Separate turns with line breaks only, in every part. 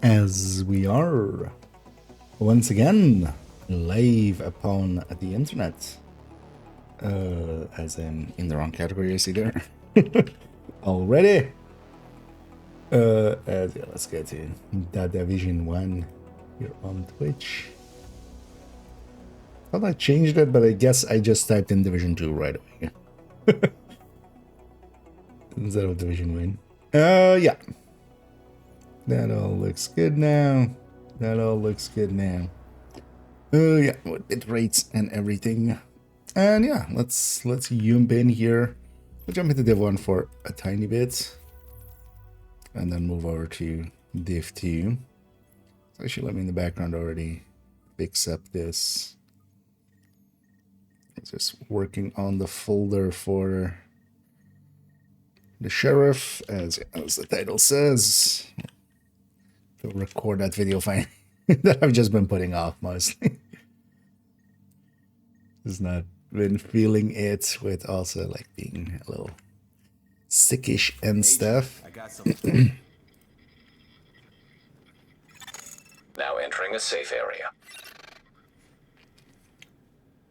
As we are once again live upon the internet, as in the wrong category, I see there already. Yeah, let's get to the Division 1 here on Twitch. Thought I changed it, but I guess I just typed in Division 2 right away instead of Division 1. Yeah. That all looks good now. That all looks good now. Yeah, with bit rates and everything. And yeah, let's jump in here. We'll jump into Div 1 for a tiny bit. And then move over to Div 2. So actually, let me in the background already fix up this. It's just working on the folder for the sheriff, as the title says. To record that video fine that I've just been putting off mostly. Just not been feeling it, with also like being a little sickish and stuff.
I got some. Now entering a safe area.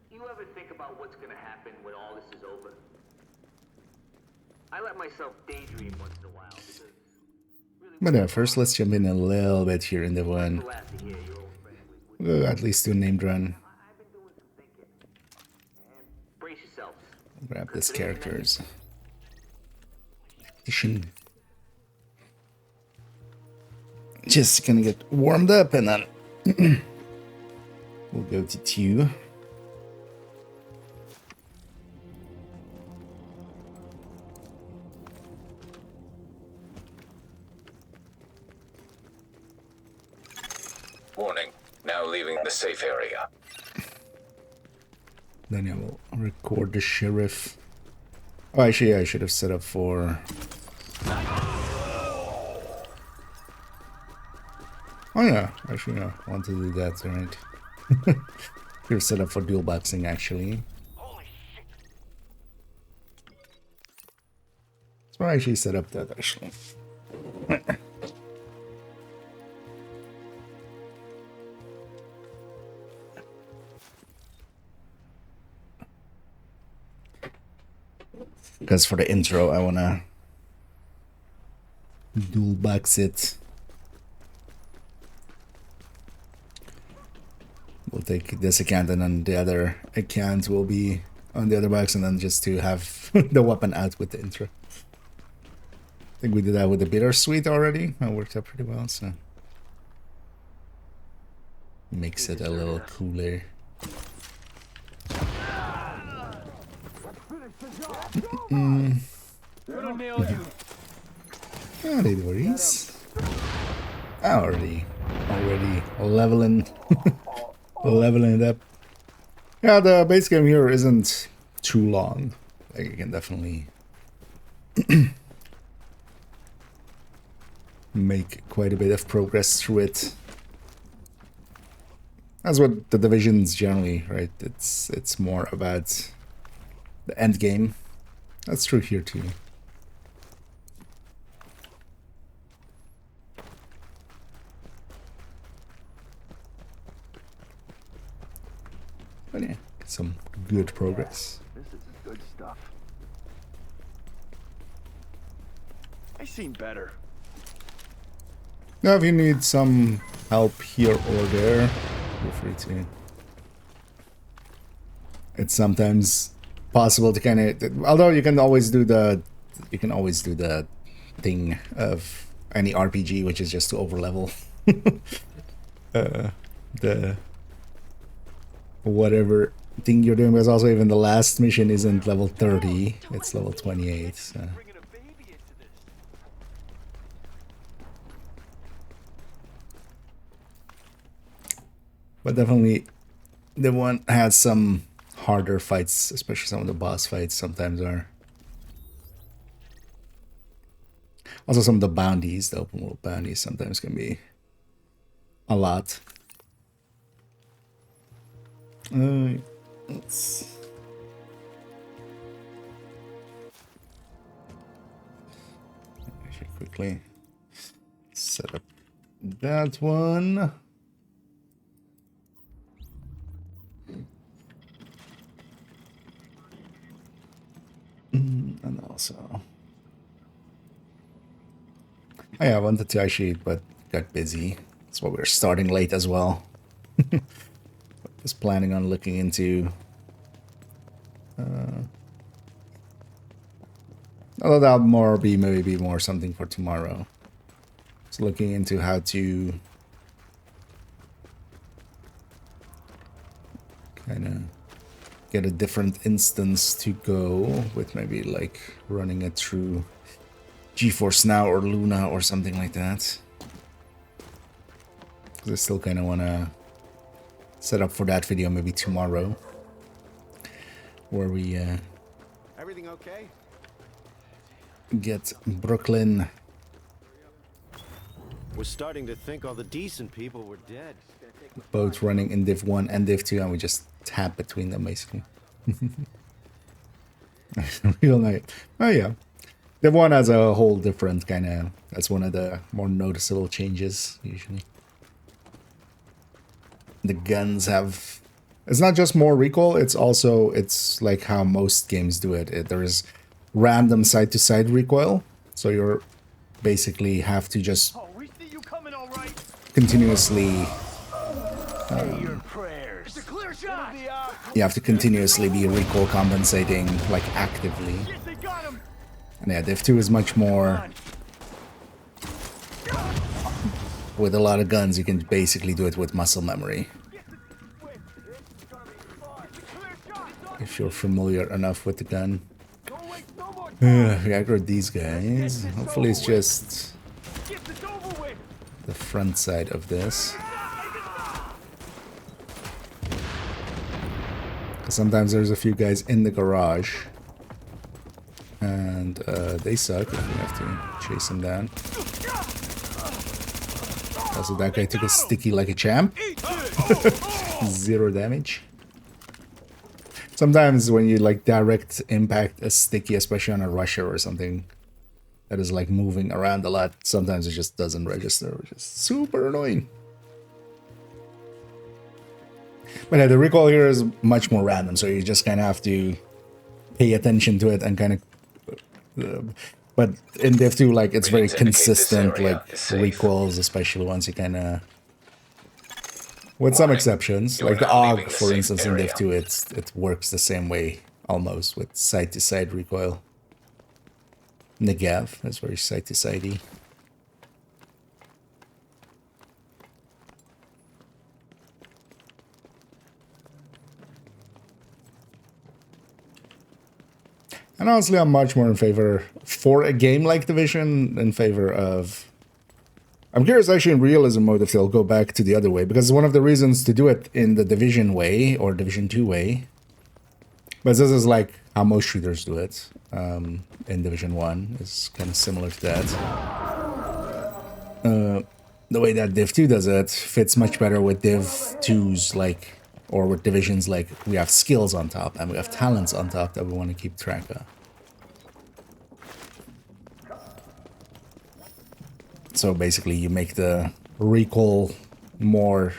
You ever think about what's gonna happen when all this is over? I let myself daydream once in a while because really,
But first let's jump in a little bit here in the one.
glad to hear your old friend was
We'll at least do a named run.
I've been doing some thinking. And brace yourselves.
Grab this character's edition. Just gonna get warmed up and then we'll go to 2.
Warning. Now leaving the safe area.
Then I will record the sheriff. Oh, actually, I should have set up for... Oh yeah, actually, no, I want to do that, alright. You're set up for dual boxing, actually. So I actually set up that, actually. Because for the intro, I wanna dual box it. We'll take this account and then the other account will be on the other box, and then just to have the weapon out with the intro. I think we did that with the bittersweet already. That worked out pretty well, so makes it a little cooler. Oh, no worries. Already leveling leveling it up. Yeah, the base game here isn't too long. Like, you can definitely make quite a bit of progress through it. That's what the divisions generally, right? It's more about the end game. That's true here too. But yeah, some good progress.
This is good stuff. I seen better.
Now, if you need some help here or there, feel free to. It's sometimes possible to kind of, although you can always do the thing of any RPG, which is just to overlevel the whatever thing you're doing. Because also even the last mission isn't level 30, it's level 28. So.
Bringing a baby into this.
But definitely the one has some harder fights, especially some of the boss fights sometimes are. Also some of the bounties, the open world bounties sometimes can be a lot. Let's... Actually quickly set up that one. And also, oh yeah, I wanted to actually, but got busy. That's why we're starting late as well. Just planning on looking into. Although that'll more be maybe more something for tomorrow. Just looking into how to kind of get a different instance to go with, maybe like running it through GeForce Now or Luna or something like that. Because I still kind of want to set up for that video maybe tomorrow, where we
Everything okay?
get Brooklyn.
Was starting to think all the decent people were dead.
Both running in Div 1 and Div 2, and we just tap between them basically. Real nice. Oh yeah. Div 1 has a whole different kind of, that's one of the more noticeable changes usually. The guns have, it's not just more recoil, it's also, it's like how most games do it. There is random side-to-side recoil, so you're basically have to just
Oh, we see you coming, all right.
continuously
Your prayers. It's a clear shot.
you have to continuously be recoil compensating, like actively.
Yes, they got him.
And yeah, Div 2 is much more, with a lot of guns you can basically do it with muscle memory. If you're familiar enough with the gun.
Don't waste no more time.
We aggroed these guys. Hopefully it's just
Get this over with.
the front side of this. 'Cause sometimes there's a few guys in the garage. And they suck if you have to chase them down. Also, that guy took a sticky like a champ. 0 damage. Sometimes when you like direct impact a sticky, especially on a rusher or something that is like moving around a lot, sometimes it just doesn't register, which is super annoying. But yeah, the recoil here is much more random, so you just kind of have to pay attention to it and kind of. But in Div 2, like it's very
Readings indicate this
consistent,
area
like
is safe.
recoils, especially once you kind of. With some
Warning.
exceptions,
You
like
are
the
now
AUG,
leaving the
for
safe
instance, in Div
area.
2, it works the same way almost with side-to-side recoil. Negav is very side-to-sidey. And honestly, I'm much more in favor, for a game like Division, in favor of... I'm curious actually in realism mode if they'll go back to the other way, because one of the reasons to do it in the Division way, or Division 2 way, but this is like how most shooters do it in Division 1, is kind of similar to that. The way that Div 2 does it fits much better with Div 2's, like, or with Divisions, like, we have skills on top, and we have talents on top that we want to keep track of. So basically you make the recoil more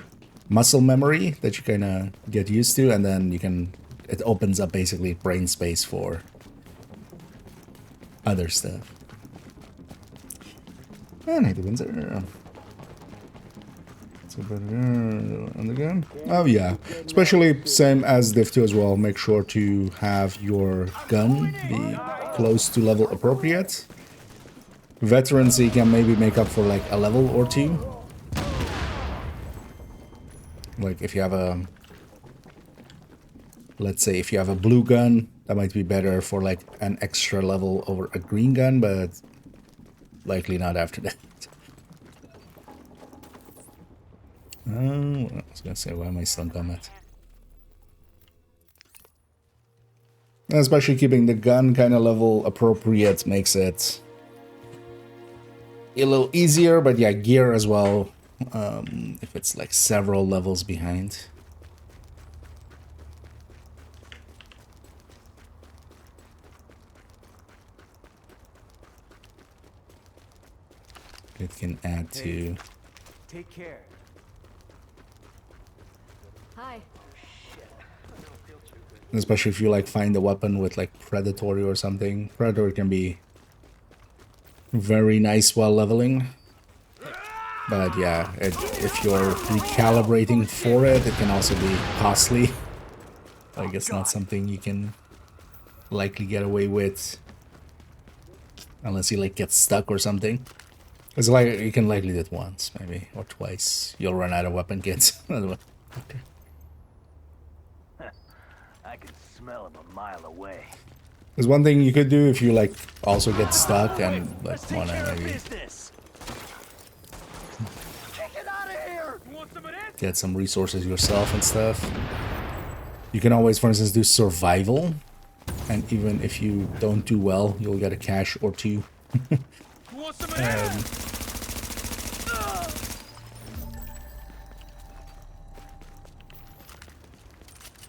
muscle memory that you kind of get used to, and then you can, it opens up basically brain space for other stuff. And hey, the Windsor. On the gun. Oh yeah, especially same as Div 2 as well. Make sure to have your gun be close to level appropriate. Veterancy can maybe make up for like a level or two. Like if you have a, let's say if you have a blue gun, that might be better for like an extra level over a green gun, but likely not after that. Oh, I was gonna say, why am I still in combat? And especially keeping the gun kind of level appropriate makes it a little easier, but yeah, gear as well, if it's like several levels behind. It can add to
Take care.
Hi.
Especially if you like find a weapon with like predatory or something. Predatory can be very nice while leveling. But yeah, if you're recalibrating for it, it can also be costly. I guess not something you can likely get away with unless you like get stuck or something. It's like you can likely do it once, maybe, or twice. You'll run out of weapon kits. Okay.
I can smell him a mile away.
There's one thing you could do if you like also get stuck and like wanna maybe get some resources yourself and stuff. You can always, for instance, do survival, and even if you don't do well, you'll get a cache or two.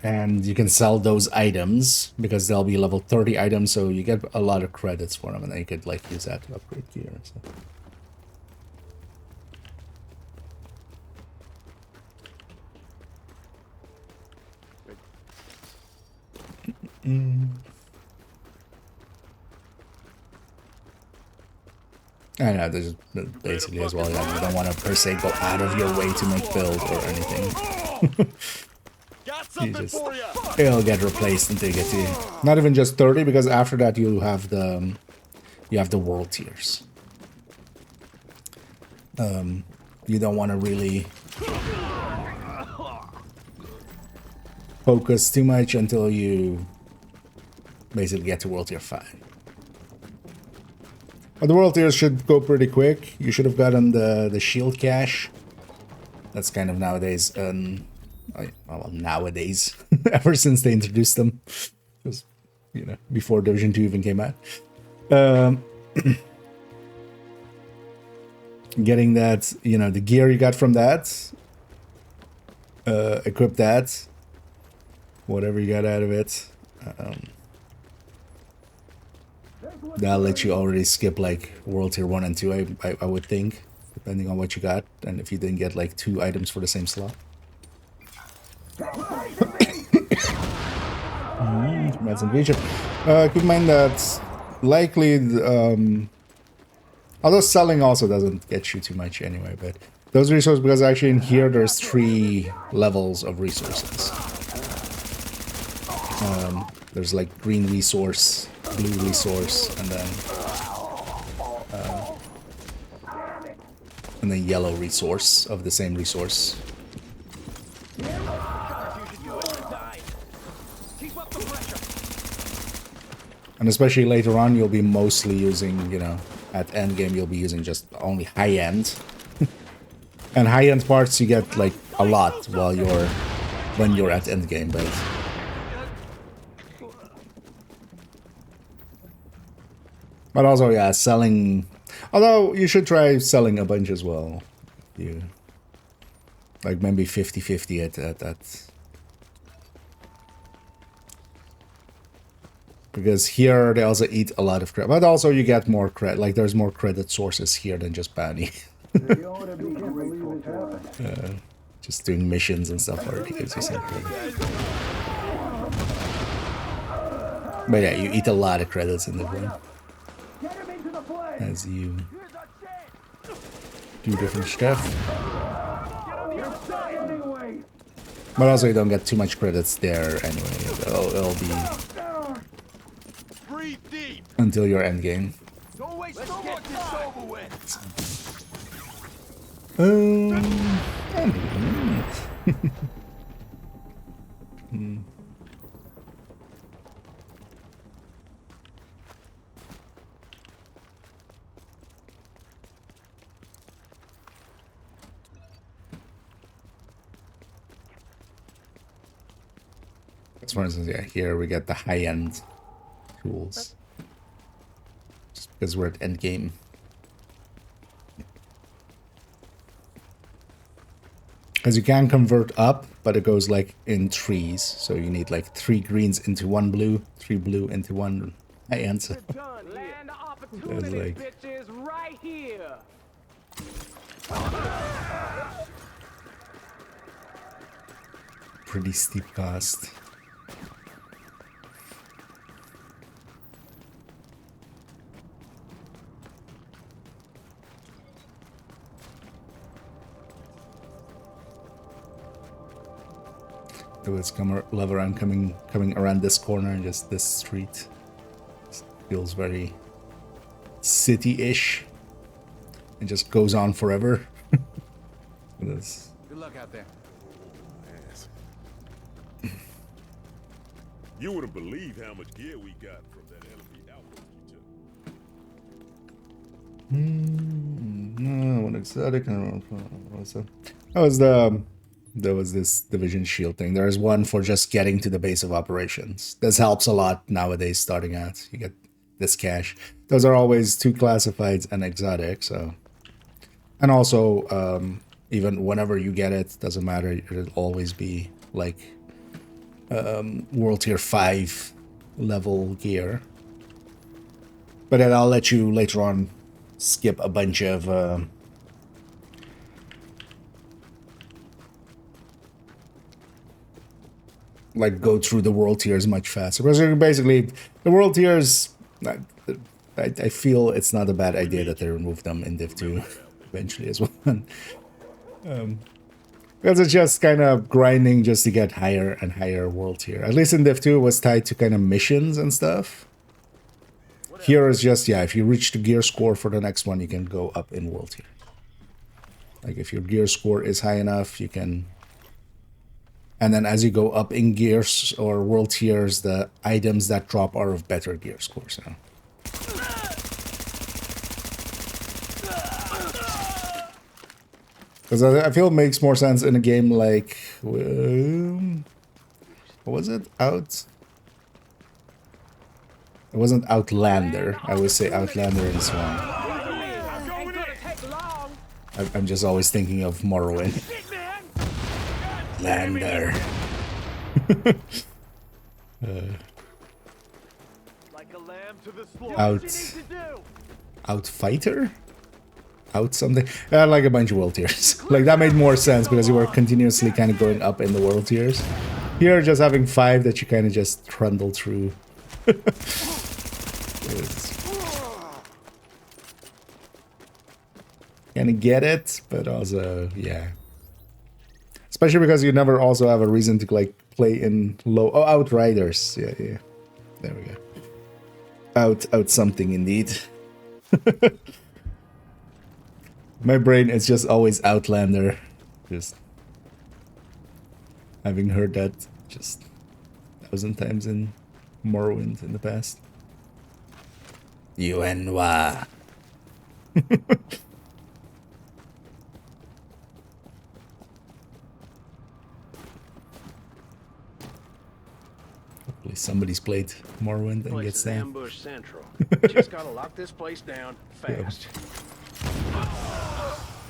And you can sell those items because they'll be level 30 items, so you get a lot of credits for them, and then you could like use that to upgrade gear and stuff. I know, there's basically as well, yeah, you don't want to per se go out of your way to make build or anything. You just, it'll get replaced until you get to not even just 30, because after that you have the world tiers. You don't want to really focus too much until you basically get to world tier 5. But the world tiers should go pretty quick. You should have gotten the shield cache. That's kind of nowadays well, nowadays, ever since they introduced them, because, you know, before Division 2 even came out. Getting that, you know, the gear you got from that, equip that, whatever you got out of it, that'll let you already skip like World Tier 1 and 2, I would think, depending on what you got, and if you didn't get like 2 items for the same slot. Keep in mind that likely, although selling also doesn't get you too much anyway, but those resources, because actually in here there's 3 levels of resources. There's like green resource, blue resource, and then yellow resource of the same resource. And especially later on, you'll be mostly using, you know, at endgame, you'll be using just only high-end. And high-end parts you get, like, a lot when you're at endgame, but also, yeah, selling... Although, you should try selling a bunch as well. Like, maybe 50-50 at that. Because here they also eat a lot of credit, but also you get more credit. Like there's more credit sources here than just bounty. Just doing missions and stuff already gives you some credit. But yeah, you eat a lot of credits in the game as you do different stuff. But also you don't get too much credits there anyway. It'll be until your end game. For instance, yeah, here we get the high-end tools. Just because we're at end game. Because you can convert up, but it goes like in trees. So you need like 3 greens into 1 blue, 3 blue into 1 high-end. So
Land of opportunity,
like,
bitches, right here.
pretty steep cost. Let's come love around coming around this corner and just this street. Feels very city-ish. It just goes on forever. This.
Good luck out there.
Yes. You wouldn't believe how much gear we got from that enemy outpost you took.
No, one exotic. I don't know what was that? There was this division shield thing. There's one for just getting to the base of operations. This helps a lot nowadays starting out. You get this cash. Those are always 2 classifieds and exotic, so. And also, even whenever you get it, doesn't matter, it'll always be like World Tier 5 level gear. But then I'll let you later on skip a bunch of like go through the world tiers much faster. Because basically, the world tiers, I feel it's not a bad idea that they remove them in Div 2 eventually as well. Because it's just kind of grinding just to get higher and higher world tier. At least in Div 2 it was tied to kind of missions and stuff. Here is just, yeah, if you reach the gear score for the next one, you can go up in world tier. Like if your gear score is high enough, you can... And then as you go up in gears or world tiers, the items that drop are of better gear score, so... Because I feel it makes more sense in a game like... what was it? It wasn't Outlander. I would say Outlander in this one. I'm just always thinking of Morrowind. Lander. Outfighter? Out something? Like a bunch of world tiers. Like that made more sense because you were continuously kind of going up in the world tiers. Here, just having 5 that you kind of just trundle through. Kind of get it, but also, yeah. Especially because you never also have a reason to like play in low... Oh, Outriders. Yeah, yeah. There we go. Out something indeed. My brain is just always Outlander. Just having heard that just 1,000 times in Morrowind in the past. UNY. Hopefully somebody's played Morrowind and gets that.
Ambush Central. Just gotta lock this place down fast.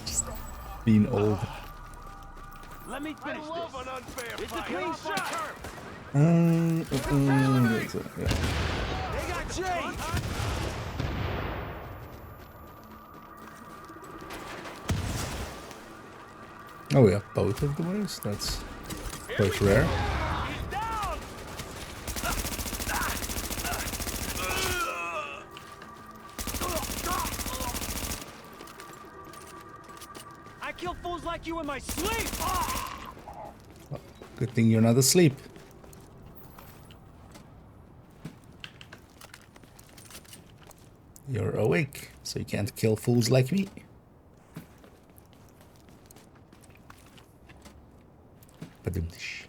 Just being old.
Let me finish this. An unfair it's fight. A clean shot.
Yeah.
They got Jay.
Oh, we have both of the ways. That's quite rare.
I kill fools like you in my sleep.
Well, good thing you're not asleep. You're awake, so you can't kill fools like me. Badumtish.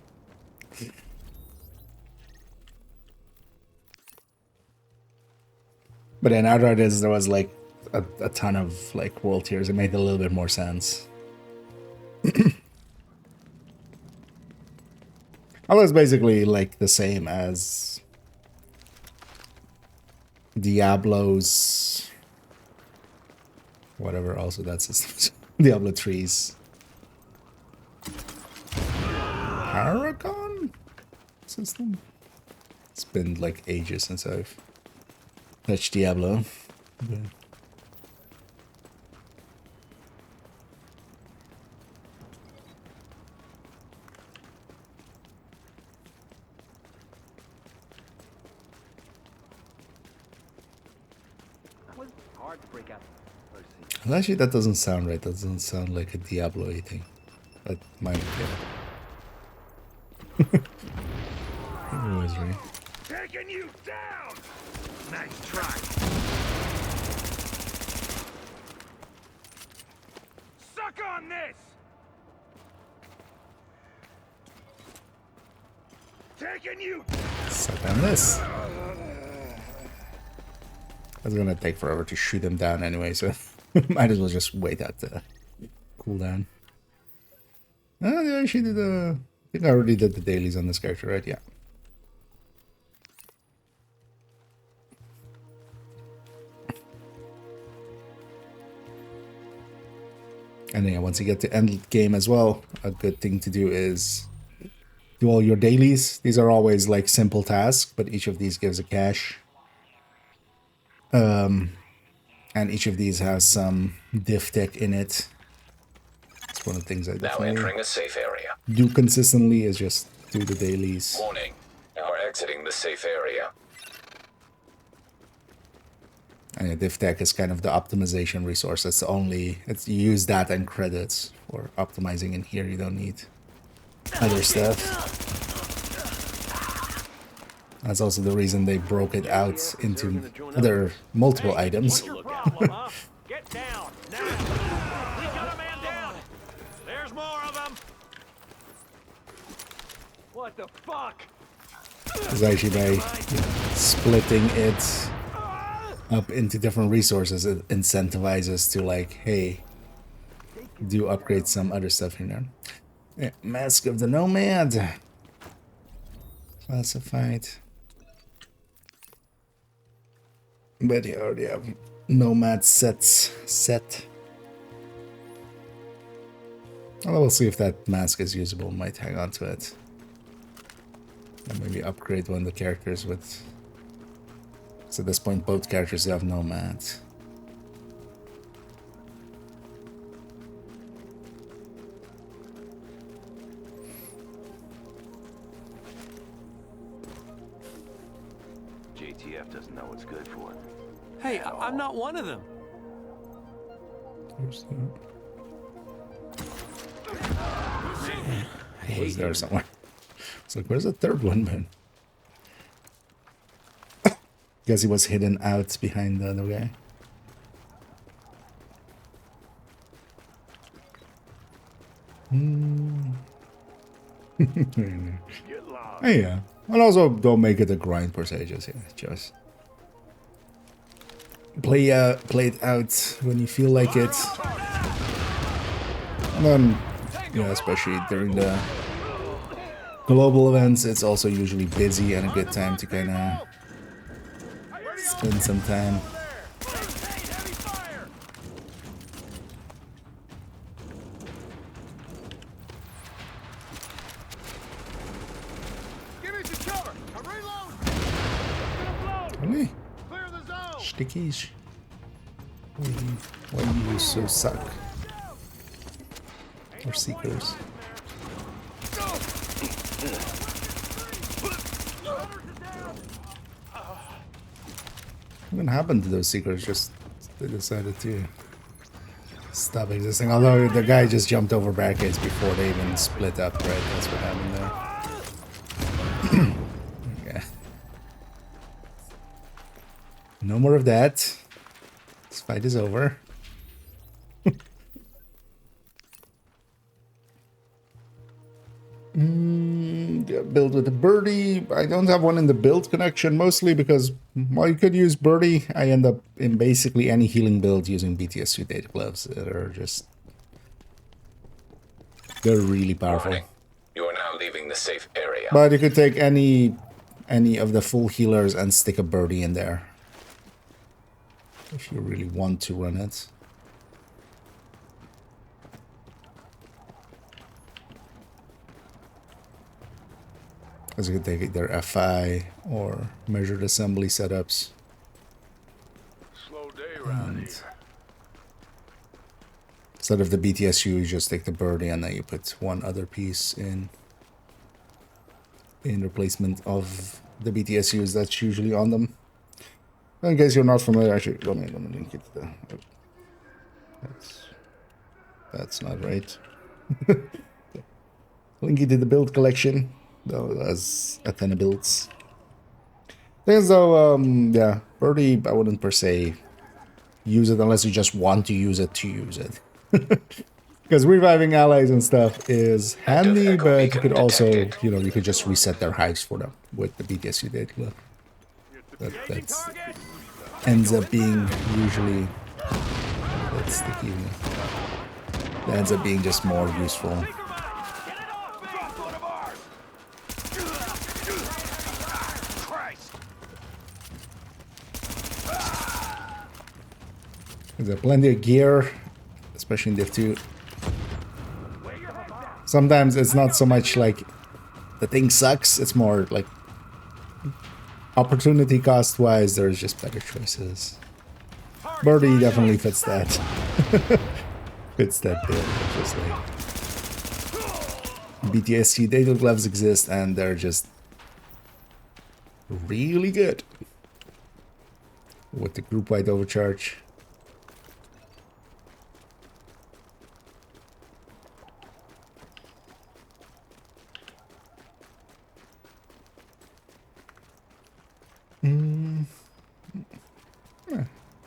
But then Outriders, there was like a ton of like world tiers. It made a little bit more sense. Well, it's basically like the same as Diablo's whatever. Also, that's his Diablo 3's Paragon system. It's been like ages since I've touched Diablo. But
hard to break out.
Well, actually, that doesn't sound right. That doesn't sound like a Diablo-y thing. But might be. It was right.
Taking you down! Nice try. Suck on this! Taking you!
Suck on this. It's gonna take forever to shoot him down anyway, so might as well just wait out the cooldown. Oh, yeah, I actually did I think I already did the dailies on this character, right? Yeah. And yeah, once you get to end game as well, a good thing to do is do all your dailies. These are always like simple tasks, but each of these gives a cache. And each of these has some diff tech in it. It's one of the things I
Now
definitely
entering a safe area.
do consistently is just do the dailies.
Warning. Now exiting the safe area.
And yeah, diff tech is kind of the optimization resource. It's you use that and credits for optimizing in here. You don't need other stuff. That's also the reason they broke it out into other multiple items.
What's your problem, huh? Get down, now! We got a man down! There's more of them! What the fuck?
It's actually by splitting it up into different resources, it incentivizes to like, hey, do upgrade some other stuff in there. Yeah, Mask of the Nomad. Classified. But yeah, I already have Nomad set. Well, we'll see if that mask is usable. Might hang on to it. And maybe upgrade one of the characters with... So at this point, both characters have Nomad.
JTF doesn't know what's good for it.
Hey, I'm not one of them.
Where's that? He's there somewhere. It's like, where's the third one, man? Guess he was hidden out behind the other guy. Hey, yeah. And also, don't make it a grind per se. Just play it out when you feel like it. And then, especially during the global events, it's also usually busy and a good time to kind of spend some time. Really? Stickies. Why do you so suck? Or seekers? What happened to those seekers? Just they decided to stop existing. Although the guy just jumped over barricades before they even split up, right? That's what happened there. Yeah. No more of that. This fight is over. Build with a birdie. I don't have one in the build connection, mostly because while you could use birdie, I end up in basically any healing build using BTS2 data gloves that are just... They're really powerful.
Warning. You are now leaving the safe area.
But you could take any of the full healers and stick a birdie in there. If you really want to run it. Because you can take either FI or measured assembly setups.
Slow day around here.
Instead of the BTSU, you just take the birdie and then you put one other piece in replacement of the BTSUs that's usually on them. In case you're not familiar, actually, let me link it to the. That's not right. Link it to the build collection. Though as Athena builds. Things though, yeah, Birdie, I wouldn't per se use it unless you just want to use it. Because reviving allies and stuff is handy, but you could also, you know, you could just reset their hives for them with the BTS you did. Look, that's ends up being usually that's the key. That ends up being just more useful. There's plenty of gear, especially in Div 2. Sometimes it's not so much like the thing sucks, it's more like opportunity cost wise, there's just better choices. Birdie definitely fits that. Fits that bill. Just like BTSC data gloves exist and they're just really good with the group wide overcharge.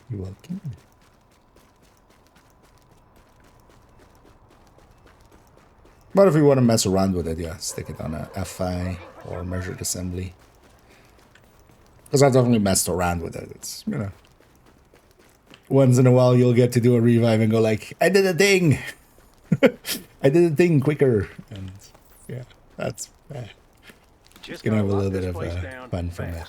You're welcome. But if you want to mess around with it, yeah, stick it on a FI or measured assembly. Because I've definitely messed around with it. It's, you know, once in a while you'll get to do a revive and go like, I did a thing! I did a thing quicker! And yeah, that's just gonna have a little bit of fun from it.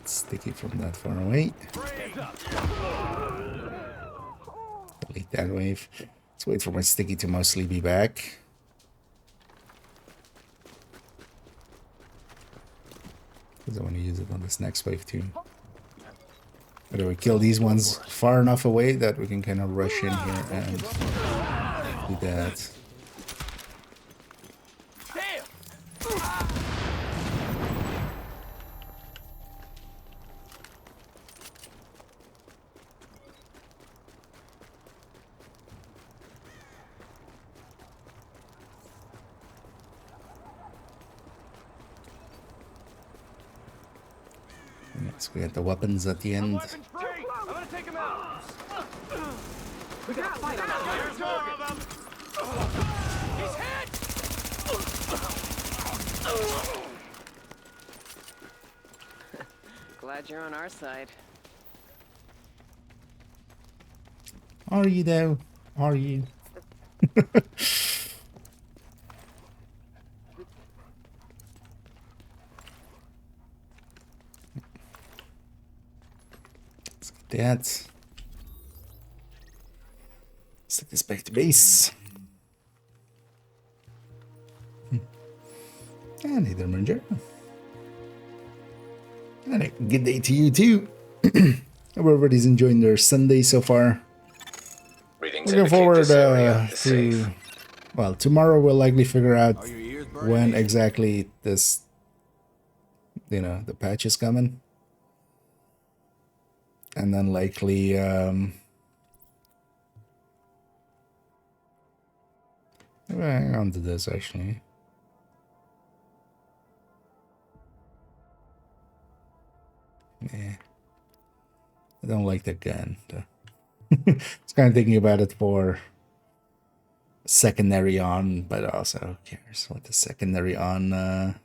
Sticky from that far away. Delete that wave. Let's wait for my sticky to mostly be back. Because I want to use it on this next wave too. But we kill these ones far enough away that we can kind of rush in here and do that. So we have the weapons at the end.
I'm gonna take him out. We got a fight on
There's more of them.
He's hit.
Glad you're on our side.
Are you though? Are you? Let's take this back to base. And hey there, Merger. And a good day to you too. Hope everybody's enjoying their Sunday so far.
Readings
Looking
indicate
forward
this area is
to,
safe.
well, tomorrow we'll likely figure out when exactly this, you know, the patch is coming. And then likely, hang on to this actually. Yeah, I don't like that gun. It's kind of thinking about it for secondary on, but also who cares what the secondary on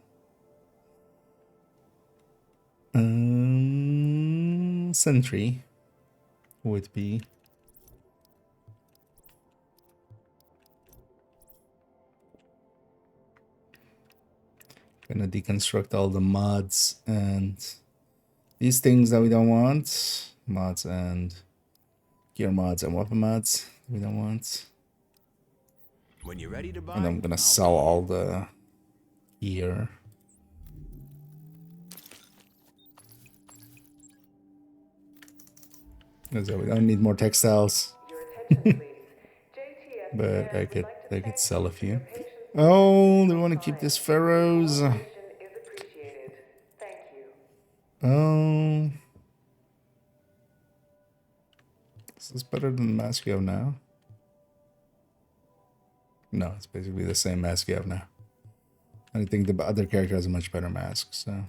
sentry would be. Gonna deconstruct all the mods and these things that we don't want. Mods and gear mods and weapon mods we don't want.
When you're ready to buy,
And I'm gonna sell all the gear. So we don't need more textiles.
Your attention, please. JTF
But I could
would like to
sell a
thank you
few.
for your patience
Oh, they want to keep this pharaohs.
Cooperation is appreciated. Thank you.
Oh, is this better than the mask you have now? No, it's basically the same mask you have now. I think the other character has a much better mask, so...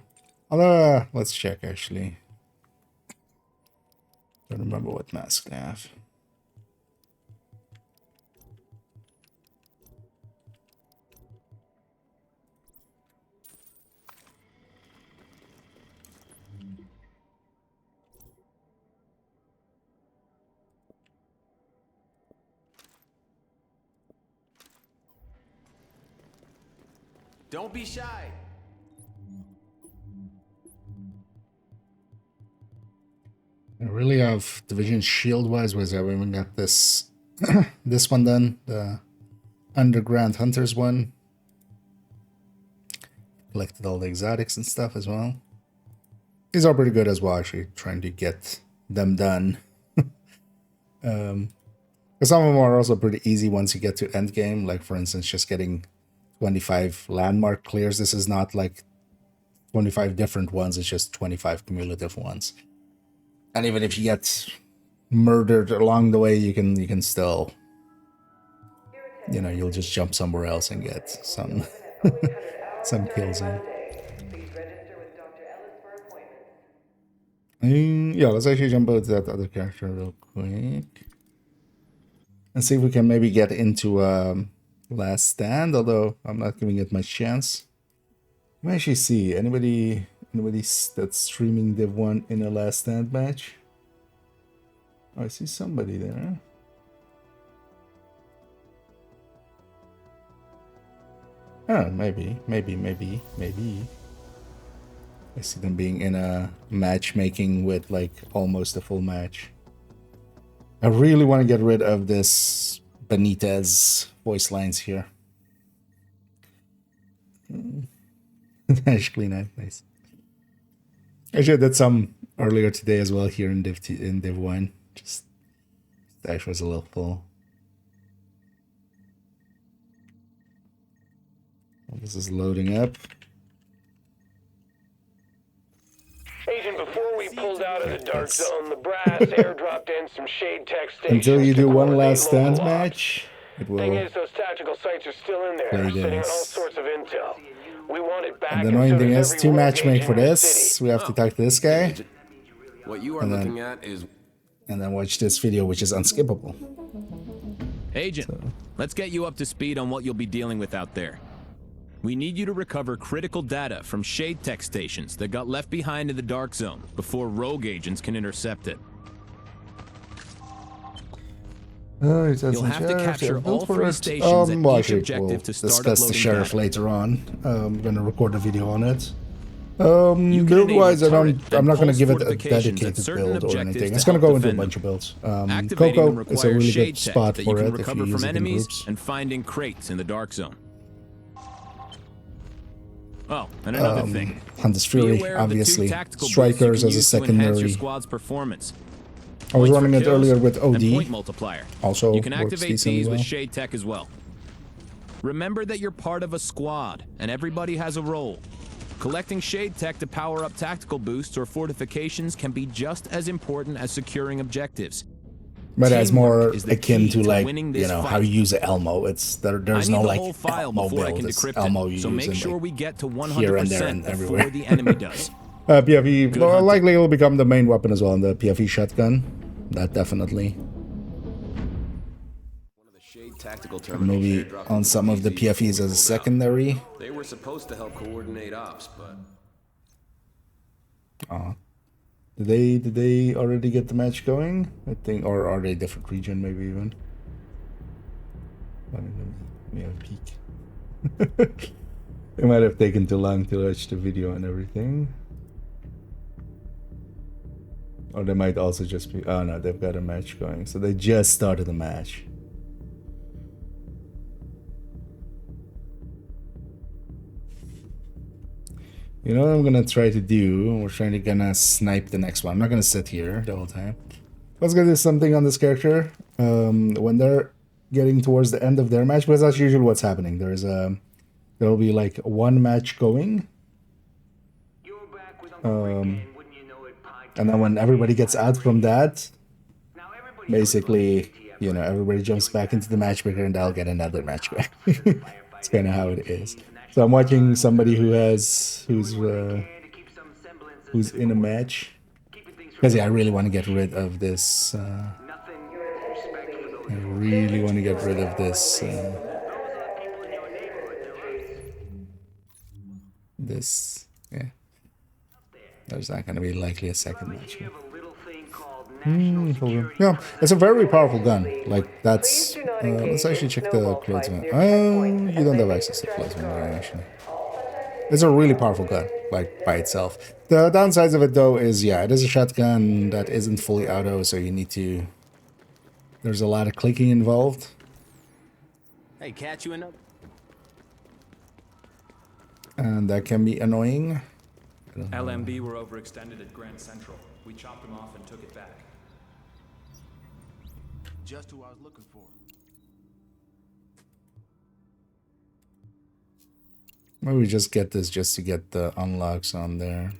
let's check, actually. Don't remember what mask they have.
Don't be shy.
I really have division shield wise was I even got this this one done, the underground hunters one. Collected all the exotics and stuff as well. These are pretty good as well, actually, trying to get them done. Because some of them are also pretty easy once you get to end game, like for instance just getting 25 landmark clears. This is not like 25 different ones, it's just 25 cumulative ones. And even if you get murdered along the way, you can still, you know, you'll just jump somewhere else and get some some kills in.
Please register with Dr. Ellis for appointments.
Yeah, let's actually jump out to that other character real quick and see if we can maybe get into Last Stand, although I'm not giving it much chance. Let me actually see anybody that's streaming Div 1 in a Last Stand match. Oh, I see somebody there. Oh, maybe. I see them being in a matchmaking with like almost a full match. I really want to get rid of this Benitez voice lines here. Actually, nice. Actually, I did some earlier today as well here in Div 1. Just Dash was a little full. Well, this is loading up.
Agent, before we pulled out of the dark zone, the brass airdropped in some shade tech stations.
Until you
to
do one
coordinate
Last Stand
local ops.
match, it will.
Thing is, those tactical sites are still in there,
play
sitting on all
this.
sorts of intel. We want it back.
And the annoying thing
does
is, to
every
matchmake
world
for
agent in the
this,
city.
we have to talk to this guy,
What you are
And then-
looking at is
and then watch this video, which is unskippable.
Agent, let's get you up to speed on what you'll be dealing with out there. We need you to recover critical data from shade tech stations that got left behind in the dark zone before rogue agents can intercept it. You'll have to capture all 3 stations at
well,
each
actually,
objective
we'll
to start
discuss the
uploading
sheriff
data.
later on. I'm gonna record a video on it.
You can
Build wise,
enable
I'm
turret
not
and
gonna
pulse
give it a
fortifications at
dedicated
certain
build or
objectives
anything.
to
It's gonna
help
go into a
defend
bunch of
them.
builds.
Activating them
Coco is a
requires
really
shade
good
tech
spot
that
for
you can
it if
recover
you
from
use it in
enemies
groups.
and finding crates in the dark zone. Oh, and another thing.
Hunter's
Be
Fury,
aware of the 2
obviously.
tactical boosts
Strikers
you
as
can
a
use to enhance your
secondary.
squad's performance.
I was
Points for
running it
kills
earlier with
and
OD.
point multiplier.
Also
You can
works
activate
decently
these
well.
with shade tech as well. Remember that you're part of a squad, and everybody has a role. Collecting shade tech to power up tactical boosts or fortifications can be just as important as securing objectives.
But it's more
Teamwork is the
akin
key
to
to
like,
winning
you
this
know,
fight.
how you use an Elmo. It's there's
I need
no
the
like
whole file
Elmo
before I
build.
can
It's
decrypt
Elmo
it,
you
so
use
make
in,
sure
like,
we get to
here and there
100%
and
before
everywhere.
the enemy does.
PFE,
Good
well,
hunting.
likely it'll become the main weapon as well in the PFE shotgun. That definitely.
one of the shade tactical
Maybe
terminals dropped
on
into
some of the
PZ
PFEs as a
before we pulled out.
secondary.
They were supposed to help coordinate ops, but
Did they already get the match going? I think, or are they a different region maybe even? Let me have a peek. They might have taken too long to watch the video and everything. Or they might also just be, oh no, they've got a match going. So they just started the match. You know what I'm gonna try to do? We're gonna snipe the next one. I'm not gonna sit here the whole time. let's get this something on this character. When they're getting towards the end of their match, because that's usually what's happening. There'll be like one match going. And then when everybody gets out from that, basically, you know, everybody jumps back into the matchmaker and they'll get another match going. It's kind of how it is. So I'm watching somebody who's in a match. Because yeah, I really want to get rid of this. I really want to get rid of this. Yeah. There's not going to be likely a second match. Yeah, it's a very powerful gun. Like that's. Let's actually check the clothes one. You don't have access to clothes one, actually. It's a really powerful gun, like by itself. The downsides of it though is, yeah, it is a shotgun that isn't fully auto, so you need to. There's a lot of clicking involved.
Hey, catch you in.
And that can be annoying.
LMB were overextended at Grand Central. We chopped them off and took it back.
Just who I was looking for.
Maybe we just get this just to get the unlocks on there.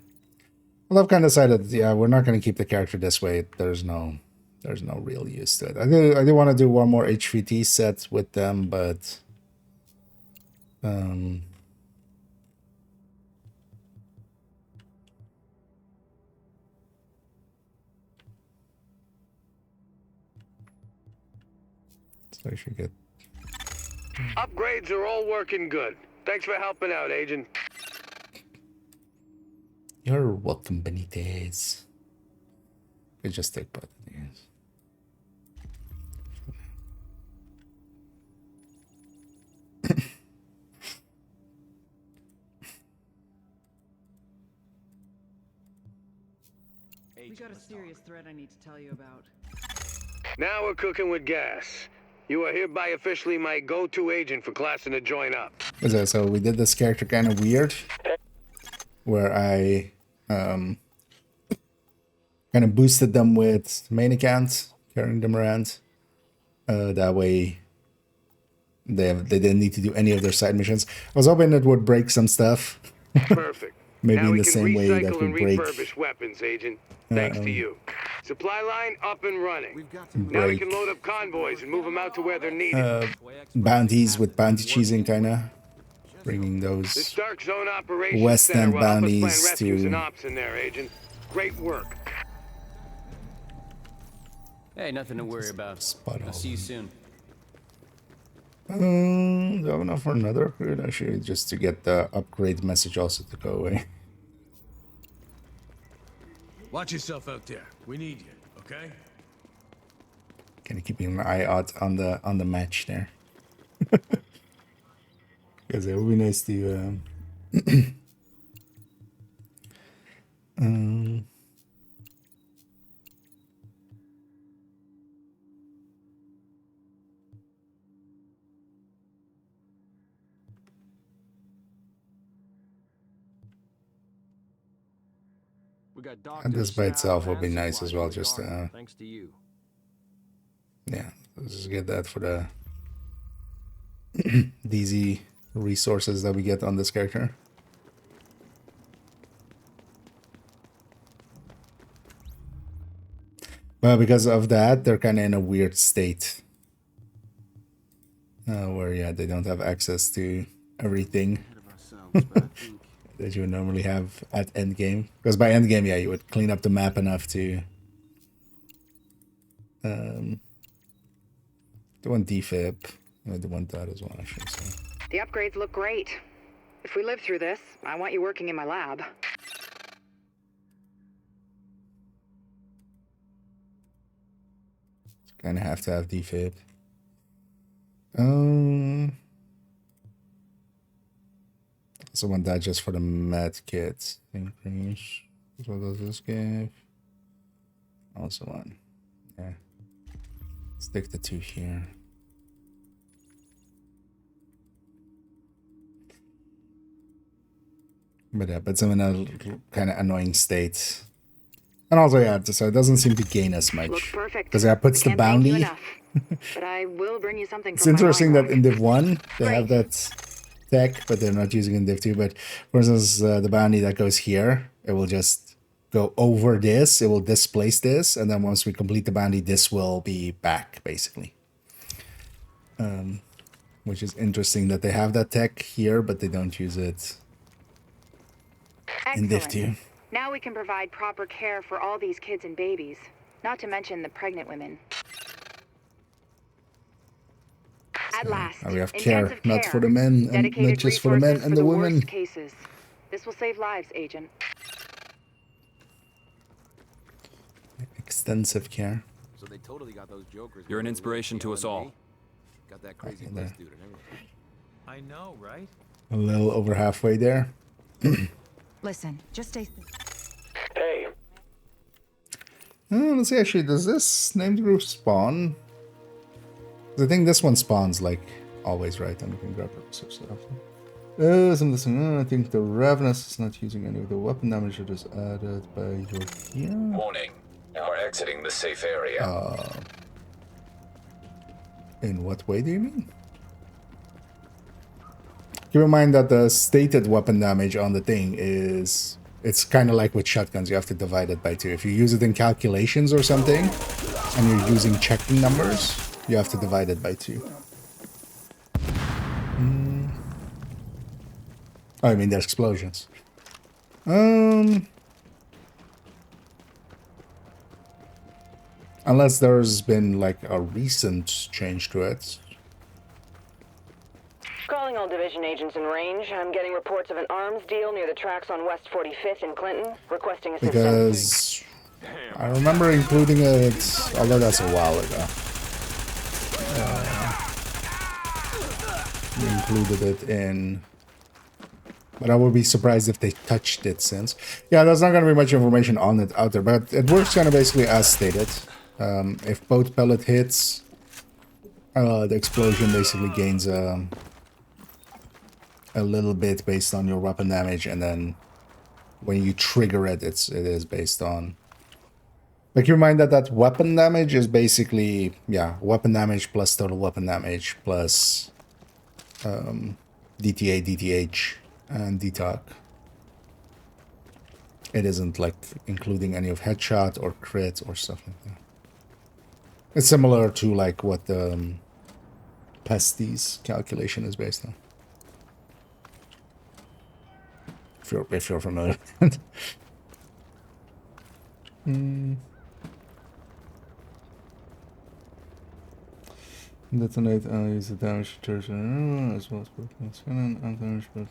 Well, I've kind of decided, yeah, we're not going to keep the character this way. There's no real use to it. I do want to do one more HVT set with them, but so I should get.
Upgrades are all working good. Thanks for helping out, Agent.
You're welcome, Benitez. We just take both of these.
We got a serious threat I need to tell you about.
Now we're cooking with gas. You are hereby officially my go-to agent for classing to join up.
So we did this character kind of weird, where I kind of boosted them with main accounts, carrying them around. That way, they didn't need to do any of their side missions. I was hoping it would break some stuff.
Perfect.
Maybe
now
in the same way that we break.
Refurbish weapons, Agent. Thanks to you. Supply line up and running. Now we can load up convoys and move them out to where they're needed.
Bounties with bounty cheesing, kind of bringing those
this Dark Zone operations
West End
center will help us plan
bounties
rescues
to.
and ops in there, Agent. Great work.
Hey, nothing to worry about. I'll see you soon.
Do I have enough for another upgrade? Actually, just to get the upgrade message also to go away.
Watch yourself out there. We need you, okay?
Kind of keeping an eye out on the match there. Because it would be nice to.
We got
And this by
doctors,
itself
staff,
would be
and
nice as well.
supplies
Just
thanks to you.
yeah, let's just get that for the DZ resources that we get on this character. Well, because of that, they're kind of in a weird state. Where, yeah, they don't have access to everything that you would normally have at endgame. Because by endgame, yeah, you would clean up the map enough to... the one defib. The one dot as well, actually. So.
The upgrades look great. If we live through this, I want you working in my lab.
Kind of have to have defib. Also want that just for the med kit. Increase. What does this give? Also one. Yeah. Stick the two here. But yeah, but some in a kind of annoying state. And also, yeah, so it doesn't seem to gain as much.
Looks perfect.
Because it puts the
Can't thank you
bounty.
enough, but I will bring you something
It's
from my
interesting
wine
that in Div 1, they have
Great.
that tech, but they're not using it in Div 2. But for instance, the bounty that goes here, it will just go over this, it will displace this, and then once we complete the bounty, this will be back, basically. Which is interesting that they have that tech here, but they don't use it in Div 2.
Now we can provide proper care for all these kids and babies, not to mention the pregnant women. At last,
Now we have care,
intensive
not
care,
for the men, and
dedicated
not just for the men
resources
and
for
the
worst
women.
cases. This will save lives, Agent.
Extensive care.
So they totally got those jokers.
You're an inspiration to us all.
Got that crazy
there.
dude and everything.
I know, right?
A little over halfway there.
Listen, just stay.
Hey,
Let's see, actually, does this named group spawn? I think this one spawns, like, always, right? And we can grab research stuff. I think the Ravenous is not using any of the weapon damage that is added by your gear.
warning. We're exiting the safe area.
In what way do you mean? Keep in mind that the stated weapon damage on the thing is... It's kind of like with shotguns, you have to divide it by 2. If you use it in calculations or something, and you're using checking numbers, you have to divide it by 2. Oh, I mean, there's explosions. Unless there's been, like, a recent change to it.
Calling all division agents in range. I'm getting reports of an arms deal near the tracks on West 45th in Clinton. Requesting assistance.
Because I remember including it, although that's a while ago. We included it in... But I would be surprised if they touched it since. Yeah, there's not going to be much information on it out there, but it works kind of basically as stated. If both pellet hits, the explosion basically gains a little bit based on your weapon damage, and then when you trigger it, it is based on... Like, keep in mind that weapon damage is basically, yeah, weapon damage plus total weapon damage plus DTA, DTH, and DTOC. It isn't, like, including any of headshot or crit or stuff like that. It's similar to, like, what the Pestis calculation is based on. If you're familiar with it. Detonate use the damage deterrent as well as undamaged, but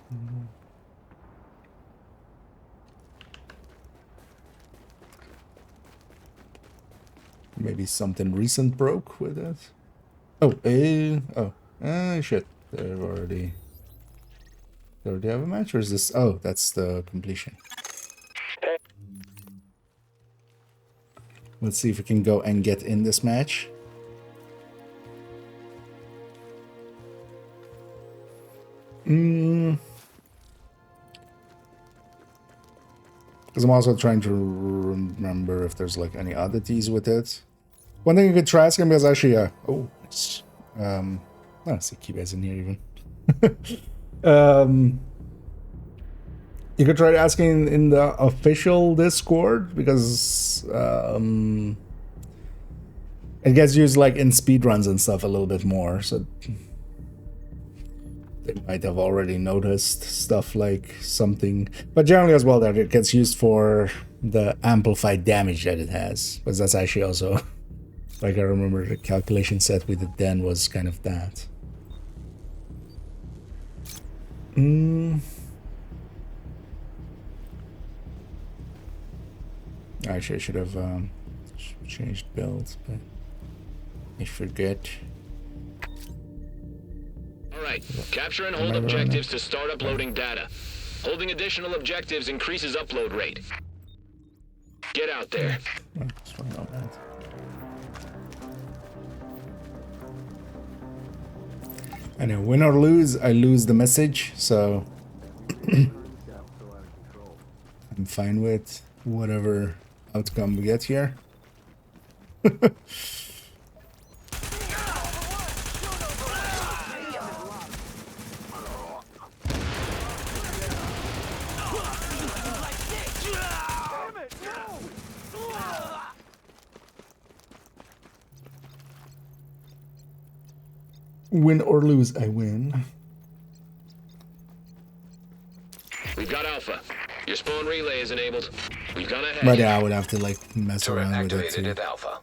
maybe something recent broke with it. Shit. They already have a match, or is this? Oh, that's the completion. Let's see if we can go and get in this match. Because I'm also trying to remember if there's like any oddities with it. One thing you could try asking is actually I don't see Keybase in here even. You could try asking in the official Discord, because it gets used like in speedruns and stuff a little bit more, so they might have already noticed stuff like something. But generally as well, that it gets used for the amplified damage that it has, because that's actually also, like, I remember the calculation set we did then was kind of that. Actually, I should have changed builds, but I forget.
Alright, capture and hold objectives to start uploading data. Holding additional objectives increases upload rate. Get out there.
I know, win or lose, I lose the message, so I'm fine with whatever outcome we get here. Win or lose, I win.
We've got Alpha. Your spawn relay is enabled. We've gone ahead.
But yeah, I would have to like mess
Turret
around with it
activated
too.
at Alpha.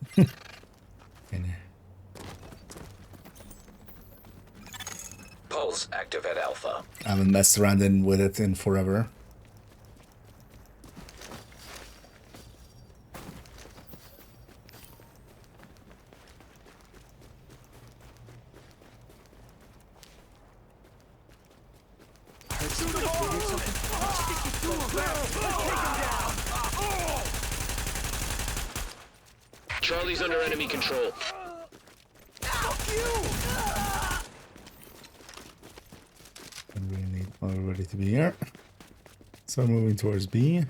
Pulse active at Alpha.
I haven't messed around with it in forever.
Charlie's under enemy control.
I really need everybody to be here. So I'm moving towards B.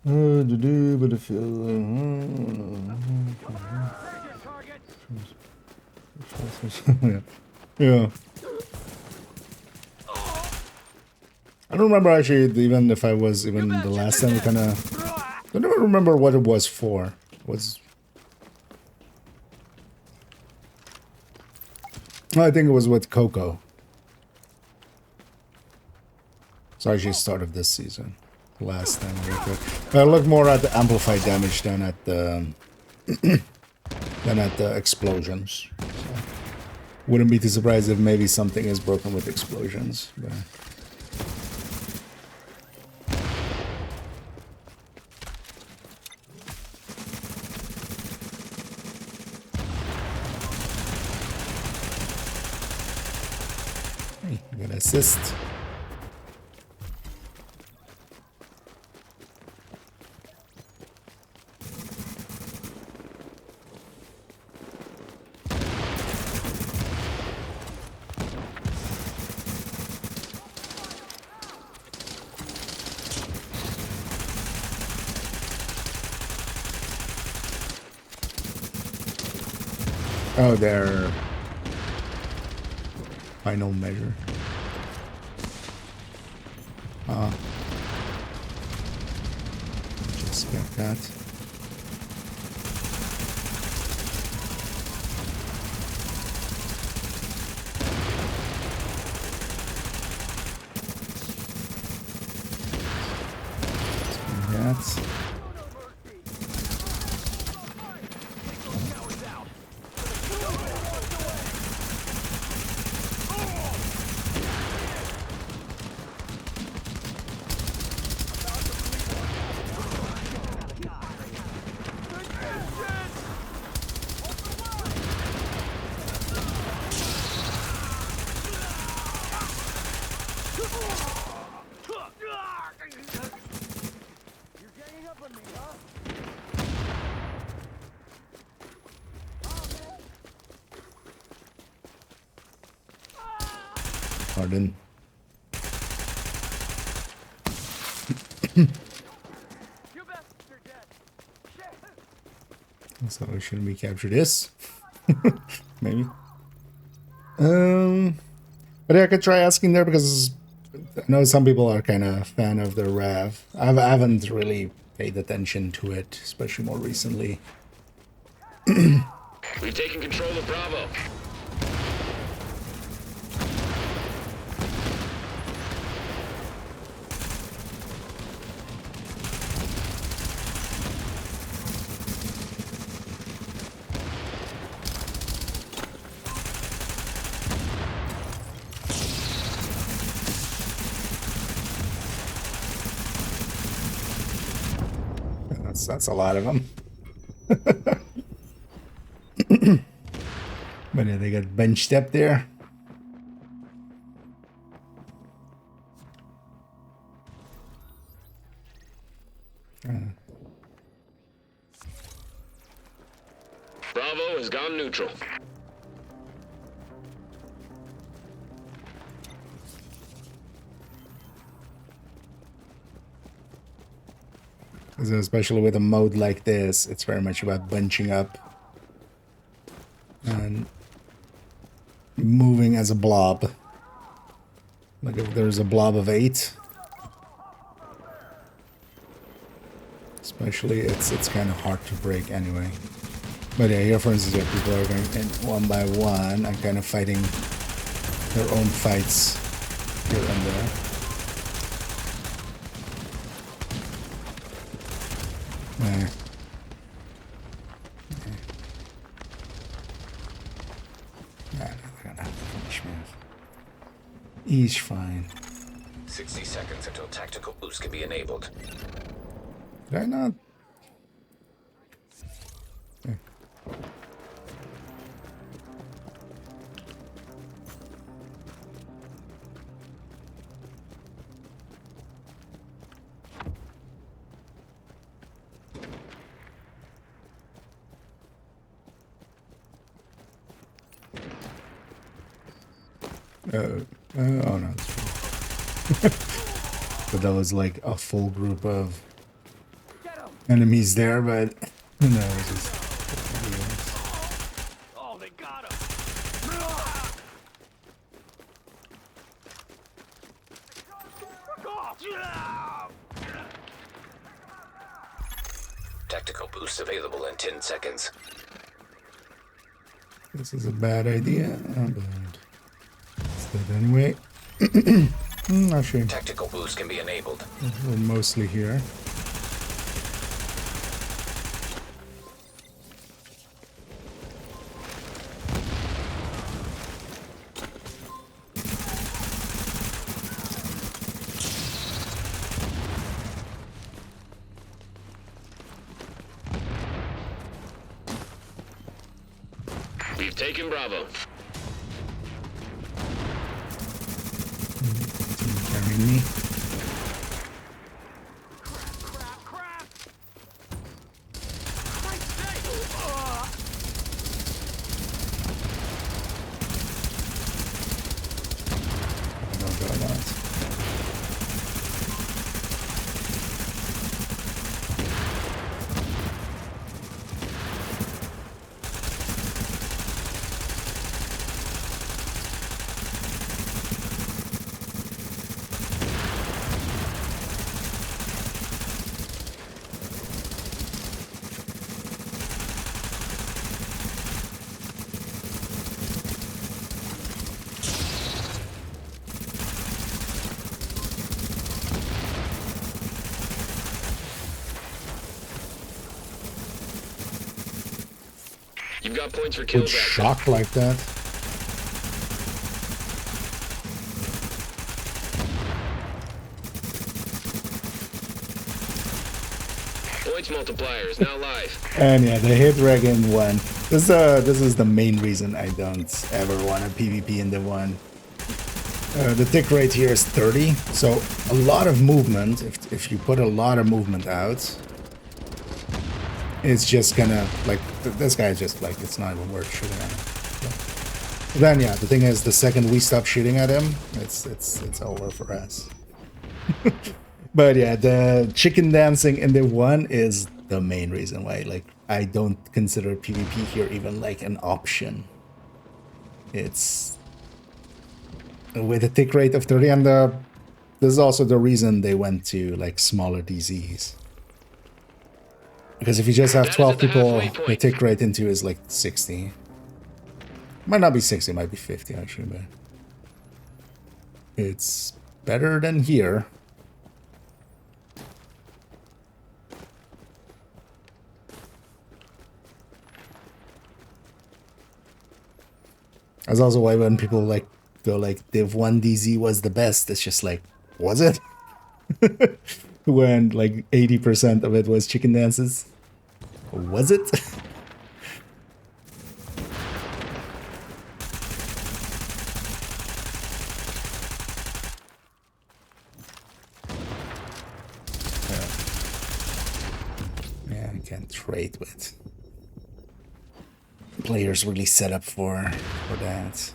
But if yeah. I don't remember actually, even if I was even the last time, kind of. I don't even remember what it was for. I think it was with Coco. So actually start of this season. Last time I look more at the amplified damage than at the explosions. So, wouldn't be too surprised if maybe something is broken with explosions. But. Hey, I'm gonna assist. Oh, their final measure. Just got that. That. Pardon. So shouldn't we capture this? Maybe. But yeah, I could try asking there because I know some people are kind of fan of the RAV. I haven't really paid attention to it, especially more recently.
We've taken control of Bravo.
That's a lot of them. But yeah, they got benched up there.
Bravo has gone neutral.
Especially with a mode like this, it's very much about bunching up and moving as a blob. Like if there's a blob of 8, especially, it's kind of hard to break anyway. But yeah, here for instance, yeah, people are going in one by one and kind of fighting their own fights here and there. Nah. Nah, they're gonna finish me off. He's fine.
60 seconds until tactical boost can be enabled.
Did I not? Yeah. Oh no, that's fine. But that was like a full group of enemies there, but who knows?
Oh, they got him.
Tactical boost available in 10 seconds.
This is a bad idea. But it's dead anyway. Not sure.
Tactical boost can be enabled.
We're mostly here.
We've taken Bravo.
Carrying me.
You've got points for kills.
Good shock like that.
Points multiplier is now live.
And yeah, the hit reg in 1. This is the main reason I don't ever want a PvP in the 1. The tick rate here is 30, so a lot of movement. If you put a lot of movement out, it's just gonna, like, this guy is just like, it's not even worth shooting at him. But then yeah, the thing is, the second we stop shooting at him, it's over for us. But yeah, the chicken dancing in the 1 is the main reason why, like, I don't consider PvP here even like an option. It's with a tick rate of 30, and this is also the reason they went to like smaller DZs. Because if you just have 12 people, the tick rate into is like 60. Might not be 60, it might be 50 actually, but it's better than here. That's also why when people like go like Div 1 DZ was the best, it's just like, was it? When like 80% of it was chicken dances. Was it? Yeah, I can't trade with players really set up for that.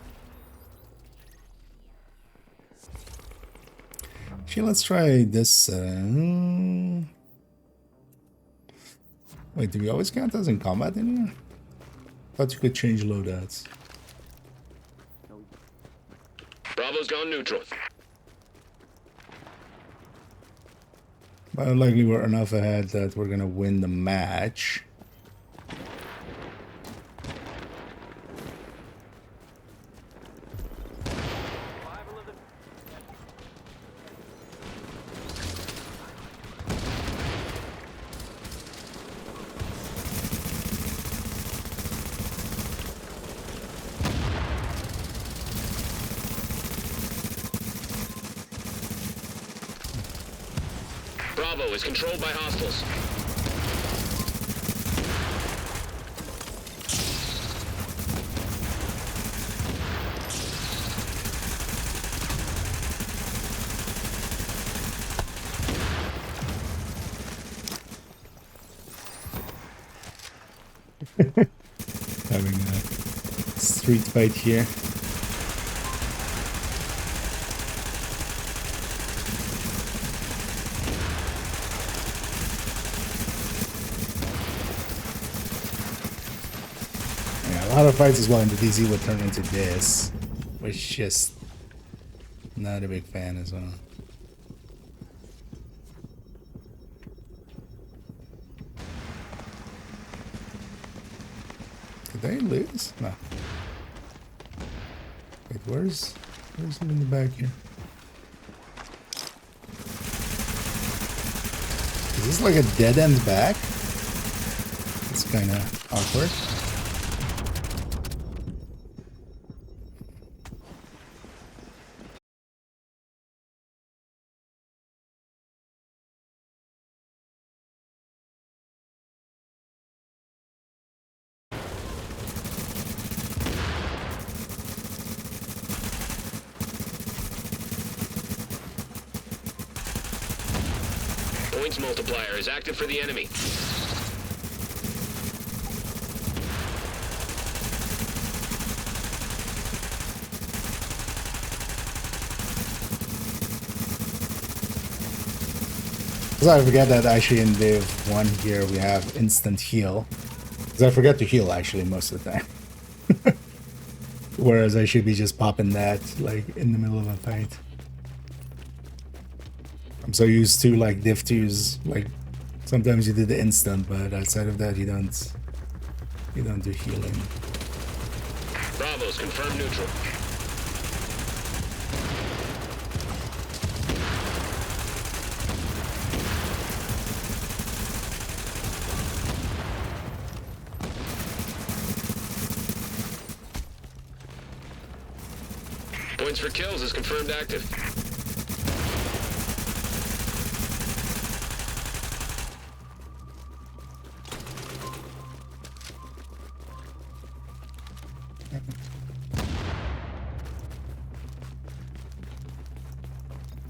Actually, let's try this. Wait, do we always count as in combat in here? Thought you could change loadouts.
Bravo's gone neutral.
But unlikely we're enough ahead that we're gonna win the match.
Bravo is controlled by hostiles.
Having a street fight here. A lot of fights as well in the DZ would turn into this, which just not a big fan as well. Did they lose? No. Wait, where's him in the back here? Is this like a dead end back? It's kind of awkward.
Points multiplier is active for the enemy.
Because I forget that actually in Wave 1 here we have instant heal. Because I forget to heal actually most of the time. Whereas I should be just popping that like in the middle of a fight. I'm so used to like div 2s, like sometimes you do the instant, but outside of that you don't do healing.
Bravo's confirmed neutral. Points for kills is confirmed active.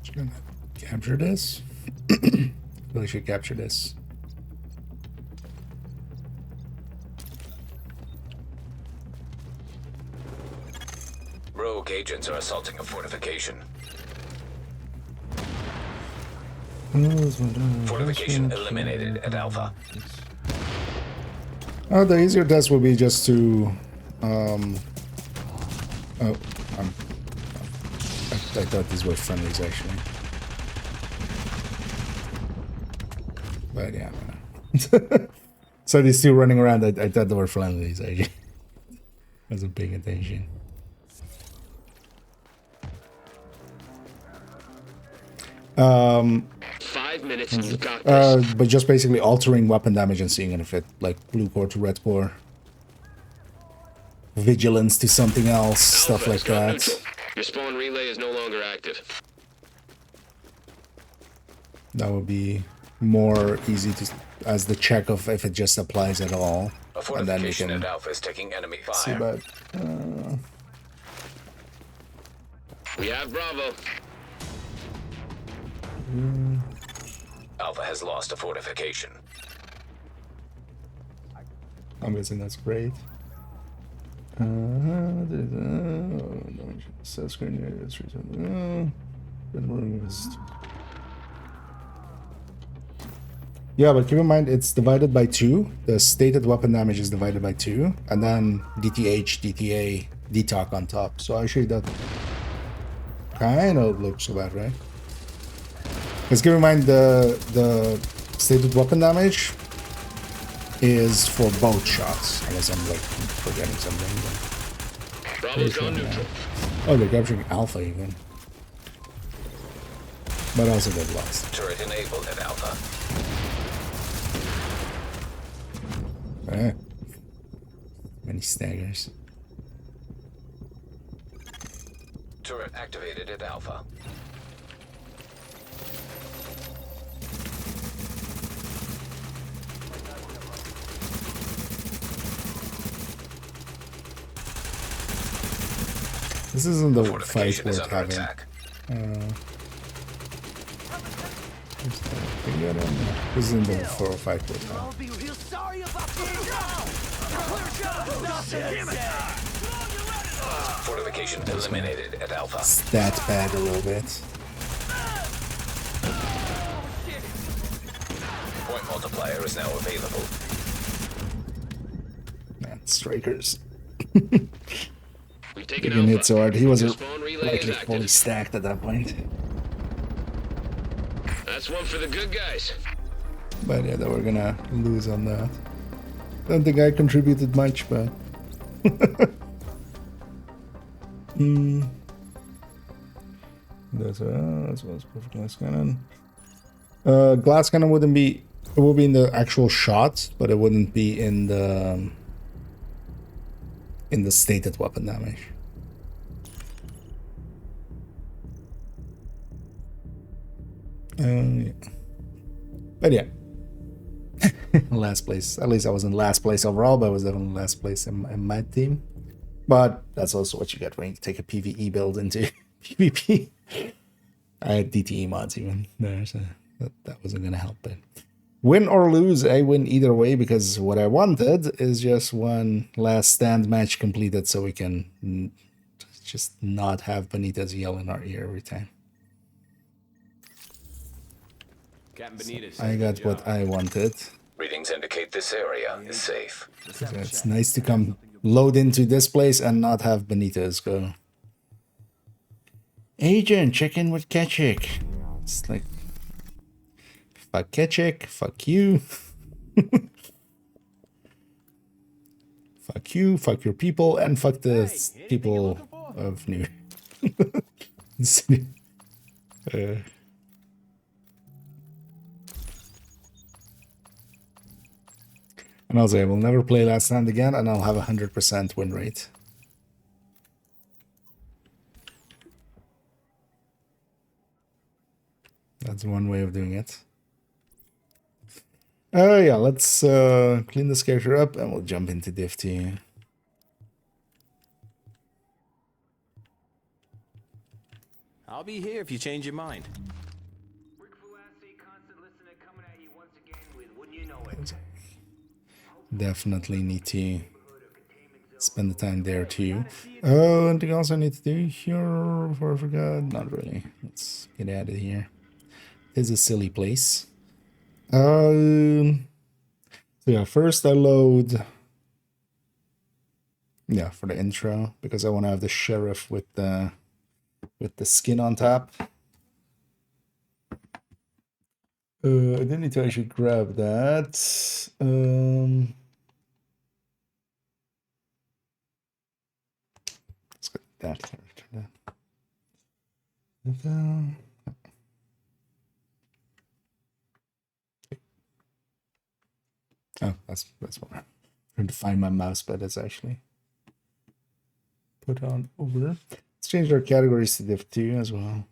Just gonna capture this. Really should capture this.
Rogue agents are assaulting a fortification. Fortification eliminated at Alpha.
Oh, the easier test will be just to I thought these were friendlies actually. But yeah. So these two running around, I thought they were friendlies actually. I wasn't paying attention.
5 minutes and you've got this.
But just basically altering weapon damage and seeing if it like blue core to red core. Vigilance to something else, stuff like that.
Neutral. Your spawn relay is no longer active.
That would be more easy to as the check of if it just applies at all.
A fortification at Alpha is taking enemy fire.
See, but
we have Bravo.
Alpha has lost a fortification.
I'm guessing that's great. Yeah, but keep in mind it's divided by 2. The stated weapon damage is divided by 2, and then DTH, DTA, DTOC on top. So actually that kind of looks about right. Because keep in mind the stated weapon damage is for both shots, unless I'm like forgetting something.
Bravo's gone neutral.
Oh, they're capturing Alpha even. But also they've lost.
Turret enabled at Alpha.
Many staggers.
Turret activated at Alpha.
This isn't the fight worth having. This isn't the fight worth having.
I'll be real sorry about
Fortification eliminated at Alpha.
Stat pad a little bit.
Point multiplier is now available.
Man, strikers.
We've taken
Even hit
Alpha.
so hard. He was
Your spawn relay is
likely
active.
fully stacked at that point.
That's one for the good guys.
But yeah, that we're gonna lose on that. Don't think I contributed much, but that's perfect glass cannon. Glass cannon wouldn't be, it would be in the actual shot, but it wouldn't be in the stated weapon damage. Yeah. But yeah. Last place. At least I was in last place overall, but I was definitely last place in my team. But that's also what you get when you take a PvE build into PvP. I had DTE mods even there, so that wasn't gonna help it. Win or lose, I win either way, because what I wanted is just one last stand match completed so we can just not have Benitez yell in our ear every time.
Captain Benitez.
I got what I wanted.
Readings indicate this area is safe.
So it's nice to come load into this place and not have Benitez go, Agent, check in with Ketchik. It's like, fuck Ketchik, fuck you. Fuck you, fuck your people, and fuck the people of New City. And I'll say I will never play Last Stand again, and I'll have 100% win rate. That's one way of doing it. Yeah, let's clean this character up, and we'll jump into Div 2.
I'll be here if you change your mind.
Definitely need to spend the time there too. Oh, anything else I need to do here before I forgot? Not really. Let's get out of here. This is a silly place. So yeah, first I load. Yeah, for the intro, because I want to have the sheriff with the skin on top. I didn't need to actually grab that. Let's get that character then. Oh, that's what I'm trying to find my mouse, but it's actually put on over. Let's change our categories to Div 2 as well.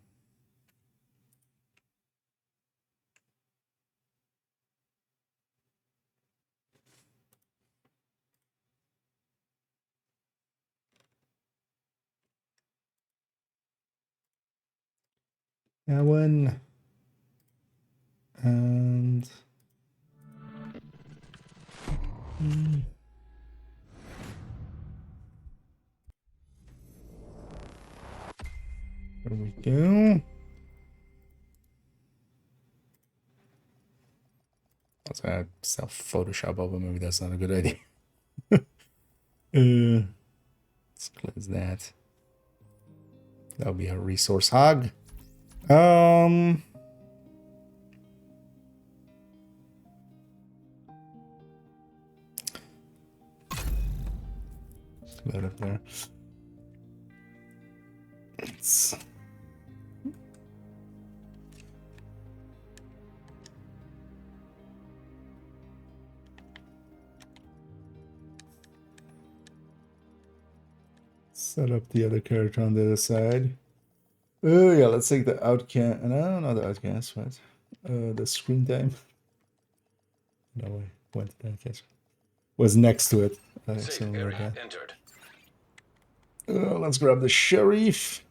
That one. And there we go. Also, I self Photoshop over. Maybe that's not a good idea. Let's close that. That'll be a resource hog. Load up there. Let's set up the other character on the other side. Oh yeah, let's take the outcast. No, not the outcast, right? The screen time. No way. Went to the outcast. Was next to it.
Safe area entered.
Let's grab the sheriff.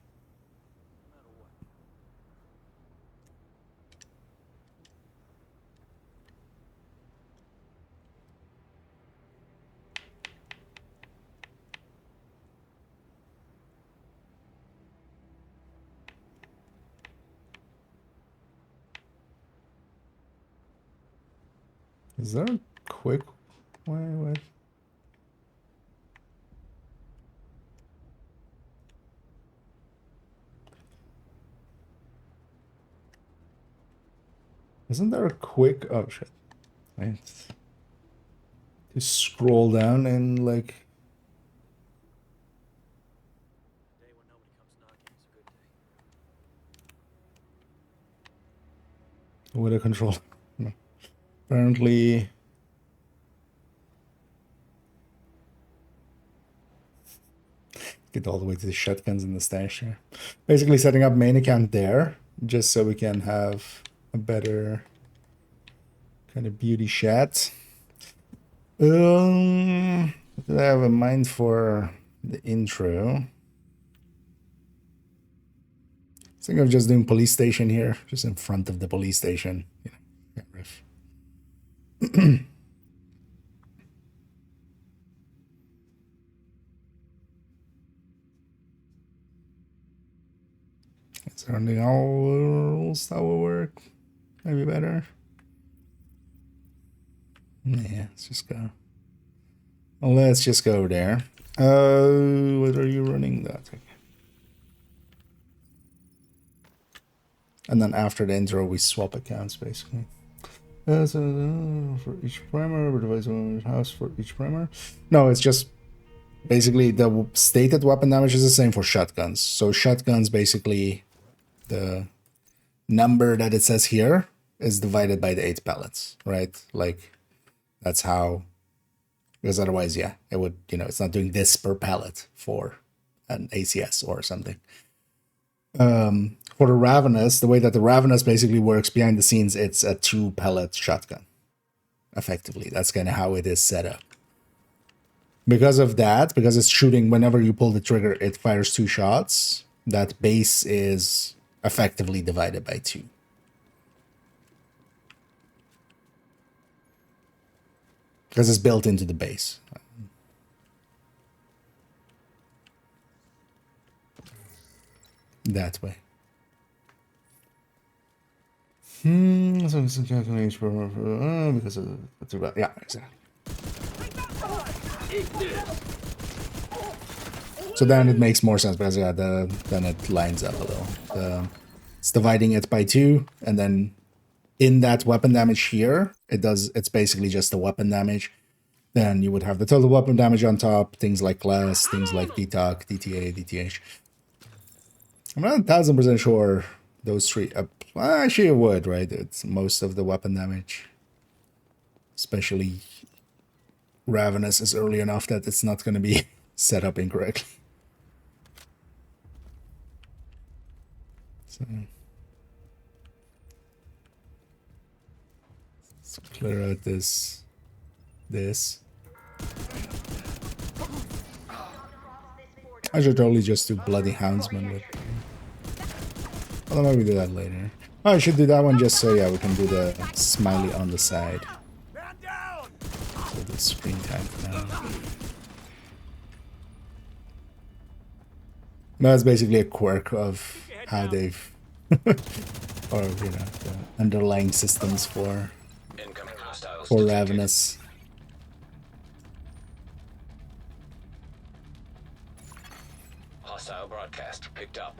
Is there a quick way? What? Isn't there a quick? Oh shit! Right. To scroll down and like. With a control. No. Apparently. Get all the way to the shotguns in the stash here. Basically setting up main account there, just so we can have a better kind of beauty shot. What did I have in mind for the intro? I think of just doing police station here, just in front of the police station. You know, riff. Is there anything else that will work? Maybe better. Yeah, let's just go. Well, let's just go there. What are you running that? Okay. And then after the intro, we swap accounts basically. So for each primer, we devise a house for each primer. No, it's just basically the stated weapon damage is the same for shotguns. So shotguns basically. The number that it says here is divided by the 8 pellets, right? Like, that's how, because otherwise, yeah, it would, you know, it's not doing this per pellet for an ACS or something. For the Ravenous, the way that the Ravenous basically works behind the scenes, it's a 2-pellet shotgun, effectively. That's kind of how it is set up. Because of that, because it's shooting, whenever you pull the trigger, it fires 2 shots, that base is effectively divided by 2. Because it's built into the base. That way. So it's a calculation because of the, yeah, exactly. So then it makes more sense because yeah, then it lines up a little. It's dividing it by 2, and then in that weapon damage here, it's basically just the weapon damage. Then you would have the total weapon damage on top, things like class, things like DTOC, DTA, DTH. I'm not 1000% sure those 3. Actually, it would, right? It's most of the weapon damage, especially Ravenous, is early enough that it's not going to be set up incorrectly. So let's clear out this. I should totally just do Bloody Houndsman, but I'll maybe do that later. Oh, I should do that one just so yeah we can do the smiley on the side. So the screen time for now. That's basically a quirk of how they've or you know the underlying systems for Poor Ravenous.
Hostile broadcast picked up.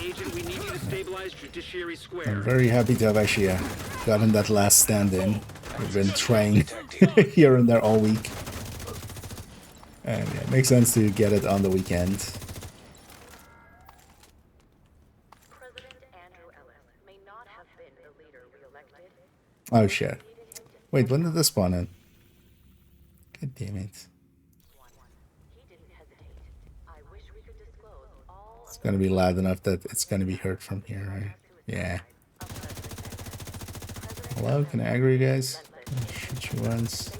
Agent, we need you to stabilize Judiciary Square.
I'm very happy to have actually gotten that last stand-in. We've been trying here and there all week. And yeah, it makes sense to get it on the weekend. Oh shit. Wait, when did this spawn in? God damn it. It's gonna be loud enough that it's gonna be heard from here, right? Yeah. Hello, can I aggro you guys? Shoot you once.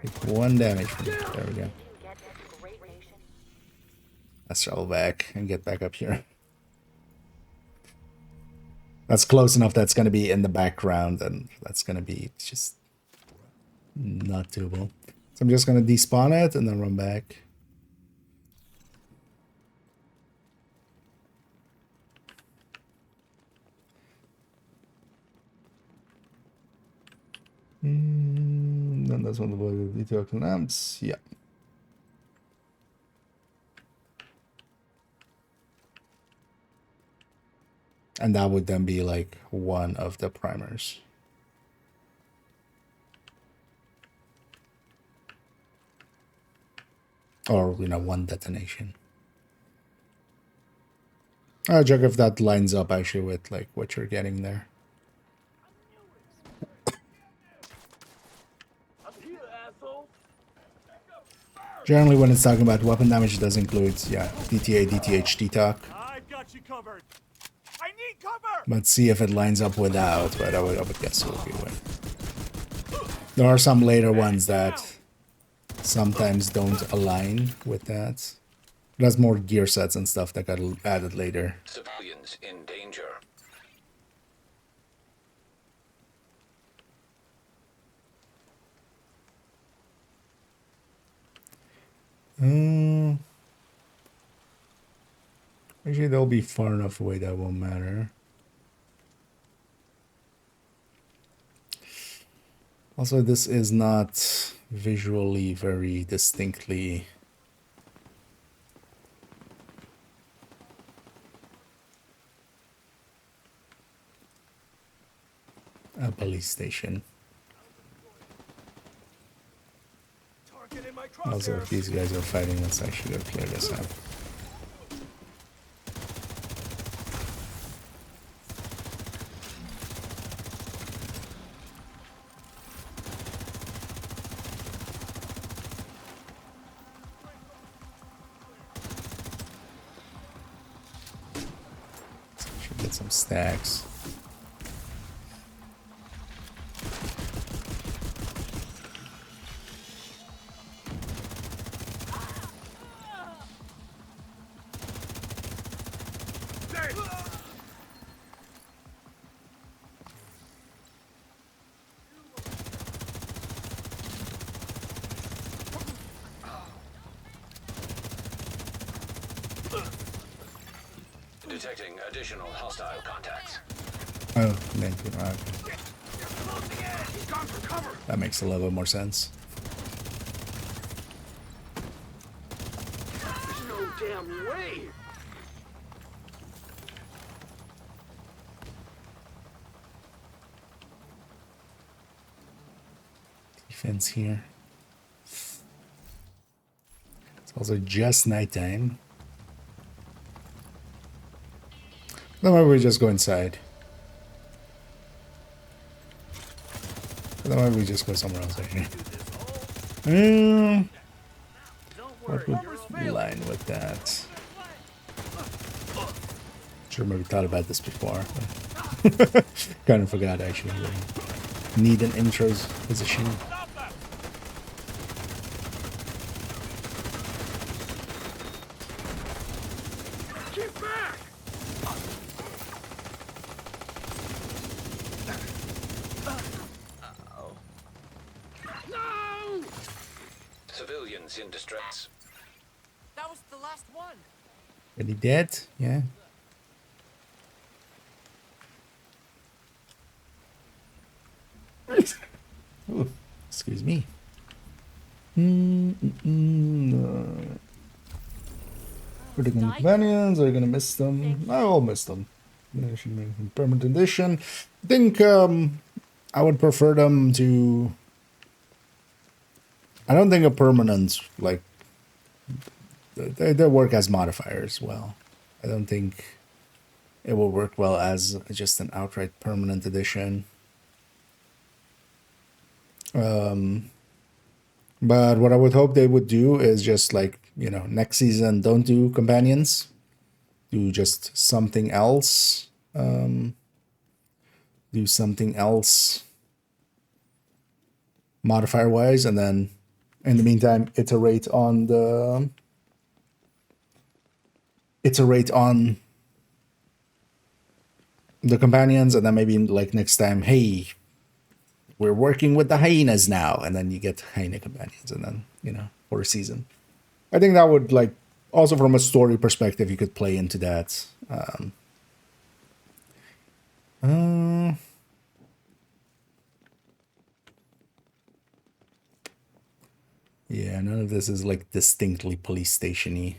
Take 1 damage from me. There we go. Let's travel back and get back up here. That's close enough that's gonna be in the background, and that's gonna be just not doable. So I'm just gonna despawn it and then run back. Then that's one of the detail lamps. Yeah. And that would then be like one of the primers. Or, you know, one detonation. I'll check if that lines up actually with like what you're getting there. Generally, when it's talking about weapon damage, it does include, yeah, DTA, DTH, DTOC.
I've got you covered. I need cover.
But see if it lines up without, but I would guess it would be with. There are some later ones that sometimes don't align with that. It has more gear sets and stuff that got added later.
Civilians in danger.
Actually, they'll be far enough away that won't matter. Also, this is not visually very distinctly a police station. Also, if these guys are fighting, let's actually go clear this out. Should get some stacks.
Detecting additional hostile contacts.
Oh, man, that makes a little bit more sense.
There's no damn way.
Defense here. It's also just nighttime. Then why don't we just go inside? Then why don't we just go somewhere else actually? What would line with that? Sure, maybe thought about this before. Kind of forgot actually. Need an intro's position.
Civilians in distress.
That was the last one.
Are they dead? Yeah. Ooh, excuse me. Critical companions, are you gonna miss them? I will miss them. Permanent edition. I think I would prefer them to. I don't think a permanent, like, they work as modifiers well. I don't think it will work well as just an outright permanent edition. But what I would hope they would do is just, like, you know, next season, don't do companions. Do just something else. Do something else modifier-wise, and then in the meantime, iterate on the companions, and then maybe like next time, hey, we're working with the hyenas now, and then you get hyena companions, and then, you know, for a season. I think that would, like, also from a story perspective, you could play into that. Yeah, none of this is like distinctly police station-y.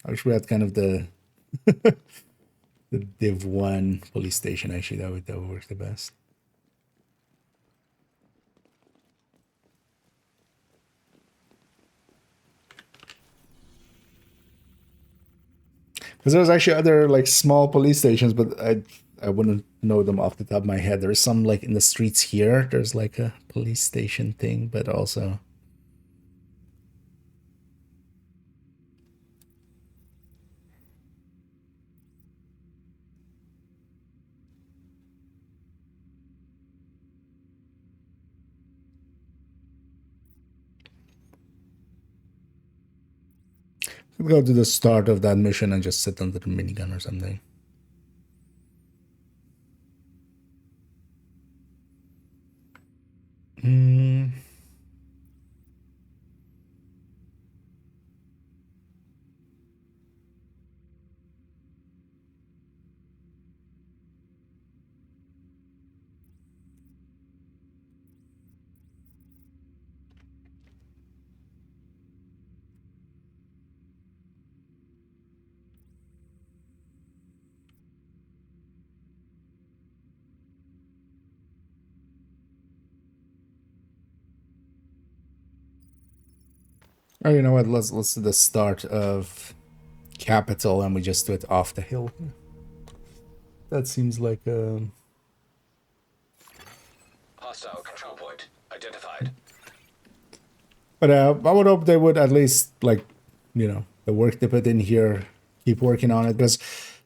I wish we had kind of the the Div 1 police station. Actually, that would work the best. Because there's actually other, like, small police stations, but I wouldn't know them off the top of my head. There's some, like, in the streets here. There's like a police station thing, but also. Could go to the start of that mission and just sit under the minigun or something. Oh, you know what? Let's do the start of Capital, and we just do it off the hill. That seems like
Hostile control point identified.
But I would hope they would at least, like, you know, the work they put in here, keep working on it, because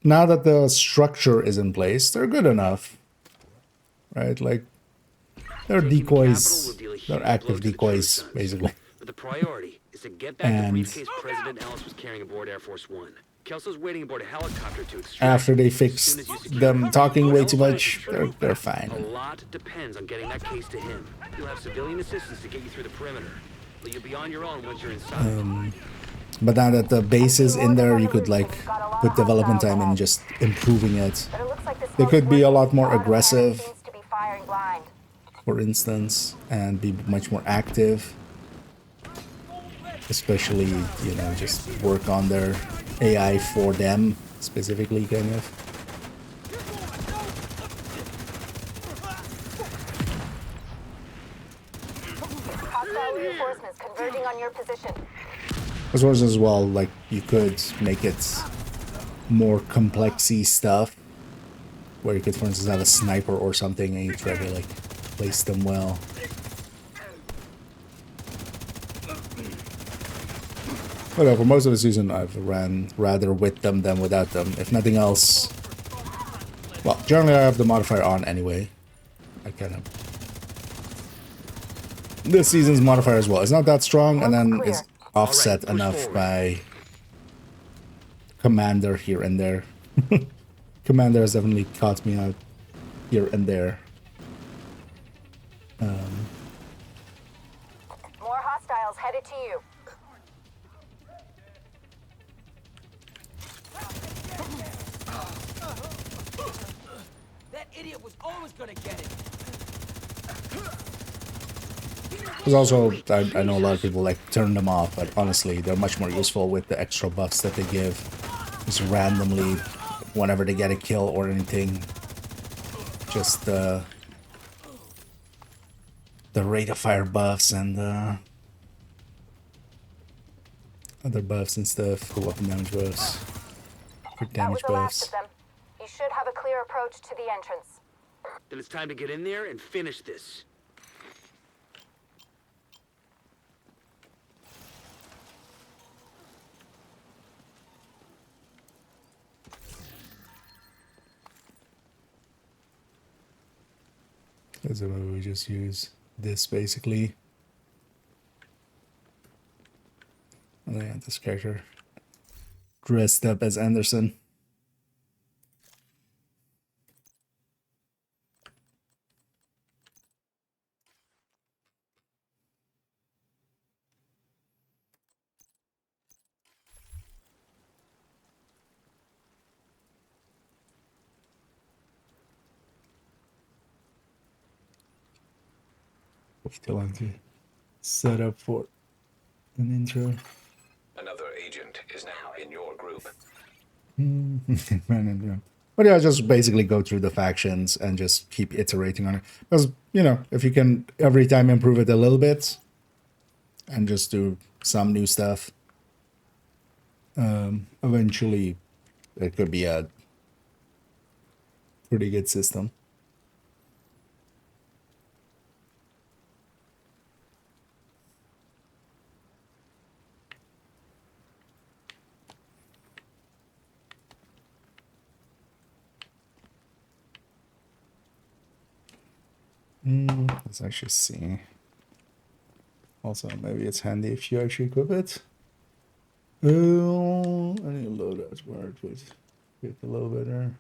now that the structure is in place, they're good enough, right? Like, they're decoys, they're active decoys, basically.
But the priority is to get back the briefcase President Ellis was carrying aboard Air Force One. Kelso's waiting aboard a helicopter to extract.
After they fix them talking way too much, they're fine.
A lot depends on getting that case to him. You'll have civilian assistance to get you through the perimeter. But you'll be on your own once you're inside.
But now that the base is in there, you could, like, put development time in just improving it. They could be a lot more aggressive, for instance, and be much more active. Especially, you know, just work on their AI for them, specifically, kind of.
Hostile reinforcements converging on your position.
As well as well, like, you could make it more complexy stuff, where you could, for instance, have a sniper or something, and you try to, like, place them well. But for most of the season, I've ran rather with them than without them. If nothing else, well, generally I have the modifier on anyway. I kind of. This season's modifier as well. It's not that strong, and then it's offset enough by Commander here and there. Commander has definitely caught me out here and there.
More hostiles headed to you.
idiot was always gonna get it.
Because also, I know a lot of people like turn them off, but honestly, they're much more useful with the extra buffs that they give. Just randomly, whenever they get a kill or anything, just the rate of fire buffs and other buffs and stuff, the weapon damage buffs, quick
That was
damage
the last
buffs.
of them. You should have a clear approach to the entrance.
Then it's time to get in there and finish this.
That's why we just use this basically. And then this character dressed up as Anderson. Still have to set up for an intro.
Another agent is now in your group.
But yeah, just basically go through the factions and just keep iterating on it. Because, you know, if you can every time improve it a little bit and just do some new stuff, eventually it could be a pretty good system. Let's actually see. Also, maybe it's handy if you actually equip it. I need to load that word with a little better.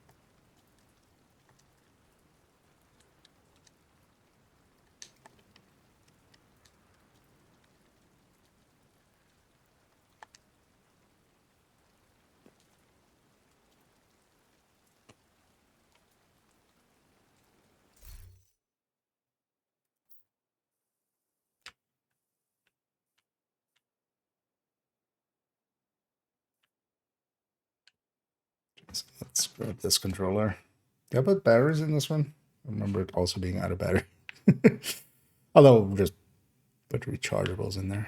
Let's grab this controller. Did I put batteries in this one? I remember it also being out of battery. Although, just put rechargeables in there.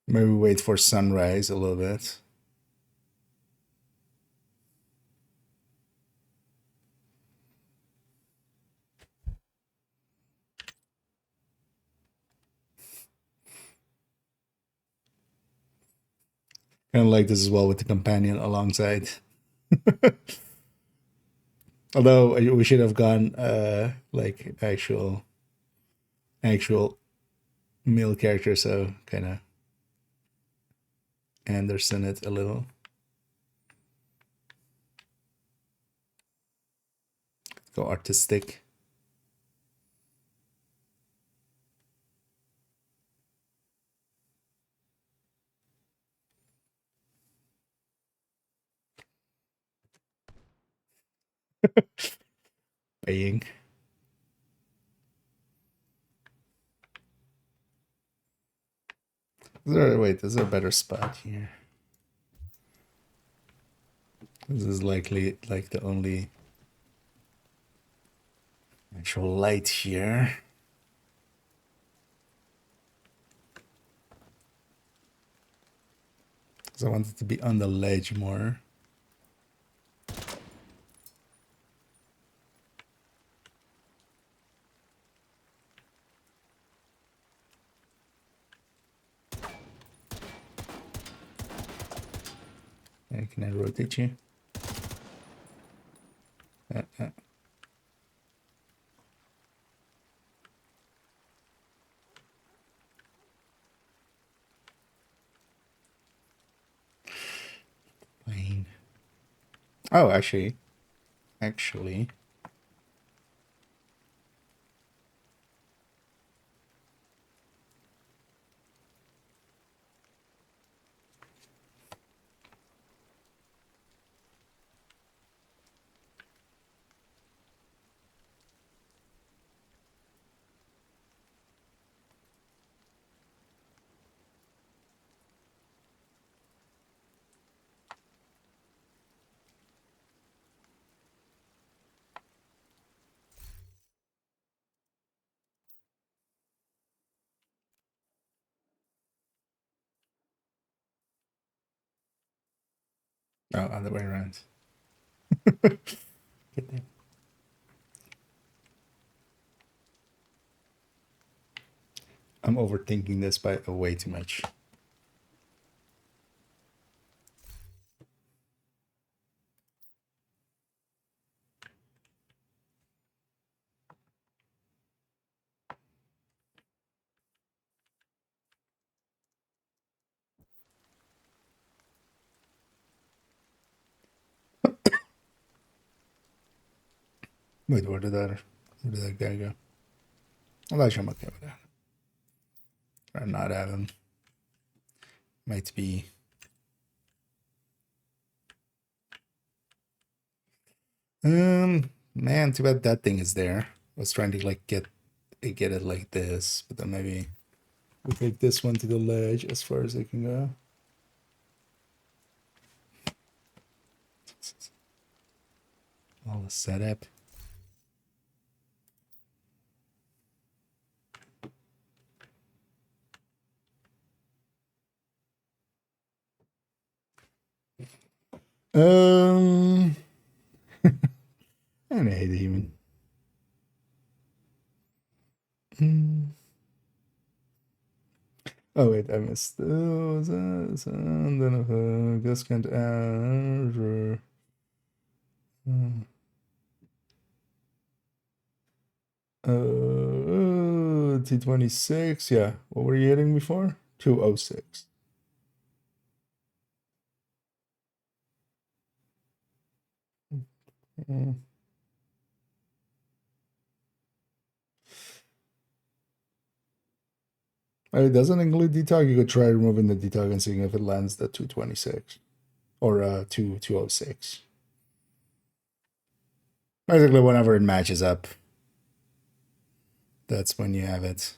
Maybe wait for sunrise a little bit. Kind of like this as well with the companion alongside. Although we should have gone like actual male character, so kind of Anderson it a little. Go artistic. Paying. Wait, is there a better spot here? This is likely like the only actual light here. Because I want it to be on the ledge more. Can I rotate you? Plane. Oh, actually, Oh, other way around. Get there. I'm overthinking this by way too much. Wait, where did that guy go? Well, actually, I'm okay with that. Or not have him. Might be. Man, too bad that thing is there. I was trying to like get it like this, but then maybe we take this one to the ledge as far as it can go. All the setup. I hate it even. Oh wait, I missed those. Then guess can't answer. T26. Yeah, what were you hitting before? 206. It doesn't include detog. You could try removing the detog and seeing if it lands the 226 or 206. Basically, whenever it matches up, that's when you have it.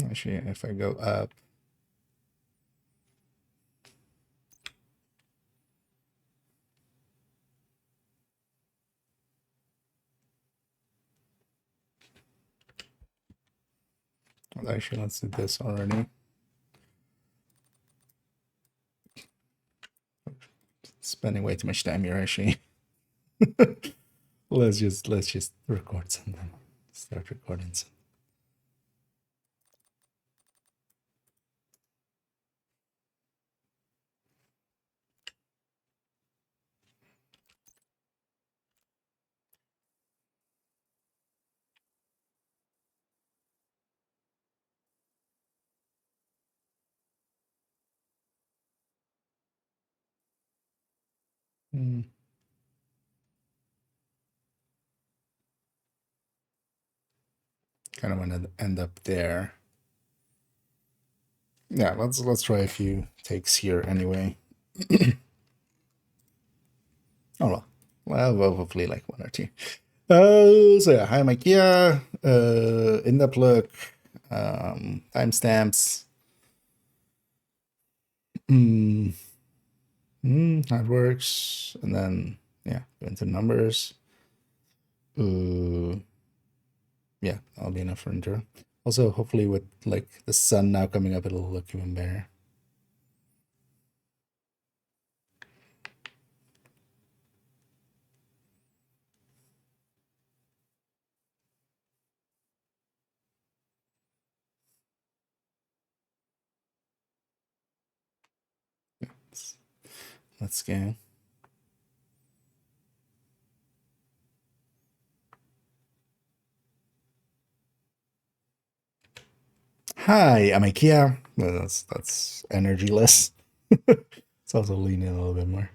Actually, if I go up, well, actually, let's do this already. Spending way too much time here, actually. let's just record something. Start recording something. Kind of want to end up there. Yeah, let's try a few takes here anyway. Oh well, hopefully like one or two. So yeah, hi Mike. Yeah, in-depth look, timestamps. How it works, and then yeah, go into numbers. Yeah, that'll be enough for intro. Also, hopefully with like the sun now coming up, it'll look even better. Let's scan. Hi, I'm IKEA. Well, that's energyless. It's also leaning a little bit more.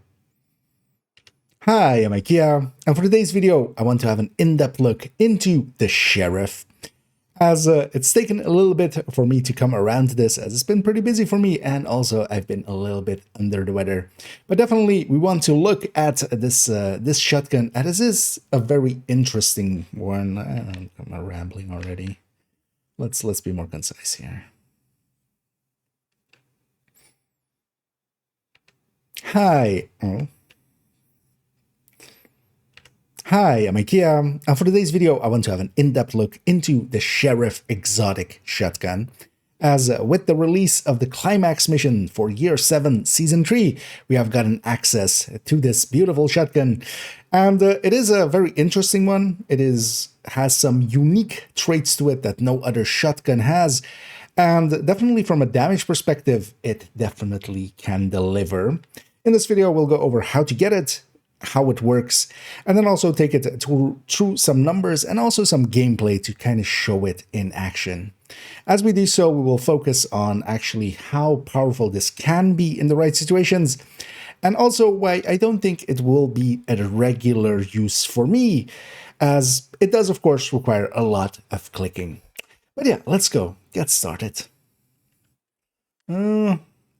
Hi, I'm IKEA, and for today's video, I want to have an in-depth look into the Sheriff. As it's taken a little bit for me to come around to this, as it's been pretty busy for me, and also I've been a little bit under the weather. But definitely, we want to look at this shotgun, and this is a very interesting one. I'm rambling already. Let's be more concise here. Hi. Oh. Hi, I'm IKEA, and for today's video I want to have an in-depth look into the Sheriff Exotic Shotgun. As with the release of the Climax mission for Year 7 Season 3, we have gotten access to this beautiful shotgun, and it is a very interesting one. It has some unique traits to it that no other shotgun has, and definitely from a damage perspective, it definitely can deliver. In this video, we'll go over how to get it, how it works, and then also take it through some numbers and also some gameplay to kind of show it in action. As we do so, we will focus on actually how powerful this can be in the right situations, and also why I don't think it will be a regular use for me, as it does of course require a lot of clicking. But yeah, let's go, get started.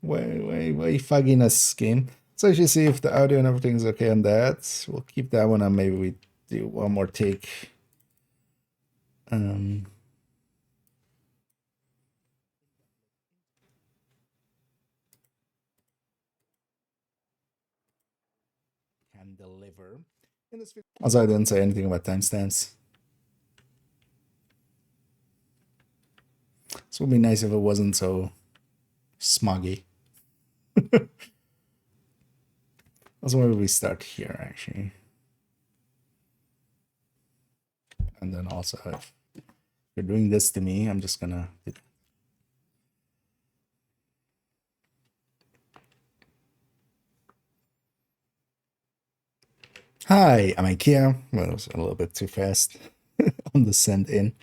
Way fogginess game. So as you see if the audio and everything's okay on that. We'll keep that one on. Maybe we do one more take. Can deliver. In this video. Also, I didn't say anything about timestamps. This would be nice if it wasn't so smoggy. Also, where we start here, actually. And then also, if you're doing this to me, I'm just gonna do that. Hi, I'm IKEA. Well, it was a little bit too fast on the send in.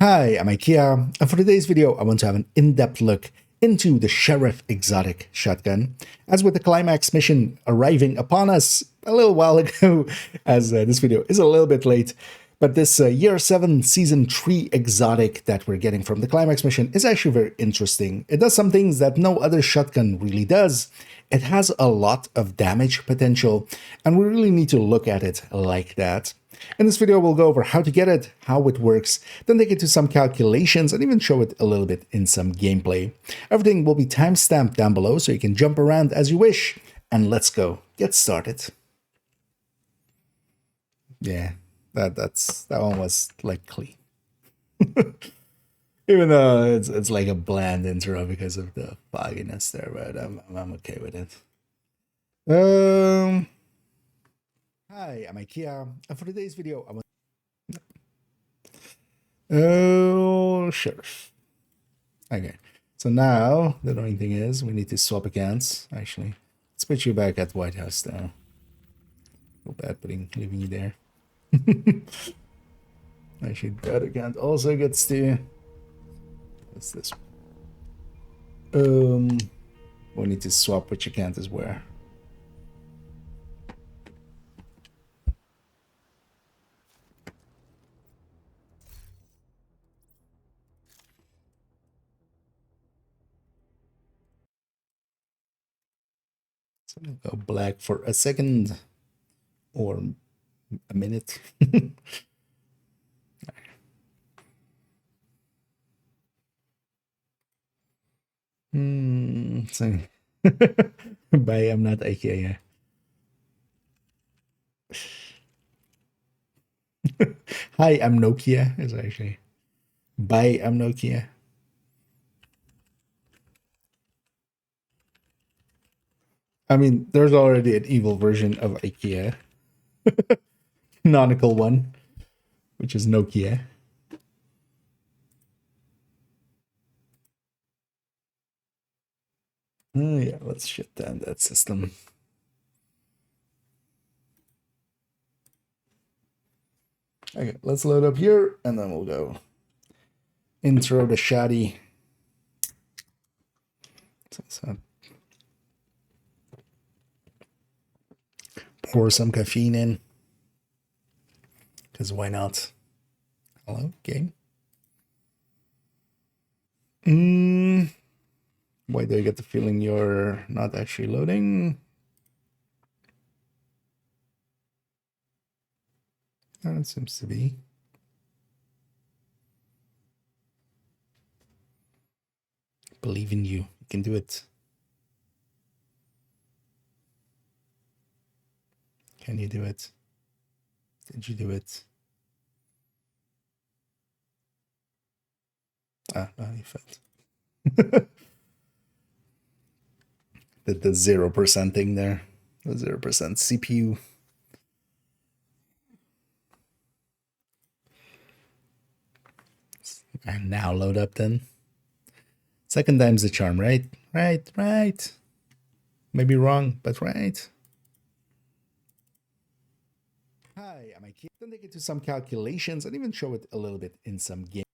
Hi, I'm IKEA, and for today's video, I want to have an in-depth look into the Sheriff Exotic Shotgun, as with the Climax mission arriving upon us a little while ago, as this video is a little bit late, but this Year 7 Season 3 Exotic that we're getting from the Climax mission is actually very interesting. It does some things that no other shotgun really does. It has a lot of damage potential, and we really need to look at it like that. In this video, we'll go over how to get it, how it works, then take it to some calculations and even show it a little bit in some gameplay. Everything will be timestamped down below so you can jump around as you wish. And let's go, get started. Yeah, that one was like clean. Even though it's like a bland intro because of the fogginess there, but I'm okay with it. Hi, I'm IKEA, and for today's video, I want. Oh, Sheriff. Okay, so now the annoying thing is we need to swap accounts. Actually, let's put you back at White House now. Feel bad leaving you there. Actually, that account also gets to. What's this? We need to swap which account is where. So go black for a second or a minute. So bye, I'm not IKEA. Hi, I'm Nokia. Is actually bye, I'm Nokia. I mean, there's already an evil version of IKEA. Canonical one, which is Nokia. Yeah, let's shut down that system. Okay, let's load up here, and then we'll go intro the shoddy. So pour some caffeine in, because why not? Hello, game. Why do I get the feeling you're not actually loading? It seems to be. Believe in you. You can do it. Can you do it? Did you do it? Ah, no, you failed. Did the 0% thing there. The 0% CPU. And now load up then. Second time's the charm, right? Right. Maybe wrong, but right. Hi, I'm Ikea. Then they get to some calculations and even show it a little bit in some game.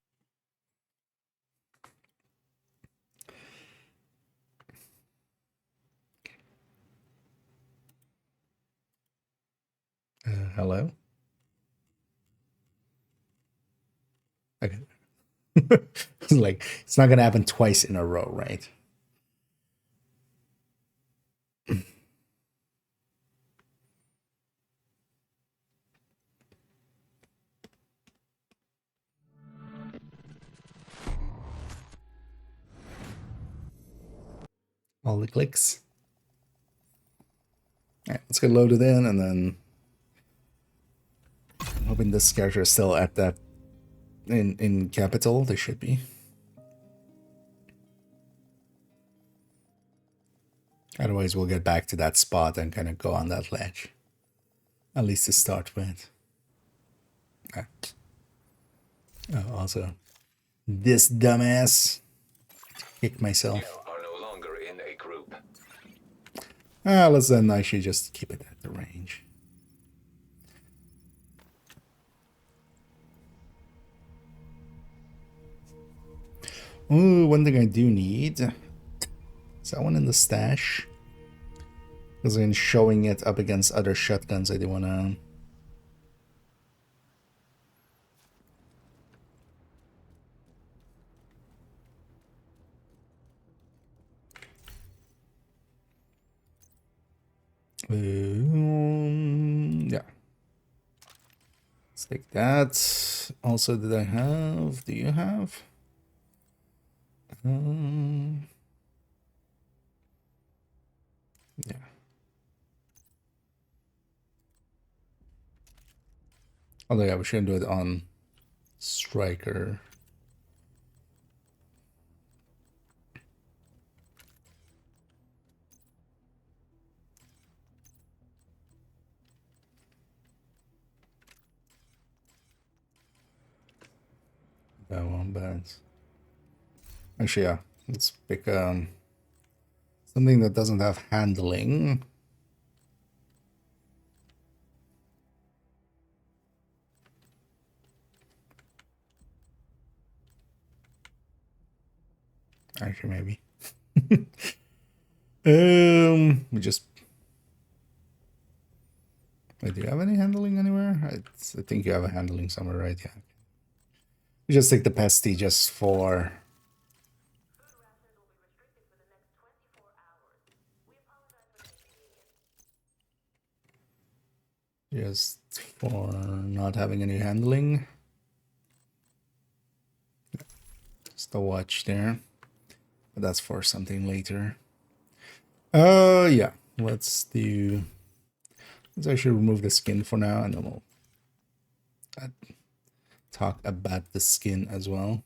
Hello? Okay. Like, it's not gonna happen twice in a row, right? All the clicks. All right, let's get loaded in, and then I'm hoping this character is still at that in capital. They should be. Otherwise, we'll get back to that spot and kind of go on that ledge. At least to start with. Ah. Oh, also, this dumbass kicked myself.
You are no longer in a group.
Let's then actually just keep it at the range. Ooh, one thing I do need is that one in the stash. Because in showing it up against other shotguns, I do want to. Yeah. Let's take that. Also, did I have? Do you have? Yeah. Although, yeah, we shouldn't do it on Striker. That one, but actually, yeah, let's pick something that doesn't have handling. Actually, maybe. We just. Wait, do you have any handling anywhere? I think you have a handling somewhere, right? Yeah. We just take the pesty just for. Just for not having any handling. Just the watch there. But that's for something later. Yeah. Let's actually remove the skin for now, and then we'll talk about the skin as well.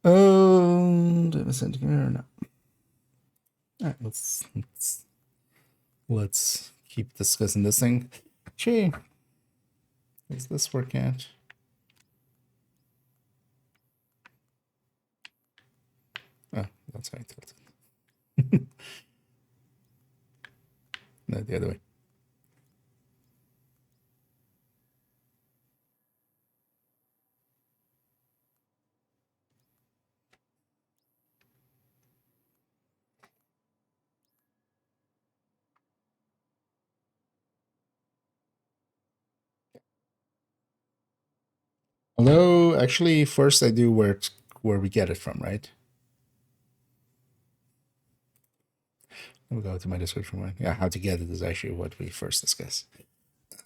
Do I have a sent here or not? All right, let's keep discussing this thing. Gee, does this work out? Oh, that's how I tilted. No, the other way. Although, actually, first I do where we get it from, right? We'll go to my description one. Yeah, how to get it is actually what we first discuss.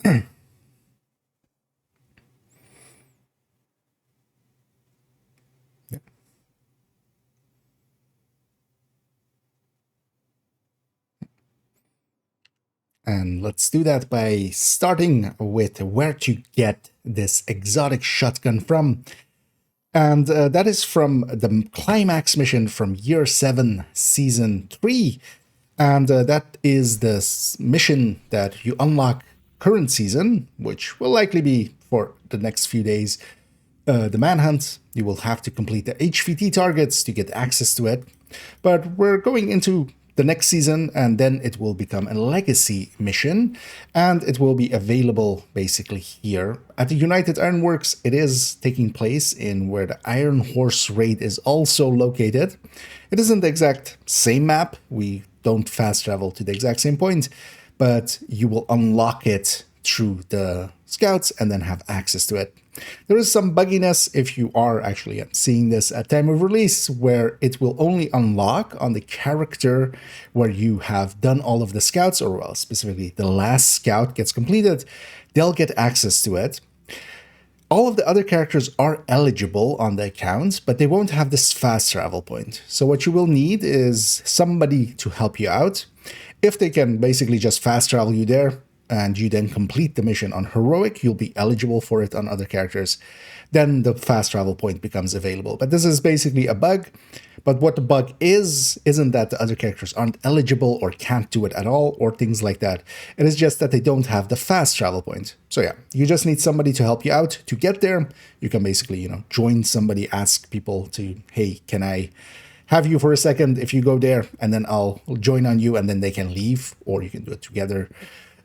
Yeah. And let's do that by starting with where to get this exotic shotgun from. And that is from the climax mission from Year 7, Season 3. And that is the mission that you unlock current season, which will likely be for the next few days. The manhunt, you will have to complete the HVT targets to get access to it. But we're going into the next season, and then it will become a legacy mission, and it will be available basically here at the United Ironworks. It is taking place in where the Iron Horse raid is also located. It isn't the exact same map. We don't fast travel to the exact same point, but you will unlock it through the scouts and then have access to it. There is some bugginess if you are actually seeing this at time of release, where it will only unlock on the character where you have done all of the scouts, or well, specifically the last scout gets completed. They'll get access to it. All of the other characters are eligible on the account, but they won't have this fast travel point. So what you will need is somebody to help you out. If they can basically just fast travel you there, and you then complete the mission on Heroic, you'll be eligible for it on other characters. Then the fast travel point becomes available. But this is basically a bug. But what the bug isn't that the other characters aren't eligible or can't do it at all or things like that. It is just that they don't have the fast travel point. So yeah, you just need somebody to help you out to get there. You can basically, join somebody, ask people to, hey, can I have you for a second if you go there, and then I'll join on you, and then they can leave, or you can do it together.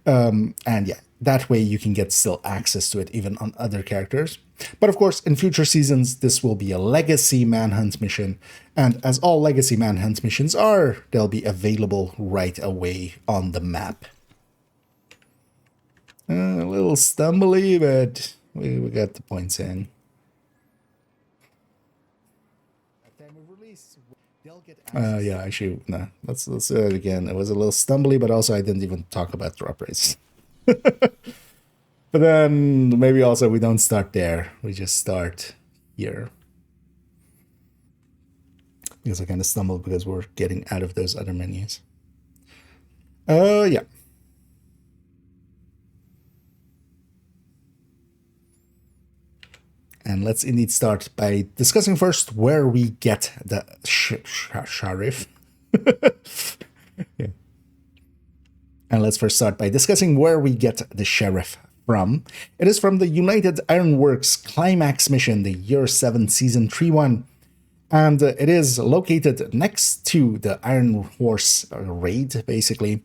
And yeah, that way you can get still access to it even on other characters. But of course, in future seasons, this will be a legacy manhunt mission. And as all legacy manhunt missions are, they'll be available right away on the map. A little stumbly, but we got the points in. Yeah, actually, no. Let's do it again. It was a little stumbly, but also I didn't even talk about drop rates. But then maybe also we don't start there. We just start here. Because I kind of stumbled because we're getting out of those other menus. Yeah. And let's indeed start by discussing first where we get the sheriff. Yeah. And let's first start by discussing where we get the sheriff from. It is from the United Ironworks Climax mission, the Year 7 Season 3 one. And it is located next to the Iron Horse raid, basically.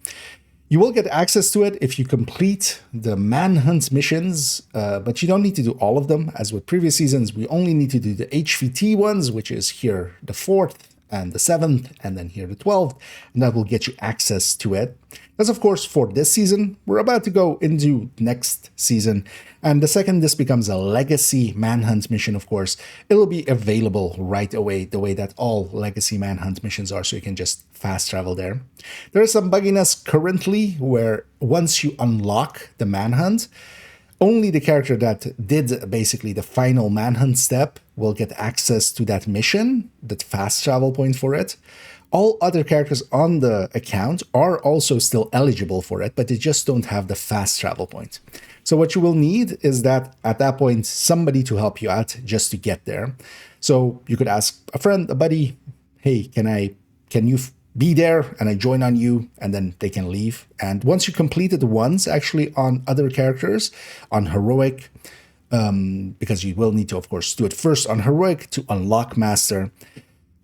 You will get access to it if you complete the manhunt missions, but you don't need to do all of them. As with previous seasons, we only need to do the HVT ones, which is here the 4th and the 7th, and then here the 12th, and that will get you access to it. That's of course for this season. We're about to go into next season, and the second this becomes a legacy manhunt mission, of course, it'll be available right away, the way that all legacy manhunt missions are, so you can just fast travel there. There is some bugginess currently where once you unlock the manhunt, only the character that did basically the final manhunt step will get access to that mission, that fast travel point for it. All other characters on the account are also still eligible for it, but they just don't have the fast travel point. So what you will need is that at that point, somebody to help you out just to get there. So you could ask a friend, a buddy, hey, can you be there, and I join on you, and then they can leave. And once you complete it once, actually on other characters, on Heroic, because you will need to, of course, do it first on Heroic to unlock Master.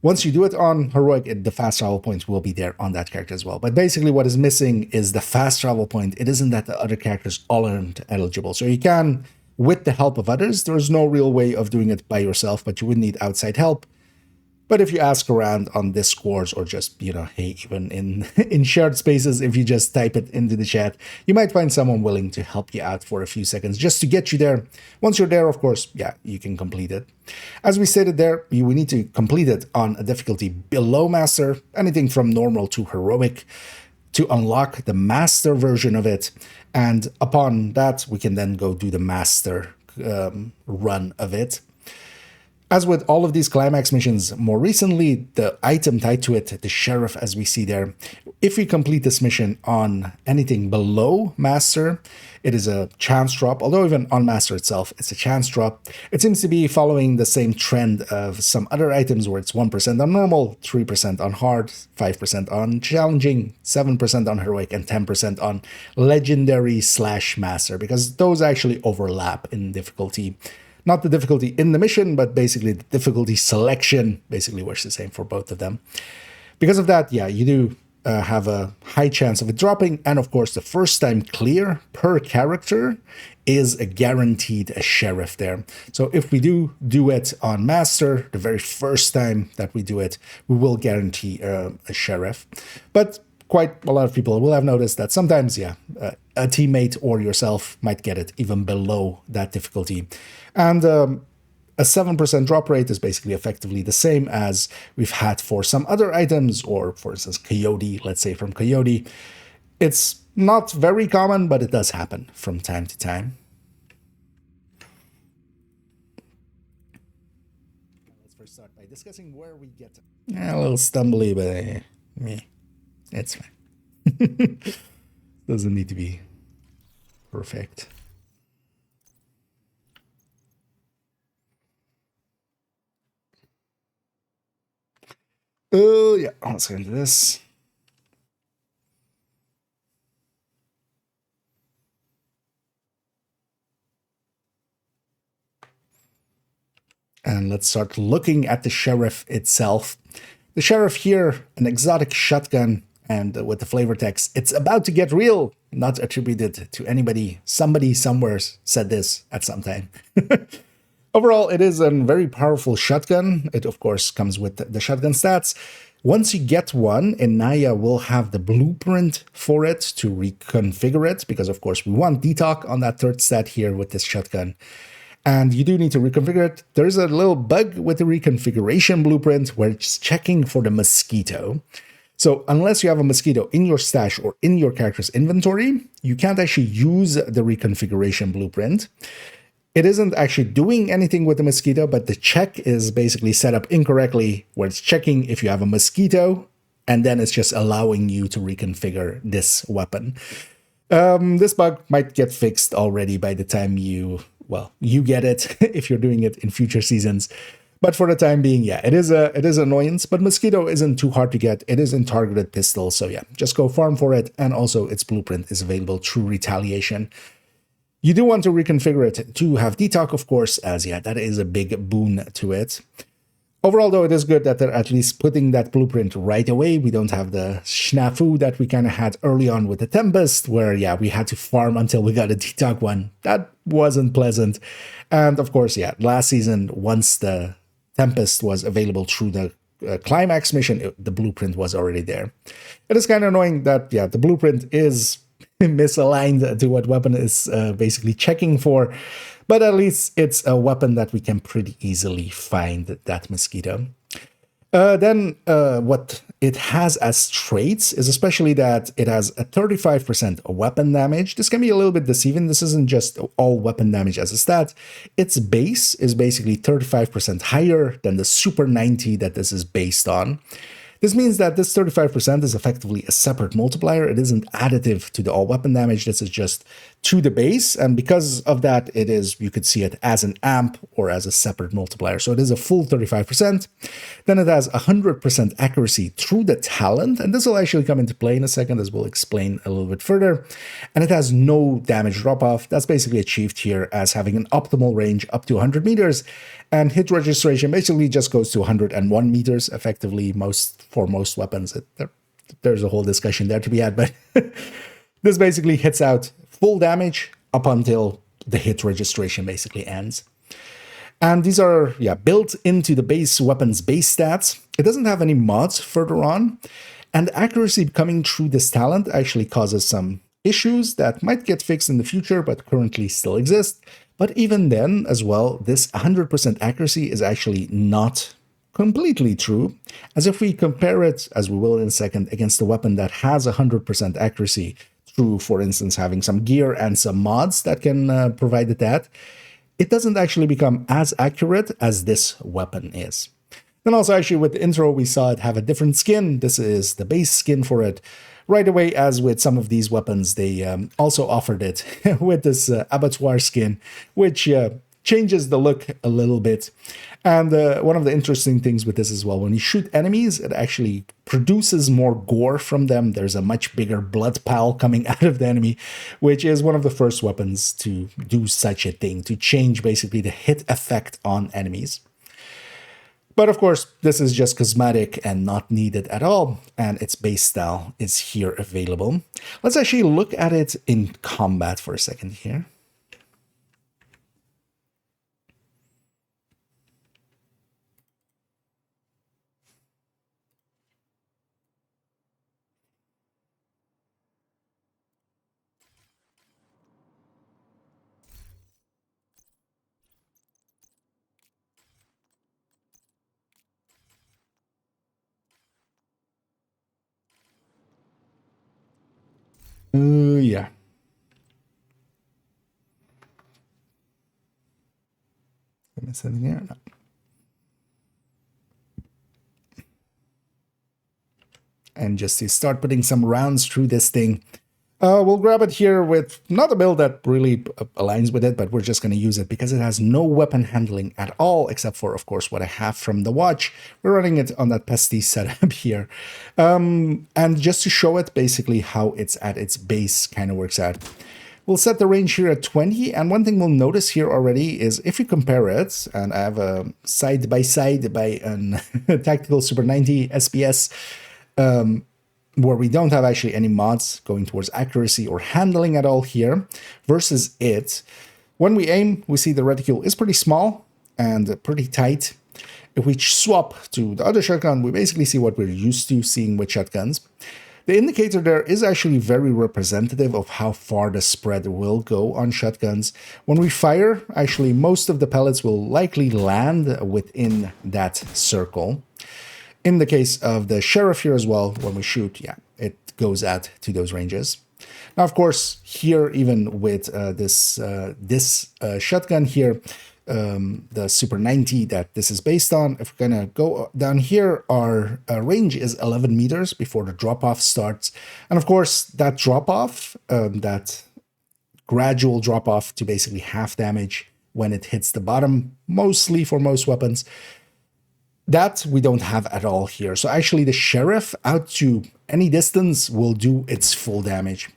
Once you do it on Heroic, the fast travel points will be there on that character as well. But basically what is missing is the fast travel point. It isn't that the other characters all aren't eligible. So you can, with the help of others, there's no real way of doing it by yourself, but you would need outside help. But if you ask around on Discords or just, hey, even in shared spaces, if you just type it into the chat, you might find someone willing to help you out for a few seconds just to get you there. Once you're there, of course, yeah, you can complete it. As we stated there, you will need to complete it on a difficulty below Master, anything from normal to Heroic, to unlock the Master version of it. And upon that, we can then go do the Master run of it. As with all of these climax missions, more recently, the item tied to it, the sheriff as we see there, if we complete this mission on anything below Master, it is a chance drop, although even on Master itself, it's a chance drop. It seems to be following the same trend of some other items where it's 1% on normal, 3% on hard, 5% on challenging, 7% on heroic, and 10% on legendary / Master, because those actually overlap in difficulty. Not the difficulty in the mission, but basically the difficulty selection basically works the same for both of them. Because of that, yeah, you do have a high chance of it dropping. And of course, the first time clear per character is a guaranteed sheriff there. So if we do it on Master, the very first time that we do it, we will guarantee a sheriff. But quite a lot of people will have noticed that sometimes, yeah, a teammate or yourself might get it even below that difficulty. And a 7% drop rate is basically effectively the same as we've had for some other items, or for instance, Coyote, let's say from Coyote. It's not very common, but it does happen from time to time. Let's first start by discussing where we get a little stumbly, but it's fine. Doesn't need to be perfect. Oh, yeah, let's go into this. And let's start looking at the sheriff itself. The sheriff here, an exotic shotgun, and with the flavor text, "It's about to get real," not attributed to anybody. Somebody somewhere said this at some time. Overall, it is a very powerful shotgun. It, of course, comes with the shotgun stats. Once you get one, Inaya will have the blueprint for it to reconfigure it, because, of course, we want detox on that third stat here with this shotgun. And you do need to reconfigure it. There's a little bug with the reconfiguration blueprint where it's checking for the mosquito. So unless you have a mosquito in your stash or in your character's inventory, you can't actually use the reconfiguration blueprint. It isn't actually doing anything with the mosquito, but the check is basically set up incorrectly, where it's checking if you have a mosquito, and then it's just allowing you to reconfigure this weapon. This bug might get fixed already by the time you get it, if you're doing it in future seasons. But for the time being, yeah, it is annoyance, but mosquito isn't too hard to get. It is in targeted pistol, so yeah, just go farm for it, and also its blueprint is available through retaliation. You do want to reconfigure it to have detox, of course, as yeah, that is a big boon to it. Overall, though, it is good that they're at least putting that blueprint right away. We don't have the snafu that we kind of had early on with the Tempest, where, yeah, we had to farm until we got a detox one. That wasn't pleasant. And, of course, yeah, last season, once the Tempest was available through the climax mission, the blueprint was already there. It is kind of annoying that, yeah, the blueprint is misaligned to what weapon is basically checking for, but at least it's a weapon that we can pretty easily find, that mosquito. Then what it has as traits is especially that it has a 35% weapon damage. This can be a little bit deceiving. This isn't just all weapon damage as a stat. Its base is basically 35% higher than the Super 90 that this is based on. This means that this 35% is effectively a separate multiplier. It isn't additive to the all weapon damage. This is just to the base. And because of that, it is, you could see it as an amp or as a separate multiplier. So it is a full 35%. Then it has 100% accuracy through the talent. And this will actually come into play in a second, as we'll explain a little bit further. And it has no damage drop off. That's basically achieved here as having an optimal range up to 100 meters. And hit registration basically just goes to 101 meters, effectively, for most weapons. There's a whole discussion there to be had, but this basically hits out full damage up until the hit registration basically ends. And these are, yeah, built into the base weapon's base stats. It doesn't have any mods further on, and accuracy coming through this talent actually causes some issues that might get fixed in the future, but currently still exist. But even then, as well, this 100% accuracy is actually not completely true, as if we compare it, as we will in a second, against a weapon that has 100% accuracy through, for instance, having some gear and some mods that can provide it that, it doesn't actually become as accurate as this weapon is. Then also actually with the intro, we saw it have a different skin. This is the base skin for it. Right away, as with some of these weapons, they also offered it with this abattoir skin, which changes the look a little bit. And one of the interesting things with this as well, when you shoot enemies, it actually produces more gore from them. There's a much bigger blood pile coming out of the enemy, which is one of the first weapons to do such a thing, to change basically the hit effect on enemies. But of course, this is just cosmetic and not needed at all, and its base style is here available. Let's actually look at it in combat for a second here. Yeah. Did I miss anything here? No. And just to start putting some rounds through this thing, we'll grab it here with not a build that really aligns with it, but we're just going to use it because it has no weapon handling at all, except for, of course, what I have from the watch. We're running it on that pesty setup here. And just to show it basically how it's at its base kind of works out. We'll set the range here at 20, and one thing we'll notice here already is if you compare it, and I have a side-by-side by a Tactical Super 90 SPS, where we don't have actually any mods going towards accuracy or handling at all here, versus it. When we aim, we see the reticule is pretty small and pretty tight. If we swap to the other shotgun, we basically see what we're used to seeing with shotguns. The indicator there is actually very representative of how far the spread will go on shotguns. When we fire, actually most of the pellets will likely land within that circle. In the case of the Sheriff here as well, when we shoot, yeah, it goes out to those ranges. Now, of course, here, even with this shotgun here, the Super 90 that this is based on, if we're gonna go down here, our range is 11 meters before the drop-off starts. And of course, that drop-off, that gradual drop-off to basically half damage when it hits the bottom, mostly for most weapons, that we don't have at all here. So actually the Sheriff out to any distance will do its full damage.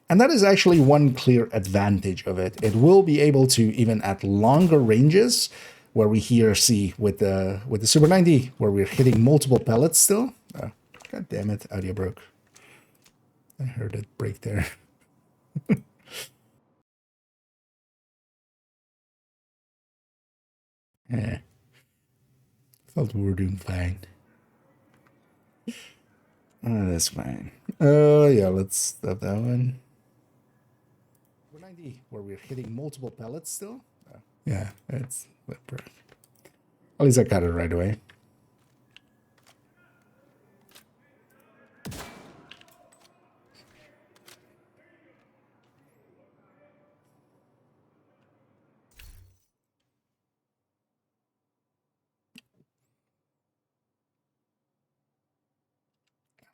And that is actually one clear advantage of it. It will be able to, even at longer ranges, where we here see with the Super 90, where we're hitting multiple pellets still. Oh, God damn it, audio broke. I heard it break there. Yeah. Thought we were doing fine. Oh, that's fine. Yeah, let's stop that one. 90, where we're hitting multiple pellets still. Oh. Yeah, it's perfect. At least I got it right away.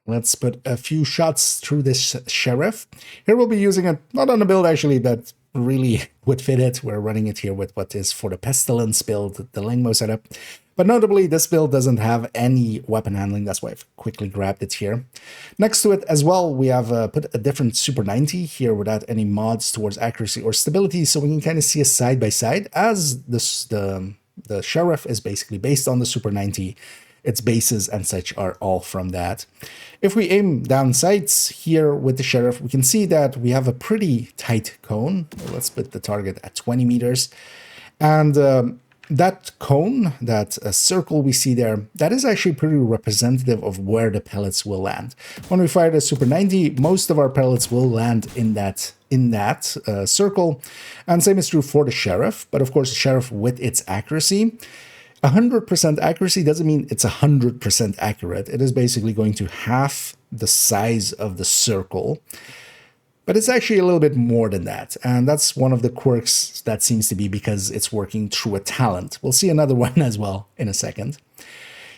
Let's put a few shots through this Sheriff. Here we'll be using it, not on a build actually that really would fit it. We're running it here with what is for the Pestilence build, the Langmo setup. But notably, this build doesn't have any weapon handling. That's why I've quickly grabbed it here. Next to it as well, we have put a different Super 90 here without any mods towards accuracy or stability. So we can kind of see a side-by-side as the Sheriff is basically based on the Super 90. Its bases and such are all from that. If we aim down sights here with the Sheriff, we can see that we have a pretty tight cone. Let's put the target at 20 meters. And that cone, that circle we see there, that is actually pretty representative of where the pellets will land. When we fire the Super 90, most of our pellets will land in that circle. And same is true for the Sheriff. But of course, the Sheriff with its accuracy, 100% accuracy doesn't mean it's 100% accurate. It is basically going to half the size of the circle. But it's actually a little bit more than that. And that's one of the quirks that seems to be because it's working through a talent. We'll see another one as well in a second.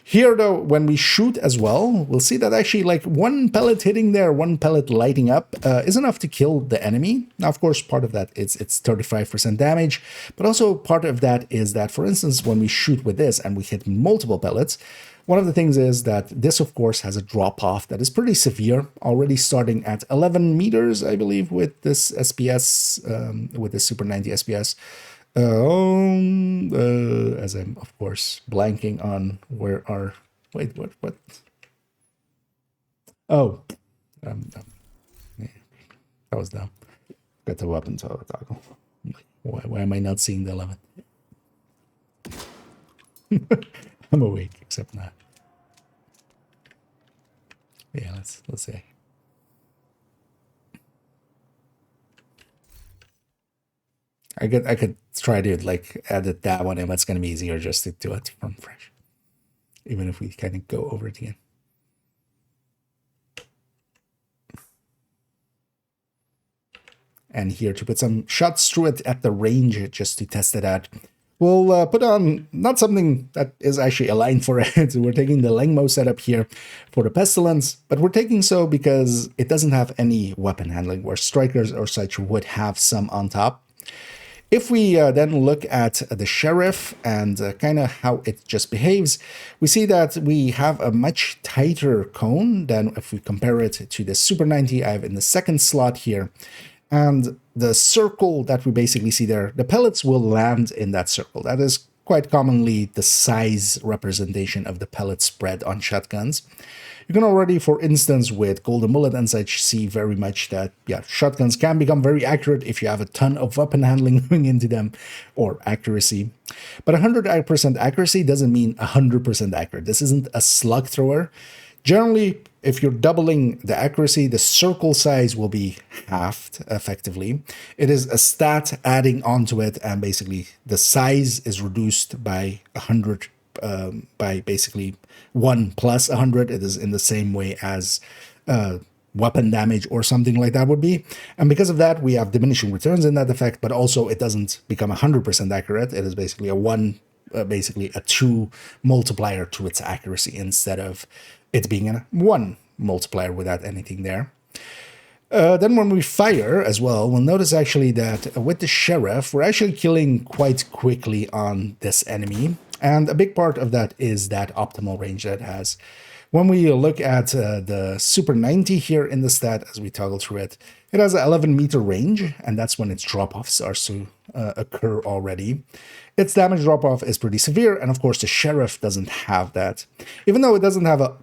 Here, though, when we shoot as well, we'll see that actually like one pellet hitting there, one pellet lighting up is enough to kill the enemy. Now, of course, part of that is it's 35% damage, but also part of that is that, for instance, when we shoot with this and we hit multiple pellets, one of the things is that this, of course, has a drop-off that is pretty severe, already starting at 11 meters, I believe, with this SPS, with this Super 90 SPS. As I'm, of course, blanking on where our... Wait, what? Oh. Yeah, that was dumb. Got the weapon toggle. Why am I not seeing the 11? I'm awake, except not. Yeah, let's see. I could try to like edit that one, and it's gonna be easier just to do it from fresh. Even if we kind of go over it again. And here to put some shots through it at the range just to test it out. We'll put on not something that is actually aligned for it. We're taking the Langmo setup here for the Pestilence, but we're taking so because it doesn't have any weapon handling, where Strikers or such would have some on top. If we then look at the Sheriff and kind of how it just behaves, we see that we have a much tighter cone than if we compare it to the Super 90 I have in the second slot here. And the circle that we basically see there, the pellets will land in that circle. That is quite commonly the size representation of the pellet spread on shotguns. You can already, for instance, with Golden Bullet and such, see very much that, yeah, shotguns can become very accurate if you have a ton of weapon handling going into them, or accuracy. But 100% accuracy doesn't mean 100% accurate. This isn't a slug thrower. Generally, if you're doubling the accuracy, the circle size will be halved, effectively. It is a stat adding onto it, and basically the size is reduced by 100, by basically 1 plus 100. It is in the same way as weapon damage or something like that would be. And because of that, we have diminishing returns in that effect, but also it doesn't become 100% accurate. It is basically basically a 2 multiplier to its accuracy instead of it being a 1 multiplier without anything there. Then when we fire as well, we'll notice actually that with the Sheriff, we're actually killing quite quickly on this enemy. And a big part of that is that optimal range that it has. When we look at the Super 90 here in the stat, as we toggle through it, it has an 11 meter range, and that's when its drop-offs starts to occur already. Its damage drop-off is pretty severe, and of course the Sheriff doesn't have that. Even though it doesn't have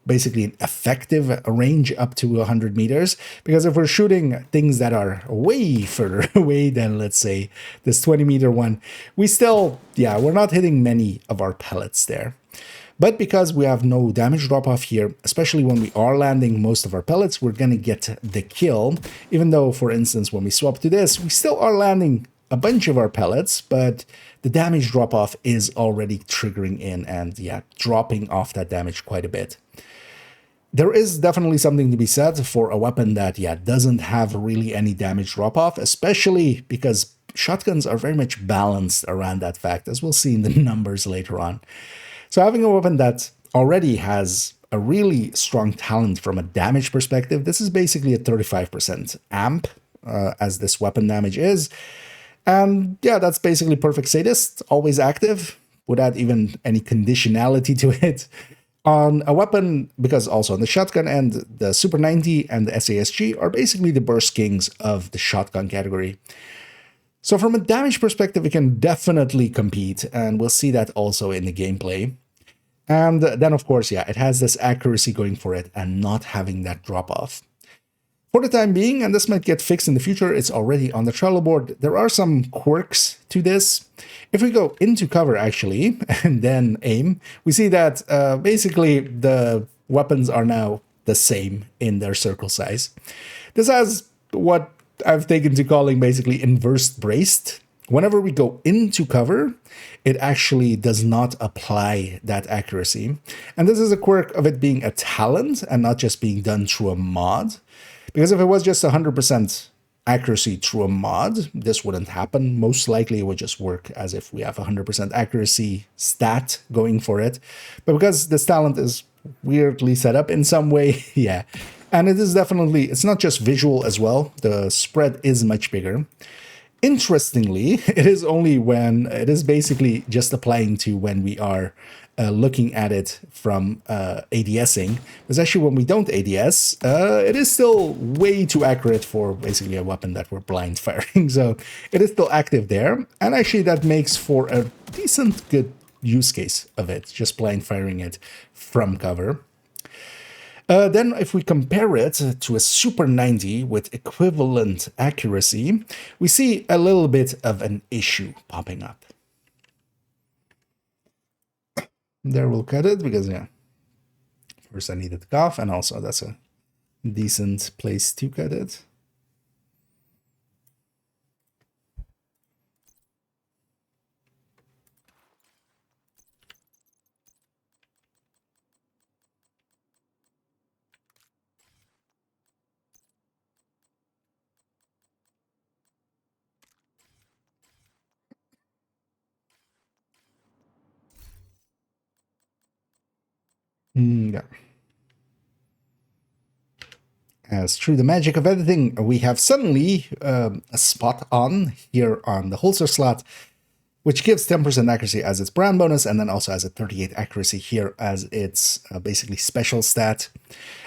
basically an effective range up to 100 meters, because if we're shooting things that are way further away than, let's say, this 20 meter one, we still, yeah, we're not hitting many of our pellets there. But because we have no damage drop-off here, especially when we are landing most of our pellets, we're going to get the kill. Even though, for instance, when we swap to this, we still are landing a bunch of our pellets, but the damage drop-off is already triggering in and, yeah, dropping off that damage quite a bit. There is definitely something to be said for a weapon that, yeah, doesn't have really any damage drop-off, especially because shotguns are very much balanced around that fact, as we'll see in the numbers later on. So having a weapon that already has a really strong talent from a damage perspective, this is basically a 35% amp, as this weapon damage is. And yeah, that's basically perfect sadist, always active, without even any conditionality to it. On a weapon, because also on the shotgun and the Super 90 and the SASG are basically the burst kings of the shotgun category. So from a damage perspective, it can definitely compete, and we'll see that also in the gameplay. And then, of course, yeah, it has this accuracy going for it and not having that drop-off. For the time being, and this might get fixed in the future, it's already on the Trello board, there are some quirks to this. If we go into cover, actually, and then aim, we see that basically the weapons are now the same in their circle size. This has what I've taken to calling basically inverse braced. Whenever we go into cover, it actually does not apply that accuracy. And this is a quirk of it being a talent and not just being done through a mod. Because if it was just 100% accuracy through a mod, this wouldn't happen. Most likely it would just work as if we have 100% accuracy stat going for it. But because this talent is weirdly set up in some way, yeah. And it is definitely, it's not just visual as well. The spread is much bigger. Interestingly, it is only when, it is basically just applying to when we are looking at it from ADSing. Because actually when we don't ADS, it is still way too accurate for basically a weapon that we're blind firing. So it is still active there. And actually that makes for a decent good use case of it, just blind firing it from cover. Then if we compare it to a Super 90 with equivalent accuracy, we see a little bit of an issue popping up. There we'll cut it because, yeah, first I needed to cough, and also that's a decent place to cut it. Yeah. As through the magic of editing, we have suddenly a spot on here on the holster slot, which gives 10% accuracy as its brand bonus, and then also has a 38 accuracy here as its basically special stat.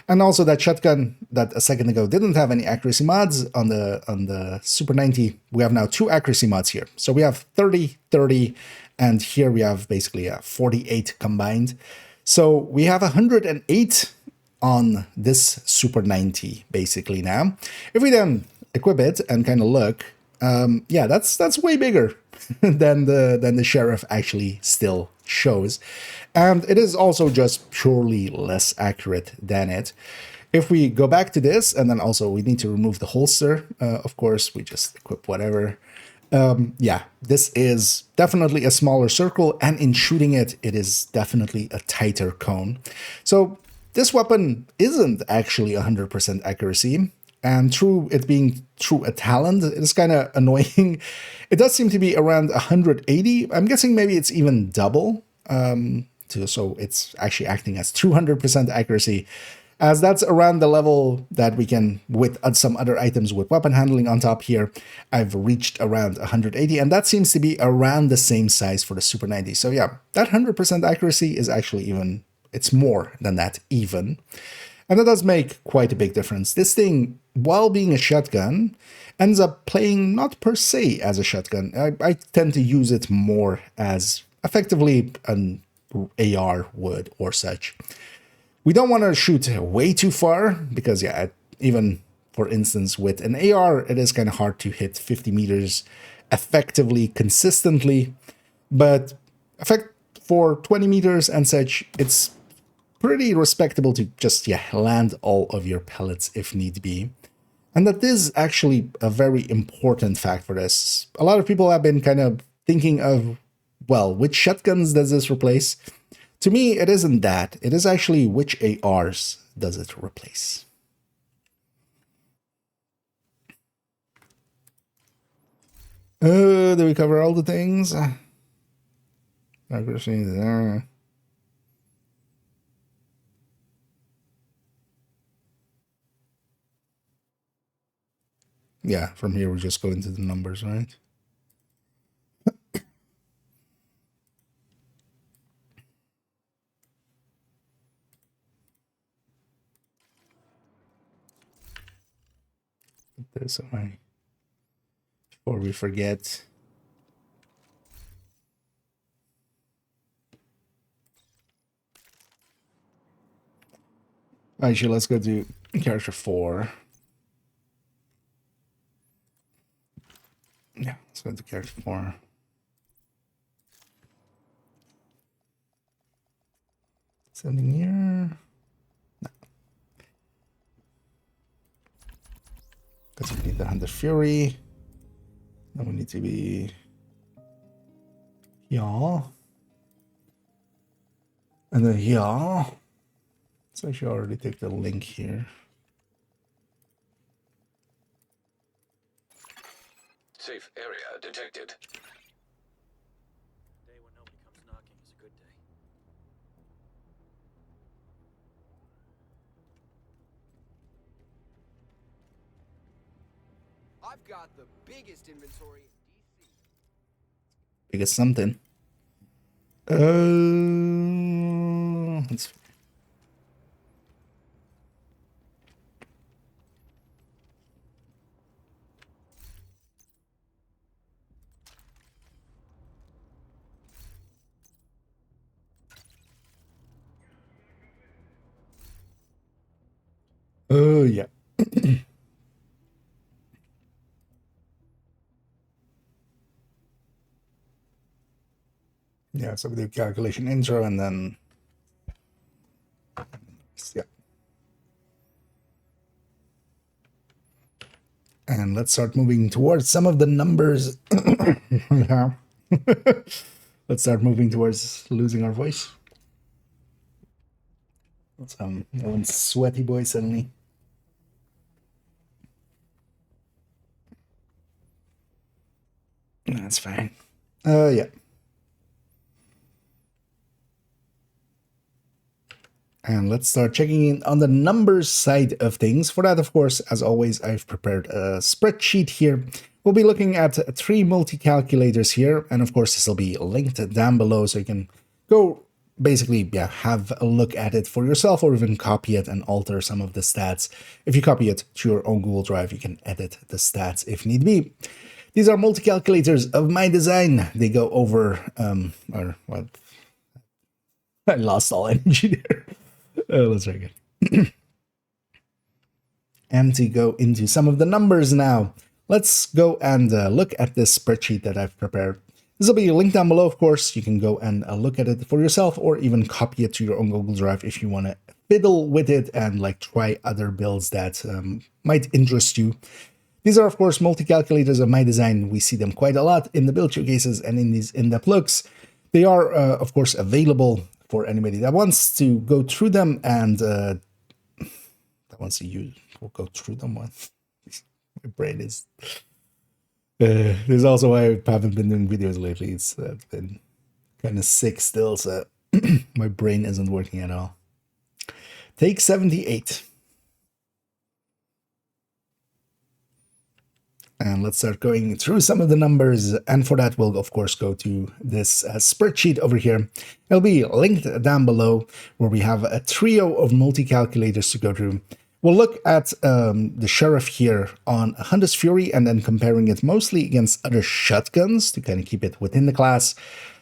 And also that shotgun that a second ago didn't have any accuracy mods on the Super 90, we have now 2 accuracy mods here. So we have 30, 30, and here we have basically 48 combined. So we have 108 on this Super 90 basically now. If we then equip it and kind of look, yeah, that's way bigger than the Sheriff actually still shows. And it is also just purely less accurate than it. If we go back to this, and then also we need to remove the holster, of course, we just equip whatever. Yeah, this is definitely a smaller circle, and in shooting it, it is definitely a tighter cone. So this weapon isn't actually 100% accuracy, and through it being through a talent, it is kind of annoying. It does seem to be around 180. I'm guessing maybe it's even double, so it's actually acting as 200% accuracy, as that's around the level that we can, with some other items with weapon handling on top here, I've reached around 180, and that seems to be around the same size for the Super 90. So yeah, that 100% accuracy is actually even, it's more than that even. And that does make quite a big difference. This thing, while being a shotgun, ends up playing not per se as a shotgun. I tend to use it more as effectively an AR would or such. We don't want to shoot way too far because, yeah, even for instance with an AR, it is kind of hard to hit 50 meters effectively, consistently. But for 20 meters and such, it's pretty respectable to just, yeah, land all of your pellets if need be. And that is actually a very important fact for this. A lot of people have been kind of thinking of, well, which shotguns does this replace? To me, it isn't that. It is actually which ARs does it replace. Did we cover all the things? Accuracy there. Yeah, from here we just go into the numbers, right? Put this away before we forget. Actually, let's go to character 4. Yeah, let's go to character 4. Something here. No. Because we need the Hunter Fury. Then we need to be here. And then here. So I should already take the link here.
Safe area detected.
Day when nobody comes knocking is a good day.
I've got the biggest inventory in DC.
Biggest something. Let's. Oh yeah. Yeah, so we do calculation intro and then yeah. And let's start moving towards some of the numbers. Yeah. Let's start moving towards losing our voice. One sweaty boy suddenly. That's fine. Yeah. And let's start checking in on the numbers side of things. For that, of course, as always, I've prepared a spreadsheet here. We'll be looking at 3 multi-calculators here. And of course, this will be linked down below so you can go basically, yeah, have a look at it for yourself or even copy it and alter some of the stats. If you copy it to your own Google Drive, you can edit the stats if need be. These are multi-calculators of my design. They go over, or what? I lost all energy there. Let's try again. And to go into some of the numbers now, let's go and look at this spreadsheet that I've prepared. This will be linked down below, of course. You can go and look at it for yourself or even copy it to your own Google Drive if you want to fiddle with it and like try other builds that might interest you. These are, of course, multi-calculators of my design. We see them quite a lot in the build showcases and in these in-depth looks. They are, of course, available for anybody that wants to go through them and that wants to use. We'll go through them. My brain is. This is also why I haven't been doing videos lately. It's been kind of sick still, so my brain isn't working at all. Take 78. And let's start going through some of the numbers. And for that, we'll, of course, go to this spreadsheet over here. It'll be linked down below where we have a trio of multi-calculators to go through. We'll look at the Sheriff here on Hunter's Fury and then comparing it mostly against other shotguns to kind of keep it within the class.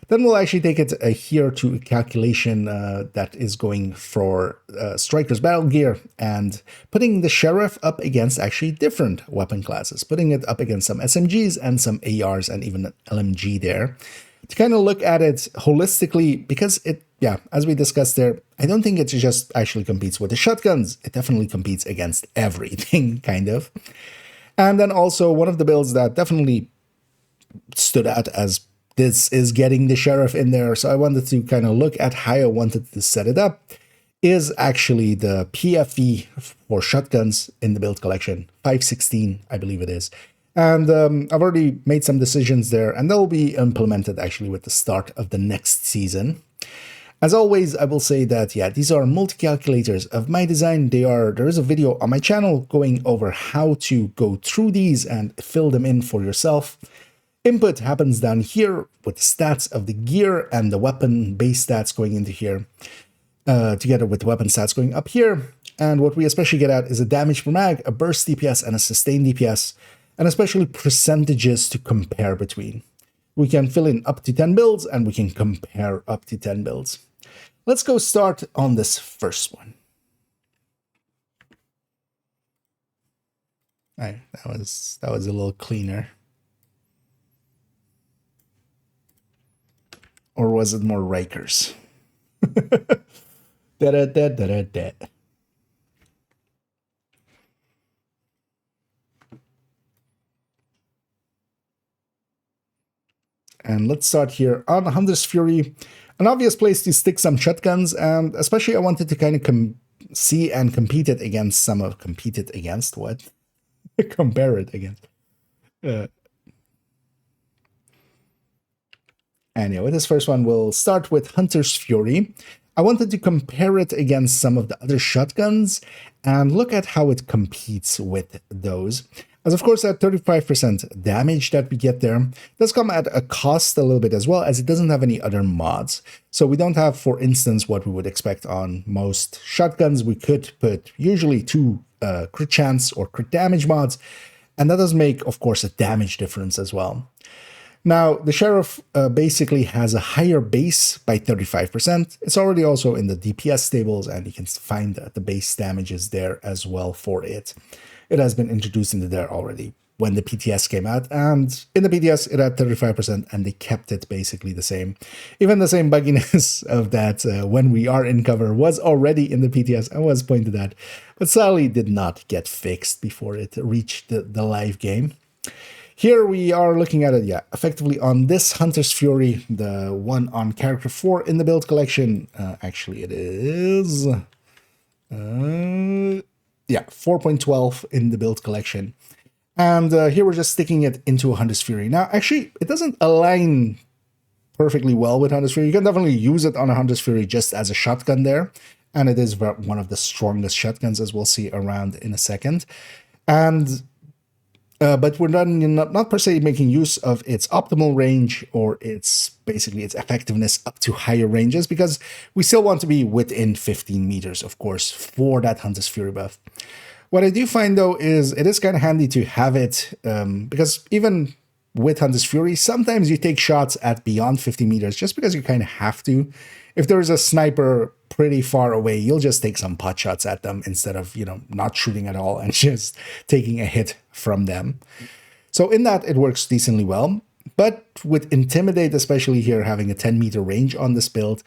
Then we'll actually take it here to a calculation that is going for Striker's Battle Gear and putting the Sheriff up against actually different weapon classes, putting it up against some SMGs and some ARs and even an LMG there to kind of look at it holistically because it, yeah, as we discussed there, I don't think it just actually competes with the shotguns. It definitely competes against everything, kind of. And then also one of the builds that definitely stood out as this is getting the Sheriff in there. So I wanted to kind of look at how I wanted to set it up is actually the PFV for shotguns in the build collection, 516, I believe it is. And I've already made some decisions there, and they'll be implemented actually with the start of the next season. As always, I will say that, yeah, these are multi-calculators of my design. There is a video on my channel going over how to go through these and fill them in for yourself. Input happens down here with the stats of the gear and the weapon base stats going into here, together with the weapon stats going up here. And what we especially get at is a damage per mag, a burst DPS, and a sustained DPS, and especially percentages to compare between. We can fill in up to 10 builds, and we can compare up to 10 builds. Let's go start on this first one. All right, that was a little cleaner. Or was it more Rikers? Da-da-da-da-da-da. And let's start here on Hunter's Fury. An obvious place to stick some shotguns, and especially I wanted to kind of see and compete it against some of... Compete it against what? Compare it against. And yeah, with this first one, we'll start with Hunter's Fury. I wanted to compare it against some of the other shotguns and look at how it competes with those. As of course, that 35% damage that we get there does come at a cost a little bit as well, as it doesn't have any other mods. So we don't have, for instance, what we would expect on most shotguns. We could put usually 2 crit chance or crit damage mods, and that does make, of course, a damage difference as well. Now, the Sheriff basically has a higher base by 35%. It's already also in the DPS tables, and you can find the base damages there as well for it. It has been introduced into there already when the PTS came out, and in the PTS it had 35%, and they kept it basically the same. Even the same bugginess of that when we are in cover was already in the PTS and was pointed at, but sadly did not get fixed before it reached the live game. Here we are looking at it, yeah, effectively on this Hunter's Fury, the one on character 4 in the build collection. Actually, it is... yeah, 4.12 in the build collection. And here we're just sticking it into a Hunter's Fury. Now, actually, it doesn't align perfectly well with Hunter's Fury. You can definitely use it on a Hunter's Fury just as a shotgun there. And it is one of the strongest shotguns, as we'll see around in a second. And... but we're not per se making use of its optimal range or its effectiveness up to higher ranges, because we still want to be within 15 meters, of course, for that Hunter's Fury buff. What I do find, though, is it is kind of handy to have it, because even with Hunter's Fury, sometimes you take shots at beyond 50 meters just because you kind of have to. If there's a sniper pretty far away, you'll just take some pot shots at them instead of, not shooting at all and just taking a hit from them. So in that, it works decently well. But with Intimidate, especially here, having a 10-meter range on this build,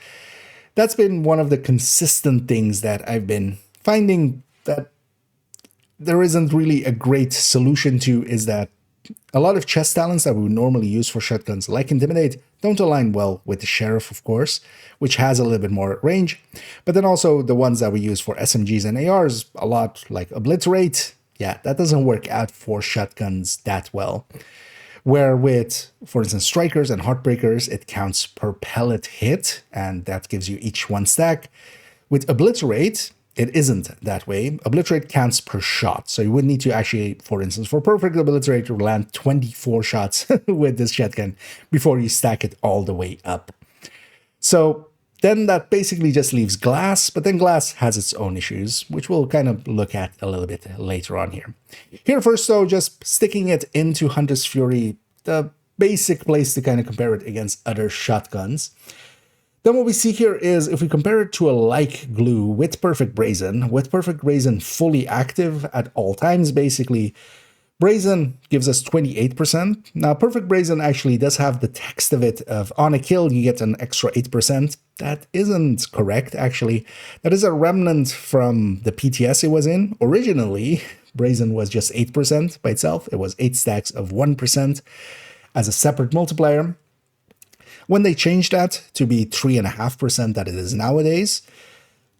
that's been one of the consistent things that I've been finding that there isn't really a great solution to, is that a lot of chest talents that we would normally use for shotguns, like Intimidate, don't align well with the Sheriff, of course, which has a little bit more range. But then also the ones that we use for SMGs and ARs, a lot like Obliterate, yeah, that doesn't work out for shotguns that well. Where with, for instance, Strikers and Heartbreakers, it counts per pellet hit, and that gives you each 1 stack. With Obliterate, it isn't that way. Obliterate counts per shot. So you would need to actually, for instance, for perfect Obliterate, to land 24 shots with this shotgun before you stack it all the way up. So then that basically just leaves Glass, but then Glass has its own issues, which we'll kind of look at a little bit later on here. Here first, though, just sticking it into Hunter's Fury, the basic place to kind of compare it against other shotguns. Then what we see here is, if we compare it to a like glue with Perfect Brazen fully active at all times, basically, Brazen gives us 28%. Now, Perfect Brazen actually does have the text of it of on a kill, you get an extra 8%. That isn't correct, actually. That is a remnant from the PTS it was in. Originally, Brazen was just 8% by itself. It was 8 stacks of 1% as a separate multiplier. When they changed that to be 3.5% that it is nowadays,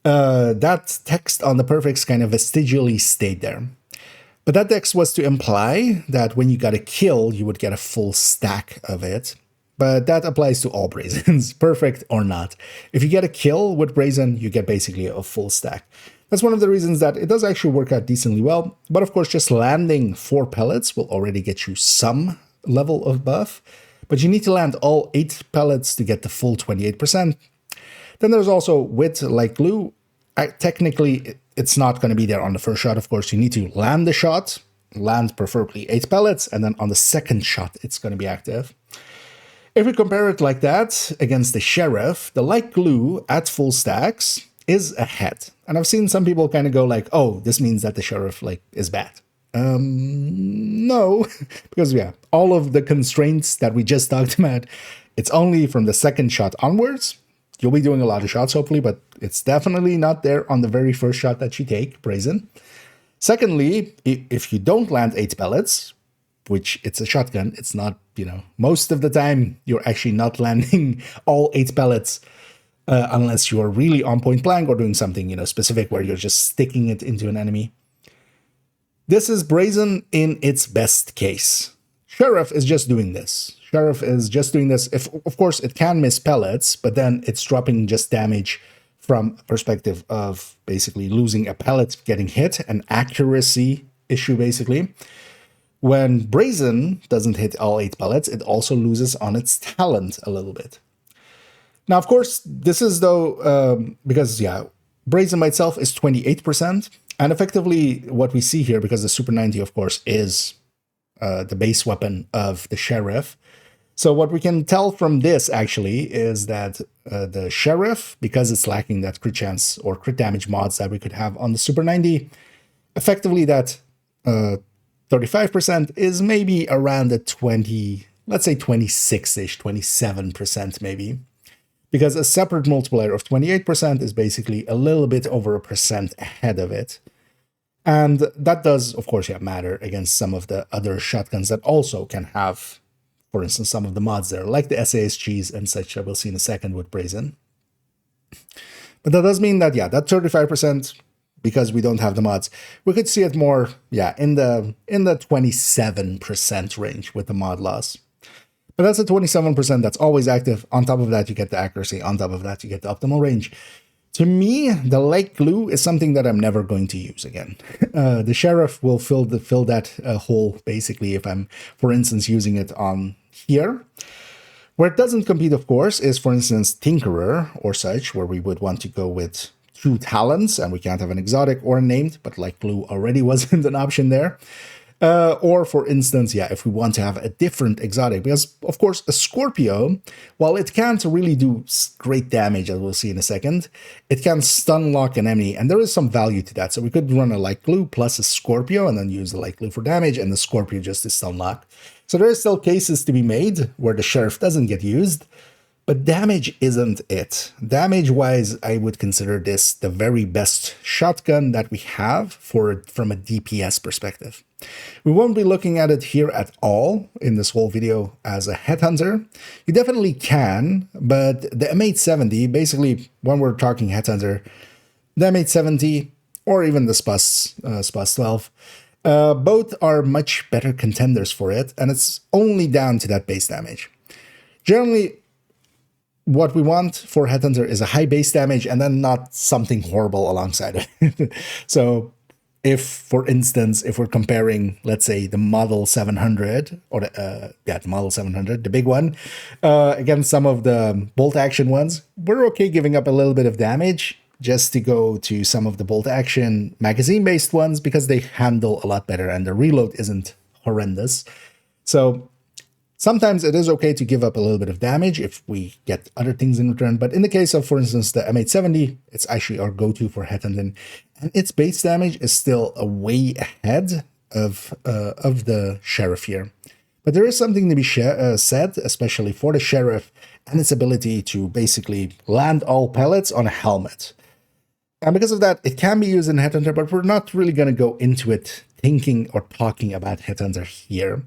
that text on the perfects kind of vestigially stayed there. But that text was to imply that when you got a kill, you would get a full stack of it. But that applies to all Brazens, perfect or not. If you get a kill with Brazen, you get basically a full stack. That's one of the reasons that it does actually work out decently well. But of course, just landing 4 pellets will already get you some level of buff. But you need to land all 8 pellets to get the full 28%. Then there's also with like glue, technically it's not going to be there on the first shot. Of course, you need to land the shot, land preferably 8 pellets, and then on the second shot, it's going to be active. If we compare it like that against the Sheriff, the like glue at full stacks is ahead. And I've seen some people kind of go like, oh, this means that the Sheriff is bad. No, because yeah, all of the constraints that we just talked about, it's only from the second shot onwards. You'll be doing a lot of shots, hopefully, but it's definitely not there on the very first shot that you take, Brazen. Secondly, if you don't land 8 pellets, which it's a shotgun, it's not, most of the time you're actually not landing all 8 pellets unless you're really on point blank or doing something, specific where you're just sticking it into an enemy. This is Brazen in its best case. Sheriff is just doing this. Sheriff is just doing this. If, of course, it can miss pellets, but then it's dropping just damage from a perspective of basically losing a pellet getting hit, an accuracy issue, basically. When Brazen doesn't hit all 8 pellets, it also loses on its talent a little bit. Now, of course, this is though, because, yeah, Brazen by itself is 28%. And effectively, what we see here, because the Super 90, of course, is the base weapon of the Sheriff. So what we can tell from this, actually, is that the Sheriff, because it's lacking that crit chance or crit damage mods that we could have on the Super 90, effectively that 35% is maybe around the 20, let's say 26-ish, 27% maybe. Because a separate multiplier of 28% is basically a little bit over a percent ahead of it. And that does, of course, yeah, matter against some of the other shotguns that also can have, for instance, some of the mods there, like the SASGs and such that we'll see in a second with Brazen. But that does mean that, yeah, that 35%, because we don't have the mods, we could see it more, yeah, in the 27% range with the mod loss. But that's a 27% that's always active. On top of that, you get the accuracy. On top of that, you get the optimal range. To me, the light glue is something that I'm never going to use again. The Sheriff will fill that hole, basically, if I'm, for instance, using it on here. Where it doesn't compete, of course, is, for instance, Tinkerer or such, where we would want to go with 2 talents, and we can't have an exotic or a named, but light glue already wasn't an option there. Or, for instance, yeah, if we want to have a different exotic, because, of course, a Scorpio, while it can't really do great damage, as we'll see in a second, it can stun lock an enemy, and there is some value to that. So we could run a light glue plus a Scorpio, and then use the light glue for damage, and the Scorpio just is stun lock. So there is still cases to be made where the Sheriff doesn't get used, but damage isn't it. Damage-wise, I would consider this the very best shotgun that we have from a DPS perspective. We won't be looking at it here at all in this whole video as a headhunter. You definitely can, but the M870, basically, when we're talking headhunter, the M870 or even the SPUS 12, both are much better contenders for it, and it's only down to that base damage. Generally, what we want for Headhunter is a high base damage and then not something horrible alongside it. So if, for instance, if we're comparing, let's say, the Model 700, or the Model 700, the big one, against some of the bolt action ones, we're okay giving up a little bit of damage just to go to some of the bolt action magazine-based ones because they handle a lot better and the reload isn't horrendous. So sometimes it is okay to give up a little bit of damage if we get other things in return. But in the case of, for instance, the M870, it's actually our go-to for headhunting. And its base damage is still a way ahead of the Sheriff here. But there is something to be said, especially for the Sheriff, and its ability to basically land all pellets on a helmet. And because of that, it can be used in Headhunter, but we're not really going to go into it thinking or talking about Headhunter here.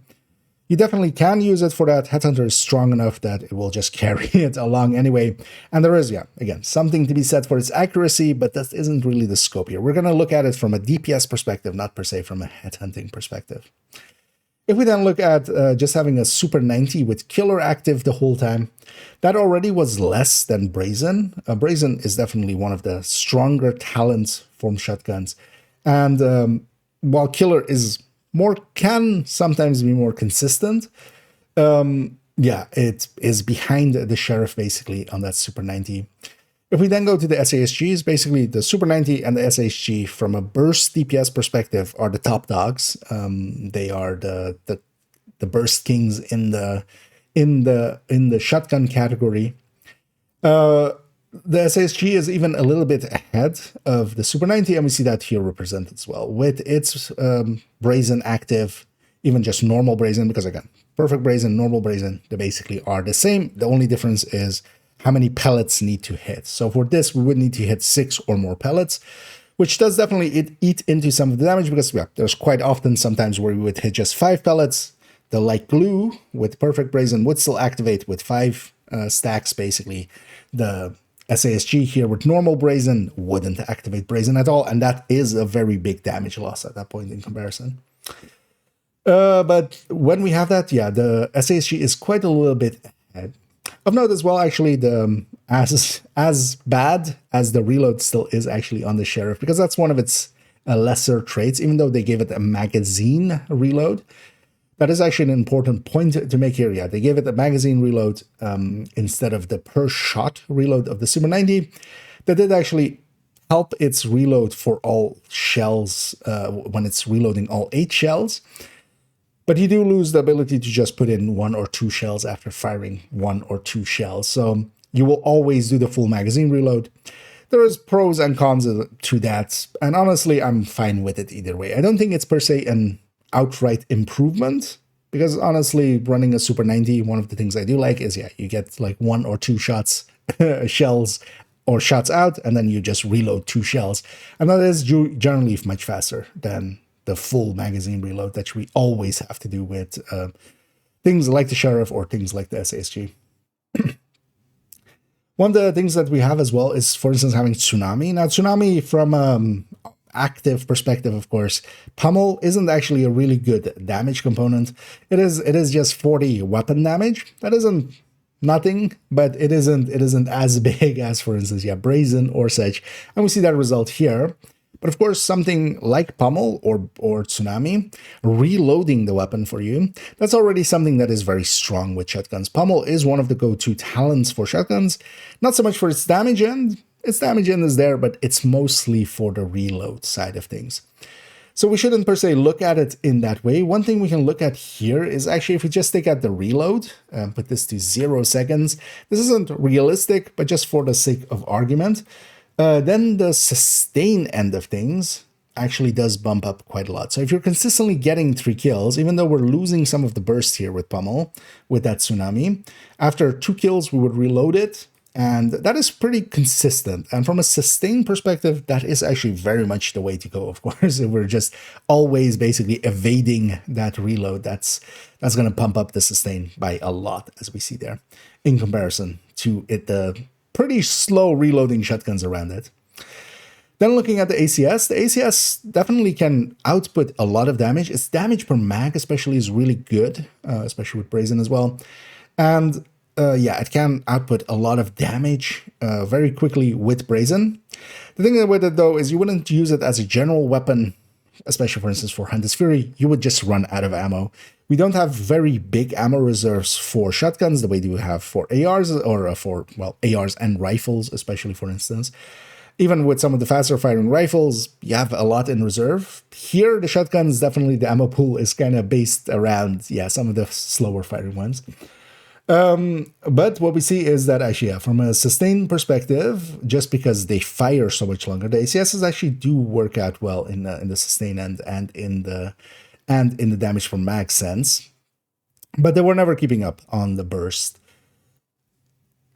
You definitely can use it for that. Headhunter is strong enough that it will just carry it along anyway. And there is, yeah, again, something to be said for its accuracy, but that isn't really the scope here. We're going to look at it from a DPS perspective, not per se from a headhunting perspective. If we then look at just having a Super 90 with Killer active the whole time, that already was less than Brazen. Brazen is definitely one of the stronger talents from shotguns. And while Killer is can sometimes be more consistent, yeah, it is behind the Sheriff basically on that Super 90. If we then go to the SASGs, basically the Super 90 and the SASG from a burst DPS perspective are the top dogs. They are the burst kings in the shotgun category. The SASG is even a little bit ahead of the Super 90, and we see that here represented as well, with its Brazen active, even just normal Brazen, because again, perfect Brazen, normal Brazen, they basically are the same. The only difference is how many pellets need to hit. So for this, we would need to hit 6 or more pellets, which does definitely eat into some of the damage, because yeah, there's quite often sometimes where we would hit just 5 pellets. The light glue with perfect Brazen would still activate with 5 stacks, basically. The SASG here with normal Brazen wouldn't activate Brazen at all, and that is a very big damage loss at that point in comparison. But when we have that, yeah, the SASG is quite a little bit ahead. Of note as well, actually, the as bad as the reload still is actually on the Sheriff, because that's one of its lesser traits, even though they gave it a magazine reload. That is actually an important point to make here. Yeah, they gave it a magazine reload instead of the per shot reload of the Super 90. That did actually help its reload for all shells when it's reloading all 8 shells. But you do lose the ability to just put in 1 or 2 shells after firing 1 or 2 shells. So you will always do the full magazine reload. There is pros and cons to that. And honestly, I'm fine with it either way. I don't think it's per se an outright improvement, because honestly, running a Super 90, one of the things I do like is, yeah, you get like 1 or 2 shots, shells or shots out, and then you just reload 2 shells. And that is generally much faster than the full magazine reload that we always have to do with things like the Sheriff or things like the SASG. One of the things that we have as well is, for instance, having Tsunami. Now, Tsunami, from active perspective, of course, Pummel isn't actually a really good damage component. It is just 40 weapon damage. That isn't nothing, but it isn't as big as, for instance, yeah, Brazen or such. And we see that result here. But of course, something like Pummel or Tsunami, reloading the weapon for you, that's already something that is very strong with shotguns. Pummel is one of the go-to talents for shotguns, not so much for its damage end. Its damage end is there, but it's mostly for the reload side of things. So we shouldn't per se look at it in that way. One thing we can look at here is actually if we just take out the reload, put this to 0 seconds. This isn't realistic, but just for the sake of argument. Then the sustain end of things actually does bump up quite a lot. So if you're consistently getting 3 kills, even though we're losing some of the burst here with Pummel, with that Tsunami, after 2 kills we would reload it, and that is pretty consistent. And from a sustain perspective, that is actually very much the way to go, of course. If we're just always basically evading that reload, that's going to pump up the sustain by a lot, as we see there, in comparison to the pretty slow reloading shotguns around it. Then looking at the ACS definitely can output a lot of damage. Its damage per mag especially is really good, especially with Brazen as well. And yeah, it can output a lot of damage very quickly with Brazen. The thing with it though is you wouldn't use it as a general weapon, especially for instance for Hunter's Fury. You would just run out of ammo. We don't have very big ammo reserves for shotguns the way we have for ARs or for, well, ARs and rifles, especially for instance. Even with some of the faster firing rifles, you have a lot in reserve. Here, the shotguns, definitely the ammo pool is kind of based around, yeah, some of the slower firing ones. But what we see is that actually, yeah, from a sustained perspective, just because they fire so much longer, the ACSs actually do work out well in the sustain end and in the damage from mag sense, but they were never keeping up on the burst.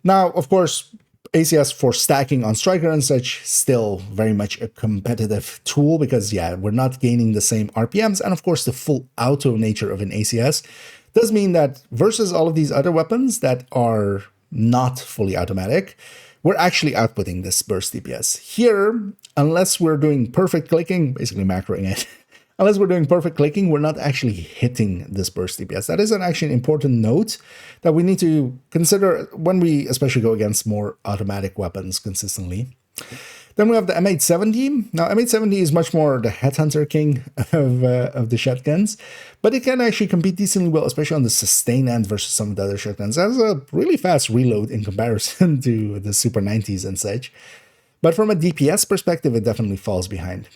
Now, of course, ACS for stacking on Striker and such, still very much a competitive tool because, yeah, we're not gaining the same RPMs, and of course the full auto nature of an ACS does mean that versus all of these other weapons that are not fully automatic, we're actually outputting this burst DPS. Here, unless we're doing perfect clicking, basically macroing it, unless we're doing perfect clicking, we're not actually hitting this burst DPS. That is actually an important note that we need to consider when we especially go against more automatic weapons consistently. Then we have the M870. Now, M870 is much more the headhunter king of the shotguns, but it can actually compete decently well, especially on the sustain end versus some of the other shotguns. It has a really fast reload in comparison to the Super 90s and such. But from a DPS perspective, it definitely falls behind.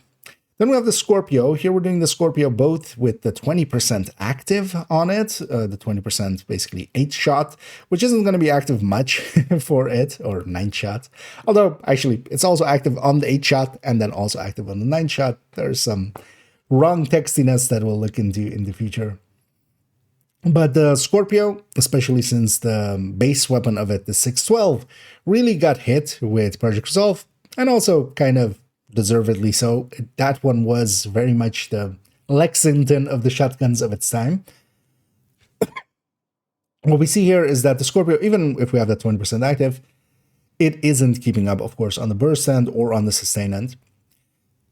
Then we have the Scorpio. Here we're doing the Scorpio both with the 20% active on it, the 20% basically 8-shot, which isn't going to be active much for it, or 9-shot. Although, actually, it's also active on the 8-shot and then also active on the 9-shot. There's some wrong textiness that we'll look into in the future. But the Scorpio, especially since the base weapon of it, the 612, really got hit with Project Resolve, and also kind of deservedly so. That one was very much the Lexington of the shotguns of its time. What we see here is that the Scorpio, even if we have that 20% active, it isn't keeping up, of course, on the burst end or on the sustain end.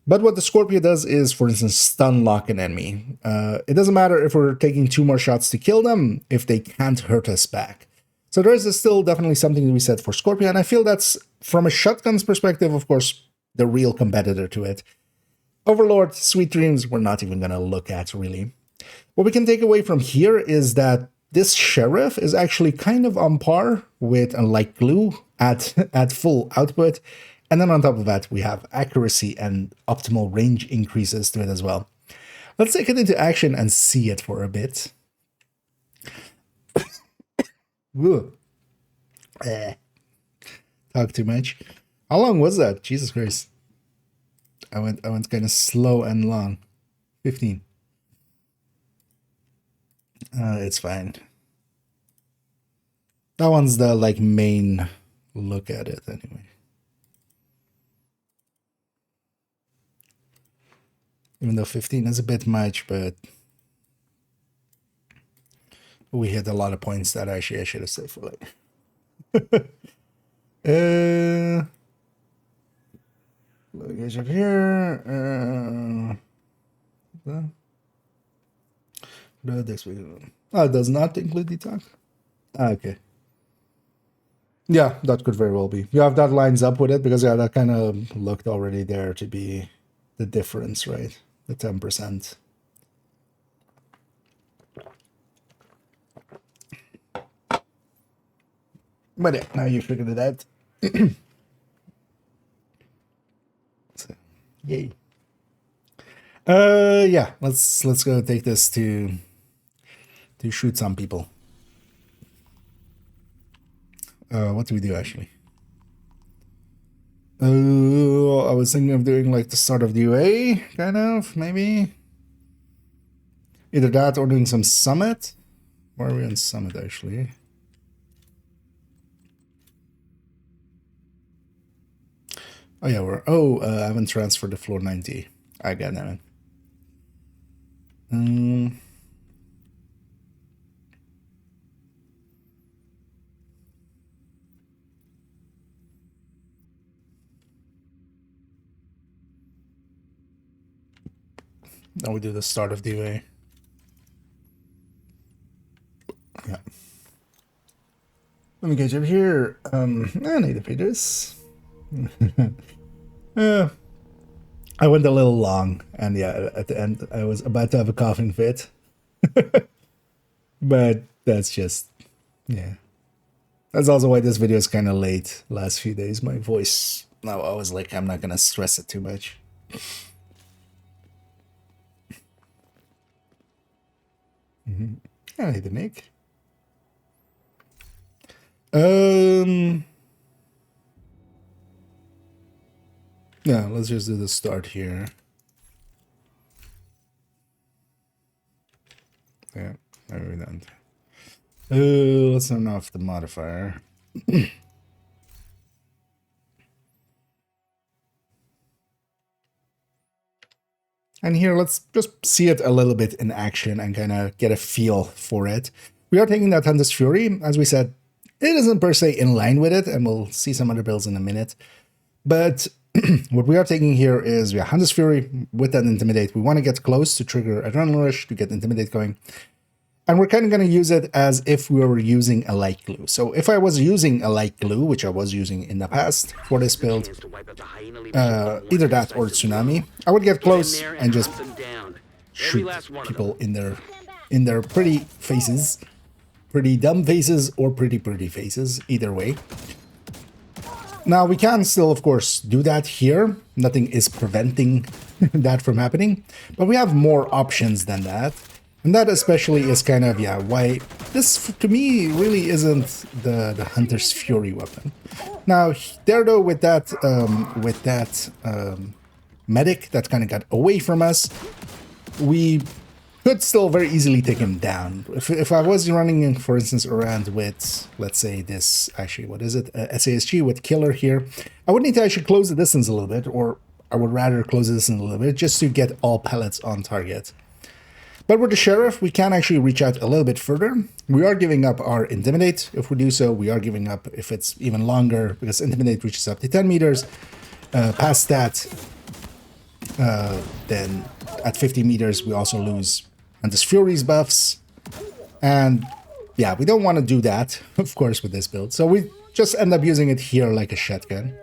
But what the Scorpio does is, for instance, stun lock an enemy. It doesn't matter if we're taking 2 more shots to kill them, if they can't hurt us back. So there is still definitely something to be said for Scorpio, and I feel that's, from a shotgun's perspective, of course, the real competitor to it. Overlord, Sweet Dreams, we're not even going to look at, really. What we can take away from here is that this Sheriff is actually kind of on par with a Light Glue at full output. And then on top of that, we have accuracy and optimal range increases to it as well. Let's take it into action and see it for a bit. Talk too much. How long was that? Jesus Christ. I went kind of slow and long. 15. It's fine. That one's the like main look at it anyway. Even though 15 is a bit much, but we hit a lot of points that actually I should have saved for later. Location here. This we it does not include detox. Okay. Yeah, that could very well be. Yeah, if that lines up with it, because yeah, that kind of looked already there to be the difference, right? The 10%. But yeah, now you figured it out. So, yay. Yeah, let's go take this to shoot some people. What do we do actually? I was thinking of doing like the start of the UA, kind of, maybe. Either that or doing some summit. Where are we on summit actually? Oh yeah, I haven't transferred to floor 90. I got that one. Now we do the start of the UA. Yeah. Let me get you over here. I need to pay this. I went a little long, and yeah, at the end I was about to have a coughing fit. But that's just, yeah. That's also why this video is kind of late. Last few days, my voice, now I was like, I'm not gonna stress it too much. I need to make. Yeah, let's just do the start here. Yeah, there we done. Let's turn off the modifier. And here, let's just see it a little bit in action and kind of get a feel for it. We are taking that Hunter's Fury. As we said, it isn't per se in line with it, and we'll see some other builds in a minute. But what we are taking here is Hunter's Fury with that Intimidate. We want to get close to trigger Adrenaline Rush to get Intimidate going. And we're kind of going to use it as if we were using a Light Glue. So if I was using a Light Glue, which I was using in the past for this build, either that or Tsunami, I would get close and just shoot people in their pretty faces, pretty dumb faces, or pretty faces, either way. Now we can still, of course, do that here. Nothing is preventing that from happening, but we have more options than that. And that especially is kind of, yeah, why this, to me, really isn't the Hunter's Fury weapon. Now, there though, with that medic that kind of got away from us, we could still very easily take him down. If I was running, for instance, around with, let's say this, actually, what is it, SASG with Killer here, I would need to actually close the distance a little bit, or I would rather close the distance a little bit, just to get all pellets on target. But with the Sheriff, we can actually reach out a little bit further. We are giving up our Intimidate. If we do so, we are giving up if it's even longer, because Intimidate reaches up to 10 meters. Past that, Then at 50 meters, we also lose Hunter's Fury's buffs. And yeah, we don't want to do that, of course, with this build. So we just end up using it here like a shotgun.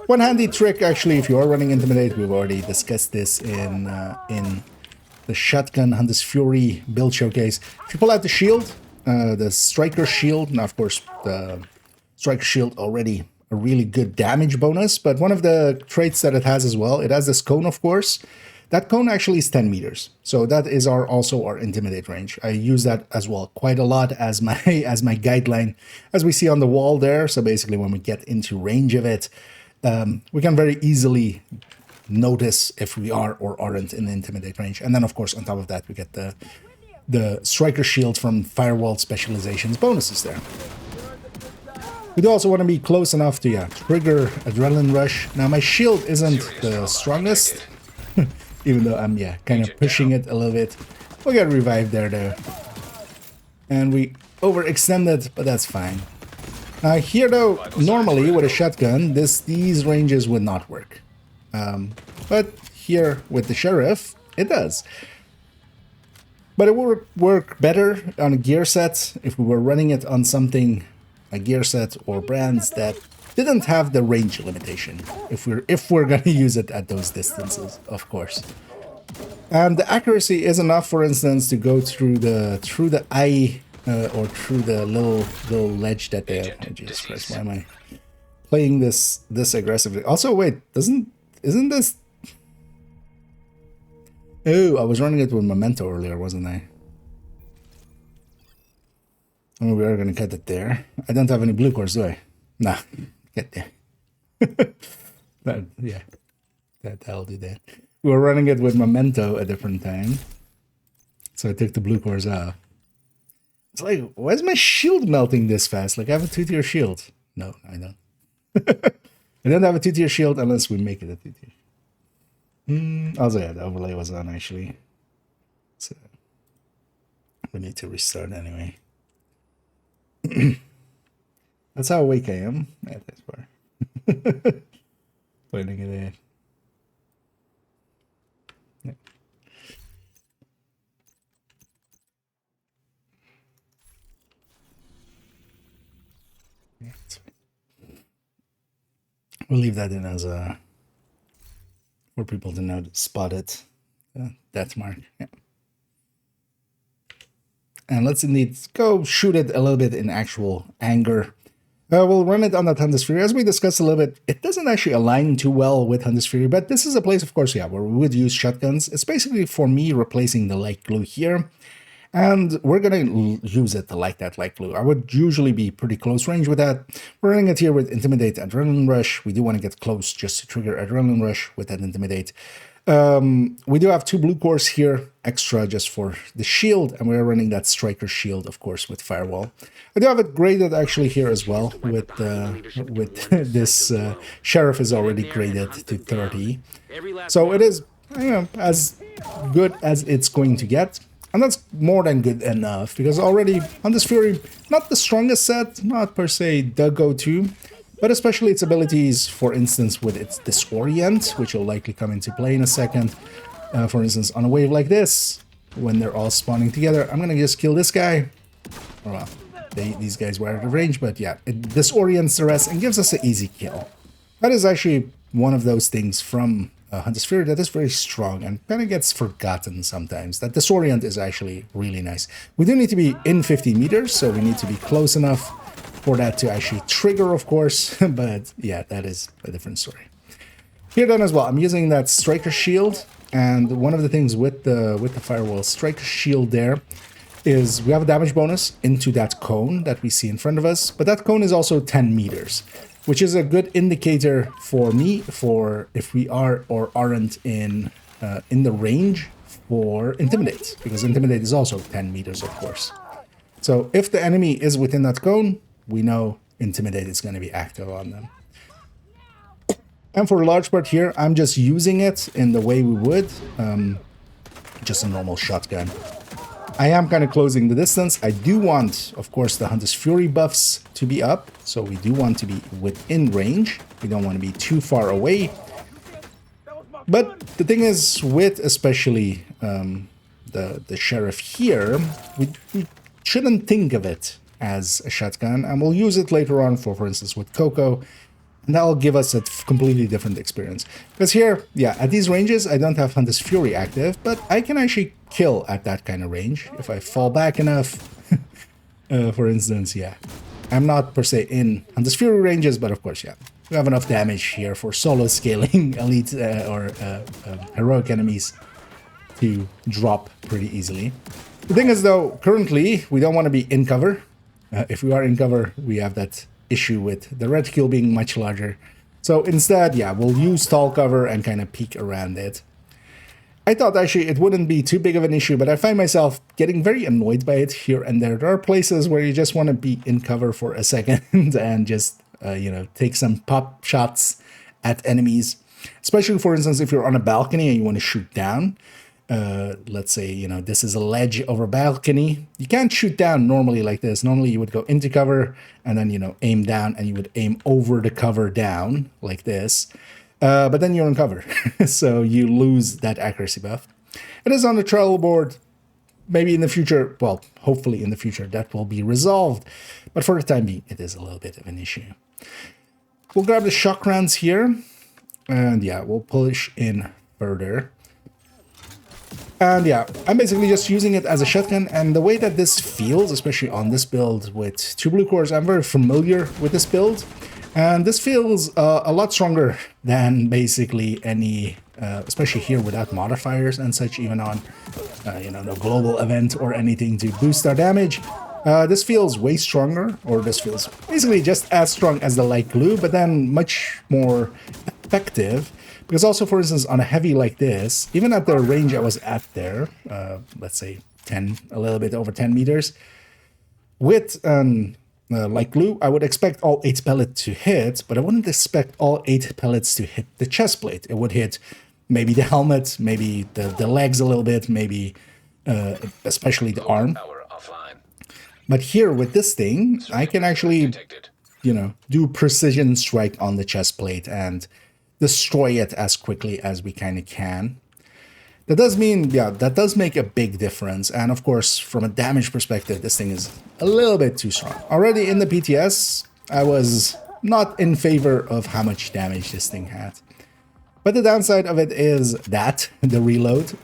One handy trick, actually, if you are running Intimidate, we've already discussed this in the Shotgun Hunter's Fury build showcase. If you pull out the shield, the Striker Shield, now of course the Striker Shield already a really good damage bonus, but one of the traits that it has as well, it has this cone, of course. That cone actually is 10 meters, so that is also our Intimidate range. I use that as well quite a lot as my guideline, as we see on the wall there. So basically, when we get into range of it, we can very easily notice if we are or aren't in the Intimidate range. And then, of course, on top of that, we get the Striker Shield from Firewall Specializations bonuses there. We do also want to be close enough to trigger Adrenaline Rush. Now, my shield isn't the strongest. Even though I'm, kind of pushing it a little bit. We'll get revived there, though. And we overextended, but that's fine. Now here, though, normally with a shotgun, these ranges would not work. But here with the Sheriff, it does. But it would work better on a gear set if we were running it on something, a gear set or brands that didn't have the range limitation, if we're going to use it at those distances, of course. And the accuracy is enough, for instance, to go through the eye or through the little ledge that they have. Oh, Jesus Christ, why am I playing this aggressively? Also, wait, isn't this? Oh, I was running it with Memento earlier, wasn't I? Oh, we are going to cut it there. I don't have any blue cores, do I? Nah. Get there. That'll do that. We were running it with Memento a different time, so I took the blue cores off. It's like, why is my shield melting this fast? Like, I have a 2-tier shield. No, I don't. I don't have a 2-tier shield unless we make it a 2-tier. Also, the overlay was on, actually. So, we need to restart anyway. That's how awake I am. Yeah, that's far. Pointing it in. Yeah. Yeah, we'll leave that in as a for people to know to spot it. Death mark. Yeah. And let's indeed go shoot it a little bit in actual anger. We'll run it on that Hunter's Fury. As we discussed a little bit, it doesn't actually align too well with Hunter's Fury, but this is a place, of course, where we would use shotguns. It's basically, for me, replacing the light glue here. And we're going to use it like that light glue. I would usually be pretty close range with that. We're running it here with Intimidate, Adrenaline Rush. We do want to get close just to trigger Adrenaline Rush with that Intimidate. We do have 2 blue cores here, extra just for the shield, and we're running that Striker Shield, of course, with Firewall. I do have it graded actually here as well, with this Sheriff is already graded to 30. So it is, as good as it's going to get. And that's more than good enough, because already Hunter's Fury, not the strongest set, not per se the go-to, but especially its abilities, for instance, with its Disorient, which will likely come into play in a second. For instance, on a wave like this, when they're all spawning together, I'm going to just kill this guy. Oh, well, these guys were out of range, but yeah, it disorients the rest and gives us an easy kill. That is actually one of those things from Hunter's Fury that is very strong and kind of gets forgotten sometimes. That Disorient is actually really nice. We do need to be in 50 meters, so we need to be close enough for that to actually trigger, of course, but yeah, that is a different story. Here then as well, I'm using that Striker Shield, and one of the things with the Firewall Striker Shield there is we have a damage bonus into that cone that we see in front of us, but that cone is also 10 meters, which is a good indicator for me for if we are or aren't in the range for Intimidate, because Intimidate is also 10 meters, of course. So if the enemy is within that cone, we know Intimidate is going to be active on them. And for a large part here, I'm just using it in the way we would, just a normal shotgun. I am kind of closing the distance. I do want, of course, the Hunter's Fury buffs to be up, so we do want to be within range. We don't want to be too far away. But the thing is, with especially the sheriff here, we shouldn't think of it as a shotgun, and we'll use it later on for instance, with Coco, and that'll give us a completely different experience. Because here, yeah, at these ranges, I don't have Hunter's Fury active, but I can actually kill at that kind of range if I fall back enough. For instance, yeah. I'm not per se in Hunter's Fury ranges, but of course, yeah. We have enough damage here for solo scaling elite or heroic enemies to drop pretty easily. The thing is, though, currently, we don't want to be in cover. If we are in cover, we have that issue with the reticule being much larger. So instead, yeah, we'll use tall cover and kind of peek around it. I thought actually it wouldn't be too big of an issue, but I find myself getting very annoyed by it here and there. There are places where you just want to be in cover for a second and just, you know, take some pop shots at enemies. Especially, for instance, if you're on a balcony and you want to shoot down. Let's say, you know, this is a ledge over balcony. You can't shoot down normally like this. Normally you would go into cover and then, you know, aim down, and you would aim over the cover down like this. But then you're in cover, so you lose that accuracy buff. It is on the trial board. Maybe in the future, well, hopefully in the future, that will be resolved. But for the time being, it is a little bit of an issue. We'll grab the shock rounds here. And yeah, we'll push in further. And yeah, I'm basically just using it as a shotgun, and the way that this feels, especially on this build with 2 blue cores, I'm very familiar with this build. And this feels a lot stronger than basically any, especially here without modifiers and such, even on, you know, no global event or anything to boost our damage. This feels way stronger, or this feels basically just as strong as the light glue, but then much more effective. Because also, for instance, on a heavy like this, even at the range I was at there, let's say a little bit over 10 meters, with light glue, I would expect all 8 pellets to hit, but I wouldn't expect all 8 pellets to hit the chest plate. It would hit maybe the helmet, maybe the legs a little bit, maybe especially the arm. But here with this thing, I can actually, you know, do precision strike on the chest plate and destroy it as quickly as we kind of can. That does mean, yeah, that does make a big difference. And of course, from a damage perspective, this thing is a little bit too strong. Already in the PTS, I was not in favor of how much damage this thing had. But the downside of it is that, the reload.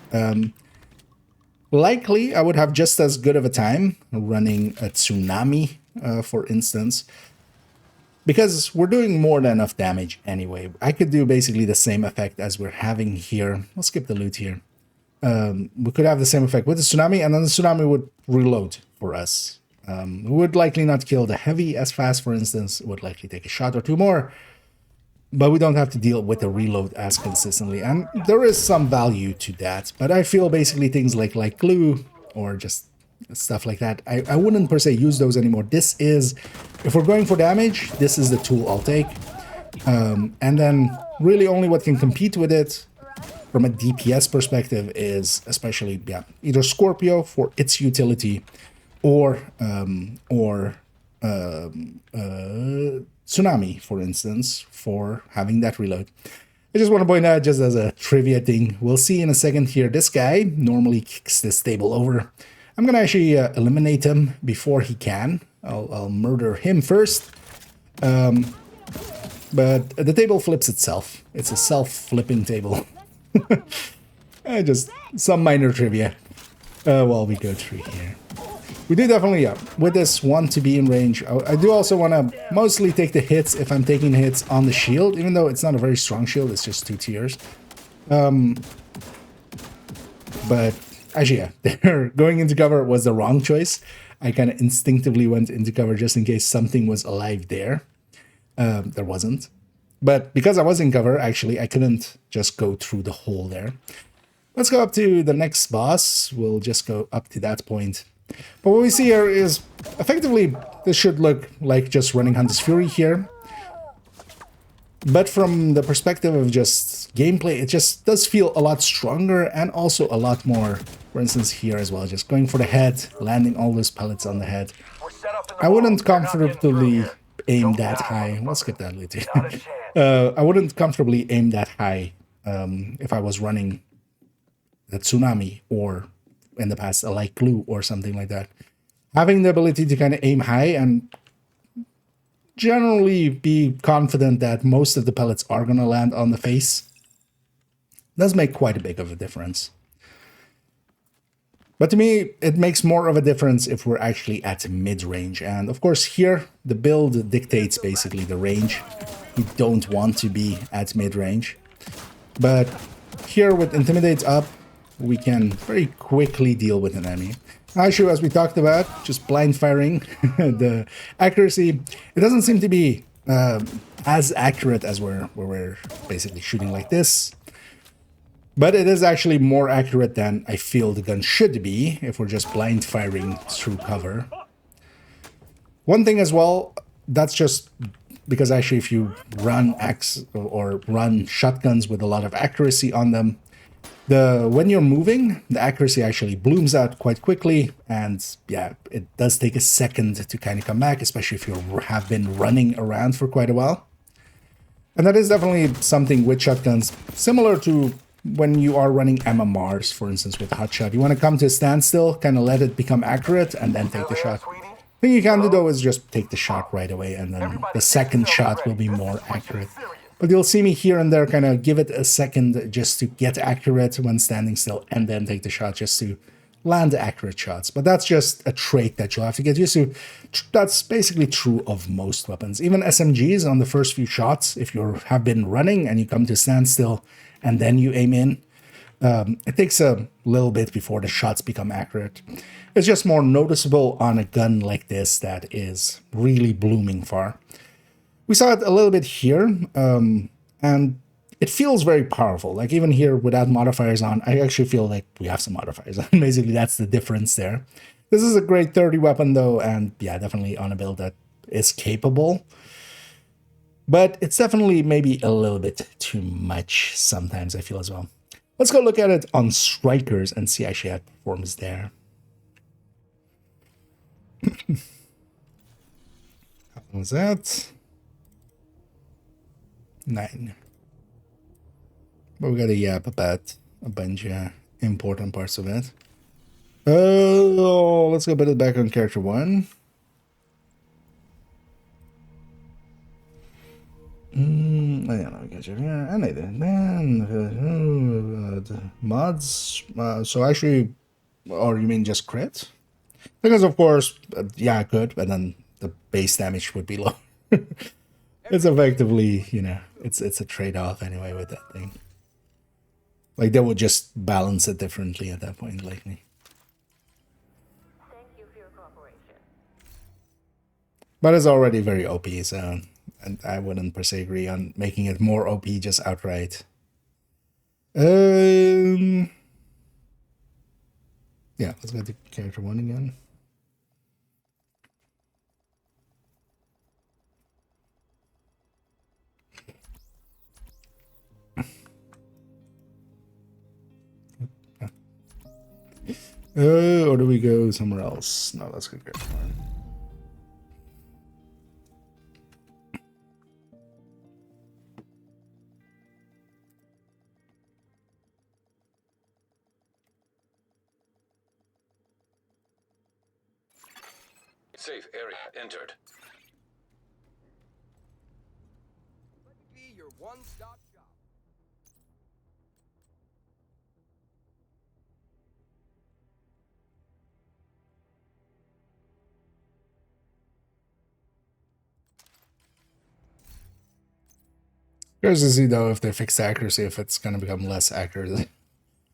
Likely, I would have just as good of a time running a Tsunami, for instance. Because we're doing more than enough damage anyway. I could do basically the same effect as we're having here. We'll skip the loot here. We could have the same effect with the Tsunami, and then the Tsunami would reload for us. We would likely not kill the heavy as fast, for instance. It would likely take a shot or 2 more. But we don't have to deal with the reload as consistently. And there is some value to that. But I feel basically things like glue or just stuff like that, I wouldn't per se use those anymore. This is, if we're going for damage, this is the tool I'll take. And then really only what can compete with it from a DPS perspective is especially, yeah, either Scorpio for its utility or Tsunami, for instance, for having that reload. I just want to point out, just as a trivia thing, we'll see in a second here, this guy normally kicks this table over. I'm going to actually eliminate him before he can. I'll murder him first. But the table flips itself. It's a self-flipping table. Just some minor trivia while we go through here. We do definitely, with this, want to be in range. I do also want to mostly take the hits if I'm taking hits on the shield, even though it's not a very strong shield, it's just 2 tiers. But actually, yeah, going into cover was the wrong choice. I kind of instinctively went into cover just in case something was alive there. There wasn't. But because I was in cover, actually, I couldn't just go through the hole there. Let's go up to the next boss. We'll just go up to that point. But what we see here is, effectively, this should look like just running Hunter's Fury here. But from the perspective of just gameplay, it just does feel a lot stronger and also a lot more, for instance, here as well. Just going for the head, landing all those pellets on the head. I wouldn't comfortably aim that high. We'll skip that later. I wouldn't comfortably aim that high if I was running the Tsunami or in the past a light glue or something like that. Having the ability to kind of aim high and generally be confident that most of the pellets are going to land on the face does make quite a bit of a difference. But to me, it makes more of a difference if we're actually at mid-range. And of course here, the build dictates basically the range. You don't want to be at mid-range. But here with Intimidate up, we can very quickly deal with an enemy. Actually, as we talked about, just blind firing, the accuracy, it doesn't seem to be as accurate as we're basically shooting like this. But it is actually more accurate than I feel the gun should be if we're just blind firing through cover. One thing as well, that's just because actually if you run or run shotguns with a lot of accuracy on them, when you're moving, the accuracy actually blooms out quite quickly, and yeah, it does take a second to kind of come back, especially if you have been running around for quite a while. And that is definitely something with shotguns, similar to when you are running MMRs, for instance, with Hotshot. You want to come to a standstill, kind of let it become accurate, and then take the shot. The thing you can do, though, is just take the shot right away, and then the second shot will be more accurate. But you'll see me here and there kind of give it a second just to get accurate when standing still, and then take the shot just to land accurate shots. But that's just a trait that you'll have to get used to. That's basically true of most weapons. Even SMGs on the first few shots, if you have been running and you come to standstill and then you aim in, it takes a little bit before the shots become accurate. It's just more noticeable on a gun like this that is really blooming far. We saw it a little bit here, and it feels very powerful. Like even here without modifiers on, I actually feel like we have some modifiers on. Basically, that's the difference there. This is a great 30 weapon though, and yeah, definitely on a build that is capable. But it's definitely maybe a little bit too much sometimes, I feel as well. Let's go look at it on Strikers and see actually how it performs there. How was that? 9. But we got to yap about a bunch of important parts of it. Oh, let's go put it back on character 1. I don't know, yeah, I need it. Then mods. So actually, or you mean just crit? Because of course, yeah, good, but then the base damage would be low. It's effectively, you know, it's a trade-off anyway with that thing. Like they would just balance it differently at that point, likely.
Thank you for your cooperation.
But it's already very OP, so and I wouldn't per se agree on making it more OP just outright. Yeah, let's go to character 1 again. Or do we go somewhere else? No, let's go character 1.
Safe area entered.
Let me be your one-stop shop.
Curious to see though if they fix the accuracy, if it's going to become less accurate.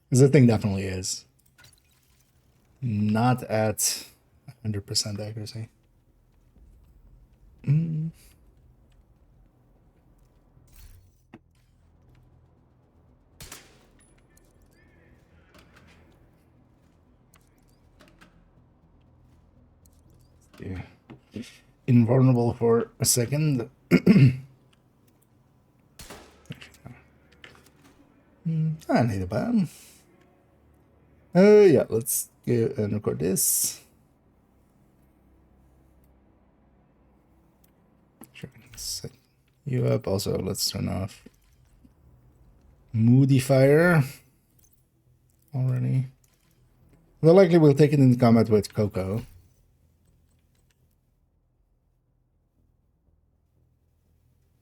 Because the thing definitely is. Not at 100% accuracy. Yeah. Invulnerable for a second. I need a ban. Yeah, let's go and record this. Sure, set you up. Also, let's turn off Moody Fire. Already. Well, likely we'll take it into combat with Coco.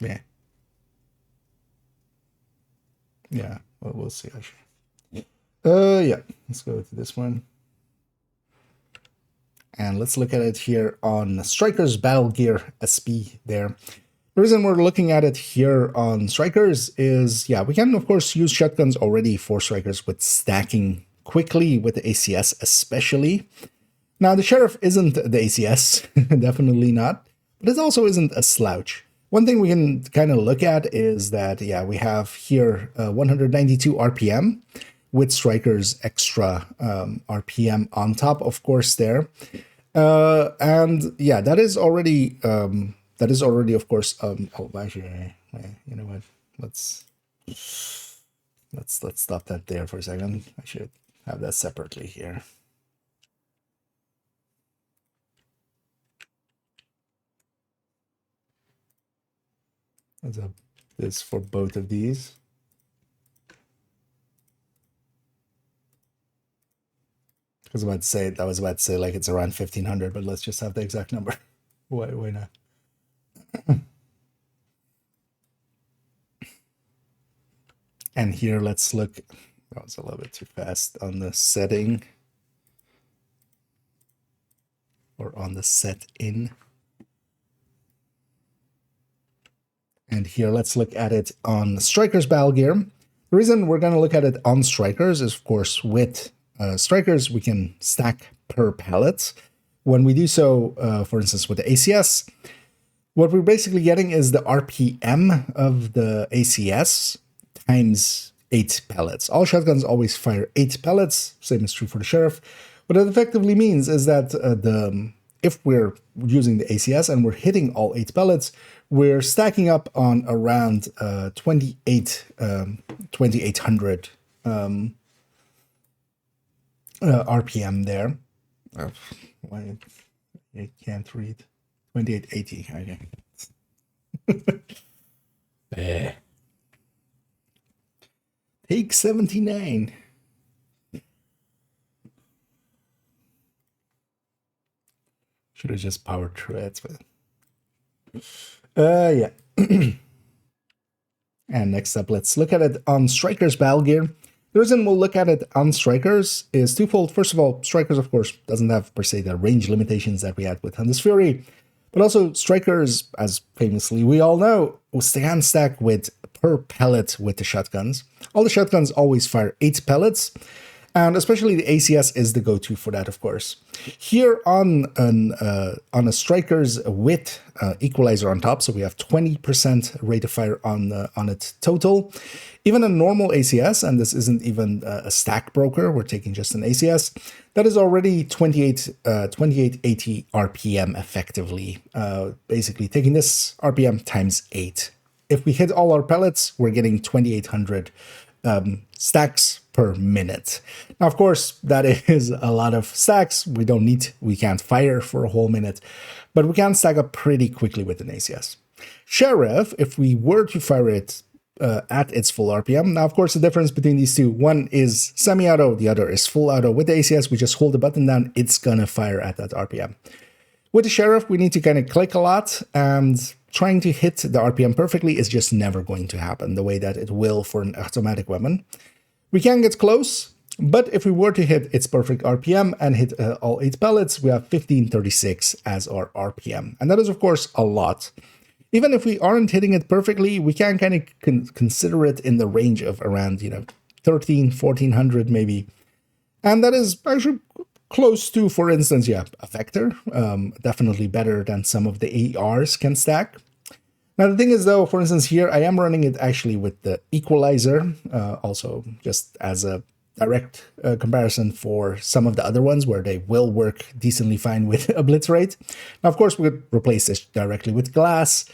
Yeah. Yeah, well, we'll see actually. Yeah, let's go to this one. And let's look at it here on Striker's Battle Gear SP there. The reason we're looking at it here on Strikers is, yeah, we can of course use shotguns already for Strikers with stacking quickly with the ACS especially. Now the Sheriff isn't the ACS, definitely not, but it also isn't a slouch. One thing we can kind of look at is that, yeah, we have here 192 RPM with Striker's extra RPM on top, of course, there. And yeah, that is already, of course, oh, actually, you know what, let's stop that there for a second. I should have that separately here. This for both of these. I was about to say like it's around 1500, but let's just have the exact number. Why not? And here, let's look. That was a little bit too fast on the setting, or on the set in. And here, let's look at it on Striker's Battle Gear. The reason we're going to look at it on Strikers is, of course, with Strikers, we can stack per pallet. When we do so, for instance, with the ACS, what we're basically getting is the RPM of the ACS times 8 pellets. All shotguns always fire 8 pellets, same is true for the Sheriff. What it effectively means is that if we're using the ACS and we're hitting all 8 pellets, we're stacking up on around 2800 RPM there. Why I can't read 2880. Okay. Take 79. Should have just powered through it, but yeah. And next up, let's look at it on Striker's Battle Gear. The reason we'll look at it on Strikers is twofold. First of all, Strikers, of course, doesn't have per se the range limitations that we had with Hunter's Fury, but also Strikers, as famously we all know, can stack with per pellet with the shotguns. All the shotguns always fire 8 pellets, and especially the ACS is the go-to for that, of course. Here on a Strikers with equalizer on top, so we have 20% rate of fire on it total. Even a normal ACS, and this isn't even a stack broker, we're taking just an ACS, that is already 2880 RPM effectively, basically taking this RPM times 8. If we hit all our pellets, we're getting 2800 stacks per minute. Now, of course, that is a lot of stacks. We can't fire for a whole minute, but we can stack up pretty quickly with an ACS. Sheriff, if we were to fire it at its full RPM. Now, of course, the difference between these two, one is semi-auto, the other is full auto. With the ACS, we just hold the button down, it's gonna fire at that RPM. With the Sheriff, we need to kind of click a lot, and trying to hit the RPM perfectly is just never going to happen the way that it will for an automatic weapon. We can get close, but if we were to hit its perfect RPM and hit all 8 pellets, we have 1536 as our RPM. And that is, of course, a lot. Even if we aren't hitting it perfectly, we can kind of consider it in the range of around, 1400 maybe. And that is actually close to, for instance, a Vector. Definitely better than some of the ARs can stack. Now, the thing is, though, for instance, here I am running it actually with the equalizer, also just as a direct comparison for some of the other ones where they will work decently fine with Obliterate. Now, of course, we could replace this directly with Glass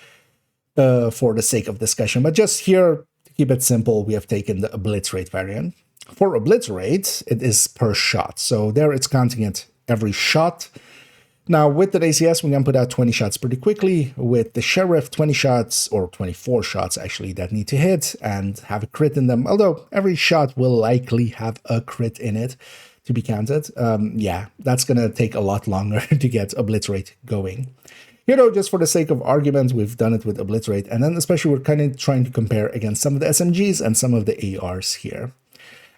for the sake of discussion, but just here, to keep it simple, we have taken the Obliterate variant. For Obliterate, it is per shot, so there it's counting it every shot. Now, with the ACS, we can put out 20 shots pretty quickly. With the Sheriff, 20 shots, or 24 shots actually, that need to hit and have a crit in them. Although every shot will likely have a crit in it to be counted. Yeah, that's going to take a lot longer to get Obliterate going. Here, though, just for the sake of argument, we've done it with Obliterate. And then especially we're kind of trying to compare against some of the SMGs and some of the ARs here.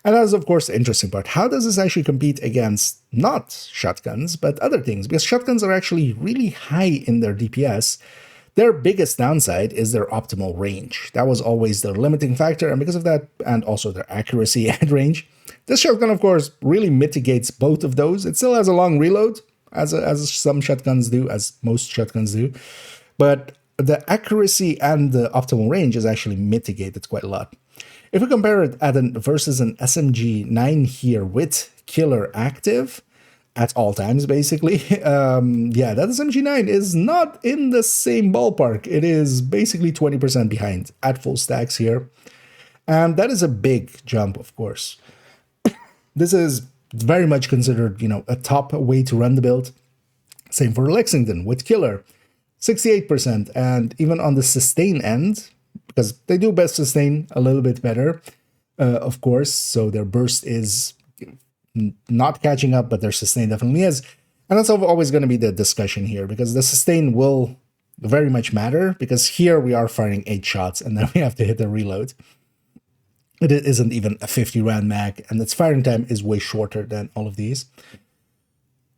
And that is, of course, the interesting part. How does this actually compete against not shotguns, but other things? Because shotguns are actually really high in their DPS. Their biggest downside is their optimal range. That was always their limiting factor, and because of that, and also their accuracy at range, this shotgun, of course, really mitigates both of those. It still has a long reload, as some shotguns do, as most shotguns do, but the accuracy and the optimal range is actually mitigated quite a lot. If we compare it versus an SMG9 here with Killer active at all times, basically, yeah, that SMG9 is not in the same ballpark. It is basically 20% behind at full stacks here. And that is a big jump, of course. This is very much considered, you know, a top way to run the build. Same for Lexington with Killer, 68%. And even on the sustain end, because they do best sustain a little bit better, of course, so their burst is not catching up, but their sustain definitely is. And that's always going to be the discussion here, because the sustain will very much matter, because here we are firing 8 shots, and then we have to hit the reload. It isn't even a 50 round mag, and its firing time is way shorter than all of these.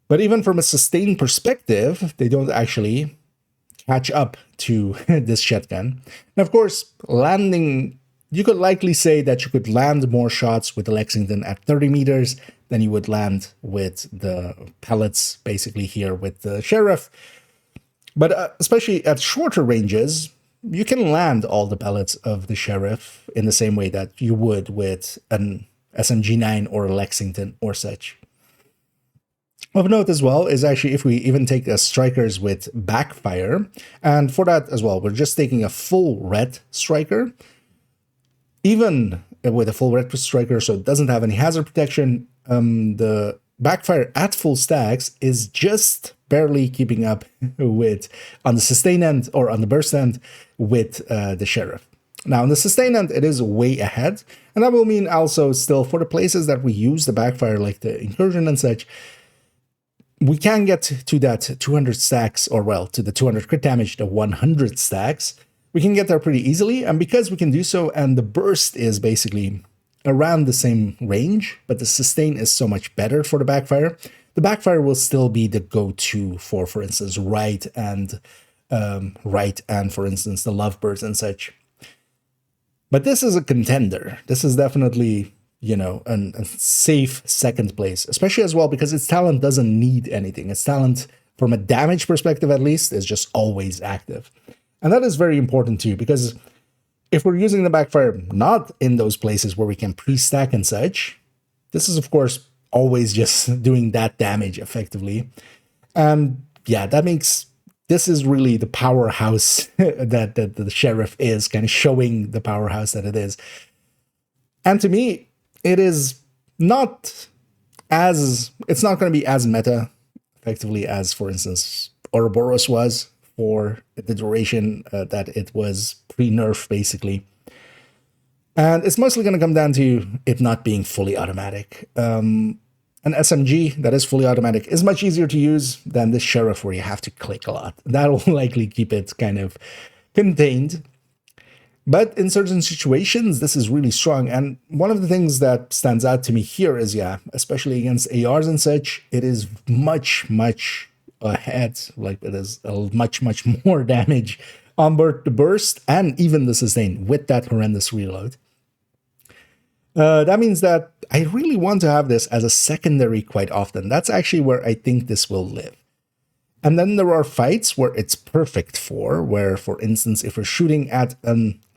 But even from a sustain perspective, they don't actually catch up to this shotgun. And of course, landing, you could likely say that you could land more shots with the Lexington at 30 meters than you would land with the pellets, basically here with the Sheriff. But especially at shorter ranges, you can land all the pellets of the Sheriff in the same way that you would with an SMG9 or a Lexington or such. Of note as well is actually if we even take strikers with backfire, and for that as well, we're just taking a full red striker. Even with a full red striker, so it doesn't have any hazard protection, the backfire at full stacks is just barely keeping up with, on the sustain end or on the burst end, with the Sheriff. Now, on the sustain end, it is way ahead, and that will mean also still for the places that we use the backfire, like the incursion and such, we can get to that 200 stacks, or well, to the 200 crit damage, the 100 stacks. We can get there pretty easily, and because we can do so, and the burst is basically around the same range, but the sustain is so much better for the backfire will still be the go-to for instance, right and for instance, the Lovebirds and such. But this is a contender. This is definitely, you know, a safe second place, especially as well because its talent doesn't need anything. Its talent, from a damage perspective at least, is just always active. And that is very important too, because if we're using the backfire not in those places where we can pre-stack and such, this is of course always just doing that damage effectively. And yeah, that makes, this is really the powerhouse that the Sheriff is, kind of showing the powerhouse that it is. And to me, it is not as, it's not going to be as meta effectively as, for instance, Ouroboros was for the duration that it was pre-nerf, basically. And it's mostly going to come down to it not being fully automatic. An SMG that is fully automatic is much easier to use than this Sheriff where you have to click a lot. That'll likely keep it kind of contained. But in certain situations, this is really strong. And one of the things that stands out to me here is, yeah, especially against ARs and such, it is much, much ahead. Like it is much, much more damage on both the burst and even the sustain with that horrendous reload. That means that I really want to have this as a secondary quite often. That's actually where I think this will live. And then there are fights where it's perfect for, where, for instance, if we're shooting at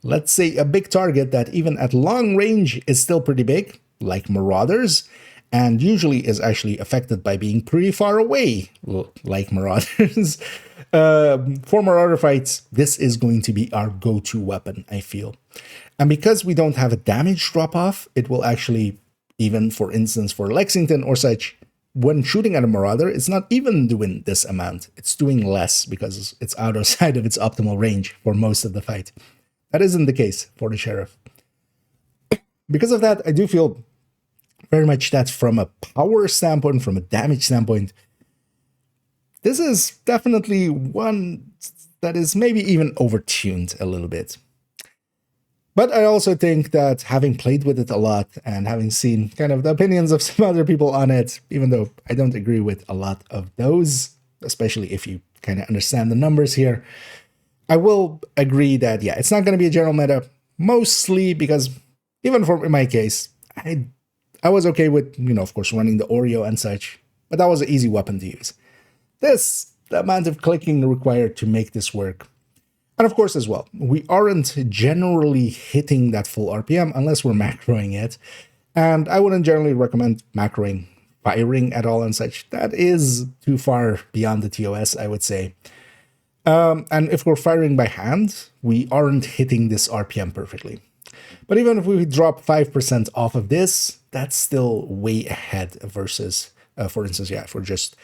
let's say a big target that even at long range is still pretty big, like Marauders, and usually is actually affected by being pretty far away, like Marauders. For Marauder fights, this is going to be our go-to weapon, I feel. And because we don't have a damage drop-off, it will actually, even for instance for Lexington or such, when shooting at a Marauder, it's not even doing this amount. It's doing less because it's outside of its optimal range for most of the fight. That isn't the case for the Sheriff. Because of that, I do feel very much that from a power standpoint, from a damage standpoint, this is definitely one that is maybe even overtuned a little bit. But I also think that having played with it a lot and having seen kind of the opinions of some other people on it, even though I don't agree with a lot of those, especially if you kind of understand the numbers here, I will agree that, yeah, it's not going to be a general meta, mostly because even for in my case, I was okay with, you know, of course, running the Oreo and such, but that was an easy weapon to use. The amount of clicking required to make this work. And of course, as well, we aren't generally hitting that full RPM unless we're macroing it. And I wouldn't generally recommend macroing firing at all and such. That is too far beyond the TOS, I would say. And if we're firing by hand, we aren't hitting this RPM perfectly. But even if we drop 5% off of this, that's still way ahead versus, for instance, yeah, if we're just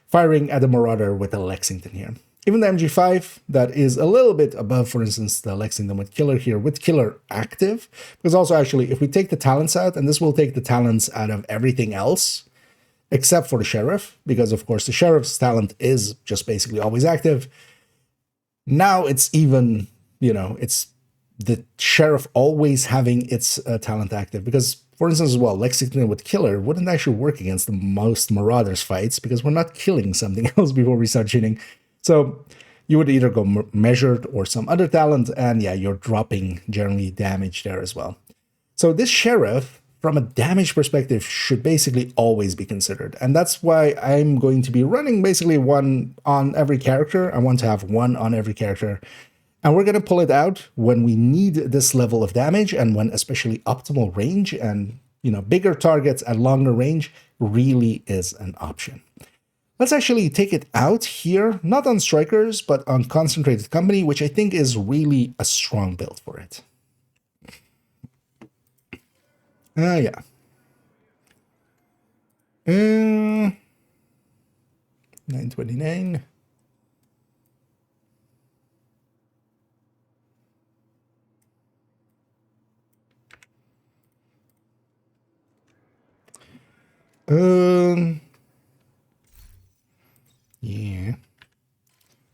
firing at the Marauder with a Lexington here. Even the MG5, that is a little bit above, for instance, the Lexington with Killer here, with Killer active. Because also, actually, if we take the talents out, and this will take the talents out of everything else, except for the Sheriff, because, of course, the Sheriff's talent is just basically always active. Now it's even, you know, it's the Sheriff always having its talent active. Because, for instance, as well, Lexington with Killer wouldn't actually work against the most Marauders fights, because we're not killing something else before we start shooting. So you would either go measured or some other talent, and yeah, you're dropping generally damage there as well. So this Sheriff, from a damage perspective, should basically always be considered. And that's why I'm going to be running basically one on every character. I want to have one on every character. And we're going to pull it out when we need this level of damage, and when especially optimal range and, you know, bigger targets at longer range really is an option. Let's actually take it out here, not on Strikers, but on Concentrated Company, which I think is really a strong build for it. Yeah. 929. Yeah.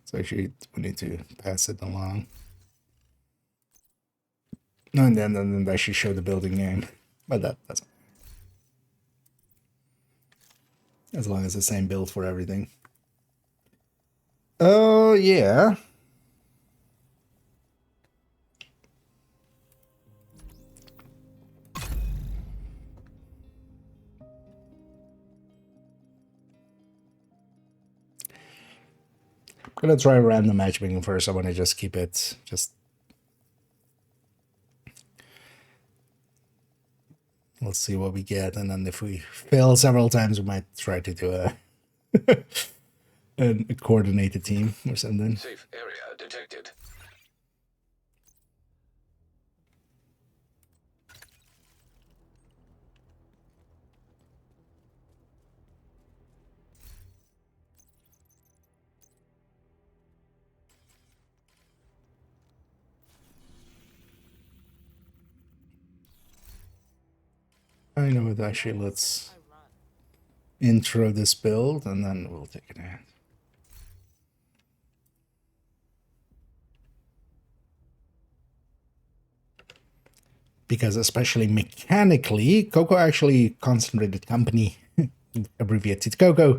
So actually, we need to pass it along. No, and then I should show the building name. But that doesn't. As long as the same build for everything. Oh, yeah. I'm gonna try random matchmaking first. I want to just keep it just. Let's see what we get, and then if we fail several times, we might try to do a coordinated team or something.
Safe area detected.
I know it actually. Let's intro this build and then we'll take it out. Because especially mechanically, Coco actually Concentrated Company, abbreviated Coco,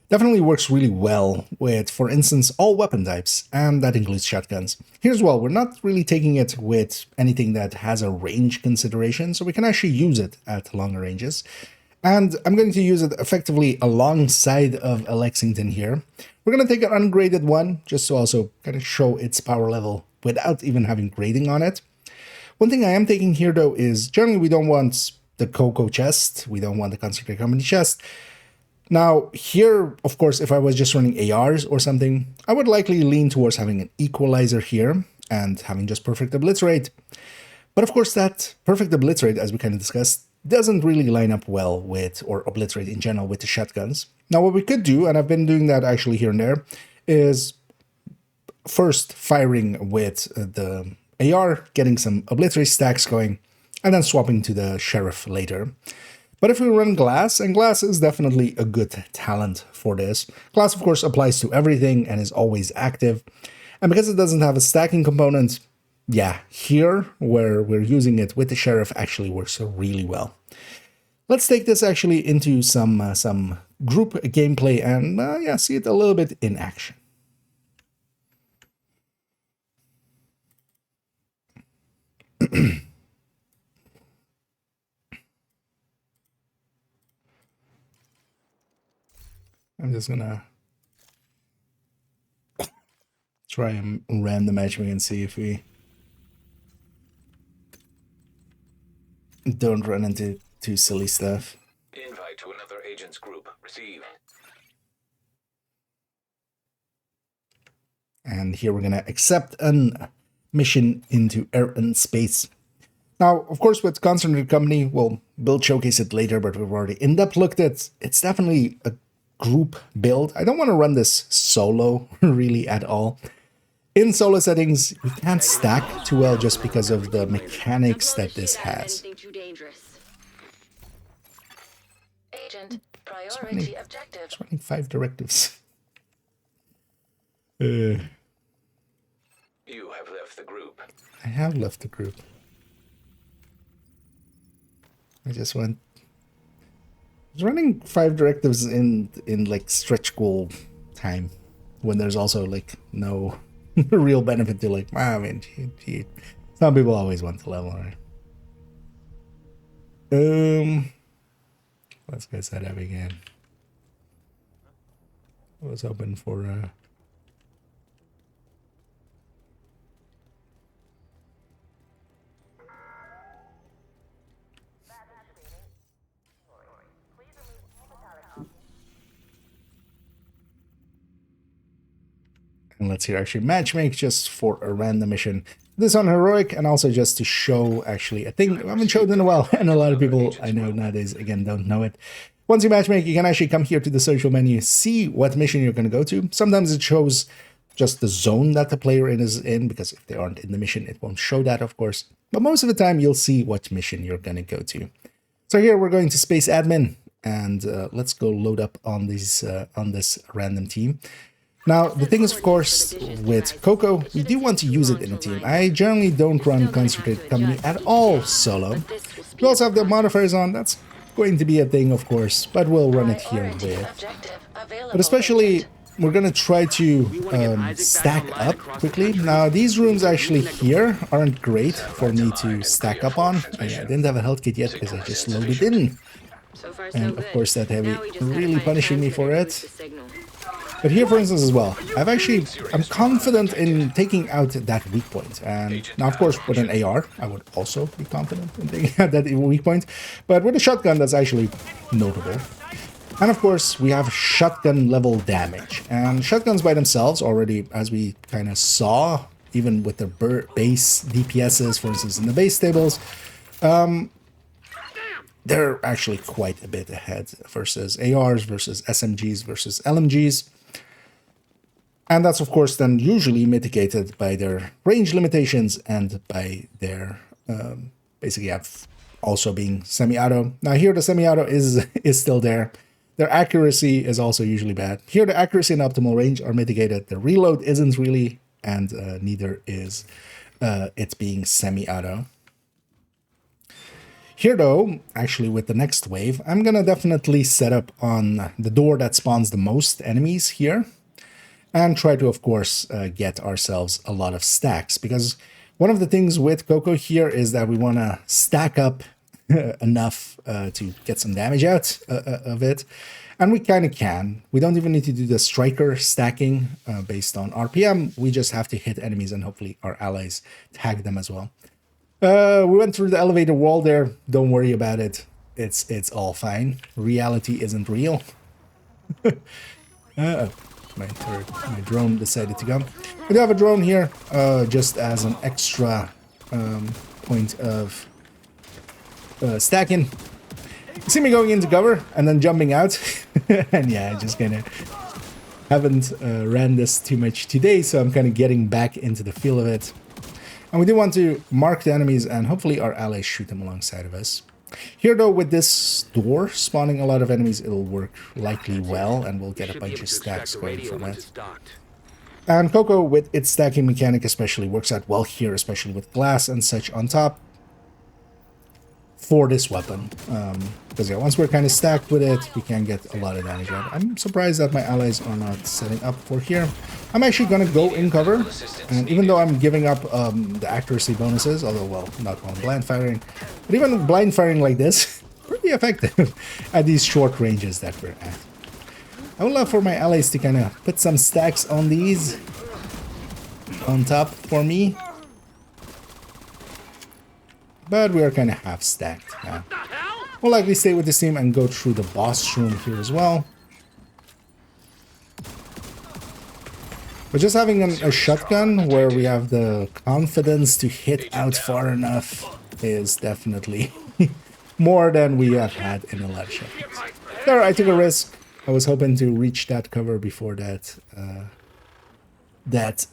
definitely works really well with, for instance, all weapon types, and that includes shotguns. Here's well, we're not really taking it with anything that has a range consideration, so we can actually use it at longer ranges. And I'm going to use it effectively alongside of a Lexington here. We're going to take an ungraded one, just to also kind of show its power level without even having grading on it. One thing I am taking here, though, is generally we don't want the Coco chest. We don't want the Concentrated Company chest. Now, here, of course, if I was just running ARs or something, I would likely lean towards having an equalizer here and having just perfect obliterate. But of course, that perfect obliterate, as we kind of discussed, doesn't really line up well with, or obliterate in general, with the shotguns. Now what we could do, and I've been doing that actually here and there, is first firing with the AR, getting some obliterate stacks going, and then swapping to the sheriff later. But if we run glass, and glass is definitely a good talent for this. Glass of course applies to everything and is always active. And because it doesn't have a stacking component, yeah, here where we're using it with the sheriff actually works really well. Let's take this actually into some group gameplay and yeah, see it a little bit in action. I'm just gonna try and ram the matchmaking and see if we don't run into too silly stuff.
Invite to another agent's group. Receive.
And here we're gonna accept a mission into air and space. Now, of course, with Concentrated Company, we'll build showcase it later, but we've already in-depth looked at. It's definitely a group build. I don't want to run this solo really at all. In solo settings, you can't stack too well just because of the mechanics that this has.
Agent, priority objective.
It's running 5 directives.
You have left the group.
I have left the group. I just went. I was running 5 directives in like stretch goal time, when there's also like no real benefit to like. I mean, gee, some people always want to level, right? Let's get set up again. I was hoping for and let's here actually matchmake just for a random mission. This on heroic, and also just to show actually a thing I haven't showed in a while, and a lot of people I know nowadays again don't know it. Once you matchmake, you can actually come here to the social menu, see what mission you're going to go to. Sometimes it shows just the zone that the player is in, because if they aren't in the mission, it won't show that, of course. But most of the time, you'll see what mission you're going to go to. So here we're going to space admin, and let's go load up on these on this random team. Now, the thing is, of course, with Coco, we do want to use it in a team. I generally don't run Concentrated Company at all solo. We also have the modifiers on. That's going to be a thing, of course, but we'll run it here with. But especially, we're going to try to stack up quickly. Now, these rooms actually here aren't great for me to stack up on. I didn't have a health kit yet because I just loaded in. And of course, that heavy really punishing me for it. But here, for instance, as well, I'm confident in taking out that weak point. And now, of course, with an AR, I would also be confident in taking out that weak point. But with a shotgun, that's actually notable. And of course, we have shotgun level damage. And shotguns by themselves already, as we kind of saw, even with the base DPSs, for instance, in the base tables, they're actually quite a bit ahead versus ARs, versus SMGs, versus LMGs. And that's, of course, then usually mitigated by their range limitations and by their, basically, also being semi-auto. Now here, the semi-auto is still there. Their accuracy is also usually bad. Here, the accuracy and optimal range are mitigated. The reload isn't really, and neither is it being semi-auto. Here, though, actually, with the next wave, I'm going to definitely set up on the door that spawns the most enemies here. And try to, of course, get ourselves a lot of stacks. Because one of the things with Coco here is that we want to stack up enough to get some damage out of it. And we kind of can. We don't even need to do the striker stacking based on RPM. We just have to hit enemies and hopefully our allies tag them as well. We went through the elevator wall there. Don't worry about it. It's all fine. Reality isn't real. My drone decided to come. We do have a drone here, just as an extra point of stacking. see me going into cover and then jumping out. And yeah, I just kind of haven't ran this too much today, so I'm kind of getting back into the feel of it. And we do want to mark the enemies, and hopefully our allies shoot them alongside of us. Here though, with this door spawning a lot of enemies, it'll work likely well, and we'll get a bunch of stacks going from it. And Coco, with its stacking mechanic especially, works out well here, especially with glass and such on top for this weapon. Because yeah, once we're kind of stacked with it, we can get a lot of damage out. I'm surprised that my allies are not setting up for here. I'm actually going to go in cover, and even though I'm giving up the accuracy bonuses, although, well, not on blind firing, but even blind firing like this, pretty effective at these short ranges that we're at. I would love for my allies to kind of put some stacks on these on top for me. But we are kind of half stacked now. We'll likely stay with this team and go through the boss room here as well. But just having a shotgun where we have the confidence to hit out far enough is definitely more than we have had in a lot of shotguns. There, I took a risk. I was hoping to reach that cover before that that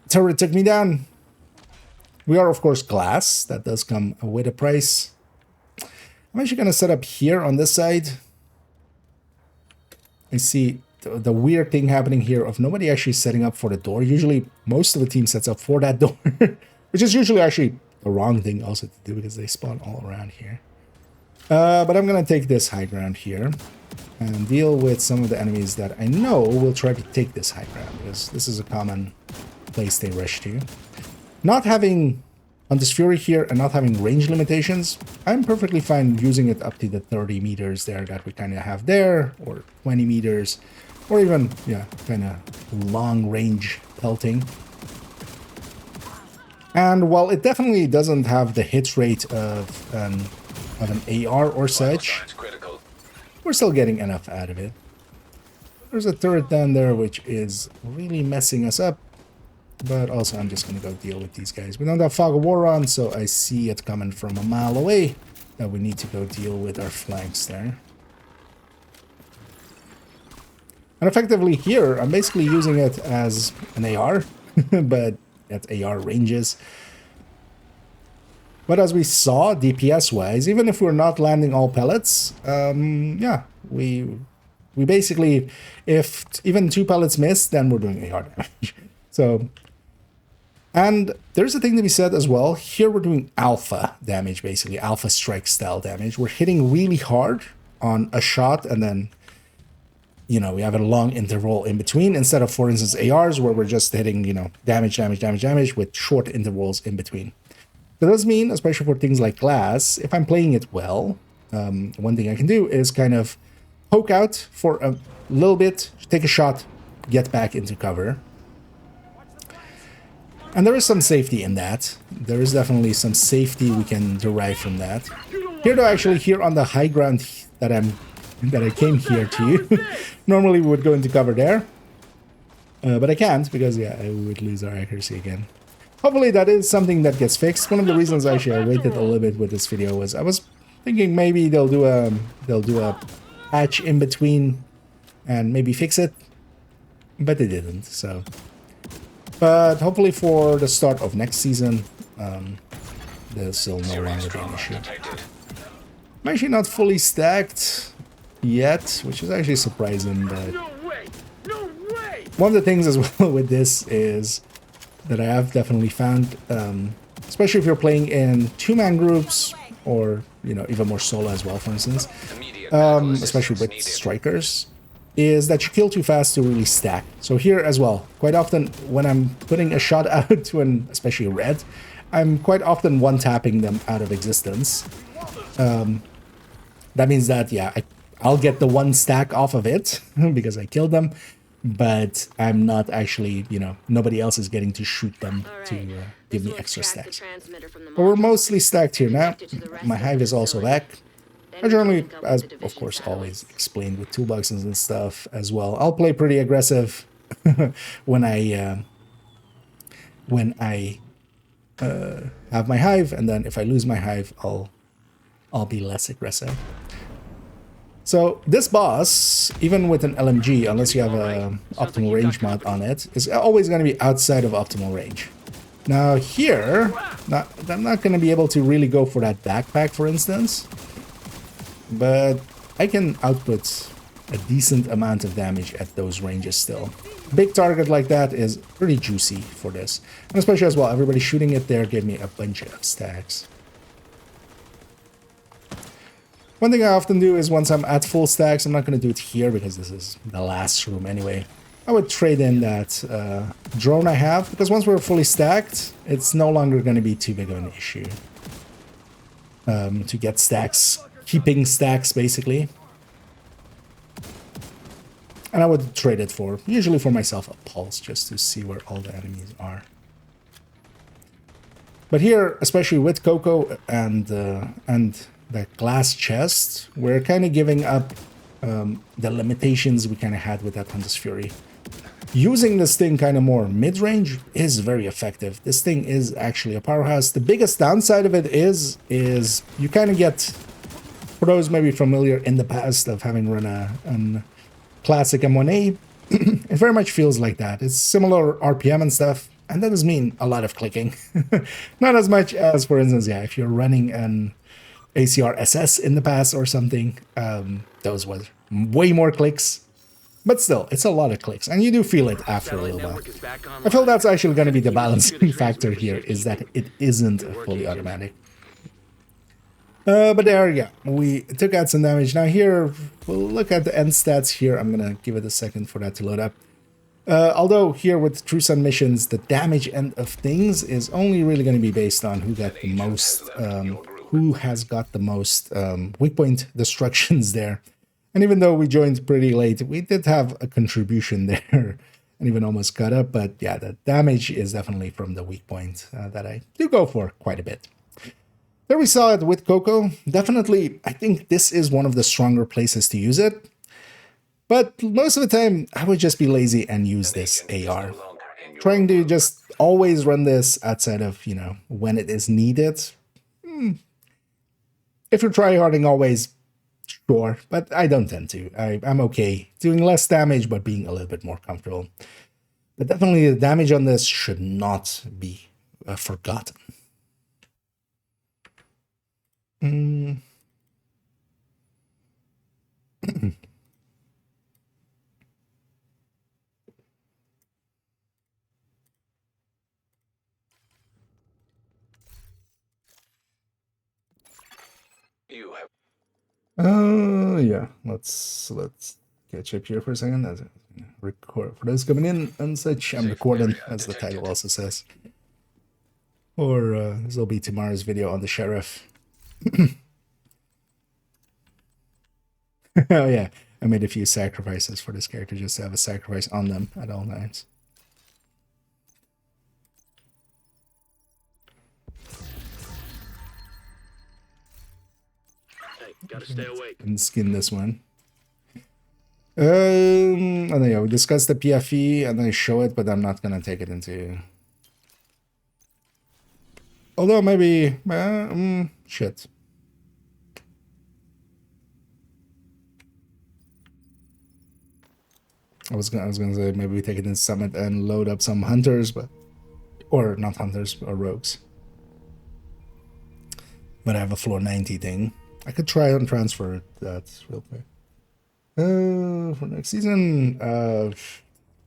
turret took me down. We are, of course, glass. That does come with a price. I'm actually going to set up here on this side. I see the weird thing happening here of nobody actually setting up for the door. Usually, most of the team sets up for that door, which is usually actually the wrong thing also to do because they spawn all around here. But I'm going to take this high ground here and deal with some of the enemies that I know will try to take this high ground, because this is a common place they rush to. Not having Hunter's Fury here and not having range limitations, I'm perfectly fine using it up to the 30 meters there that we kind of have there, or 20 meters, or even, yeah, kind of long range pelting. And while it definitely doesn't have the hit rate of an AR or such, we're still getting enough out of it. There's a turret down there which is really messing us up, but also I'm just going to go deal with these guys. We don't have Fog of War on, so I see it coming from a mile away that we need to go deal with our flanks there. And effectively here, I'm basically using it as an AR, but at AR ranges. But as we saw, DPS-wise, even if we're not landing all pellets, yeah, we basically, if even 2 pellets miss, then we're doing AR damage. So, and there's a thing to be said as well. Here we're doing alpha damage, basically, alpha strike style damage. We're hitting really hard on a shot, and then, you know, we have a long interval in between, instead of, for instance, ARs, where we're just hitting, you know, damage with short intervals in between. That does mean, especially for things like glass, if I'm playing it well, one thing I can do is kind of poke out for a little bit, take a shot, get back into cover. And there is some safety in that. There is definitely some safety we can derive from that. Here though, actually, here on the high ground that I came here to, normally we would go into cover there. But I can't, because yeah, I would lose our accuracy again. Hopefully that is something that gets fixed. One of the reasons actually I waited a little bit with this video was I was thinking maybe they'll do a patch in between and maybe fix it, but they didn't. So, but hopefully for the start of next season, this will no longer be an issue. I'm actually not fully stacked yet, which is actually surprising. But one of the things as well with this is that I have definitely found, especially if you're playing in 2-man groups, or, you know, even more solo as well, for instance, especially with strikers, is that you kill too fast to really stack. So here as well, quite often when I'm putting a shot out to an, especially a red, I'm quite often one-tapping them out of existence. That means that, yeah, I'll get the 1 stack off of it because I killed them, but I'm not actually, you know, nobody else is getting to shoot them to give me extra stacks. But we're mostly stacked here now. My hive is also back. I generally, as of course always explained with toolboxes and stuff as well, I'll play pretty aggressive when I have my hive, and then if I lose my hive, I'll be less aggressive. So this boss, even with an LMG, unless you have a optimal range mod on it, is always going to be outside of optimal range. Now here, I'm not going to be able to really go for that backpack, for instance, but I can output a decent amount of damage at those ranges still. Big target like that is pretty juicy for this, and especially as well, everybody shooting it there gave me a bunch of stacks. One thing I often do is once I'm at full stacks, I'm not going to do it here because this is the last room anyway. I would trade in that drone I have, because once we're fully stacked, it's no longer going to be too big of an issue to get stacks, keeping stacks basically. And I would trade it for, usually for myself, a pulse just to see where all the enemies are. But here, especially with Coco and that glass chest, we're kind of giving up the limitations we kind of had with that Hunter's Fury. Using this thing kind of more mid-range is very effective. This thing is actually a powerhouse. The biggest downside of it is you kind of get, for those maybe familiar in the past of having run a classic M1A, it very much feels like that. It's similar RPM and stuff, and that does mean a lot of clicking. Not as much as, for instance, yeah, if you're running an ACR SS in the past or something, those were way more clicks, but still, it's a lot of clicks, and you do feel it after a little while. I feel that's actually going to be the balancing factor here, is that it isn't fully automatic. But there, yeah, we took out some damage. Now here, we'll look at the end stats here. I'm going to give it a second for that to load up. Although here with True Sun missions, the damage end of things is only really going to be based on who got the most, who has got the most weak point destructions there. And even though we joined pretty late, we did have a contribution there and even almost got up. But yeah, the damage is definitely from the weak point that I do go for quite a bit. There we saw it with Coco. Definitely, I think this is one of the stronger places to use it. But most of the time, I would just be lazy and use this AR. Trying to just always run this outside of, you know, when it is needed. If you're tryharding always, sure, but I don't tend to. I'm okay doing less damage, but being a little bit more comfortable. But definitely the damage on this should not be forgotten.
You have.
Yeah, let's catch up here for a second. As record for those coming in and such. I'm recording, as the title also says. Or this will be tomorrow's video on the sheriff. Oh yeah, I made a few sacrifices for this character just to have a sacrifice on them at all times.
Hey, gotta stay awake.
And skin this one. And then yeah, we discussed the PFE and I show it, but I'm not gonna take it into. Although maybe, shit. I was gonna say maybe we take it in Summit and load up some hunters, but or not hunters or rogues. But I have a floor 90 thing. I could try and transfer that real quick. For next season,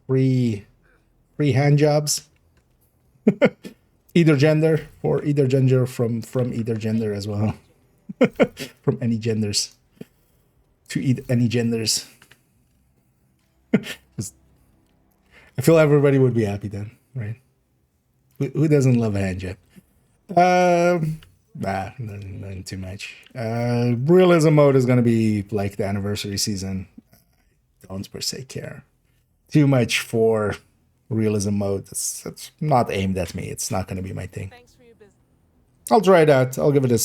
free hand jobs. Either gender, or either gender from either gender as well. From any genders. To eat any genders. I feel everybody would be happy then, right? Who doesn't love a hand job? Nothing too much. Realism mode is going to be like the anniversary season. Don't per se care too much for realism mode. That's not aimed at me. It's not going to be my thing. I'll try it out. I'll give it a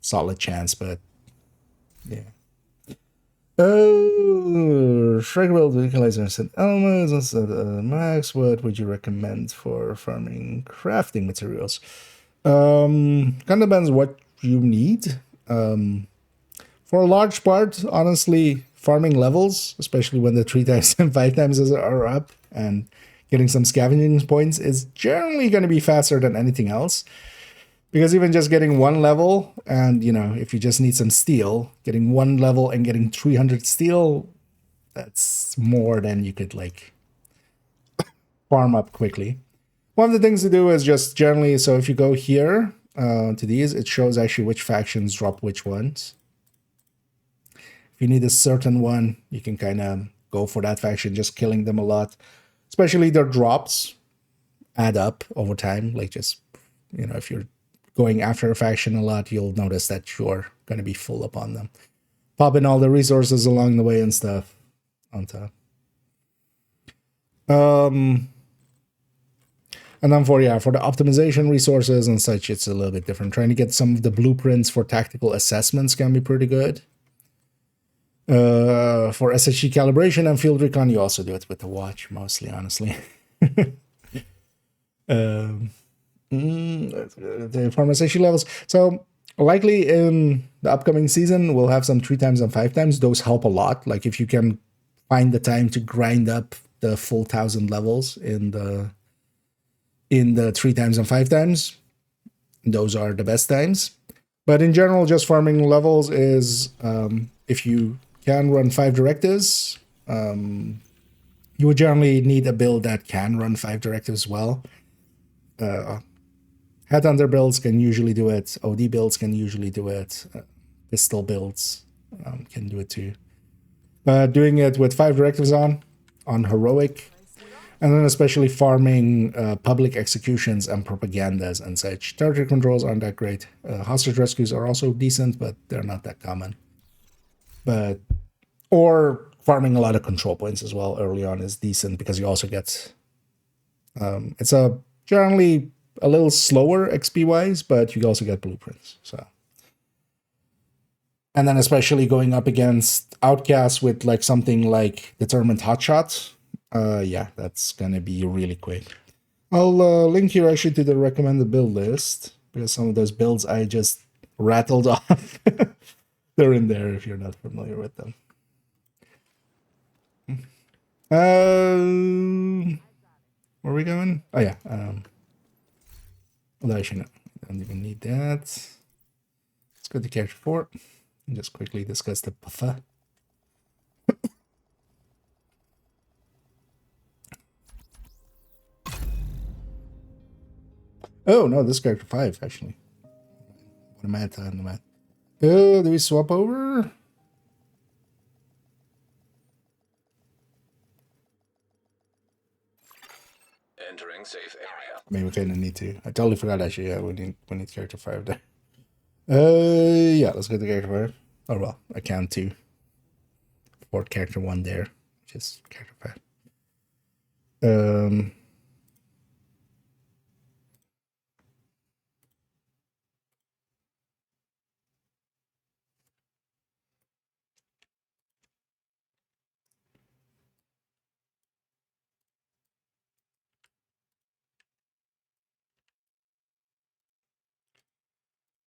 solid chance, but yeah. Strike build equalizer and elements. Max, what would you recommend for farming crafting materials? Kind of depends what you need. For for a large part, honestly, farming levels, especially when the 3 times and 5 times are up, and getting some scavenging points is generally going to be faster than anything else. Because even just getting 1 level, and, you know, if you just need some steel, getting 1 level and getting 300 steel, that's more than you could, like, farm up quickly. One of the things to do is just generally, so if you go here to these, it shows actually which factions drop which ones. If you need a certain one, you can kind of go for that faction, just killing them a lot. Especially their drops add up over time. Like just, you know, if you're going after a faction a lot, you'll notice that you're going to be full up on them. Pop in all the resources along the way and stuff on top. And then for the optimization resources and such, it's a little bit different. Trying to get some of the blueprints for tactical assessments can be pretty good. For SHG calibration and field recon, you also do it with the watch, mostly, honestly. The farmaceutic levels. So likely in the upcoming season, we'll have some 3 times and 5 times. Those help a lot. Like if you can find the time to grind up the full 1,000 levels in the 3 times and 5 times, those are the best times. But in general, just farming levels is if you can run 5 directives, you would generally need a build that can run 5 directives well. Headhunter builds can usually do it. OD builds can usually do it. Pistol builds can do it too. But doing it with 5 directives on heroic, and then especially farming public executions and propagandas and such. Territory controls aren't that great. Hostage rescues are also decent, but they're not that common. Or farming a lot of control points as well early on is decent because you also get... it's generally a little slower XP-wise, but you also get blueprints. So, and then especially going up against outcasts with like something like Determined Hotshot, yeah, that's gonna be really quick. I'll link here actually to the recommended build list, because some of those builds I just rattled off, they're in there if you're not familiar with them. Where are we going? Oh yeah, although I don't even need that. Let's go to character 4 and just quickly discuss the buffer. Oh no, this is character 5 actually. What am I talking about? Oh, do we swap over?
Entering safe area.
I mean, we kind of need to. I totally forgot actually. Yeah, we need character 5 there. Yeah, let's go to character 5. Oh well, I count 2 for character 1 there, which is character 5.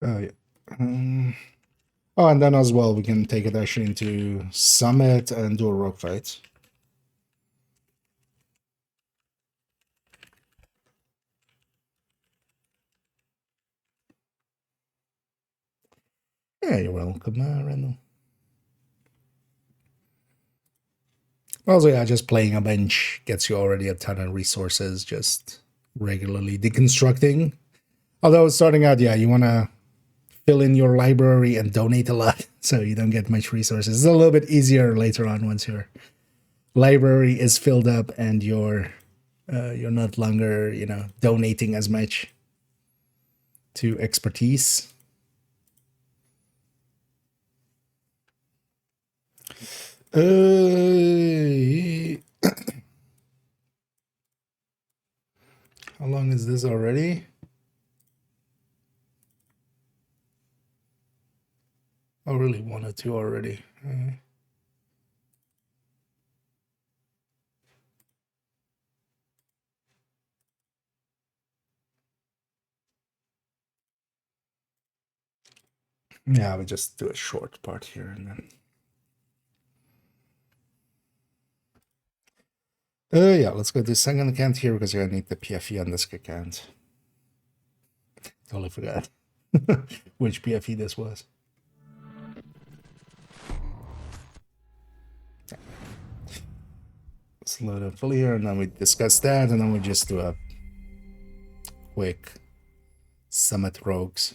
Oh yeah. Oh, and then as well, we can take it actually into Summit and do a rogue fight. Yeah, you're welcome, Randall. Also, yeah, just playing a bench gets you already a ton of resources, just regularly deconstructing. Although starting out, yeah, you want to fill in your library and donate a lot, so you don't get much resources. It's a little bit easier later on once your library is filled up and you're not longer, you know, donating as much to expertise. How long is this already? Oh, really? 1 or 2 already. Yeah, we just do a short part here and then. Yeah, let's go to the second account here because I need the PFE on this account. Totally forgot which PFE this was. Let's load up fully here and then we discuss that and then we just do a quick summit rogues.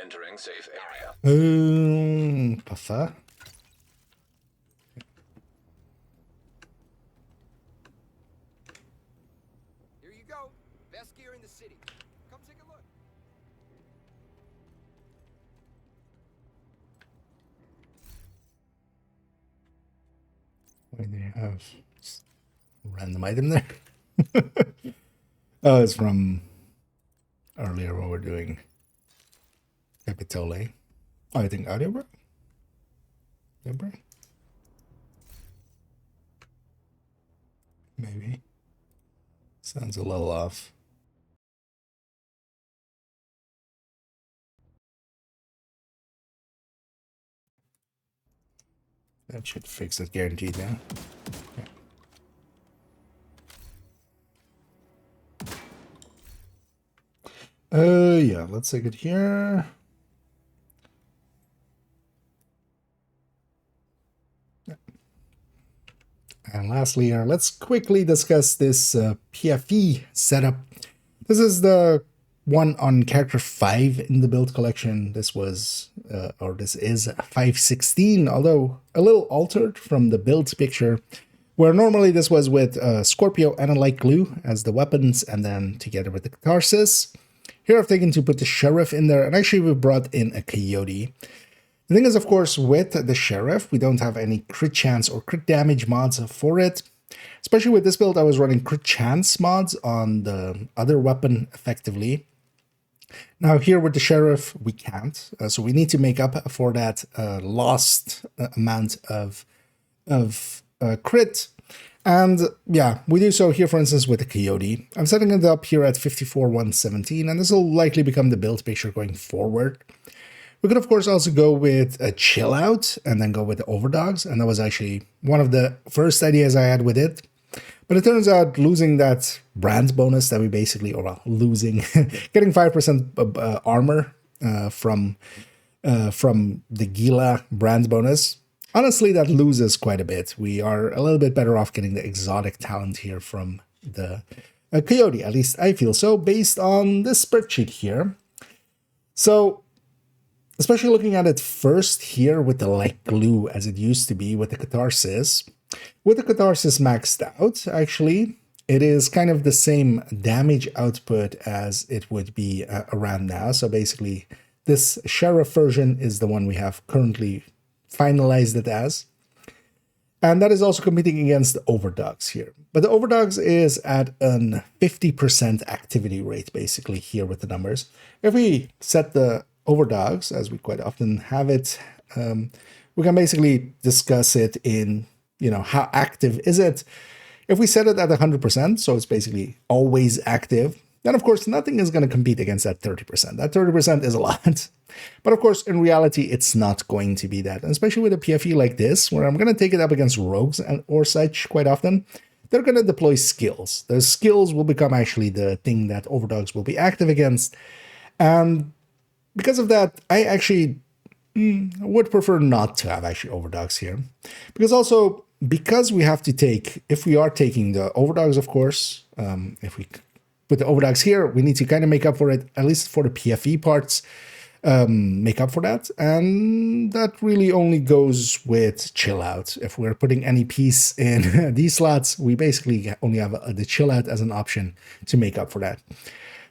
Entering safe area.
Puffer.
Here you go. Best gear in the city. Come take a look.
Why do you have random item there? Oh, it's from earlier when we're doing Capitole. Oh, I think audiobook? Audiobook? Maybe. Sounds a little off. That should fix it, guaranteed now. Yeah, let's take it here. And lastly, let's quickly discuss this PFE setup. This is the one on character 5 in the build collection. This was, or this is 516, although a little altered from the build picture, where normally this was with Scorpio and a light glue as the weapons, and then together with the catharsis. Here I've taken to put the sheriff in there, and actually we brought in a coyote. The thing is, of course, with the sheriff, we don't have any crit chance or crit damage mods for it. Especially with this build, I was running crit chance mods on the other weapon effectively. Now here with the sheriff, we can't. So we need to make up for that lost amount of crit. And yeah, we do so here, for instance, with the coyote. I'm setting it up here at 54,117, and this will likely become the build picture going forward. We could, of course, also go with a chill out and then go with the overdogs. And that was actually one of the first ideas I had with it. But it turns out losing that brand bonus that we basically, or well, losing, getting 5% armor from the Gila brand bonus, honestly, that loses quite a bit. We are a little bit better off getting the exotic talent here from the coyote. At least I feel so, based on this spreadsheet here. So, especially looking at it first here with the light glue as it used to be with the catharsis. With the catharsis maxed out, actually, it is kind of the same damage output as it would be around now. So basically, this sheriff version is the one we have currently finalized it as. And that is also competing against the overdogs here. But the overdogs is at a 50% activity rate, basically, here with the numbers. If we set the overdogs, as we quite often have it, we can basically discuss it in, you know, how active is it. If we set it at 100%, so it's basically always active, then of course nothing is going to compete against that 30%. That 30% is a lot. But of course, in reality, it's not going to be that. And especially with a PFE like this, where I'm going to take it up against rogues or such quite often, they're going to deploy skills. Those skills will become actually the thing that overdogs will be active against. And because of that, I actually would prefer not to have actually overdogs here. Because we have to take, if we are taking the overdogs, of course, if we put the overdogs here, we need to kind of make up for it, at least for the PFE parts, make up for that. And that really only goes with chill out. If we're putting any piece in these slots, we basically only have the chill out as an option to make up for that.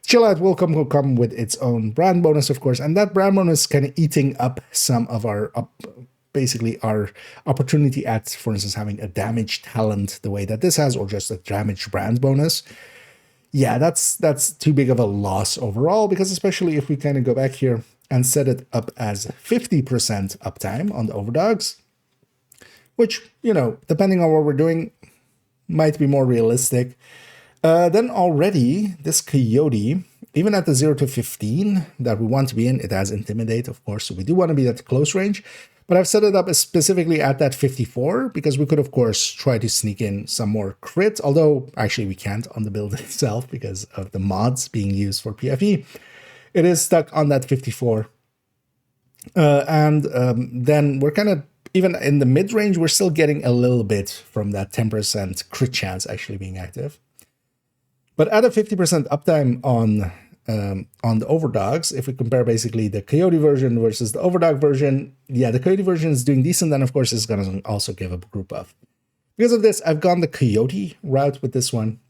Chill out will come with its own brand bonus, of course, and that brand bonus is kind of eating up some of our basically our opportunity at, for instance, having a damage talent the way that this has, or just a damage brand bonus. Yeah, that's too big of a loss overall, because especially if we kind of go back here and set it up as 50% uptime on the overdogs, which, you know, depending on what we're doing, might be more realistic. Then already this coyote, even at the 0 to 15 that we want to be in, it has intimidate, of course, so we do want to be at close range. But I've set it up specifically at that 54 because we could, of course, try to sneak in some more crit, although actually we can't on the build itself because of the mods being used for PFE. It is stuck on that 54. Then we're kind of, even in the mid-range, we're still getting a little bit from that 10% crit chance actually being active. But at a 50% uptime on the overdogs, if we compare basically the coyote version versus the overdog version, yeah, the coyote version is doing decent, and of course it's going to also give a group buff. Because of this, I've gone the coyote route with this one.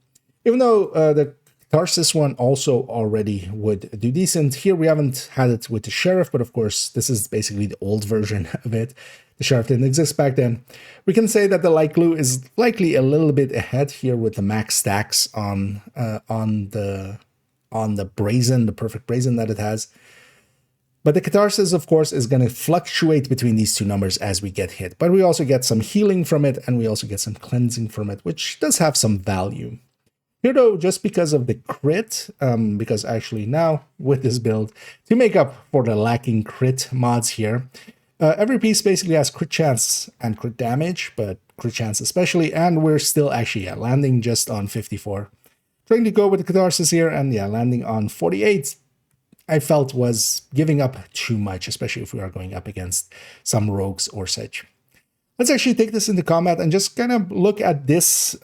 Even though the Tarsus one also already would do decent, here we haven't had it with the sheriff, but of course this is basically the old version of it. The sheriff didn't exist back then. We can say that the light glue is likely a little bit ahead here with the max stacks on the brazen, the perfect brazen that it has. But the catharsis, of course, is going to fluctuate between these two numbers as we get hit. But we also get some healing from it, and we also get some cleansing from it, which does have some value. Here, though, just because of the crit, because actually now with this build, to make up for the lacking crit mods here, every piece basically has crit chance and crit damage, but crit chance especially, and we're still actually landing just on 54. Trying to go with the catharsis here, and yeah, landing on 48, I felt was giving up too much, especially if we are going up against some rogues or such. Let's actually take this into combat and just kind of look at this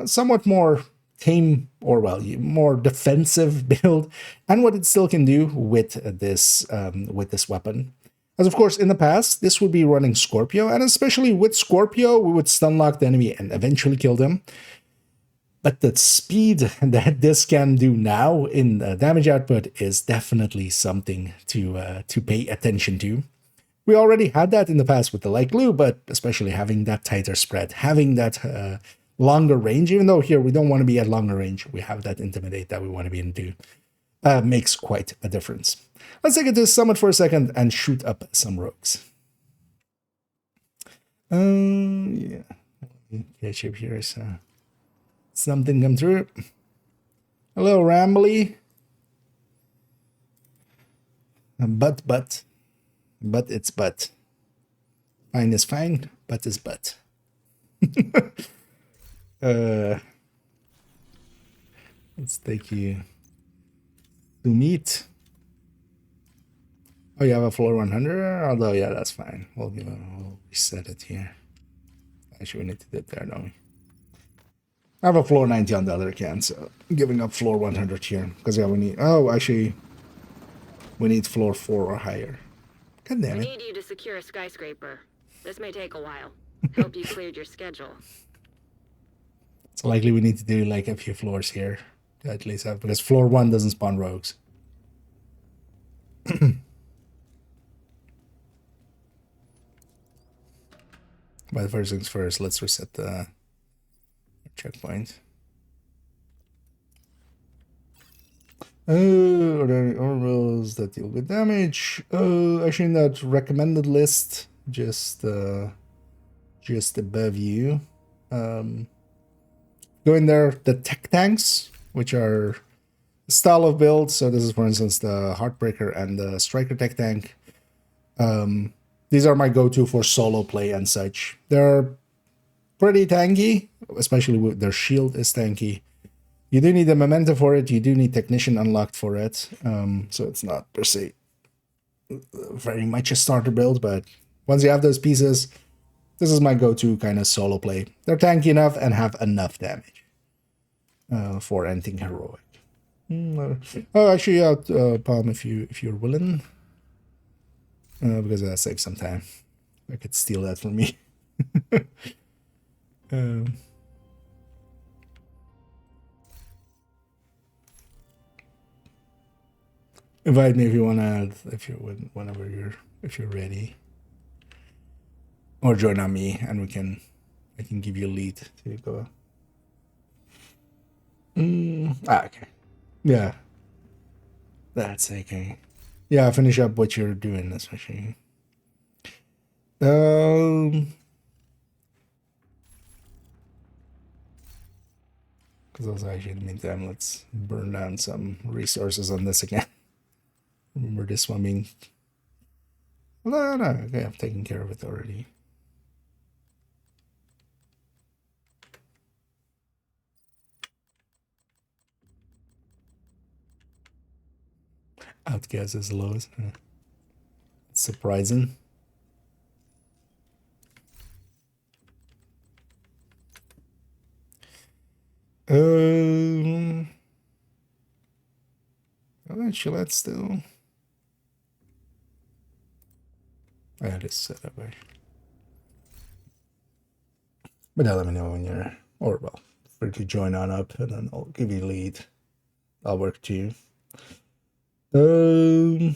somewhat more tame, or well, more defensive build, and what it still can do with this weapon. As of course, in the past, this would be running Scorpio, and especially with Scorpio, we would stun lock the enemy and eventually kill them. But the speed that this can do now in damage output is definitely something to pay attention to. We already had that in the past with the light glue, but especially having that tighter spread, having that longer range, even though here we don't want to be at longer range, we have that intimidate that we want to be into, makes quite a difference. Let's take it to summit for a second and shoot up some rogues. Yeah. Catch up here. So something come through. Hello, Rambly. But it's but. Fine is fine, but is but. Let's take you to meet. Oh, you have a floor 100? Although, yeah, that's fine. We'll reset it here. Actually, we need to do it there, don't we? I have a floor 90 on the other account, so I'm giving up floor 100 here. Because, yeah, we need... Oh, actually, we need floor 4 or higher. God damn it.
I need you to secure a skyscraper. This may take a while. Hope you cleared your schedule.
It's likely we need to do, like, a few floors here. To at least have... Because floor 1 doesn't spawn rogues. But first things first, let's reset the checkpoint. Are there any orbals that deal with damage? Actually in that recommended list, just above you. Go in there, the tech tanks, which are style of build. So this is, for instance, the Heartbreaker and the Striker tech tank. These are my go-to for solo play and such. They're pretty tanky, especially with their shield is tanky. You do need a memento for it. You do need technician unlocked for it. So it's not per se very much a starter build, but once you have those pieces, this is my go-to kind of solo play. They're tanky enough and have enough damage for anything heroic. Oh, actually, Palm, if you're willing. Because that saves some time. I could steal that from me. Invite me if you wanna, if you're ready. Or join on me, and I can give you a lead to go. Okay. Yeah. That's okay. Yeah, finish up what you're doing, especially. Because also actually in the meantime, let's burn down some resources on this again. Remember this one being... No, okay, I've taken care of it already. Outgas is low. It's surprising. Actually, let's still... I just set up. But now let me know when you're... Or, well, free to join on up, and then I'll give you a lead. I'll work too. So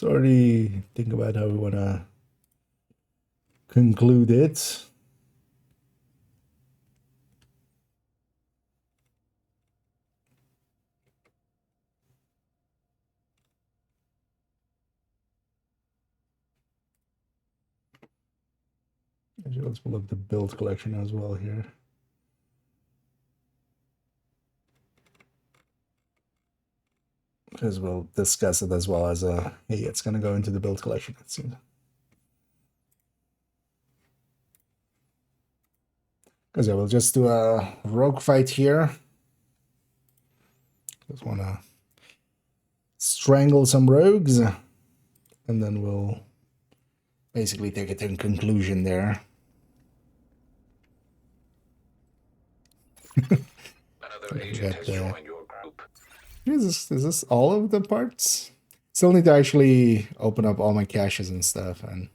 already think about how we want to conclude it. Actually, let's pull up the build collection as well here. Because we'll discuss it as well as hey, it's going to go into the build collection soon. Because yeah, we'll just do a rogue fight here. Just want to strangle some rogues, and then we'll basically take it to conclusion there.
Another agent has joined your group.
Is this all of the parts? Still need to actually open up all my caches and stuff, and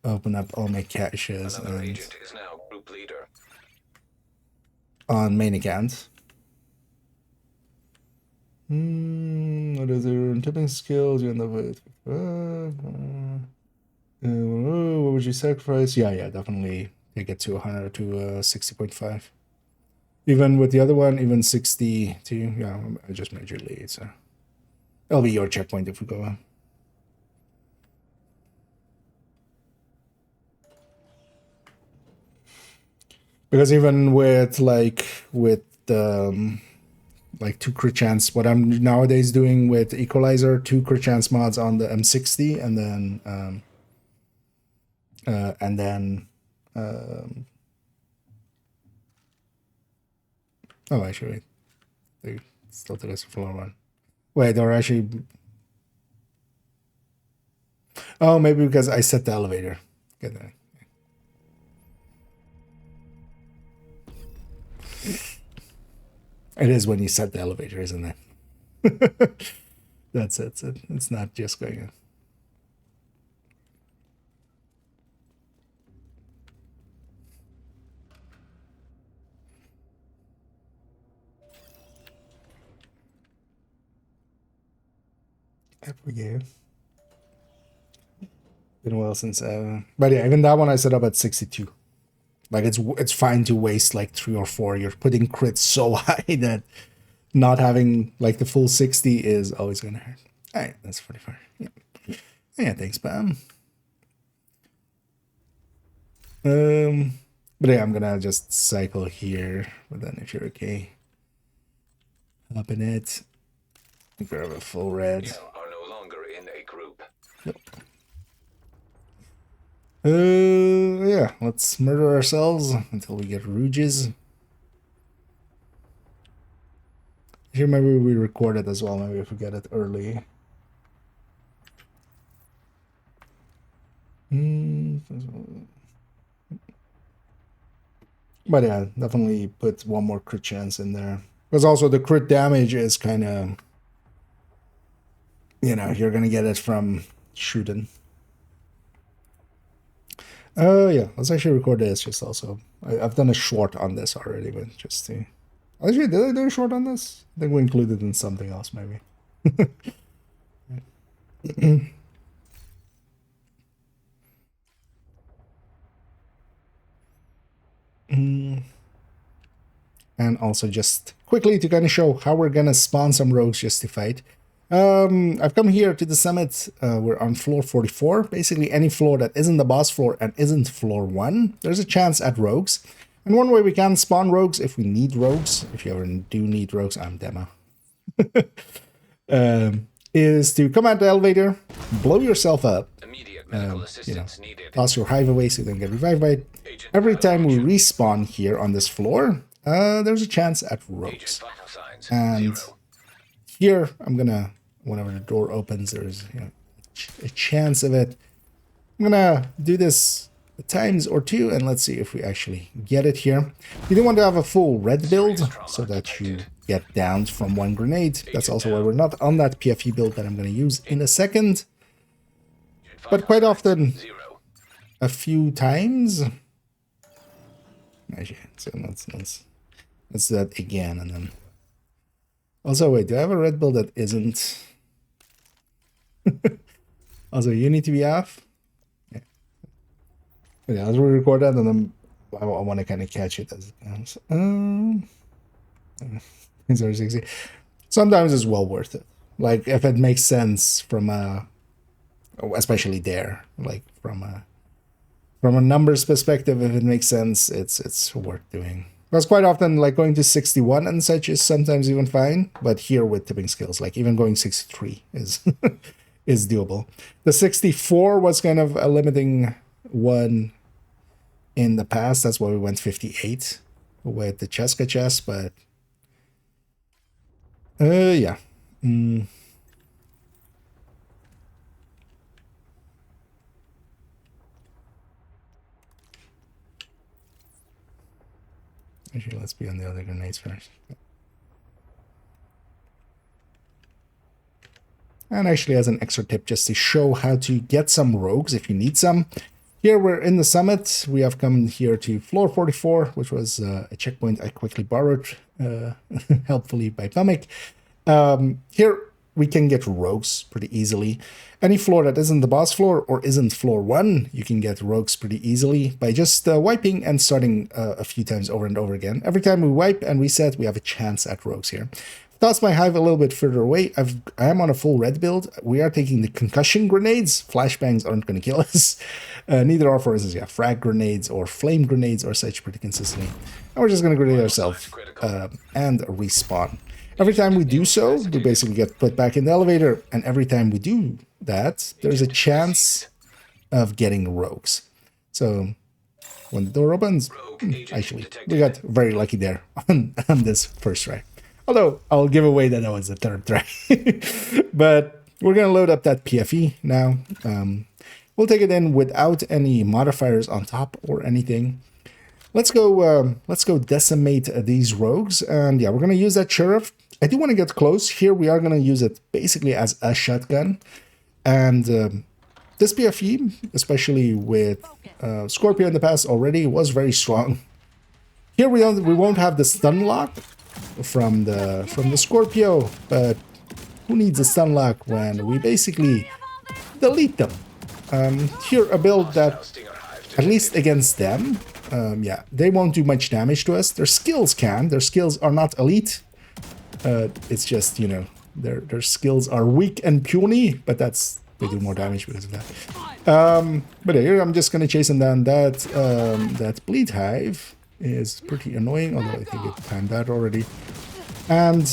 open up all my caches.
Another agent is now group leader.
On main account. What is your tipping skills? You end up with what would you sacrifice? Yeah, definitely take it to 100 to 60.5. Even with the other one, even 62. Yeah, I just made your lead, so it'll be your checkpoint if we go on. Because even with like 2 crit chance, what I'm nowadays doing with Equalizer, 2 crit chance mods on the M60, and then oh, actually, wait. They still did this floor one. Wait, or actually, oh, maybe because I set the elevator. Get that. It is when you set the elevator, isn't it? That's it. It's not just going in. I forget. Been a while since but yeah, even that one I set up at 62. Like it's fine to waste like 3 or 4. You're putting crits so high that not having like the full 60 is always gonna hurt. Alright, that's pretty fair. Yeah, thanks, Bam. But yeah, I'm gonna just cycle here. But then if you're okay, up in it. Grab a full red.
You are no longer in a group.
Yep. Yeah, let's murder ourselves until we get rouges. Here, maybe we record it as well. Maybe if we get it early. But yeah, definitely put 1 more crit chance in there. Because also the crit damage is kind of, you know, you're gonna get it from shooting. Yeah, let's actually record this. Just also, I've done a short on this already, but just to... Actually, did I do a short on this? I think we included in something else, maybe. And also just quickly to kind of show how we're gonna spawn some rogues just to fight. I've come here to the summit. We're on floor 44. Basically any floor that isn't the boss floor and isn't floor 1, there's a chance at rogues. And one way we can spawn rogues if we need rogues, if you ever do need rogues, I'm demo, is to come out the elevator, blow yourself up, you know, toss your hive away so you don't get revived by it. Every time we respawn here on this floor, there's a chance at rogues. And here, I'm gonna, whenever the door opens, there's, you know, a chance of it. I'm gonna do this a times or 2, and let's see if we actually get it here. You do want to have a full red build so that you get downed from 1 grenade. That's also why we're not on that PFE build that I'm gonna use in a second. But quite often, a few times. Actually, so let's do that again, and then. Also, wait, do I have a red build that isn't? Also, you need to be off. Yeah. Yeah, as we record that, and then I want to kind of catch it as it comes. 060. Sometimes it's well worth it. Like if it makes sense from a, especially there, like from a numbers perspective, if it makes sense, it's worth doing. Because quite often, like going to 61 and such is sometimes even fine, but here with tipping skills, like even going 63 is is doable. The 64 was kind of a limiting one in the past. That's why we went 58 with the Cheska chest, but yeah. Actually, let's be on the other grenades first. And actually, as an extra tip, just to show how to get some rogues if you need some. Here we're in the summit. We have come here to floor 44, which was a checkpoint I quickly borrowed, helpfully by Pumic. Here we can get rogues pretty easily. Any floor that isn't the boss floor or isn't floor 1, you can get rogues pretty easily by just wiping and starting a few times over and over again. Every time we wipe and reset, we have a chance at rogues here. Toss my hive a little bit further away. I am on a full red build. We are taking the concussion grenades. Flashbangs aren't going to kill us. Neither are, for instance, yeah, frag grenades or flame grenades or such pretty consistently. And we're just going to grenade ourselves and respawn. Every time we do so, we basically get put back in the elevator. And every time we do that, there's a chance of getting rogues. So when the door opens, actually, we got very lucky there on this first try. Although, I'll give away that was the third try. But we're going to load up that PFE now. We'll take it in without any modifiers on top or anything. Let's go decimate these rogues. And yeah, we're going to use that sheriff. I do want to get close. Here we are going to use it basically as a shotgun. And this PFE, especially with Scorpio in the past already, was very strong. Here we won't have the stun lock from the Scorpio, but who needs a stun lock when we basically delete them? Here a build that, at least against them, yeah, they won't do much damage to us. Their skills can. Their skills are not elite. It's just, you know, their skills are weak and puny, but they do more damage because of that. But here I'm just gonna chase them down. That bleed hive is pretty annoying, although I think it timed out already. And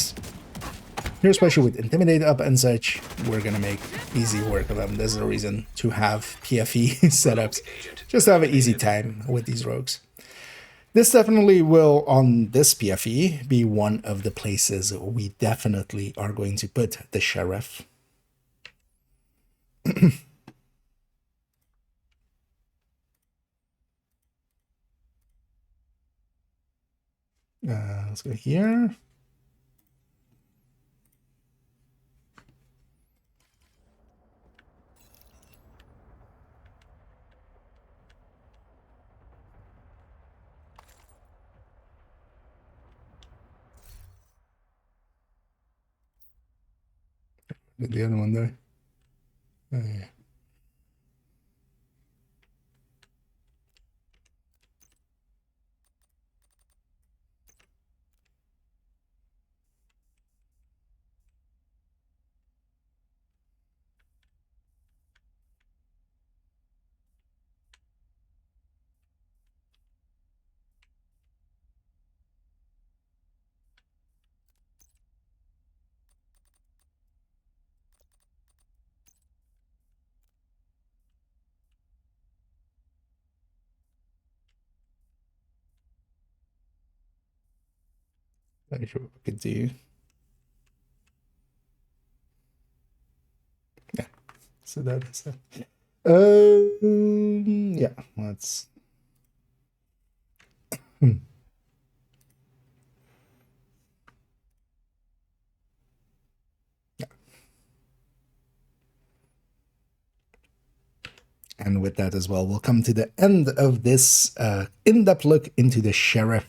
here, especially with Intimidate up and such, we're gonna make easy work of them. There's no reason to have PFE setups, just to have an easy time with these rogues. This definitely will, on this PFE, be one of the places we definitely are going to put the sheriff. Let's go here. Did the other one die? Oh, yeah. Not sure what we could do. Yeah, so that is that. Yeah, let's. And with that as well, we'll come to the end of this in-depth look into the sheriff.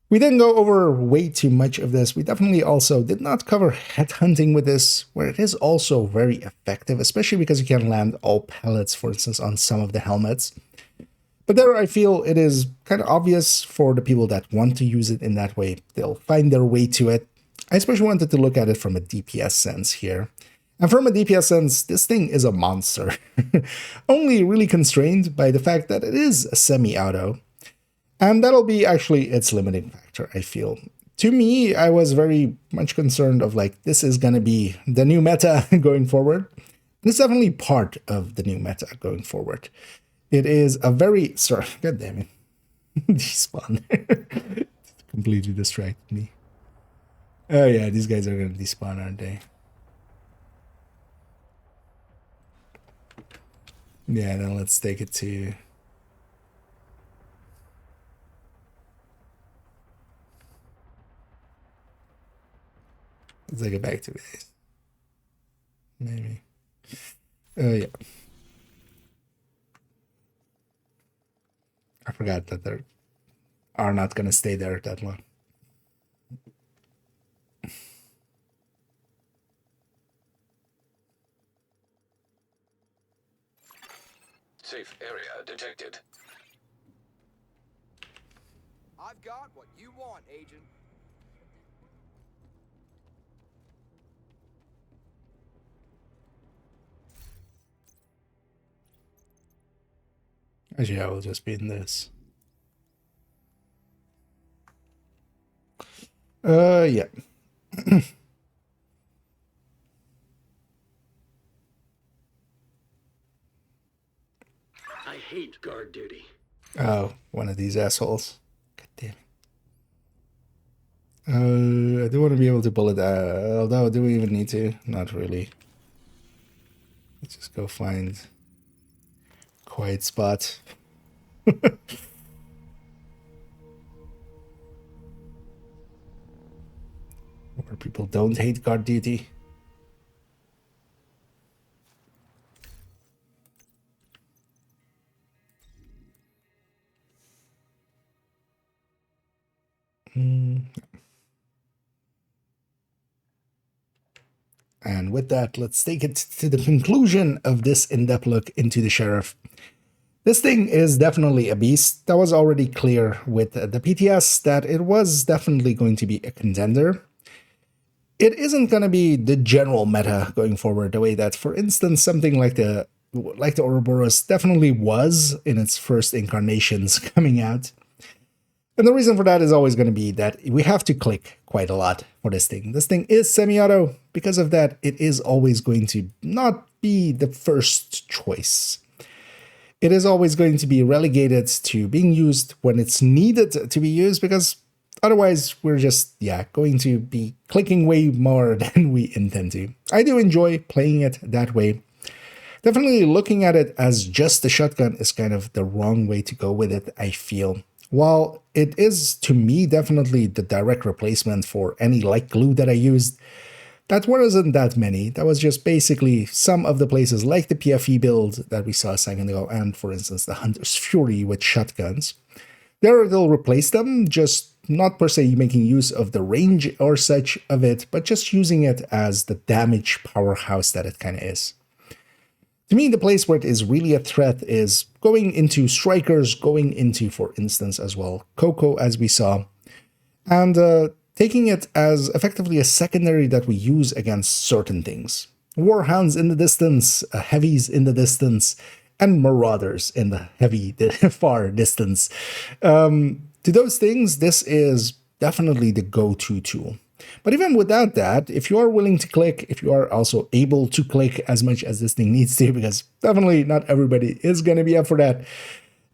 We didn't go over way too much of this. We definitely also did not cover headhunting with this, where it is also very effective, especially because you can land all pellets, for instance, on some of the helmets. But there, I feel it is kind of obvious for the people that want to use it in that way. They'll find their way to it. I especially wanted to look at it from a DPS sense here. And from a DPS sense, this thing is a monster. Only really constrained by the fact that it is a semi-auto. And that'll be actually its limiting factor, I feel. To me, I was very much concerned of like, this is going to be the new meta going forward. And it's definitely part of the new meta going forward. It is a very... Sorry, god damn it. Despawn. Completely distracted me. Oh yeah, these guys are going to despawn, aren't they? Yeah, then let's take it to... Let's take it back to base. Maybe. Oh yeah. I forgot that they are not going to stay there that long.
Safe area detected.
I've got what you want, Agent.
Actually, I will just be in this. Yeah.
I hate guard duty.
Oh, one of these assholes. God damn it. I do want to be able to bullet, although do we even need to? Not really. Let's just go find quiet spot. Where people don't hate guard duty. And with that, let's take it to the conclusion of this in-depth look into the sheriff. This thing is definitely a beast. That was already clear with the PTS that it was definitely going to be a contender. It isn't going to be the general meta going forward, the way that, for instance, something like the Ouroboros definitely was in its first incarnations coming out. And the reason for that is always going to be that we have to click quite a lot for this thing. This thing is semi-auto. Because of that, it is always going to not be the first choice. It is always going to be relegated to being used when it's needed to be used, because otherwise we're just, yeah, going to be clicking way more than we intend to. I do enjoy playing it that way. Definitely looking at it as just a shotgun is kind of the wrong way to go with it, I feel. While it is, to me, definitely the direct replacement for any light glue that I used, that wasn't that many. That was just basically some of the places like the PFE build that we saw a second ago, and for instance the Hunter's Fury with shotguns. There they'll replace them, just not per se making use of the range or such of it, but just using it as the damage powerhouse that it kind of is. To me, the place where it is really a threat is going into strikers, going into, for instance, as well, Coco, as we saw, and taking it as effectively a secondary that we use against certain things. Warhounds in the distance, heavies in the distance, and marauders in the heavy, far distance. To those things, this is definitely the go-to tool. But even without that, if you are willing to click, if you are also able to click as much as this thing needs to, because definitely not everybody is going to be up for that,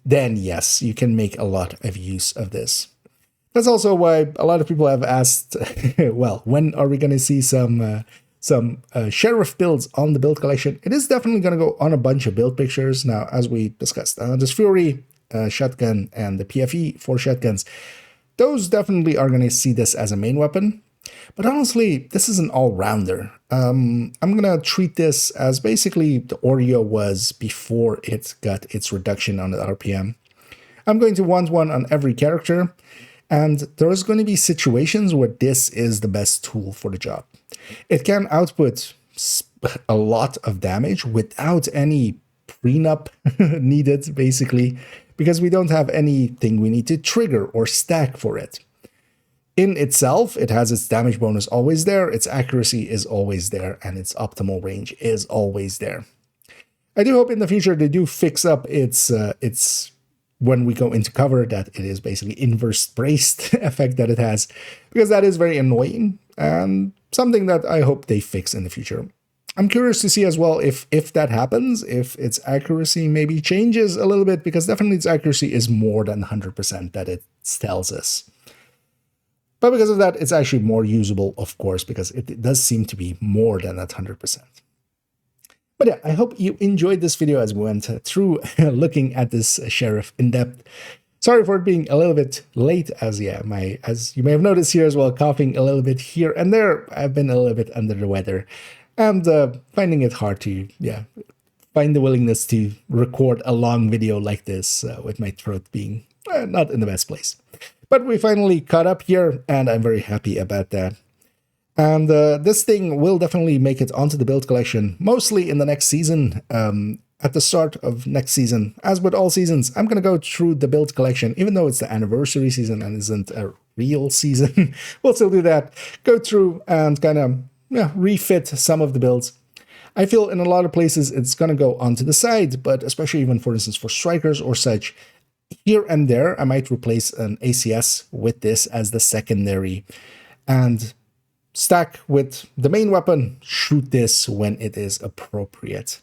then yes, you can make a lot of use of this. That's also why a lot of people have asked, well, when are we going to see some sheriff builds on the build collection? It is definitely going to go on a bunch of build pictures. Now, as we discussed, this Fury shotgun and the PFE 4 shotguns, those definitely are going to see this as a main weapon. But honestly, this is an all-rounder. I'm going to treat this as basically the Oreo was before it got its reduction on the RPM. I'm going to want one on every character, and there's going to be situations where this is the best tool for the job. It can output a lot of damage without any prenup needed, basically, because we don't have anything we need to trigger or stack for it. In itself, it has its damage bonus always there, its accuracy is always there, and its optimal range is always there. I do hope in the future they do fix up its when we go into cover, that it is basically inverse braced effect that it has, because that is very annoying and something that I hope they fix in the future. I'm curious to see as well if that happens, if its accuracy maybe changes a little bit, because definitely its accuracy is more than 100% that it tells us. But because of that, it's actually more usable, of course, because it does seem to be more than that 100%. But yeah, I hope you enjoyed this video as we went through looking at this sheriff in depth. Sorry for it being a little bit late, as you may have noticed here as well, coughing a little bit here and there. I've been a little bit under the weather and finding it hard to find the willingness to record a long video like this with my throat being not in the best place. But we finally caught up here, and I'm very happy about that. And this thing will definitely make it onto the build collection, mostly in the next season. At the start of next season, as with all seasons, I'm going to go through the build collection, even though it's the anniversary season and isn't a real season. We'll still do that. Go through and kind of refit some of the builds. I feel in a lot of places it's going to go onto the side, but especially even, for instance, for strikers or such, here and there, I might replace an ACS with this as the secondary and stack with the main weapon, shoot this when it is appropriate.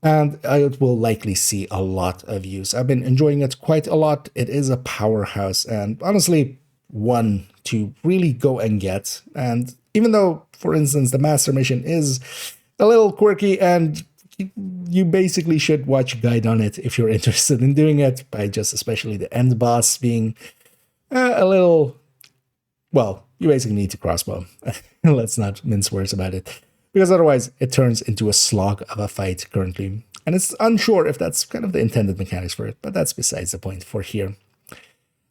And I will likely see a lot of use. I've been enjoying it quite a lot. It is a powerhouse and honestly one to really go and get. And even though, for instance, the master mission is a little quirky and you basically should watch a guide on it if you're interested in doing it, by just especially the end boss being a little, well, you basically need to crossbow. Let's not mince words about it, because otherwise it turns into a slog of a fight currently. And it's unsure if that's kind of the intended mechanics for it, but that's besides the point for here.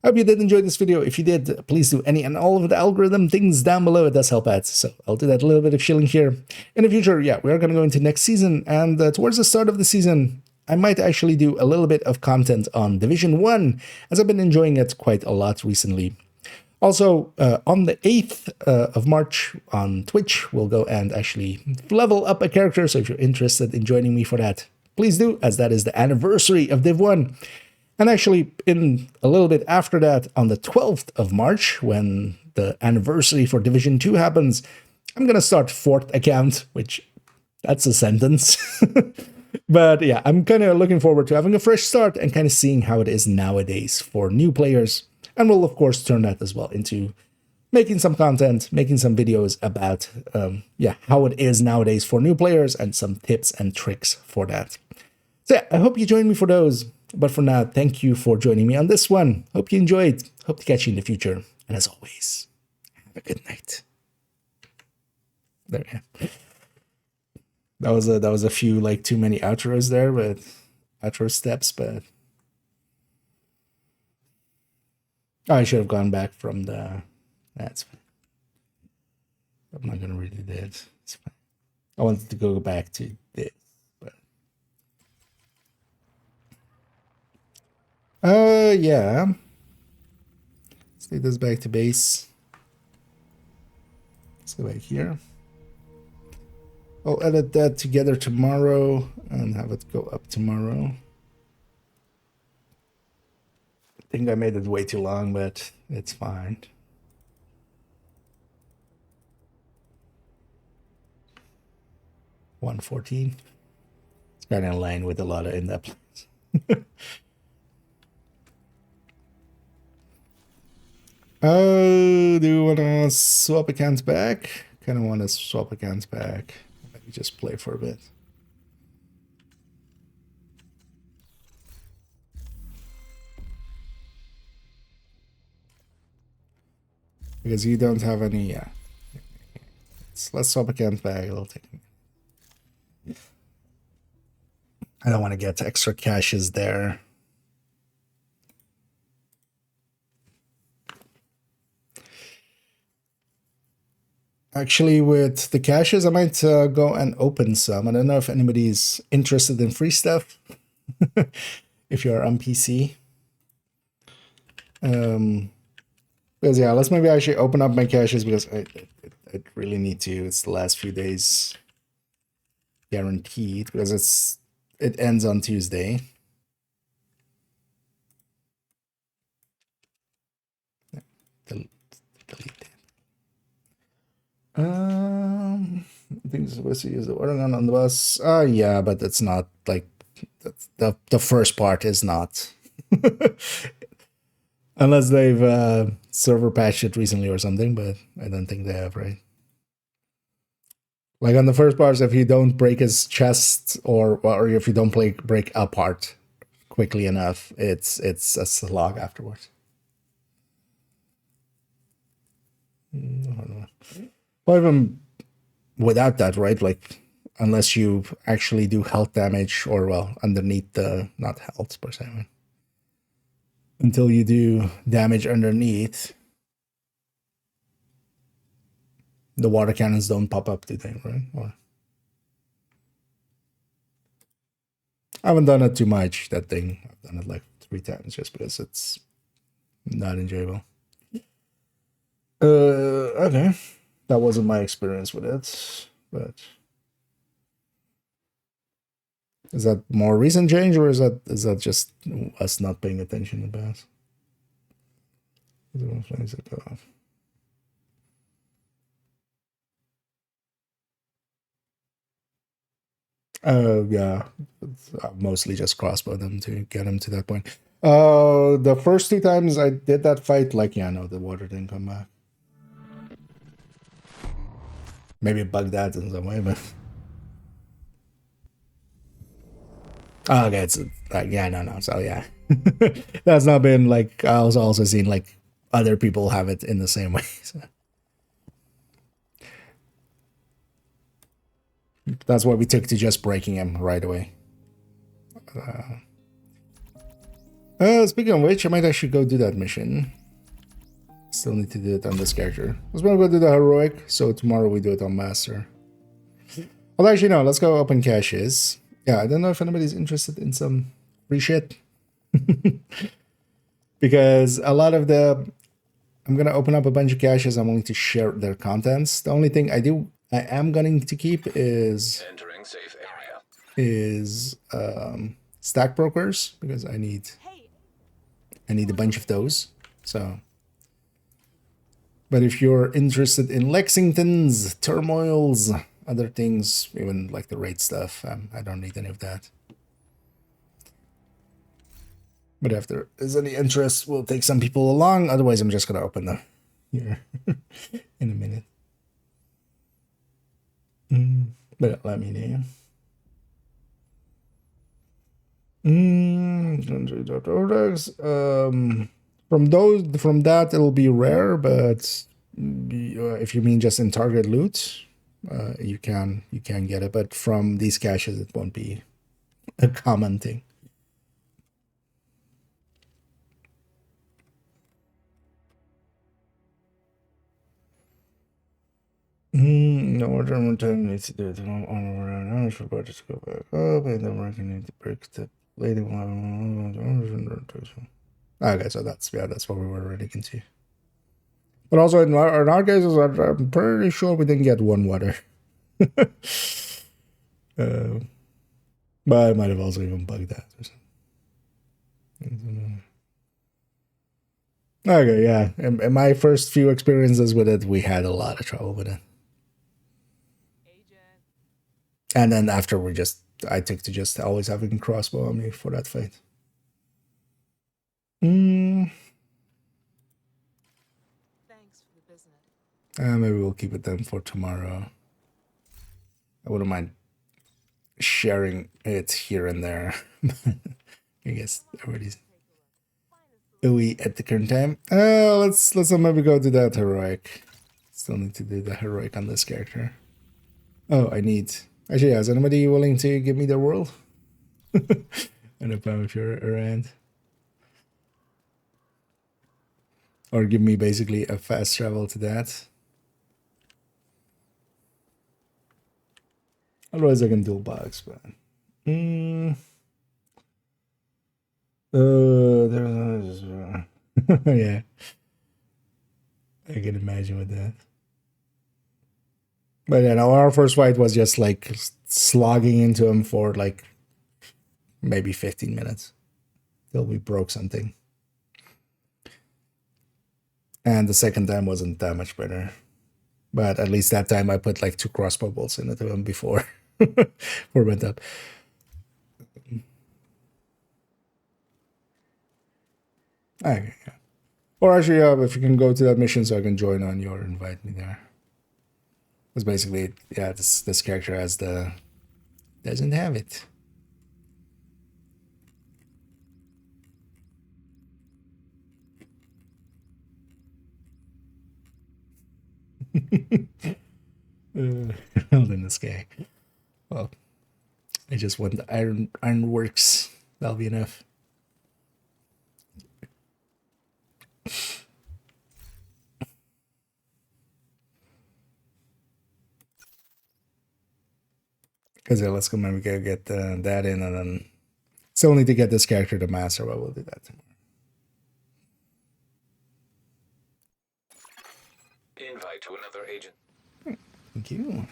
I hope you did enjoy this video. If you did, please do any and all of the algorithm things down below. It does help out. So I'll do that, a little bit of shilling here. In the future, we are going to go into next season. And towards the start of the season, I might actually do a little bit of content on Division 1, as I've been enjoying it quite a lot recently. Also, on the 8th of March on Twitch, we'll go and actually level up a character. So if you're interested in joining me for that, please do, as that is the anniversary of Div 1. And actually, in a little bit after that, on the 12th of March, when the anniversary for Division 2 happens, I'm going to start 4th account, which that's a sentence. But yeah, I'm kind of looking forward to having a fresh start and kind of seeing how it is nowadays for new players. And we'll, of course, turn that as well into making some content, making some videos about how it is nowadays for new players and some tips and tricks for that. So yeah, I hope you join me for those. But for now, thank you for joining me on this one. Hope you enjoyed. Hope to catch you in the future. And as always, have a good night. There we go. That was a few like too many outros there, but outro steps, but I should have gone back from the. That's fine. I'm not gonna redo that. It's fine. I wanted to go back to this. Yeah. Let's take this back to base. Let's go back here. I'll edit that together tomorrow and have it go up tomorrow. I think I made it way too long, but it's fine. $114. It's kind of in line with a lot of in-depth. Oh, do you want to swap accounts back? Kind of want to swap accounts back. Maybe just play for a bit. Because you don't have any, yeah. Let's swap accounts back. It'll take me. I don't want to get extra caches there. Actually, with the caches, I might go and open some. I don't know if anybody's interested in free stuff. If you're on PC. Because yeah, let's maybe actually open up my caches because I really need to. It's the last few days guaranteed because it ends on Tuesday. Delete that. I think it's supposed to use the Oregon on the bus. Yeah, but it's not like the first part is not. Unless they've server patched it recently or something, but I don't think they have, right? Like on the first parts, if you don't break his chest or if you don't break a part quickly enough, it's a slog afterwards. Well, even without that, right? Like, unless you actually do health damage or, well, underneath the, not health per se, right? Until you do damage underneath, the water cannons don't pop up, do they, right? Or I haven't done it too much, that thing. I've done it like 3 times just because it's not enjoyable. Okay. That wasn't my experience with it, but is that more recent change or is that just us not paying attention about? Yeah, mostly just crossbow them to get them to that point. The first 2 times I did that fight, like, yeah, no, the water didn't come back. Maybe it bugged that in some way, but oh, okay, it's like, yeah, no, so yeah. That's not been like, I also seen like other people have it in the same way, so. That's why we took to just breaking him right away. Speaking of which, I might actually go do that mission. Still need to do it on this character. Let's go do the heroic, so tomorrow we do it on master. Well, actually, no, let's go open caches. Yeah, I don't know if anybody's interested in some free shit. Because a lot of I'm going to open up a bunch of caches. I'm willing to share their contents. The only thing I am going to keep is
entering safe area.
Is stack brokers, because I need a bunch of those. So, but if you're interested in Lexingtons, turmoils, other things, even like the raid stuff, I don't need any of that. But if there is any interest, we'll take some people along. Otherwise, I'm just going to open them here in a minute. But let me know. From that it'll be rare, but if you mean just in target loot, you can get it. But from these caches, it won't be a common thing. No, German time needs to do it. I forgot to go back up, and then we're going to break the lady one. Okay, so that's what we were already can see. But also in our cases, I'm pretty sure we didn't get 1 water. But I might have also even bugged that or something. Okay, yeah. In my first few experiences with it, we had a lot of trouble with it. And then after I took to just always having crossbow on me for that fight. Maybe we'll keep it then for tomorrow. I wouldn't mind sharing it here and there. I guess everybody's ooey at the current time. Let's maybe go do that heroic. Still need to do the heroic on this character. Oh, I need... Actually, is anybody willing to give me the world? And if you're around. Or give me basically a fast travel to that. Otherwise I can dual box, but... yeah. I can imagine with that. But yeah, no, our first fight was just like slogging into him for like maybe 15 minutes till we broke something. And the second time wasn't that much better. But at least that time I put like 2 crossbow bolts into him before we went up. Okay, yeah. Or actually, if you can go to that mission so I can join on your invite me there. Because basically, yeah, this character has the... doesn't have it. In this guy. Well, I just want the ironworks. That'll be enough. Because yeah, let's go, maybe get that in, and then still need to get this character to master, but we'll do that tomorrow.
Invite to another agent.
Thank you.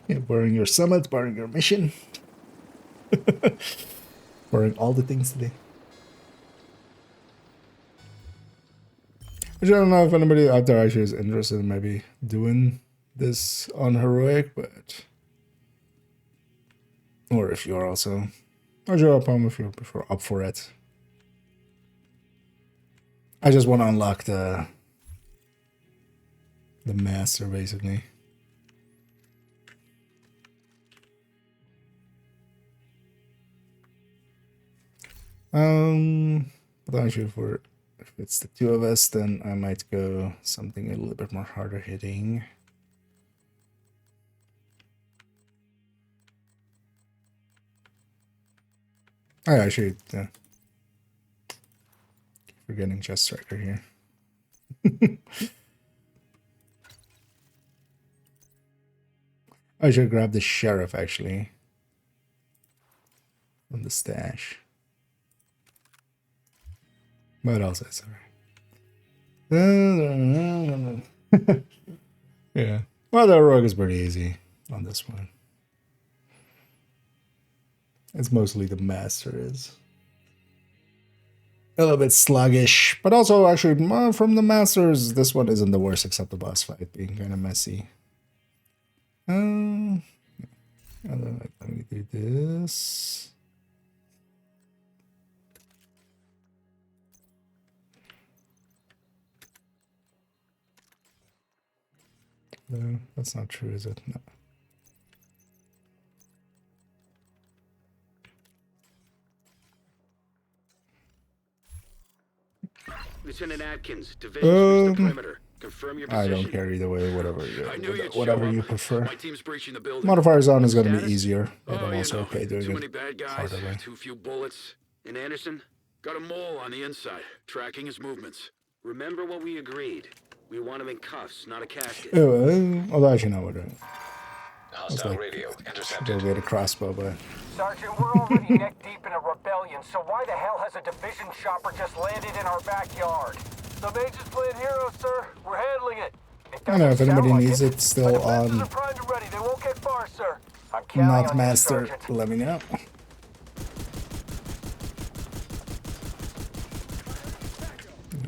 Yeah, barring your summit, barring your mission. Barring all the things today. I don't know if anybody out there actually is interested in maybe doing this on heroic, but... Or if you're also... Or drop home if you're up for it. I just want to unlock the master, basically. But actually for... If it's the 2 of us, then I might go something a little bit more harder hitting. I actually, forgetting Chest Striker here. I should grab the Sheriff, actually. From the stash. But also, sorry. Yeah. Well, the rogue is pretty easy on this one. It's mostly the master is a little bit sluggish, but also actually from the masters, this one isn't the worst except the boss fight being kind of messy. Let me do this. No, that's not true, is it? No.
Lieutenant Atkins, division reached the perimeter. Confirm your position.
I don't care either way, whatever you prefer.
My team's breaching the building.
Modifiers on is going to be easier, but I'm also okay doing
too
it
many bad guys, too few bullets. And Anderson, got a mole on the inside, tracking his movements. Remember what we agreed. We want him in cuffs, not a casket.
Although actually no, we're doing it.
Hostile radio intercepted.
Go get a crossbow, but...
Sergeant, we're already neck deep in a rebellion, so why the hell has a division chopper just landed in our backyard? The Mage's playing hero, sir. We're handling it.
I don't know if anybody needs it still on
They won't get far, sir.
not master, let me know.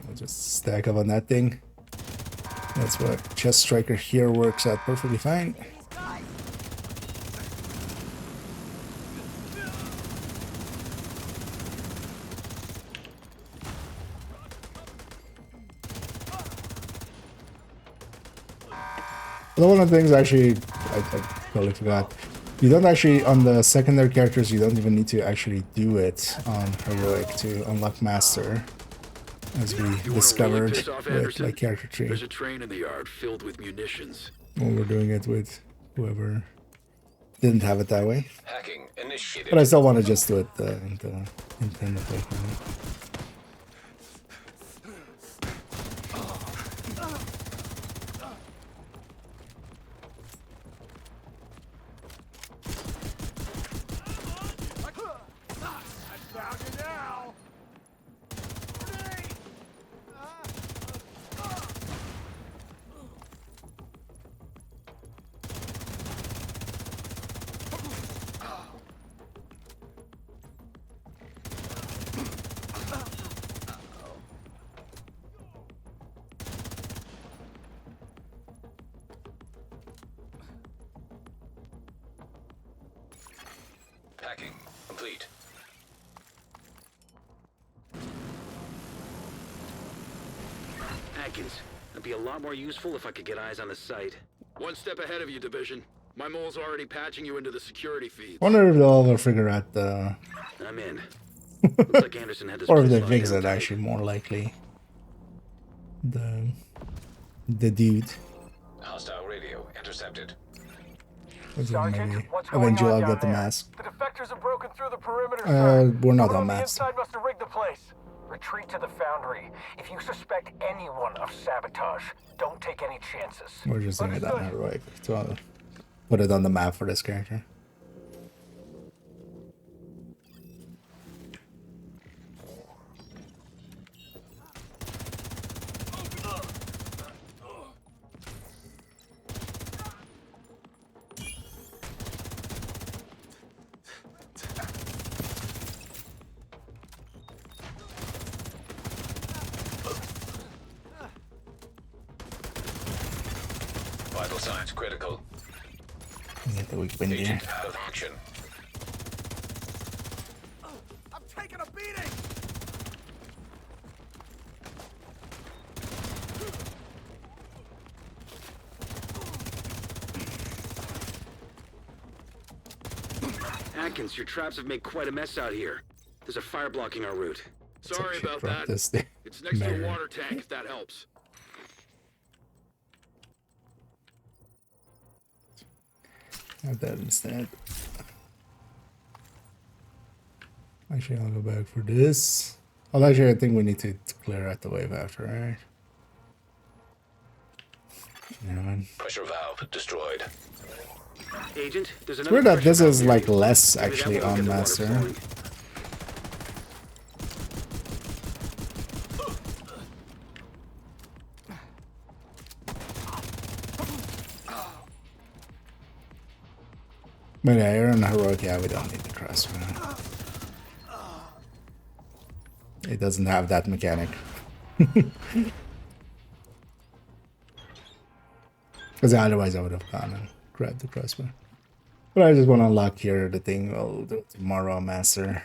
I'll just stack up on that thing. That's what Chest Striker here works out perfectly fine. One of the things actually, I totally forgot. You don't actually, on the secondary characters, you don't even need to actually do it on heroic to unlock master, as we discovered with like character tree.
There's a train in the yard filled with munitions.
When we're doing it with whoever didn't have it that way.
Hacking initiated.
But I still want to just do it the intended way.
Hacking complete.
Atkins, it'd be a lot more useful if I could get eyes on the site. One step ahead of you, Division. My mole's already patching you into the security feed.
Wonder if they'll ever figure out the.
I'm in. Looks like Anderson had this
or if they
place
fix
locked
it,
down
actually, more likely. The dude.
Hostile radio intercepted.
Sergeant, what's going
Eventually,
on
I'll
down
get the
there?
mask.
The defectors have broken through the perimeter, sir.
We're not
Someone
on
the
mask.
inside must have rigged the place. Retreat to the foundry. If you suspect anyone of sabotage, don't take any chances.
We're just doing it on heroic to put it on the map for this character.
Vital signs critical.
Get the weak wind here.
Agent out of action.
I'm taking a beating!
Atkins, your traps have made quite a mess out here. There's a fire blocking our route. Sorry about that.
This
It's next to a water tank, if that helps.
Have that instead. Actually, I'll go back for this. Well, actually, I think we need to clear out the wave after, right? Yeah,
Pressure valve destroyed.
Agent, there's
it's
another
weird that
pressure
this
valve
is
near
like
you.
less
Maybe that
actually
will get
on
the water
master.
flowing.
But yeah, you're on heroic. Yeah, we don't need the crossbow. It doesn't have that mechanic. Because otherwise I would have gone and grabbed the crossbow. But I just want to unlock here the thing. I'll do it tomorrow, master.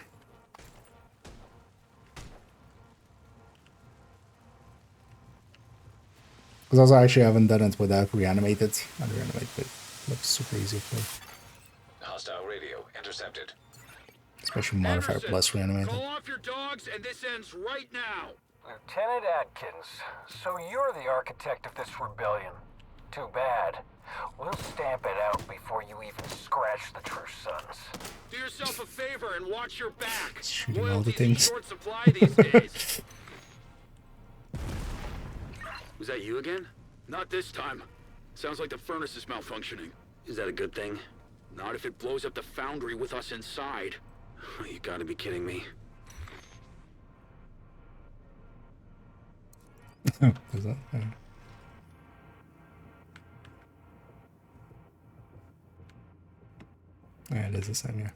Because also I actually haven't done it without reanimated. Unreanimated looks super easy to play.
Hostile radio intercepted.
Especially modifier
Anderson,
plus reanimated.
Call off your dogs, and this ends right now.
Lieutenant Atkins, so you're the architect of this rebellion. Too bad. We'll stamp it out before you even scratch the true sons.
Do yourself a favor and watch your back.
Shooting all the
Loyalty's in
things.
short supply these days. Was that you again? Not this time. Sounds like the furnace is malfunctioning. Is that a good thing? Not if it blows up the foundry with us inside. You gotta be kidding me.
Is that? Yeah. Yeah, it is the same, yeah.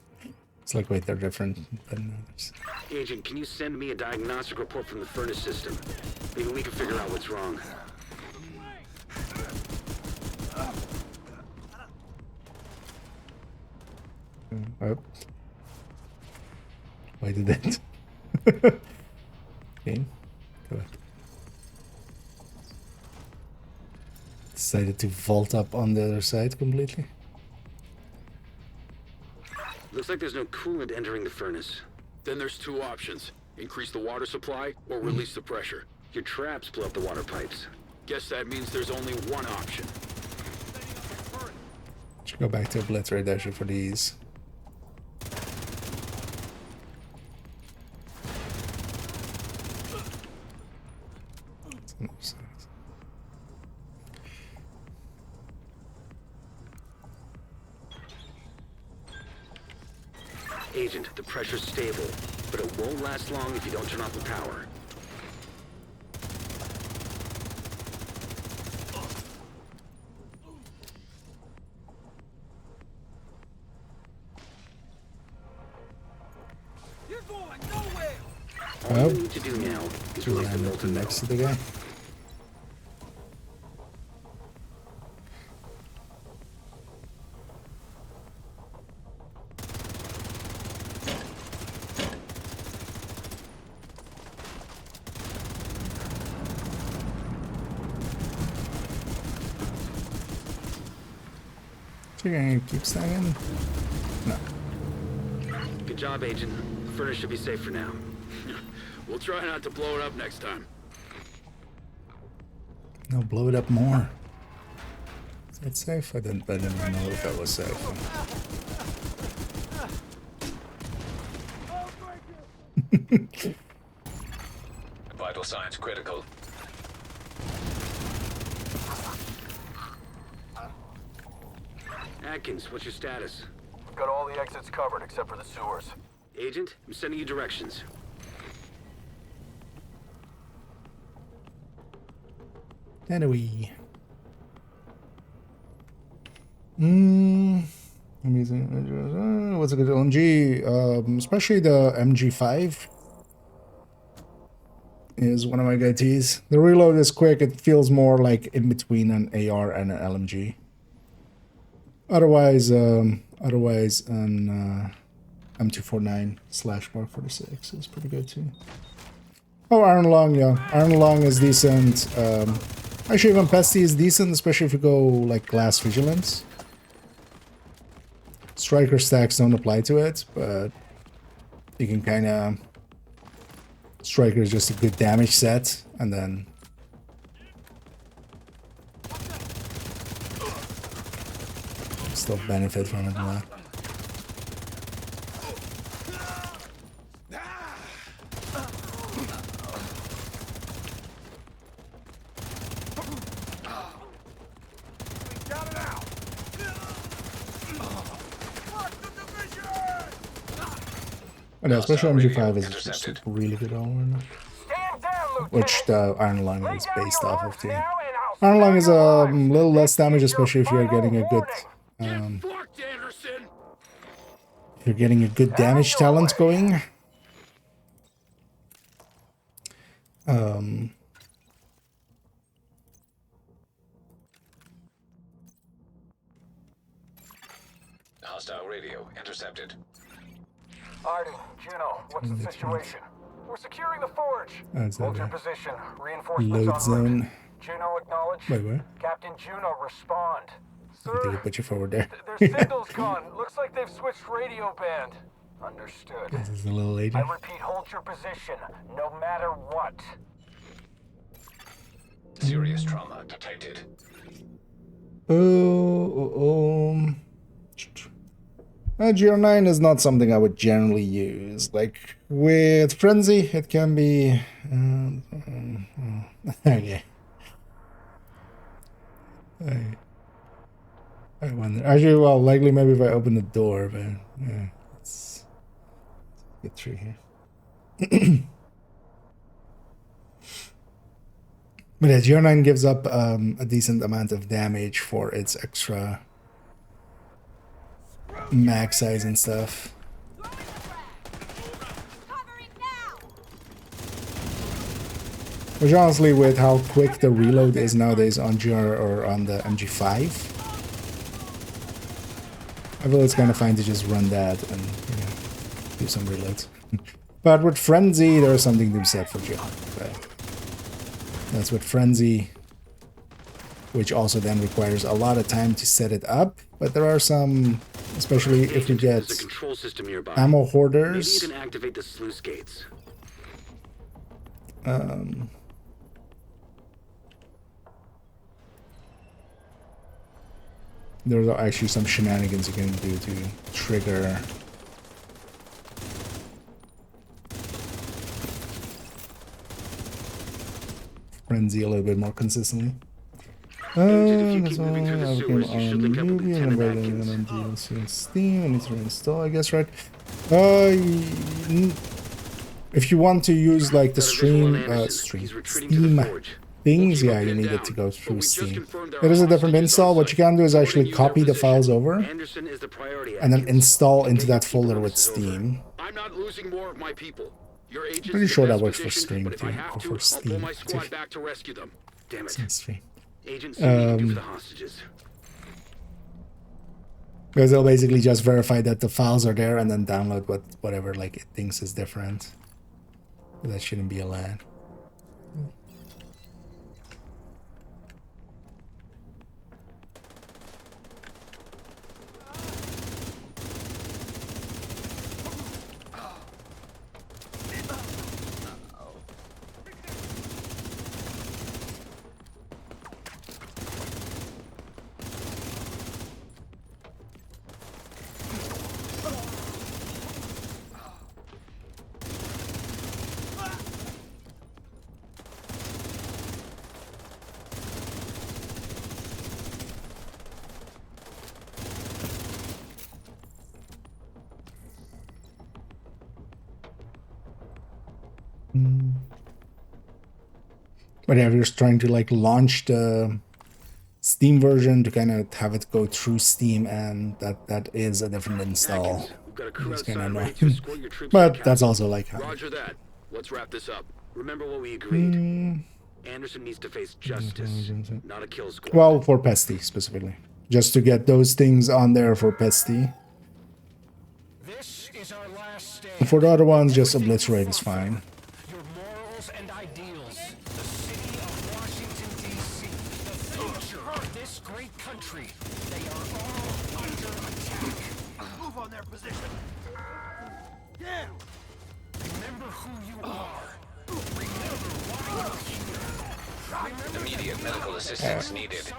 It's like, wait, they're different than others.
Agent, can you send me a diagnostic report from the furnace system? Maybe we can figure out what's wrong.
Oh. Why did that? Okay. Go back. Decided to vault up on the other side completely.
Looks like there's no coolant entering the furnace.
Then there's two options. Increase the water supply or release the pressure.
Your traps blow up the water pipes.
Guess that means there's only one option.
Should go back to Obliterate actually for these.
Agent, the pressure's stable, but it won't last long if you don't turn off the power.
You're going nowhere.
All you need to do now is release the molten
next to the guy. You're gonna keep staying? No.
Good job, Agent. The furnace should be safe for now.
We'll try not to blow it up next time.
No, blow it up more. Is that safe? I didn't know if that was safe.
Vital signs critical.
Atkins, what's your status?
Got all the exits covered except for the sewers.
Agent, I'm sending you directions.
Anyway. Amazing. What's a good LMG? Especially the MG5 is one of my go-tos. The reload is quick. It feels more like in between an AR and an LMG. Otherwise an M249 / Mark 46 is pretty good too. Oh, Iron Lung, yeah. Iron Lung is decent. Actually, even Pesty is decent, especially if you go like Glass Vigilance. Striker stacks don't apply to it, but you can kind of... Striker is just a good damage set, and then... still benefit from it a lot. And especially MG5 is just a really good armor, which the Iron Lung is based off of too. Iron Lung is a little less damage, especially if you're getting a good damage talent going.
Hostile radio intercepted.
Arden, Juno, what's the situation? We're securing the forge. Hold your position. Reinforcements
Load
en
zone.
route. Juno acknowledge.
Wait, what?
Captain Juno, respond.
I think I put you forward there.
Their signal's gone. Looks like they've switched radio band. Understood.
This is the little lady.
I repeat, hold your position, no matter what.
Serious trauma detected.
GR9 is not something I would generally use. Like with Frenzy, it can be. Okay. I wonder. Actually, well, likely maybe if I open the door, but yeah, let's get through here. But yeah, GR9 gives up a decent amount of damage for its extra mag size and stuff. Which honestly, with how quick the reload is nowadays on GR or on the MG5, I feel it's kind of fine to just run that and do some reloads. But with Frenzy, there's something to be said for GR. But that's with Frenzy. which also then requires a lot of time to set it up. But there are some, especially if we get
There's a control system nearby.
ammo
Maybe
hoarders.
you can activate the sluice gates.
There's actually some shenanigans you can do to trigger frenzy a little bit more consistently. That's all. I became on Ruby and I'm on DLC on Steam. I need to install, I guess, right? If you want to use like the Steam things, yeah, you need it to go through Steam. It is a different install. What you can do is actually copy the files over and then install into that folder with Steam.
I'm not losing more of my people. Your agent's
Pretty sure that works for
position,
Steam
but if
too,
I have
or
to,
for
I'll
Steam
pull my
too.
squad back to rescue them. Damn it.
Steam.
Agents see what you can do for the hostages.
Because they'll basically just verify that the files are there and then download whatever like it thinks is different. That shouldn't be allowed. But yeah, we're just trying to like launch the Steam version to kind of have it go through Steam, and that is a different install. It's kind of annoying. But that's also like how.
Roger that. Let's wrap this up. Remember what we agreed. Anderson needs to face justice, not a kill squad.
Well, for Pesty specifically, just to get those things on there for Pesty. For the other ones, just obliterate is fine.
Immediate medical assistance needed.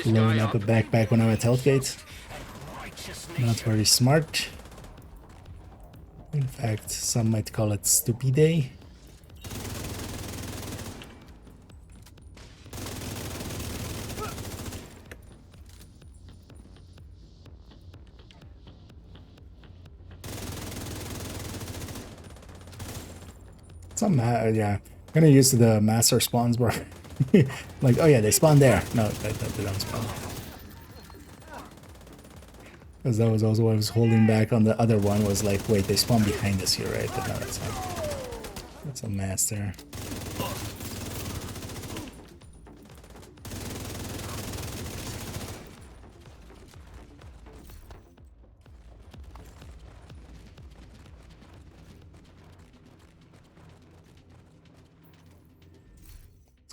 Blowing up a backpack when I'm at Hellgate. Not very smart. In fact, some might call it stupide. Yeah, I'm gonna use the master spawns bar. Like, oh yeah, they spawn there. No, they don't spawn. Because that was also what I was holding back on the other one, was like, wait, they spawn behind us here, right? But no, that's not. That's a master.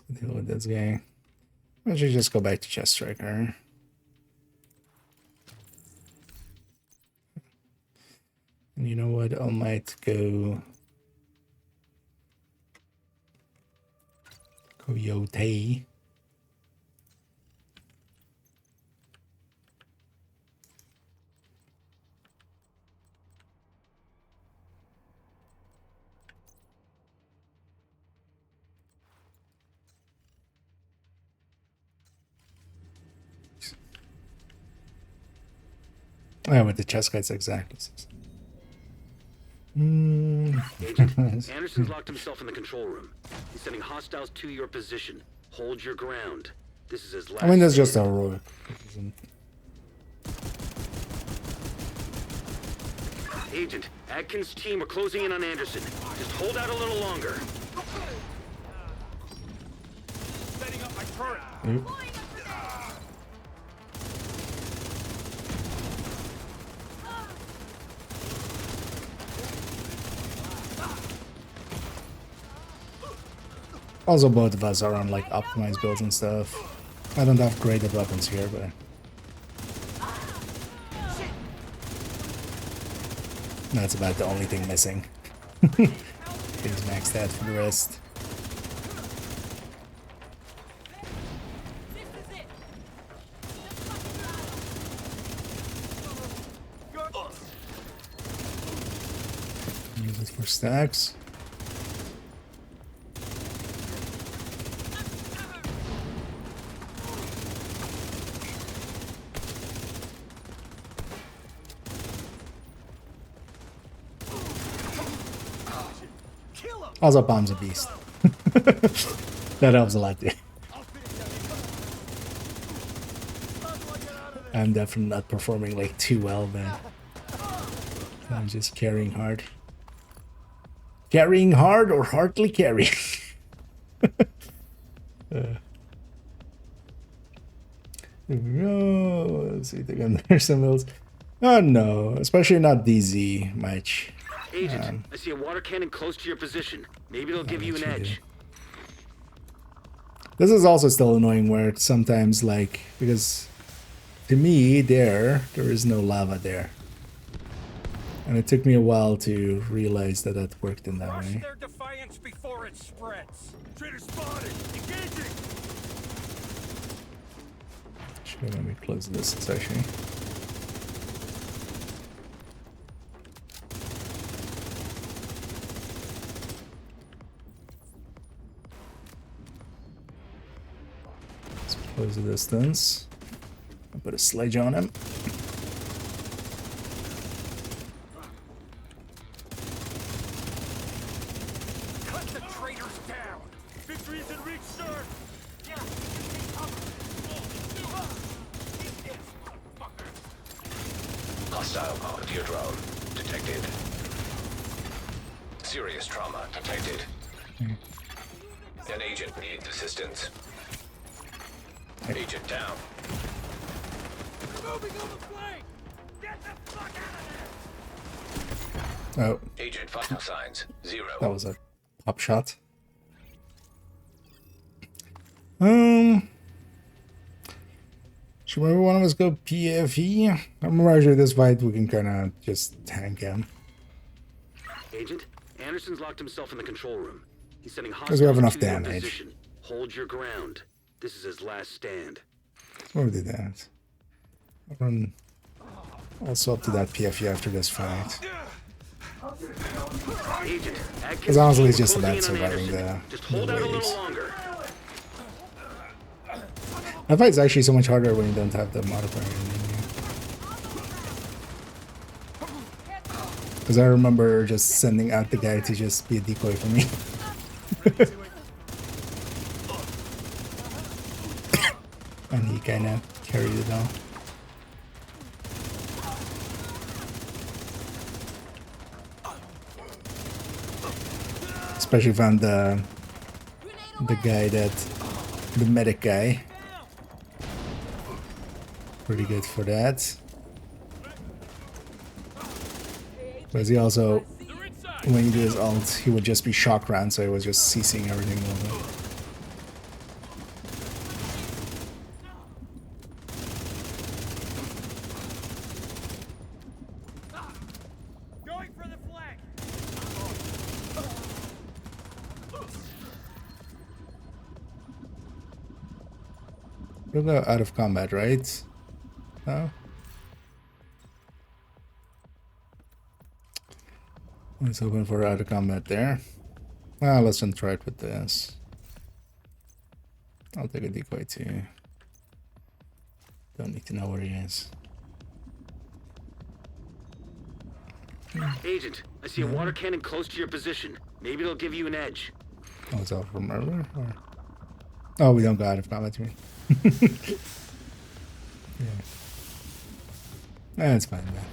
Deal with this guy. I should just go back to Chest Striker. And you know what? I might go Coyote. Yeah, with the chest guys, exactly.
Agent, Anderson's locked himself in the control room. He's sending hostiles to your position. Hold your ground. This is his last.
I mean, that's just heroic.
Agent, Atkins' team are closing in on Anderson. Just hold out a little longer.
Setting up my turret.
Also, both of us are on like optimized builds and stuff. I don't have great at weapons here, but that's about the only thing missing. Things maxed out for the rest. Use it for stacks. Also, bomb's a beast. That helps a lot, too. I'm definitely not performing like too well, man. I'm just carrying hard. Carrying hard or hardly carrying? Here we go. Let's see if they can there's some else. Oh no, especially not DZ much.
Agent, I see a water cannon close to your position. Maybe it'll give you an edge.
This is also still annoying where it's sometimes like, because to me there is no lava there. And it took me a while to realize that that worked in that way.
Their defiance before it spreads. Traitor spotted. Engaging.
Should let me close this section. Let's close the distance. I'll put a sledge on him.
Hostile part of your drone detected. Serious trauma detected. An agent needs assistance. Agent down.
Moving on the flank. Get the fuck out of there.
Oh.
Agent vital signs 0.
That was a pop shot. Should maybe one of us go PFE? I'm pretty sure this fight we can kind of just tank him.
Agent, Anderson's locked himself in the control room. He's sending
Because we have
hostiles
enough
to your
damage.
position. Hold your ground. This is his last stand.
Where we did that? I'll run also up to that PFE after this fight.
Agent,
Because honestly, it's just about surviving the waves. That fight's actually so much harder when you don't have the modifier in. Because I remember just sending out the guy to just be a decoy for me. And he kind of carried it all. Especially found the guy the medic guy. Pretty good for that. Because he also, when he did his ult, he would just be shock round, so he was just ceasing everything a little bit.
Going for the flank.
We'll go out of combat, right? No? Let's open for out of combat there. Well, let's not try it with this. I'll take a decoy too. Don't need to know where he is.
Agent, I see a water cannon close to your position. Maybe it'll give you an edge.
Oh, it's out from earlier? Or... Oh, we don't go out of combat, you mean? Yeah. That's fine, man.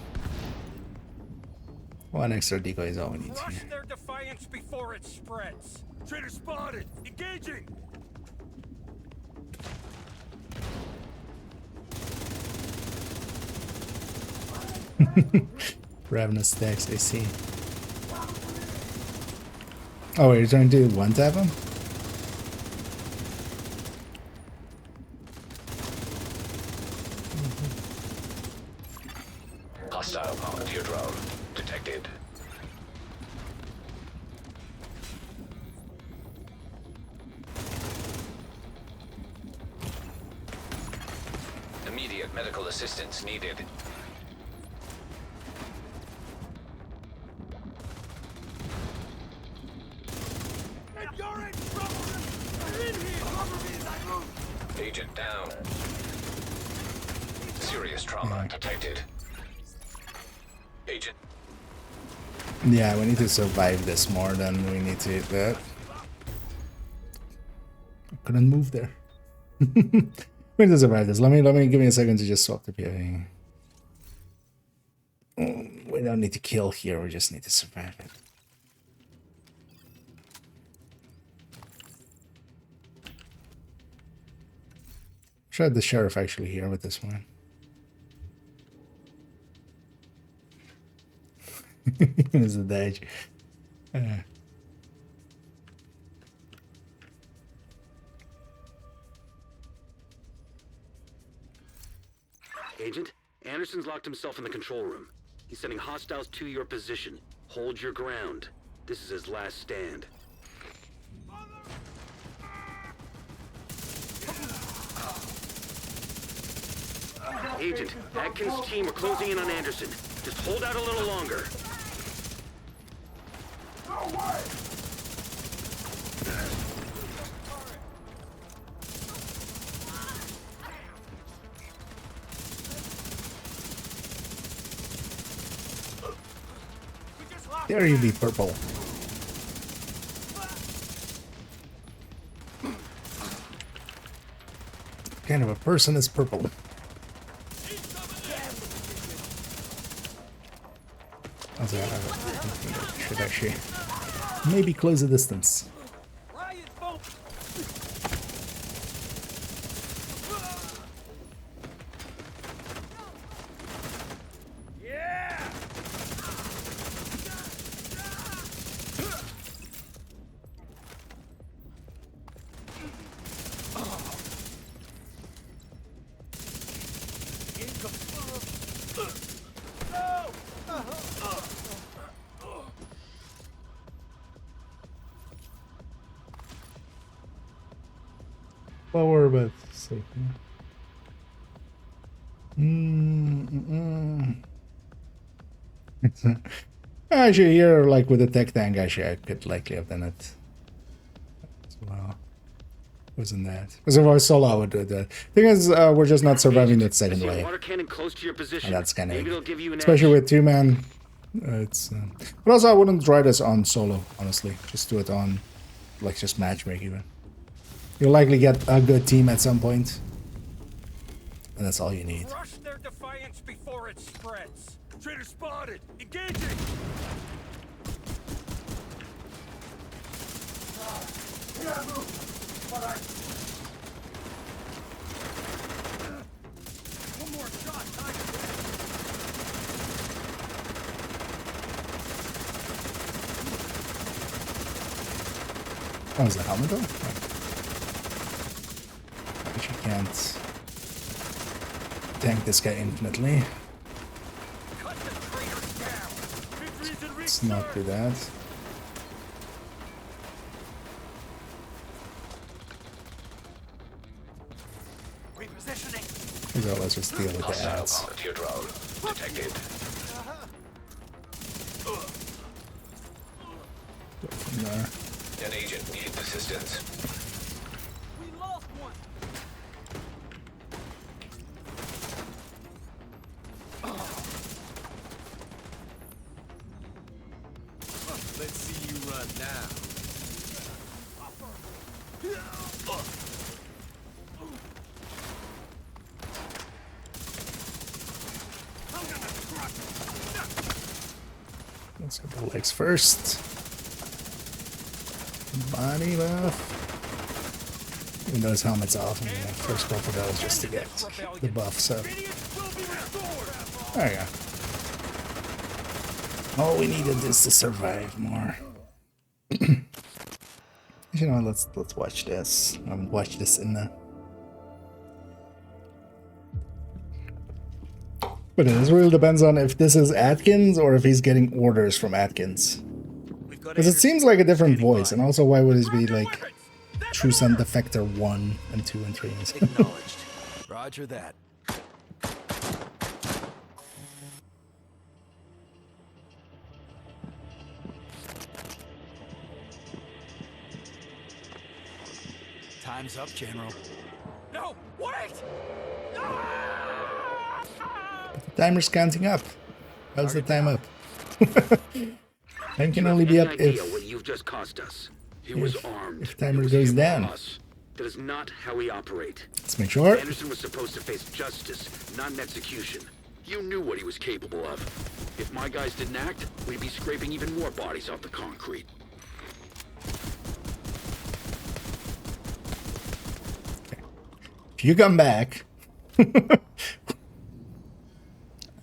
One extra decoy is all we need
Crush
here.
their defiance before it spreads. Traitor spotted. Engaging.
Ravenous stacks, I see. Oh, wait, you're trying to one tap him?
Immediate medical assistance needed. Agent down. Serious trauma detected. Agent.
Yeah, we need to survive this more than we need to hit that. I couldn't move there. We need to survive this. Let me give me a second to just swap the PA. We don't need to kill here, we just need to survive it. Tried the sheriff actually here with this one. It's a dodge.
Agent, Anderson's locked himself in the control room. He's sending hostiles to your position. Hold your ground. This is his last stand. Agent, Atkins' team are closing in on Anderson. Just hold out a little longer.
There you be, purple. What kind of a person is purple? Should actually maybe close the distance. Lower, but safe. Actually, here, like with the tech tank, actually, I could likely have done it as well. Wasn't that? Because if I was solo, I would do that. Thing is, we're just not surviving that second wave.
Water cannon close to your position.
And that's kind of,
especially
especially with two man. It's. But also, I wouldn't try this on solo. Honestly, just do it on, like, just matchmake even. You'll likely get a good team at some point, and that's all you need.
Crush their defiance before it spreads. Traitor spotted. Engaging. One more shot.
Oh, is the helmet though? You can't tank this guy infinitely. Let's not do that. So let's just deal with the ads.
Volunteer drone detected.
Go from there.
An agent needs assistance.
Let's see you run now.
Let's get the legs first. Body buff. Even though his helmet's off, I'm gonna first go for those just to get the buff, so. There you go. All we needed is to survive more. You know, let's watch this. I haven't watched this in the. But it really depends on if this is Atkins or if he's getting orders from Atkins. Because it seems like a different voice, and also why would it be like True Sun Defector 1 and 2 and 3?
Acknowledged. Roger that.
Time's up, General.
No, wait!
The timer's counting up. How's the time up? Time can
You
only
have
be
any
up
idea
if
what you've just cost us? He was armed.
if timer
It was
goes
him or
down.
us. That is not how we operate.
Let's make sure.
Anderson was supposed to face justice, not an execution. You knew what he was capable of. If my guys didn't act, we'd be scraping even more bodies off the concrete.
If you come back, I'm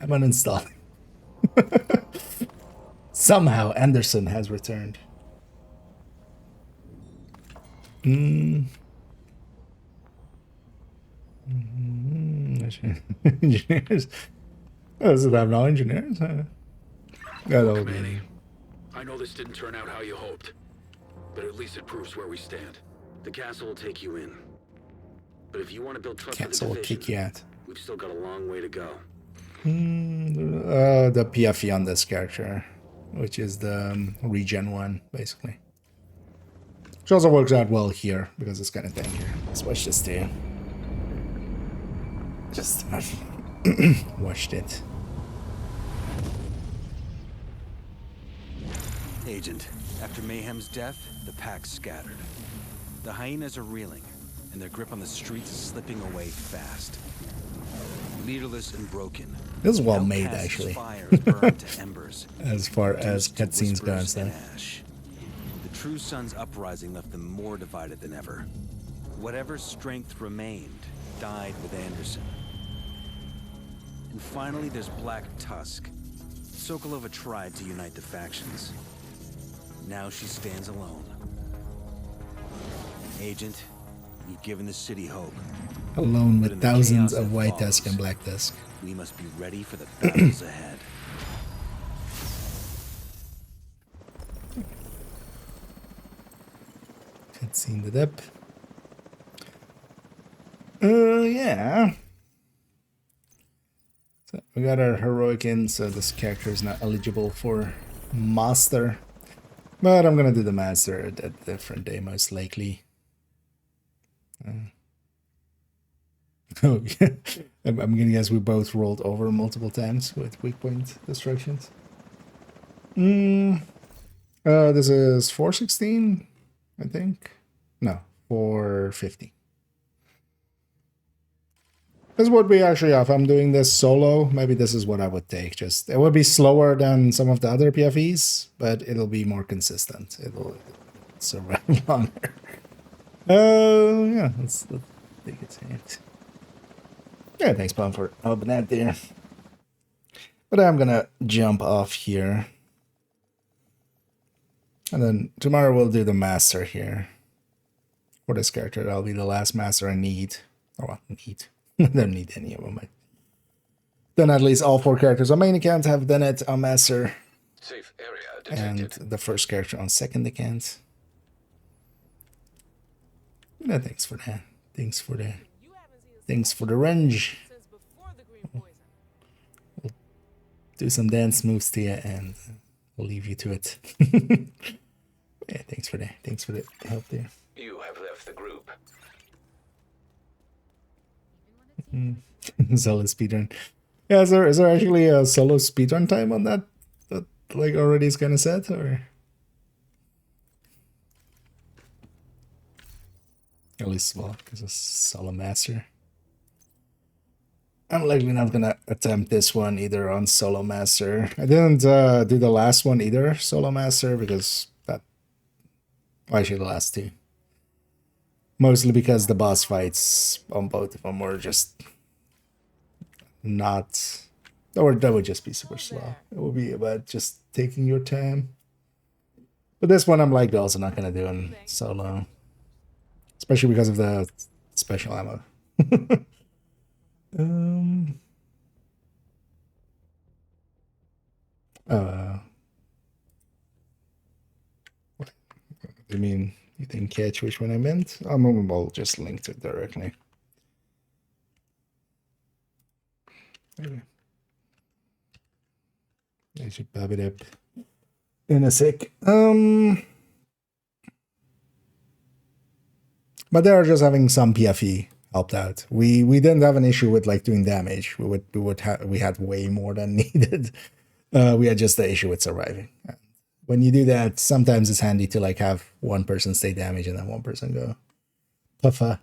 uninstalling. Somehow Anderson has returned. Engineers. Does it have no engineers?
Look, Manny, I know this didn't turn out how you hoped, but at least it proves where we stand. The castle will take you in. But if you want to build trust with the
Castle will
division,
kick you out.
we've still got a long way to go.
The PFE on this character, which is the regen one, basically. Which also works out well here, because it's kind of tankier. Let's watch this too. Just watched it.
Agent, after Mayhem's death, the pack scattered. The hyenas are reeling, and their grip on the streets is slipping away fast. Leaderless and broken.
This is well made, actually.
Fire is burned to embers,
as far as cutscenes go and
whispers and
stuff.
ash. The true sun's uprising left them more divided than ever. Whatever strength remained died with Anderson. And finally, there's Black Tusk. Sokolova tried to unite the factions. Now she stands alone. Agent, you've given the city hope.
Alone
But
with
in the
thousands
chaos
of
that
White
follows,
Tusk and Black Tusk.
We must be ready for the battles ahead.
Cutscene the dip. Yeah. So we got our heroic in, so this character is not eligible for master. But I'm gonna do the master at a different day, most likely. Oh, yeah. I'm gonna guess we both rolled over multiple times with weak point destructions. This is 416, I think. No, 450. This would be actually, if I'm doing this solo, maybe this is what I would take. Just it would be slower than some of the other PFEs, but it'll be more consistent. It'll survive longer. Yeah, let's take it. Yeah, thanks, Pom, for helping that there. But I'm gonna jump off here. And then tomorrow we'll do the master here. For this character, that'll be the last master I need. Oh, well, need. I don't need any of them. Then at least all 4 characters on main account have done it on master.
Safe area
And
detected.
the first character on second account. Yeah, thanks for that. Thanks for the range. We'll do some dance moves to you and we'll leave you to it. Yeah, thanks for that. Thanks for the help there.
You have left the group.
Solo speedrun. Yeah, is there actually a solo speedrun time on that like already is kind of set, or at least, well, because it's solo master. I'm likely not gonna attempt this one either on solo master. I didn't do the last one either solo master because that, well, actually the last 2. Mostly because the boss fights on both of them were just not, or that would just be super slow. It would be about just taking your time. But this one I'm like also not gonna do in solo, especially because of the special ammo. What? I mean, you didn't catch which one I meant? I'll just link to it directly. Maybe. I should pop it up in a sec. But they are just having some PFE helped out. We didn't have an issue with like doing damage. We had way more than needed. We had just the issue with surviving. When you do that, sometimes it's handy to like have one person stay damage and then one person go tougher.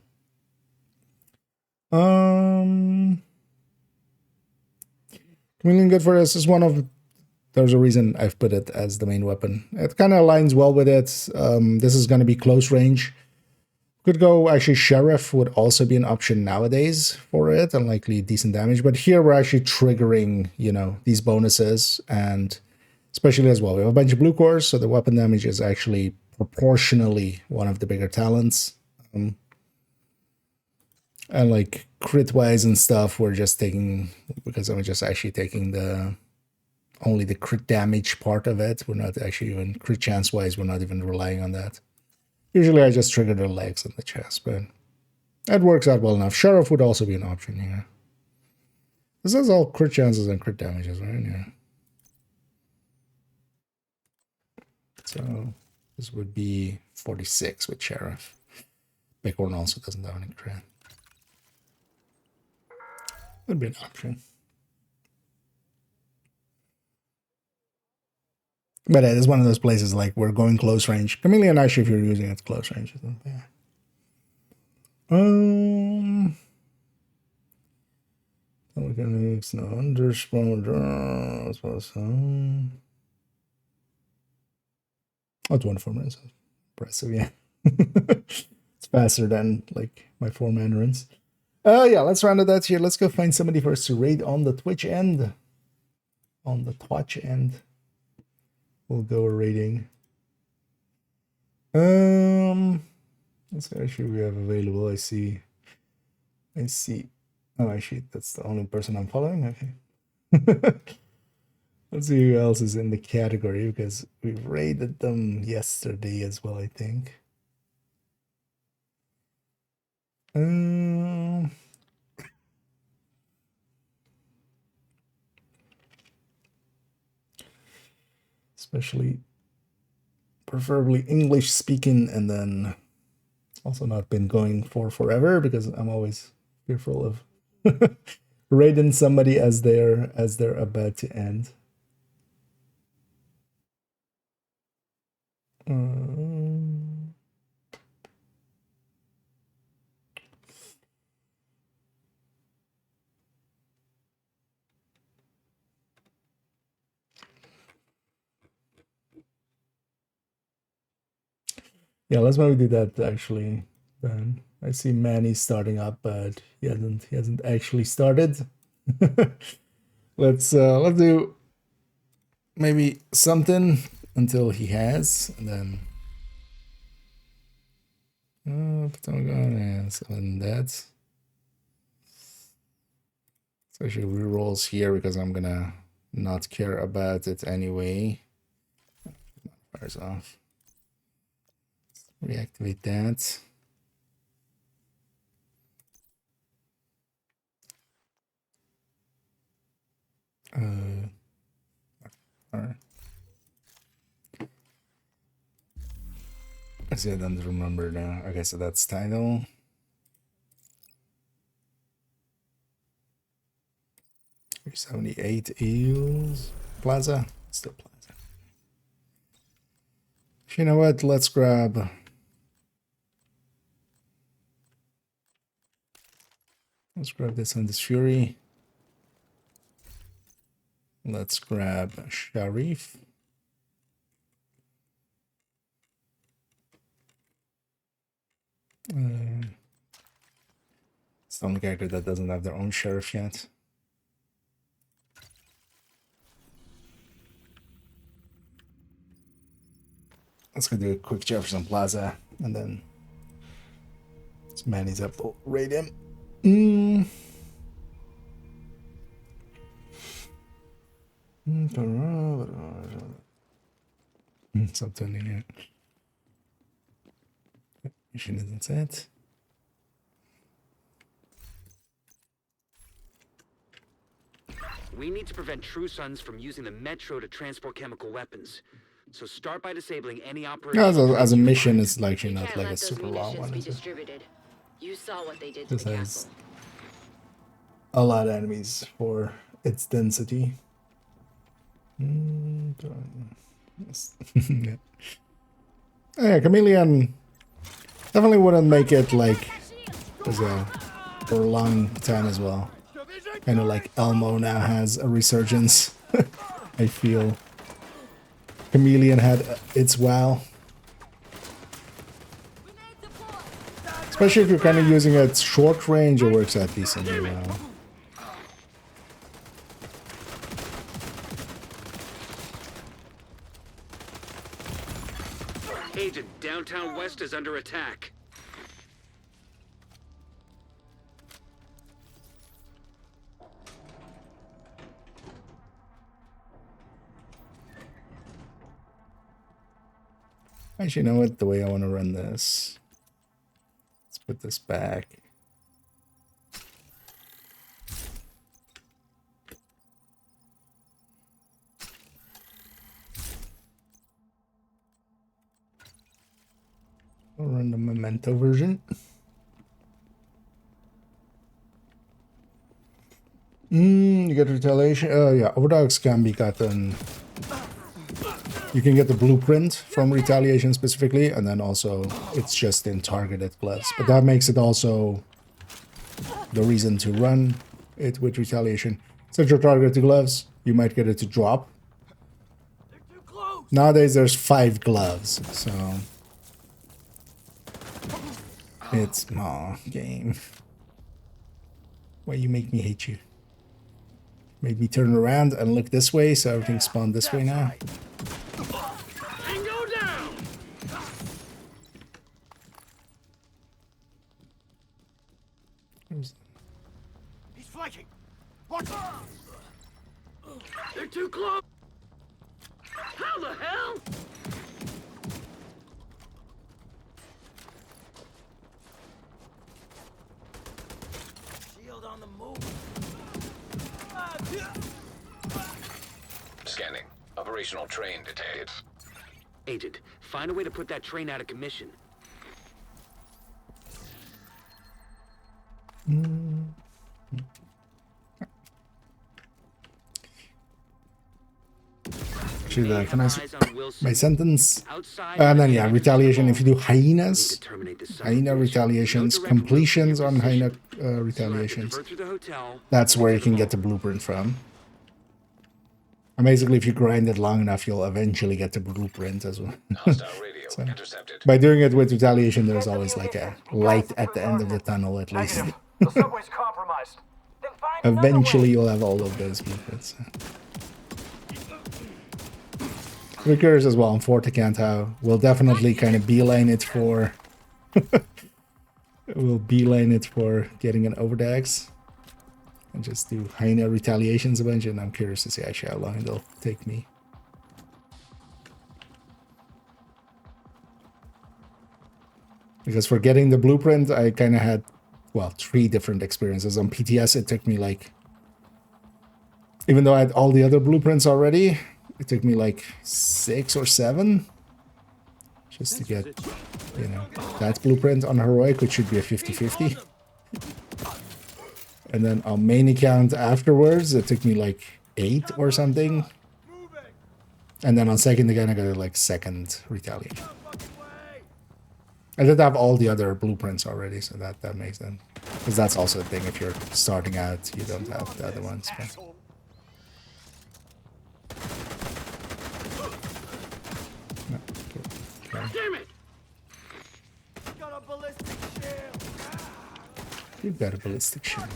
Really good for this. Is one of there's a reason I've put it as the main weapon. It kind of aligns well with it. This is going to be close range. Could go actually Sheriff would also be an option nowadays for it, and likely decent damage. But here we're actually triggering, you know, these bonuses, and especially as well, we have a bunch of blue cores, so the weapon damage is actually proportionally one of the bigger talents. And like crit wise and stuff, we're just taking, because I'm just actually taking only the crit damage part of it. We're not actually even crit chance wise, we're not even relying on that. Usually I just trigger the legs and the chest, but that works out well enough. Sheriff would also be an option here. This is all crit chances and crit damages, right? Yeah. So this would be 46 with Sheriff. Bighorn also doesn't have any crit. Would be an option. But it is one of those places like we're going close range. Chameleon actually, if you're using it close range, isn't bad. Mechanics, no underspawn, that's 1 4 minutes. Impressive, yeah. It's faster than like my 4 mandarins. Yeah, let's round it out here. Let's go find somebody for us to raid on the Twitch end. On the Twitch end. We'll go raiding. Let's actually we have available. I see. Oh, actually, that's the only person I'm following. Okay. Let's see who else is in the category, because we raided them yesterday as well, I think. Especially, preferably English speaking, and then also not been going for forever, because I'm always fearful of raiding somebody as they're about to end. Yeah, let's maybe do that actually. Then I see Manny starting up, but he hasn't actually started. Let's do maybe something until he has, and then and that's especially rerolls here, because I'm gonna not care about it anyway. Fires off. Reactivate that. All right. I see, I don't remember now. Okay, so that's title. $78 eels. Plaza. Still Plaza. You know what? Let's grab. Let's grab this on this Fury. Let's grab Sharif. It's the only character that doesn't have their own sheriff yet. Let's go do a quick Jefferson Plaza, and then this Manny's up. We'll raid him. Something in here. Mission isn't set.
We need to prevent True Sons from using the Metro to transport chemical weapons.
So start by disabling any operation.
As a mission, it's like
We
not
can't
like a
let those
super long
munitions
one.
be
Is it?
distributed. You saw what they did to
This
the
has
castle.
a lot of enemies for its density. Yeah. Yeah, Chameleon definitely wouldn't make it like for a long time as well. Kind of like Elmo now has a resurgence. I feel Chameleon had its wow. Especially if you're kind of using it short range, it works out decently well.
Agent, downtown West is under attack.
Actually, you know what? The way I want to run this. Let's put this back. We'll run the Memento version. You get retaliation. Yeah, overdogs can be gotten. You can get the blueprint from retaliation specifically, and then also it's just in targeted gloves. But that makes it also the reason to run it with retaliation. Set your target to gloves. You might get it to drop. Nowadays there's 5 gloves, so it's game. Why you make me hate you? Made me turn around and look this way, so everything spawned this way now.
And go down.
He's flanking. Watch.
They're too close. How the hell?
Shield on the move.
Scanning. Operational train detected.
Agent, find a way to put that train out of commission.
Actually, can I my sentence? And then yeah, retaliation. If you do hyenas, hyena retaliations, completions on hyena retaliations, that's where you can get the blueprint from. And basically, if you grind it long enough, you'll eventually get the blueprint as well. So, by doing it with retaliation, there's always like a light at the end of the tunnel, at least.
The subway's compromised. Then find
Eventually, you'll have all of those blueprints. We're curious as well on Forticant how we'll definitely kind of beeline it for we'll beeline it for getting an overdax and just do hyena retaliations a bunch, and I'm curious to see actually how long it'll take me. Because for getting the blueprint, I kind of had, well, 3 different experiences. On PTS, it took me like, even though I had all the other blueprints already, it took me like 6 or 7 just to get, you know, that blueprint on Heroic, which should be a 50-50. And then on main account afterwards, it took me like 8 or something. And then on second again, I got like second retaliation. I did have all the other blueprints already, so that makes them. Because that's also a thing, if you're starting out, you don't have the other ones. But. No, okay.
Damn it!
Got a ballistic shield.
You've got a ballistic shield.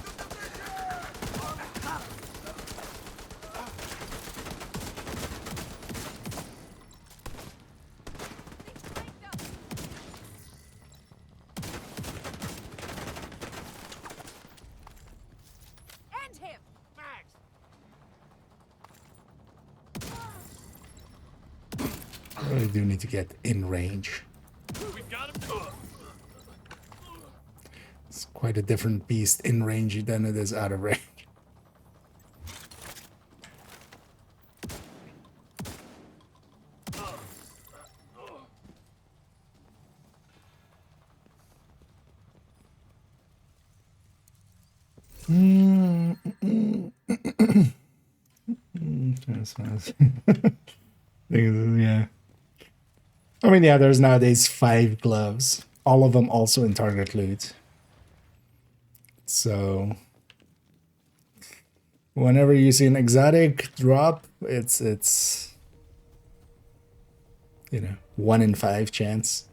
I really do need to get in range. It's quite a different beast in range than it is out of range. Yeah. I mean, yeah, there's nowadays 5 gloves. All of them also in target loot. So whenever you see an exotic drop, it's you know, 1 in 5 chance.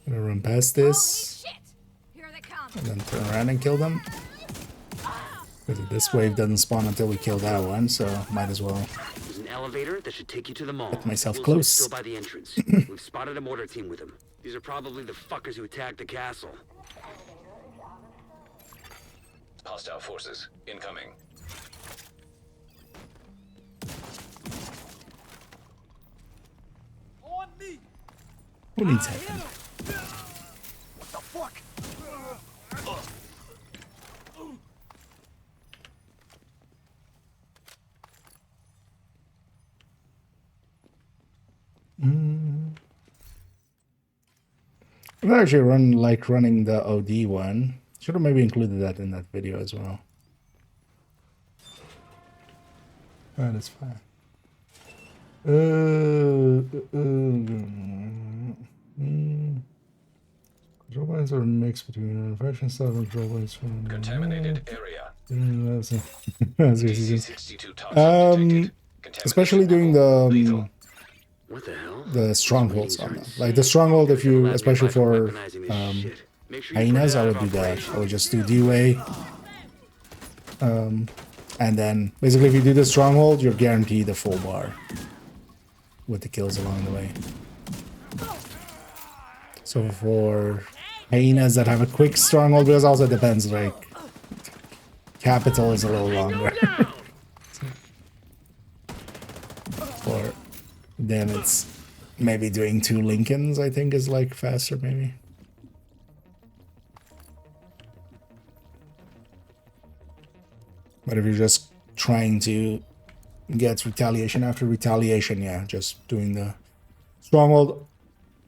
Gonna run past this. And then turn around and kill them. Because this wave doesn't spawn until we kill that one, so might as well.
There's an elevator that should take you to the mall.
Get myself
Wilson's
close.
Still by the entrance. We've spotted a mortar team with him. These are probably the fuckers who attacked the castle.
Hostile forces incoming.
On me.
Who needs help?
What the fuck?
I've actually running the OD one. Should have maybe included that in that video as well. Oh, that's fine. Control points are a mix between manufacturing stuff and control points from
Contaminated area.
Especially doing the
What the hell?
the strongholds on them. Like the stronghold, if you, especially for hyenas, I would do that. I would just do D-Way. And then basically if you do the stronghold, you're guaranteed a full bar with the kills along the way. So for hyenas that have a quick stronghold, because also depends, like capital is a little longer. For them it's maybe doing 2 Lincolns, I think, is like faster maybe. But if you're just trying to get retaliation after retaliation, yeah, just doing the stronghold.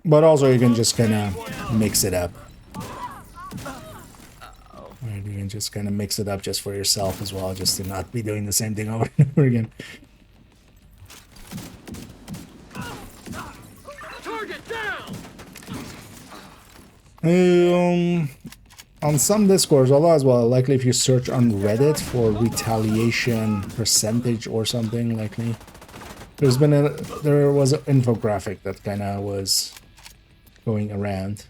But also you can just kind of mix it up. Right, you can just kind of mix it up just for yourself as well, just to not be doing the same thing over and over again. On some discords, although as well, likely if you search on Reddit for retaliation percentage or something, likely there was an infographic that kind of was going around,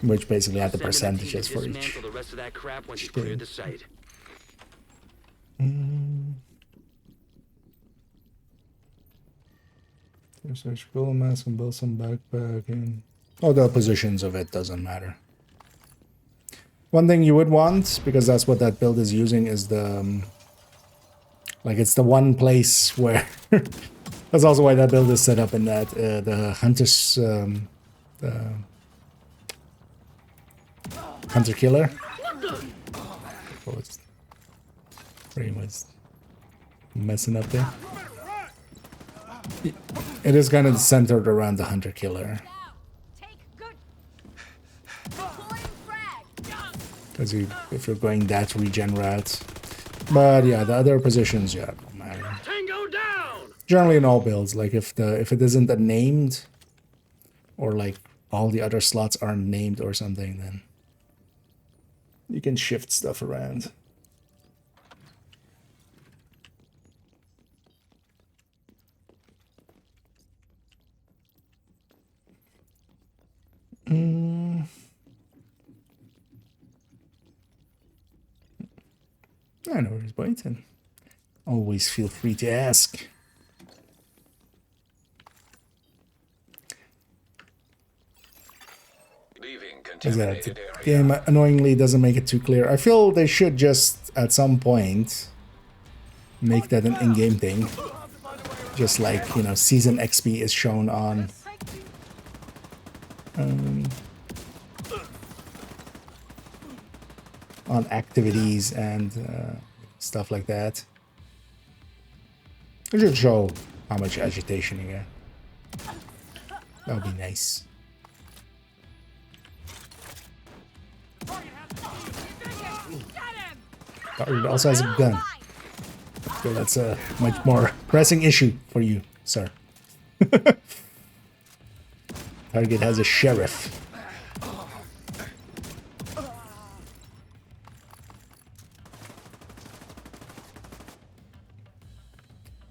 which basically had the percentages for each thing. Search build a mask and build some backpack and all the positions of it doesn't matter. One thing you would want, because that's what that build is using, is the like it's the one place where that's also why that build is set up in that the hunter's the hunter killer. Oh, it's pretty much messing up there. It is kind of centered around the hunter killer. Because if you're going that regen route. But yeah, the other positions, yeah, don't matter. Generally in all builds, like if it isn't a named, or like all the other slots aren't named or something, then you can shift stuff around. I know where he's waiting. Always feel free to ask. The game annoyingly doesn't make it too clear. I feel they should just at some point make that an in-game thing. Just like, you know, season XP is shown on activities and stuff like that. It should show how much agitation you get. That would be nice. Target also has a gun. So that's a much more pressing issue for you, sir. Target has a sheriff.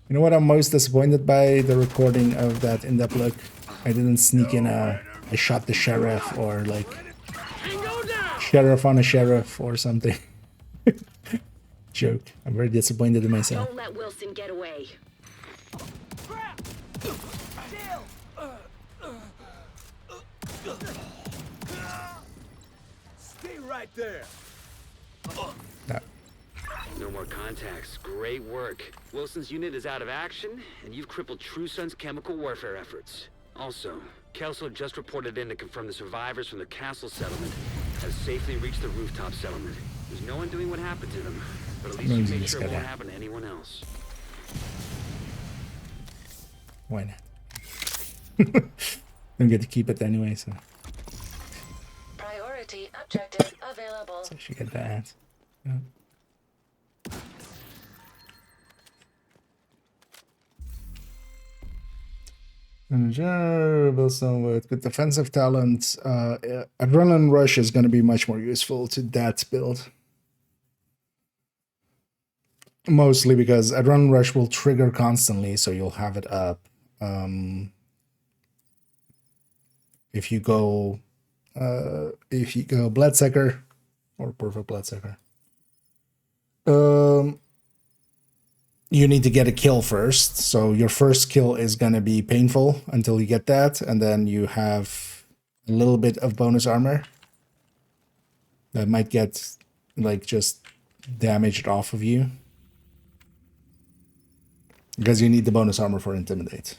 You know what I'm most disappointed by? The recording of that in-depth look. I didn't sneak in I shot the sheriff or like sheriff on a sheriff or something. Joke. I'm very disappointed in myself.
Don't let Wilson get away.
Stay right there.
No.
No more contacts. Great work. Wilson's unit is out of action, and you've crippled True Sun's chemical warfare efforts. Also, Kelso just reported in to confirm the survivors from the castle settlement have safely reached the rooftop settlement. There's no one doing what happened to them, but at least you make sure it won't happen to anyone else.
Why not? I'm going to keep it anyway, so.
Priority objective available.
So she get that. Yeah. Wilson with good defensive talent. Adrenaline Rush is going to be much more useful to that build. Mostly because Adrenaline Rush will trigger constantly, so you'll have it up. If you go Bloodsucker or Perfect Bloodsucker, you need to get a kill first. So your first kill is going to be painful until you get that. And then you have a little bit of bonus armor that might get like just damaged off of you. Because you need the bonus armor for Intimidate.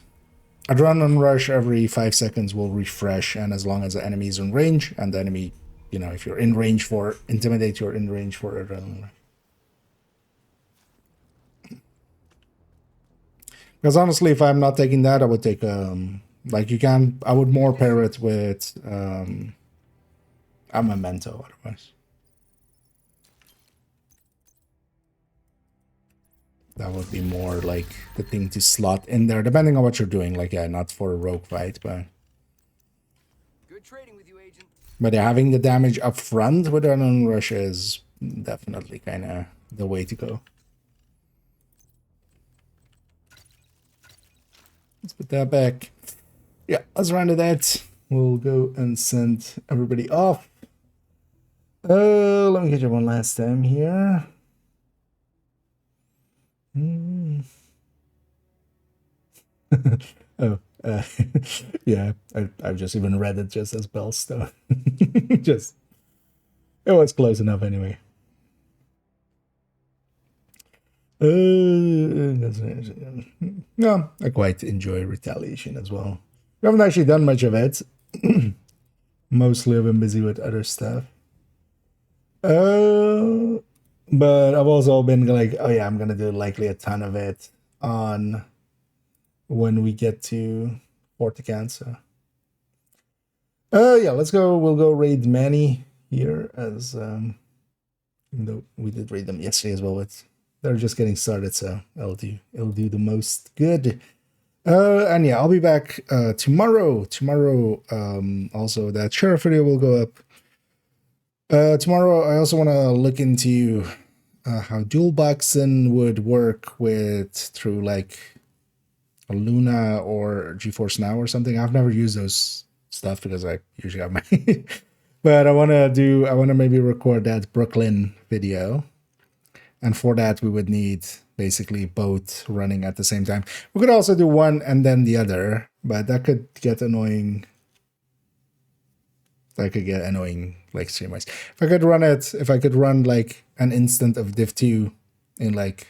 Adrenaline Rush every 5 seconds will refresh. And as long as the enemy is in range and the enemy, you know, if you're in range for Intimidate, you're in range for Adrenaline Rush. Because honestly, if I'm not taking that, I would take like you can. I would more pair it with a Memento otherwise. That would be more like the thing to slot in there, depending on what you're doing. Like, yeah, not for a rogue fight, but
good trading with you, Agent.
But yeah, having the damage up front with Adrenaline Rush is definitely kind of the way to go. Let's put that back. Yeah, let's run to that. We'll go and send everybody off. Let me get you one last time here. Oh, yeah, I've just even read it just as Bellstone. Just, it was close enough anyway. No, I quite enjoy Retaliation as well. We haven't actually done much of it. Mostly I've been busy with other stuff. But I've also been like, oh yeah, I'm gonna do likely a ton of it on when we get to Fortican. So yeah, let's go. We'll go raid Manny here as even though we did raid them yesterday as well, but they're just getting started, so it'll do the most good. And yeah, I'll be back tomorrow. Tomorrow, also that sheriff video will go up. Tomorrow, I also want to look into how dual boxing would work through like a Luna or GeForce Now or something. I've never used those stuff because I usually have my. But I want to maybe record that Brooklyn video. And for that, we would need basically both running at the same time. We could also do one and then the other, but that could get annoying. That could get annoying, like, stream-wise. If I could run like an instant of Div 2 in like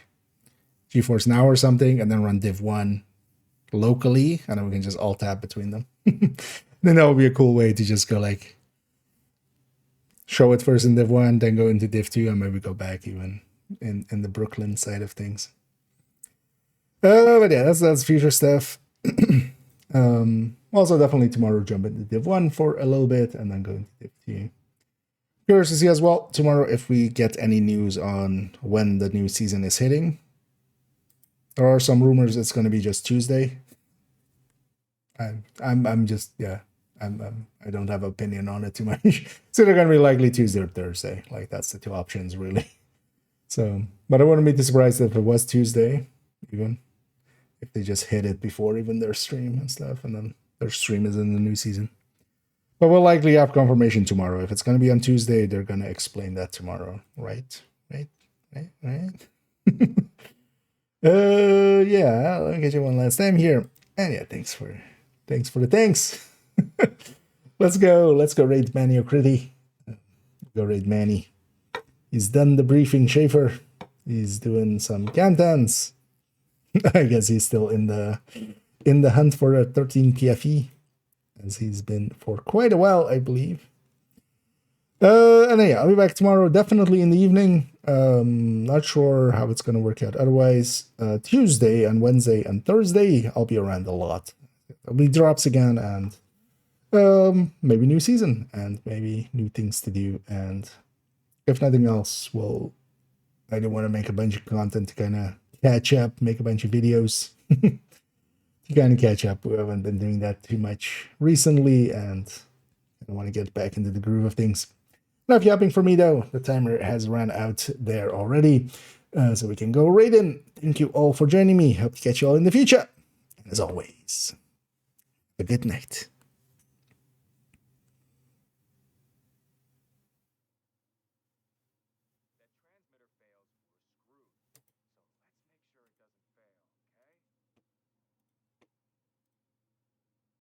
GeForce Now or something, and then run Div 1 locally, and then we can just alt-tab between them. Then that would be a cool way to just go like, show it first in Div 1, then go into Div 2, and maybe go back even in the Brooklyn side of things. But yeah, that's future stuff. Also, definitely tomorrow jump into Div 1 for a little bit and then go into Div 2. Curious to see as well tomorrow if we get any news on when the new season is hitting. There are some rumors it's going to be just Tuesday. I'm just, yeah, I don't have an opinion on it too much. So they're going to be likely Tuesday or Thursday. Like, that's the two options, really. So, but I wouldn't be too surprised if it was Tuesday, even if they just hit it before even their stream and stuff, and then their stream is in the new season. But we'll likely have confirmation tomorrow. If it's going to be on Tuesday, they're going to explain that tomorrow, right? Yeah, let me get you one last time here. And yeah, thanks for the thanks. Let's go raid Manny O'Critty. Go raid Manny. He's done the briefing, Schaefer. He's doing some cantons. I guess he's still in the hunt for a 13 PFE, as he's been for quite a while, I believe. And yeah, I'll be back tomorrow, definitely in the evening. Not sure how it's gonna work out otherwise. Tuesday and Wednesday and Thursday, I'll be around a lot. There'll be drops again, and maybe new season, and maybe new things to do, and if nothing else, I don't want to make a bunch of content to kind of catch up, make a bunch of videos to kind of catch up. We haven't been doing that too much recently, and I want to get back into the groove of things. Enough yapping for me, though. The timer has run out there already, so we can go right in. Thank you all for joining me. Hope to catch you all in the future. And as always, a good night.